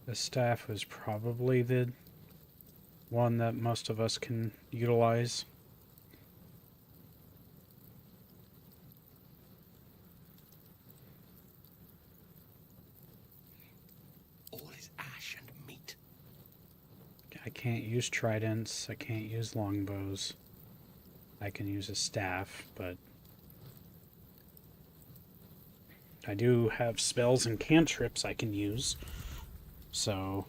The staff was probably the one that most of us can utilize. All is ash and meat. I can't use tridents, I can't use longbows. I can use a staff, but I do have spells and cantrips I can use. So,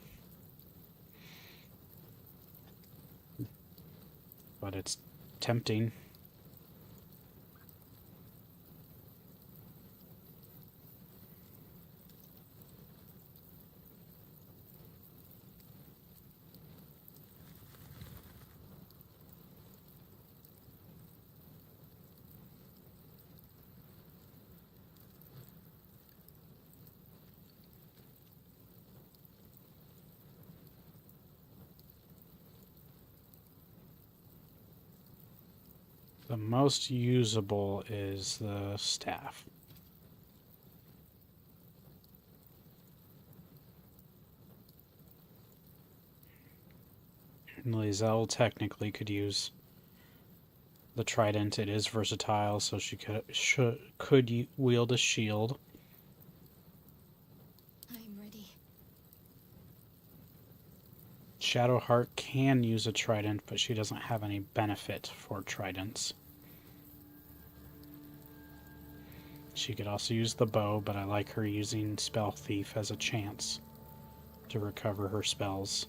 but it's tempting. The most usable is the staff. Lizelle technically could use the trident. It is versatile, so she could wield a shield. I'm ready. Shadowheart can use a trident, but she doesn't have any benefit for tridents. She could also use the bow, but I like her using Spell Thief as a chance to recover her spells.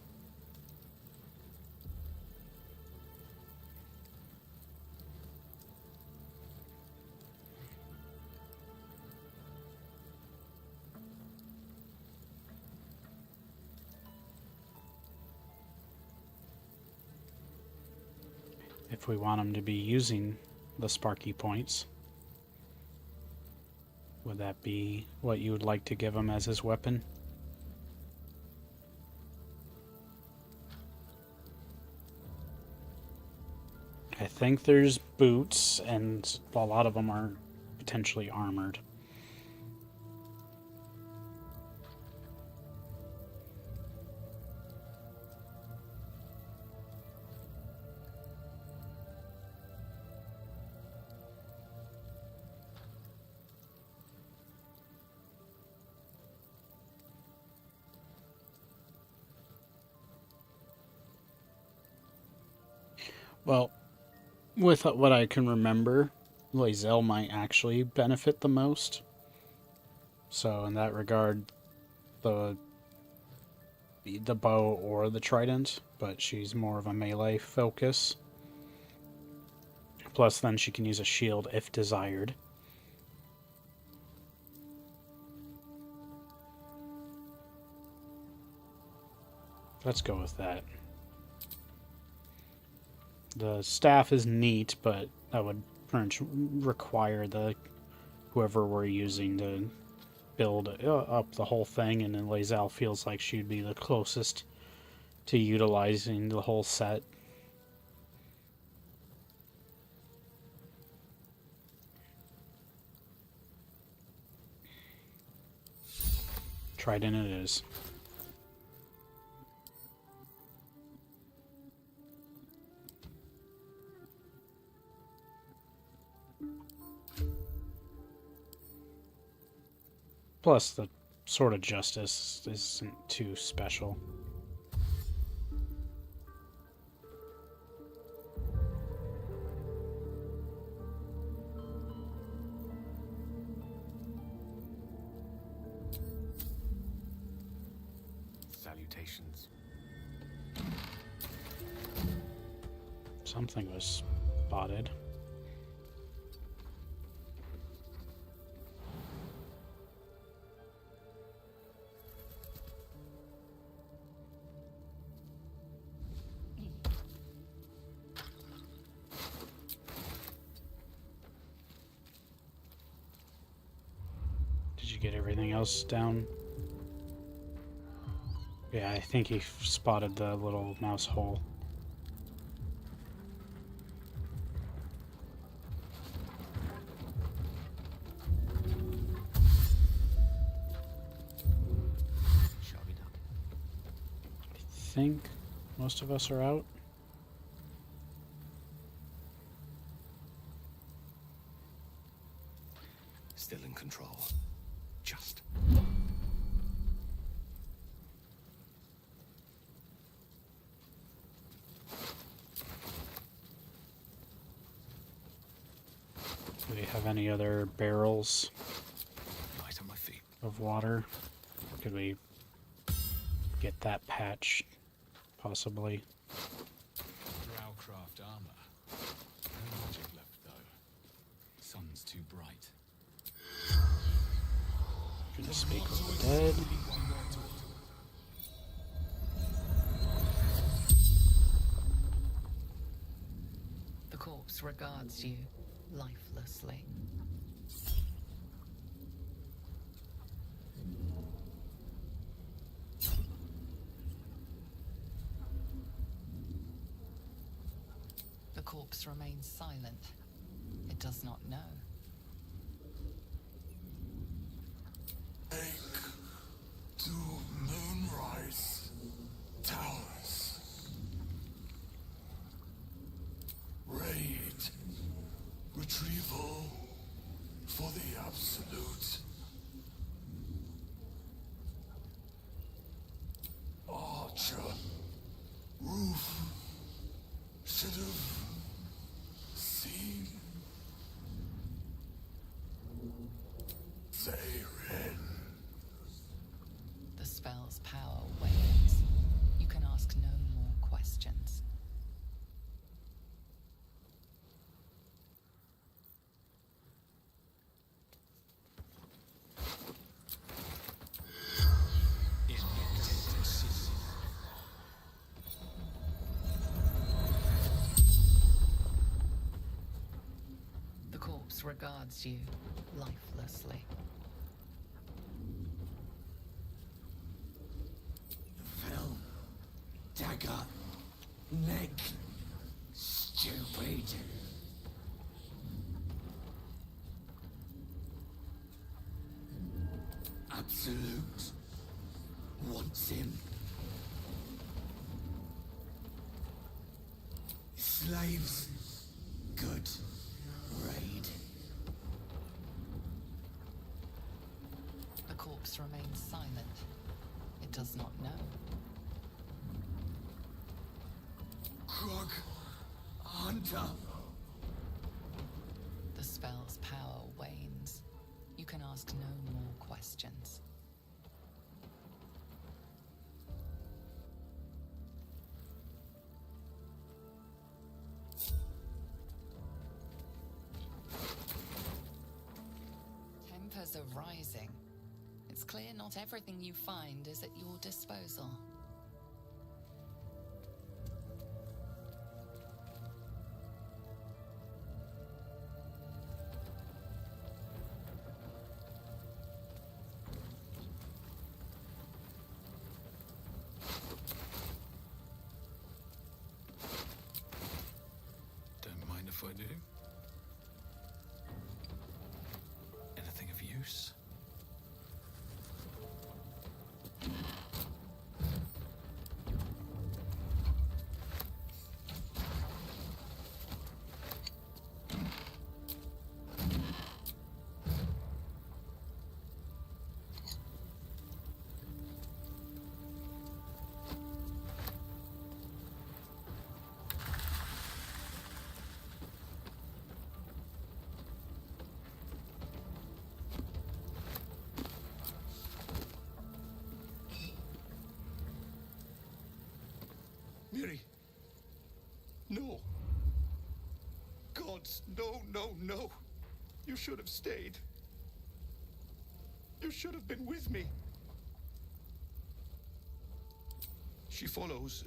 If we want him to be using the Sparky points, would that be what you would like to give him as his weapon? think there's boots, and a lot of them are potentially armored. Well, with what I can remember, Lae'zel might actually benefit the most. So in that regard, the bow or the trident, but she's more of a melee focus. Plus, then she can use a shield if desired. Let's go with that. The staff is neat, but that would pretty much require whoever we're using to build up the whole thing, and then Lae'zel feels like she'd be the closest to utilizing the whole set. Trident it is. Plus, the Sword of Justice isn't too special. Salutations. Something was spotted. Did you get everything else down? Yeah, I think he spotted the little mouse hole. Shall be done. I think most of us are out. Still in control. Just. Do we have any other barrels Light on my feet. of water? Could we get that patch, possibly? Drowcraft armor. No magic left, though. Sun's too bright. Gonna speak with the dead. The corpse regards you lifelessly. The corpse remains silent. It does not know. To Moonrise Towers. Raid. Retrieval for the Absolute. Archer. Roof. Should have seen. Zarin. The spell's power wanes. You can ask no more questions. The corpse regards you lifelessly. Fell. Dagger. Neck. Stupid. Absolute wants him. Slaves. Good. Raid. The corpse remains silent. It does not know. Krog. Hunter. The spell's power wanes. You can ask no more questions. Tempers are rising. It's clear not everything you find is at your disposal. Don't mind if I do. Anything of use? Miri. No. Gods, no, no, no. You should have stayed. You should have been with me. She follows.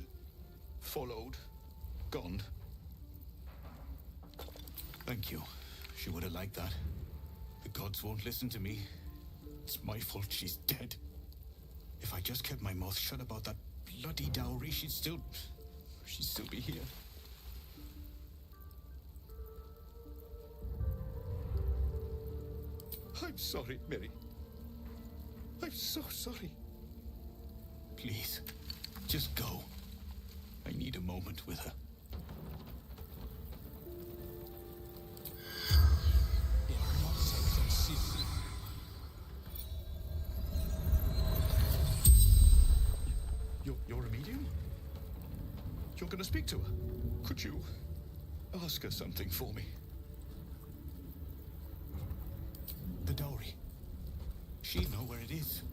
Followed. Gone. Thank you. She would have liked that. The gods won't listen to me. It's my fault she's dead. If I just kept my mouth shut about that bloody dowry, she'd still be here. I'm sorry, Mary. I'm so sorry. Please, just go. I need a moment with her. You're not taking seriously. You're a medium? You're gonna speak to her? Could you ask her something for me? The dowry. She'll know where it is.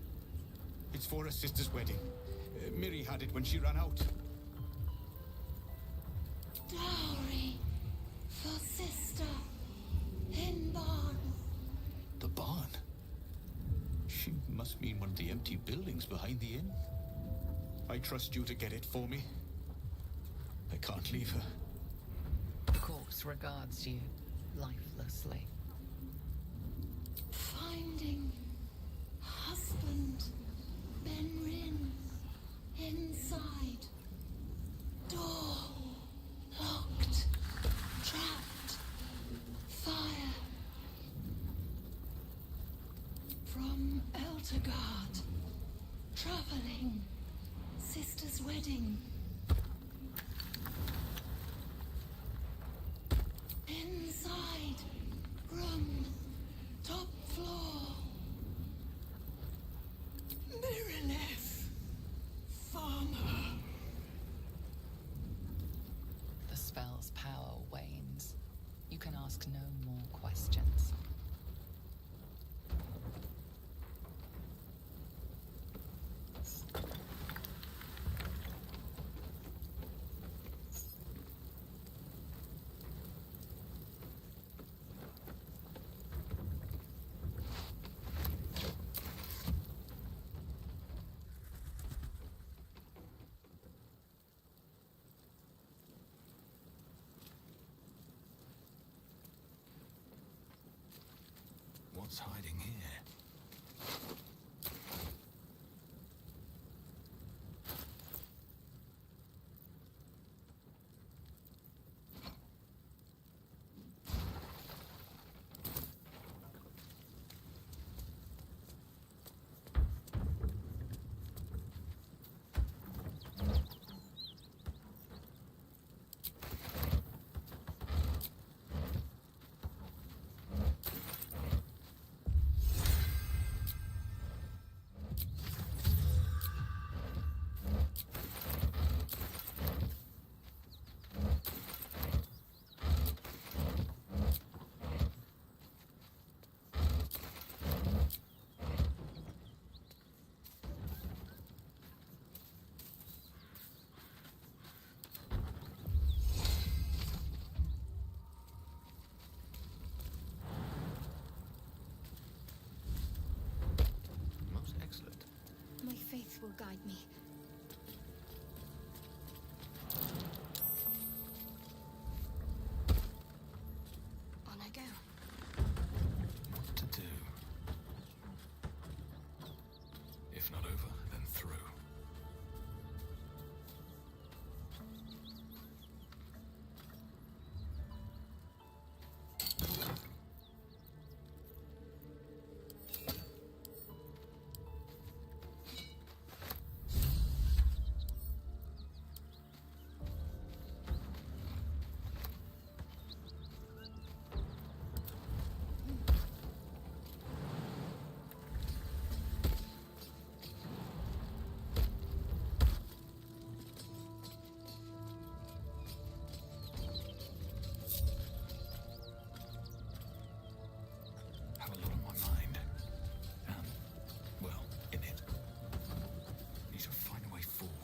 It's for her sister's wedding. Miri had it when she ran out. Dowry for sister in barn. The barn? She must mean one of the empty buildings behind the inn. I trust you to get it for me. I can't leave her. The corpse regards you lifelessly. Finding husband Benrin inside. Door locked. Trapped. Fire. From Eltergard. Traveling. Sister's wedding. Inside. Room. Top floor. Mirilef. Farmer. The spell's power wanes. You can ask no more questions. truth will guide me. On I go. What to do? If not over, then through. Have a lot on my mind. Well, in it. Need to find a way forward.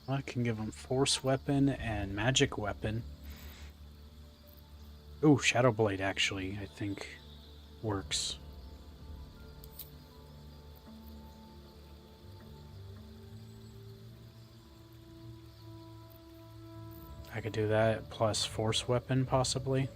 I can give him Force Weapon and Magic Weapon. Oh, Shadow Blade actually, I think, works. I could do that plus Force Weapon, possibly.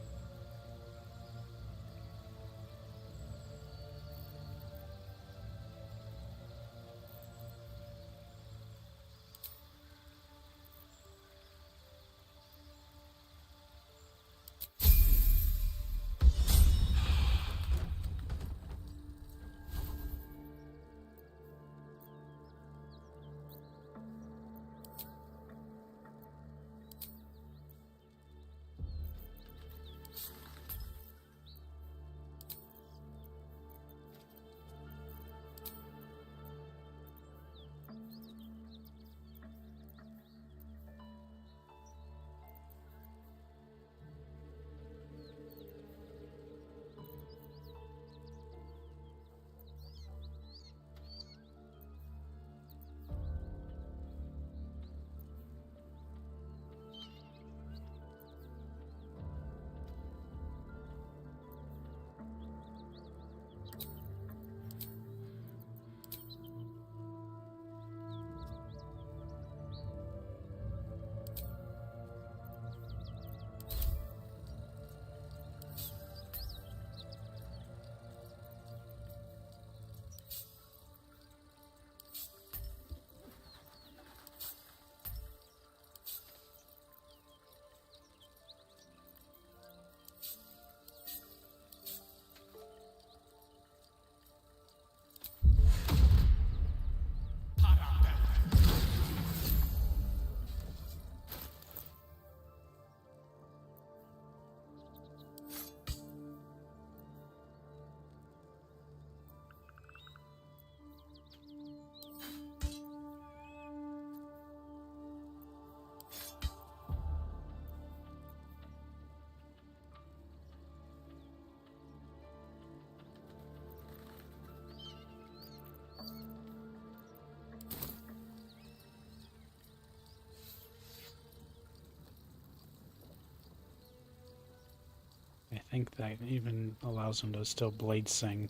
think that even allows him to still blade sing.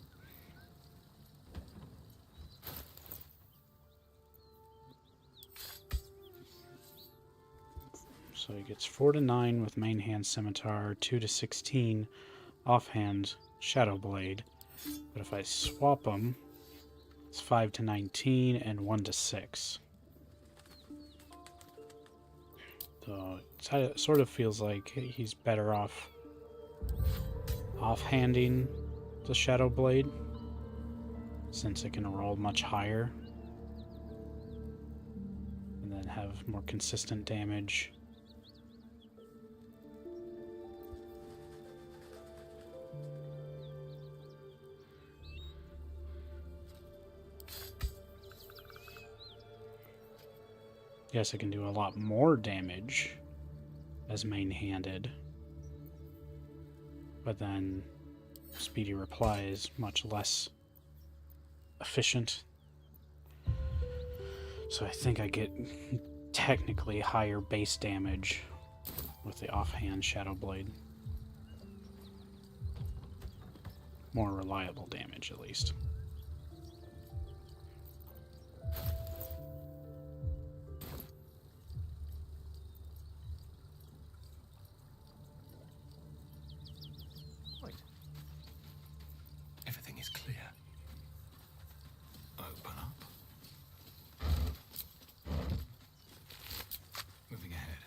So he gets 4 to 9 with main hand scimitar, 2 to 16 offhand shadow blade. But if I swap them, it's 5 to 19 and 1 to 6. So it sort of feels like he's better off offhanding the shadow blade, since it can roll much higher and then have more consistent damage. Yes, it can do a lot more damage as main-handed, but then Speedy Reply is much less efficient. So I think I get technically higher base damage with the offhand Shadow Blade. More reliable damage, at least. Everything is clear. Open up. Moving ahead.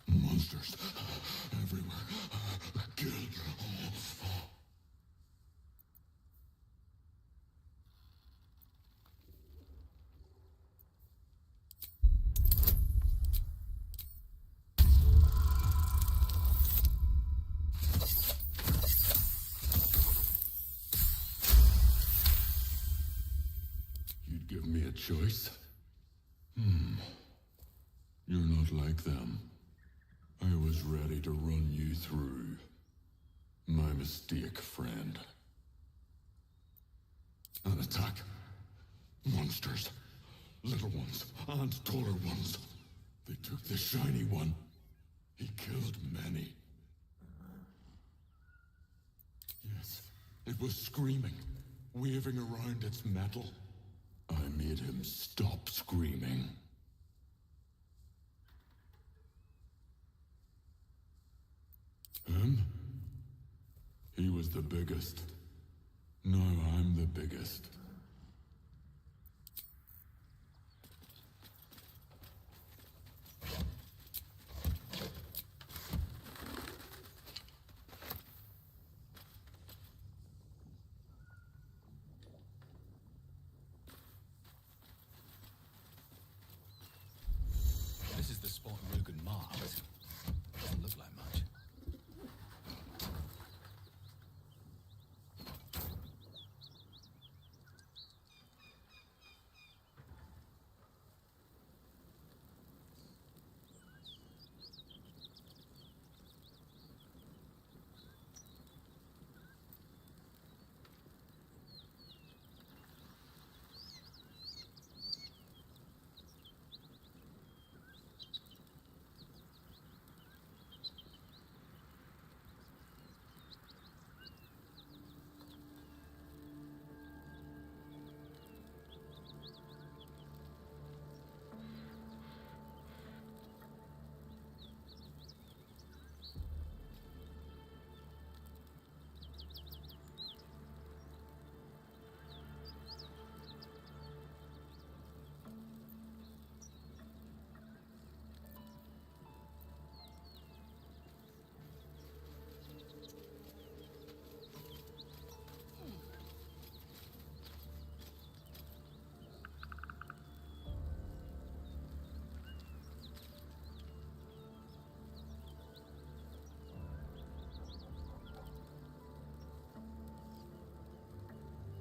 Monsters everywhere. Kill. You'd give me a choice? You're not like them. I was ready to run you through. My mistake, friend. An attack. Monsters. Little ones and taller ones. They took the shiny one. He killed many. Yes, it was screaming, waving around its metal. I made him stop screaming. Him? He was the biggest. Now I'm the biggest. This is the spot Rugen marked. Doesn't look like much.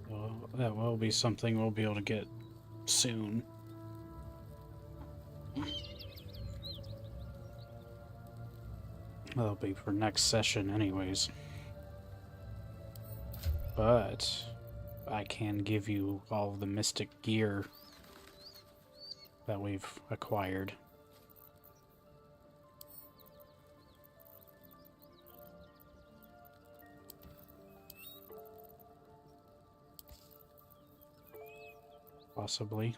Well, that will be something we'll be able to get soon. That'll be for next session anyways. But I can give you all of the mystic gear that we've acquired. possibly.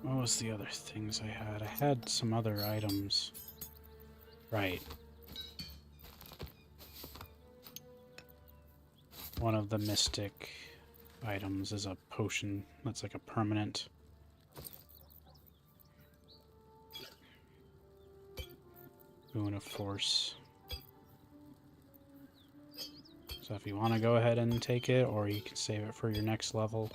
What was the other things I had? I had some other items. Right. One of the mystic items is a potion that's like a permanent. Boon of Force. So if you want to go ahead and take it, or you can save it for your next level.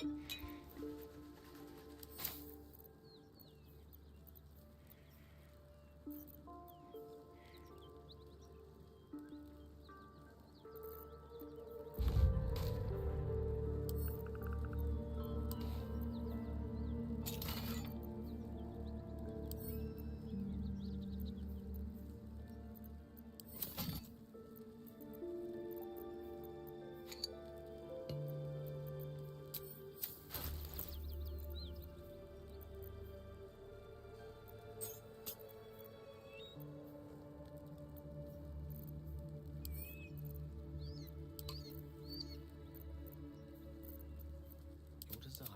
Your desire.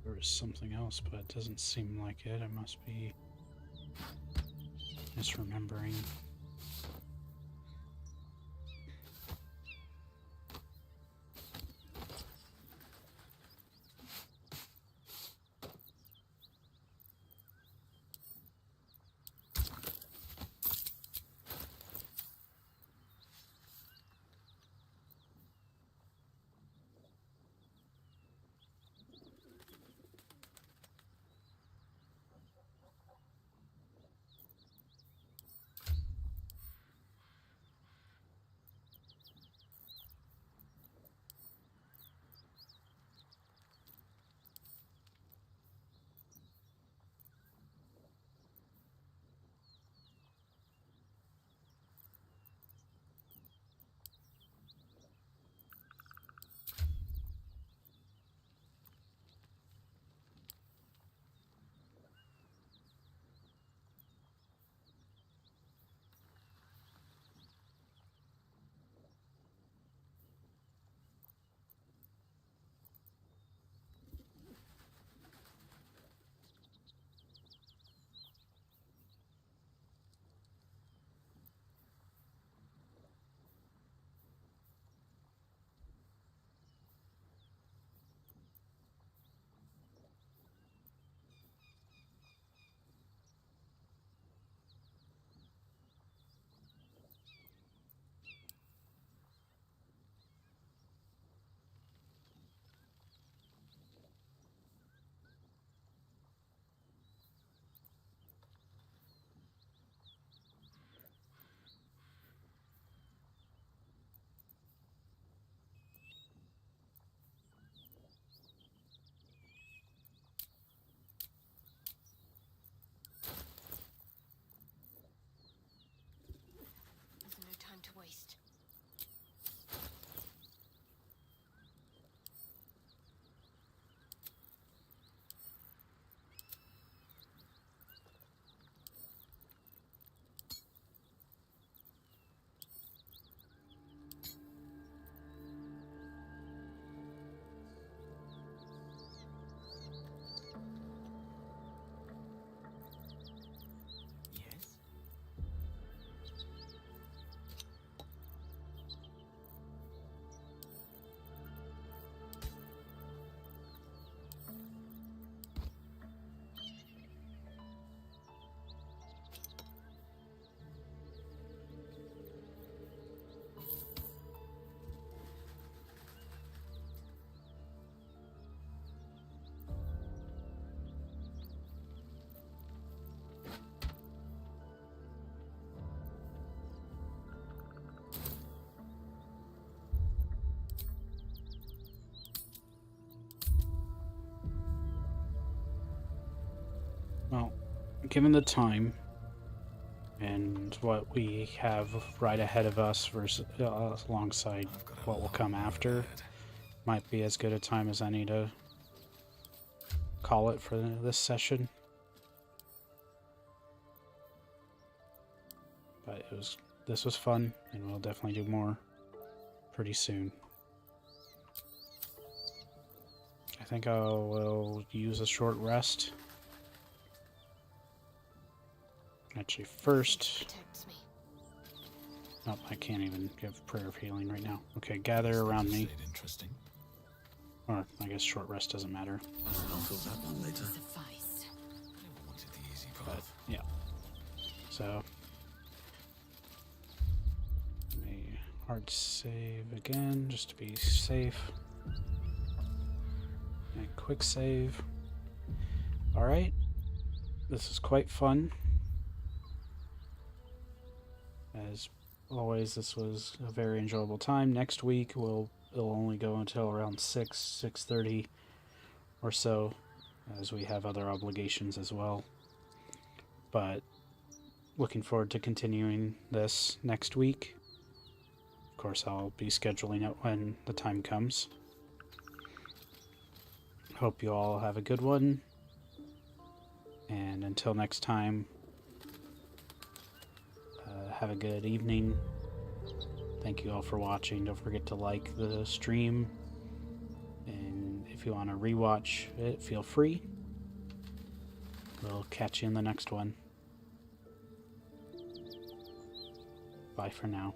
There was something else, but it doesn't seem like it. I must be misremembering. given the time and what we have right ahead of us versus alongside what will come after, might be as good a time as any to call it for this session. But this was fun, and we'll definitely do more pretty soon. I think I will use a short rest. Actually, first... Nope, I can't even give prayer of healing right now. Okay, gather around me. Interesting. Or, I guess short rest doesn't matter. I'll fill that one later. Suffice. I wanted the easy But, path. yeah. So... Let me hard save again, just to be safe. And quick save. Alright. This is quite fun. As always, this was a very enjoyable time. Next week, it'll only go until around 6:30 or so, as we have other obligations as well. But looking forward to continuing this next week. Of course, I'll be scheduling it when the time comes. Hope you all have a good one. And until next time, have a good evening. Thank you all for watching. Don't forget to like the stream. And if you want to rewatch it, feel free. We'll catch you in the next one. Bye for now.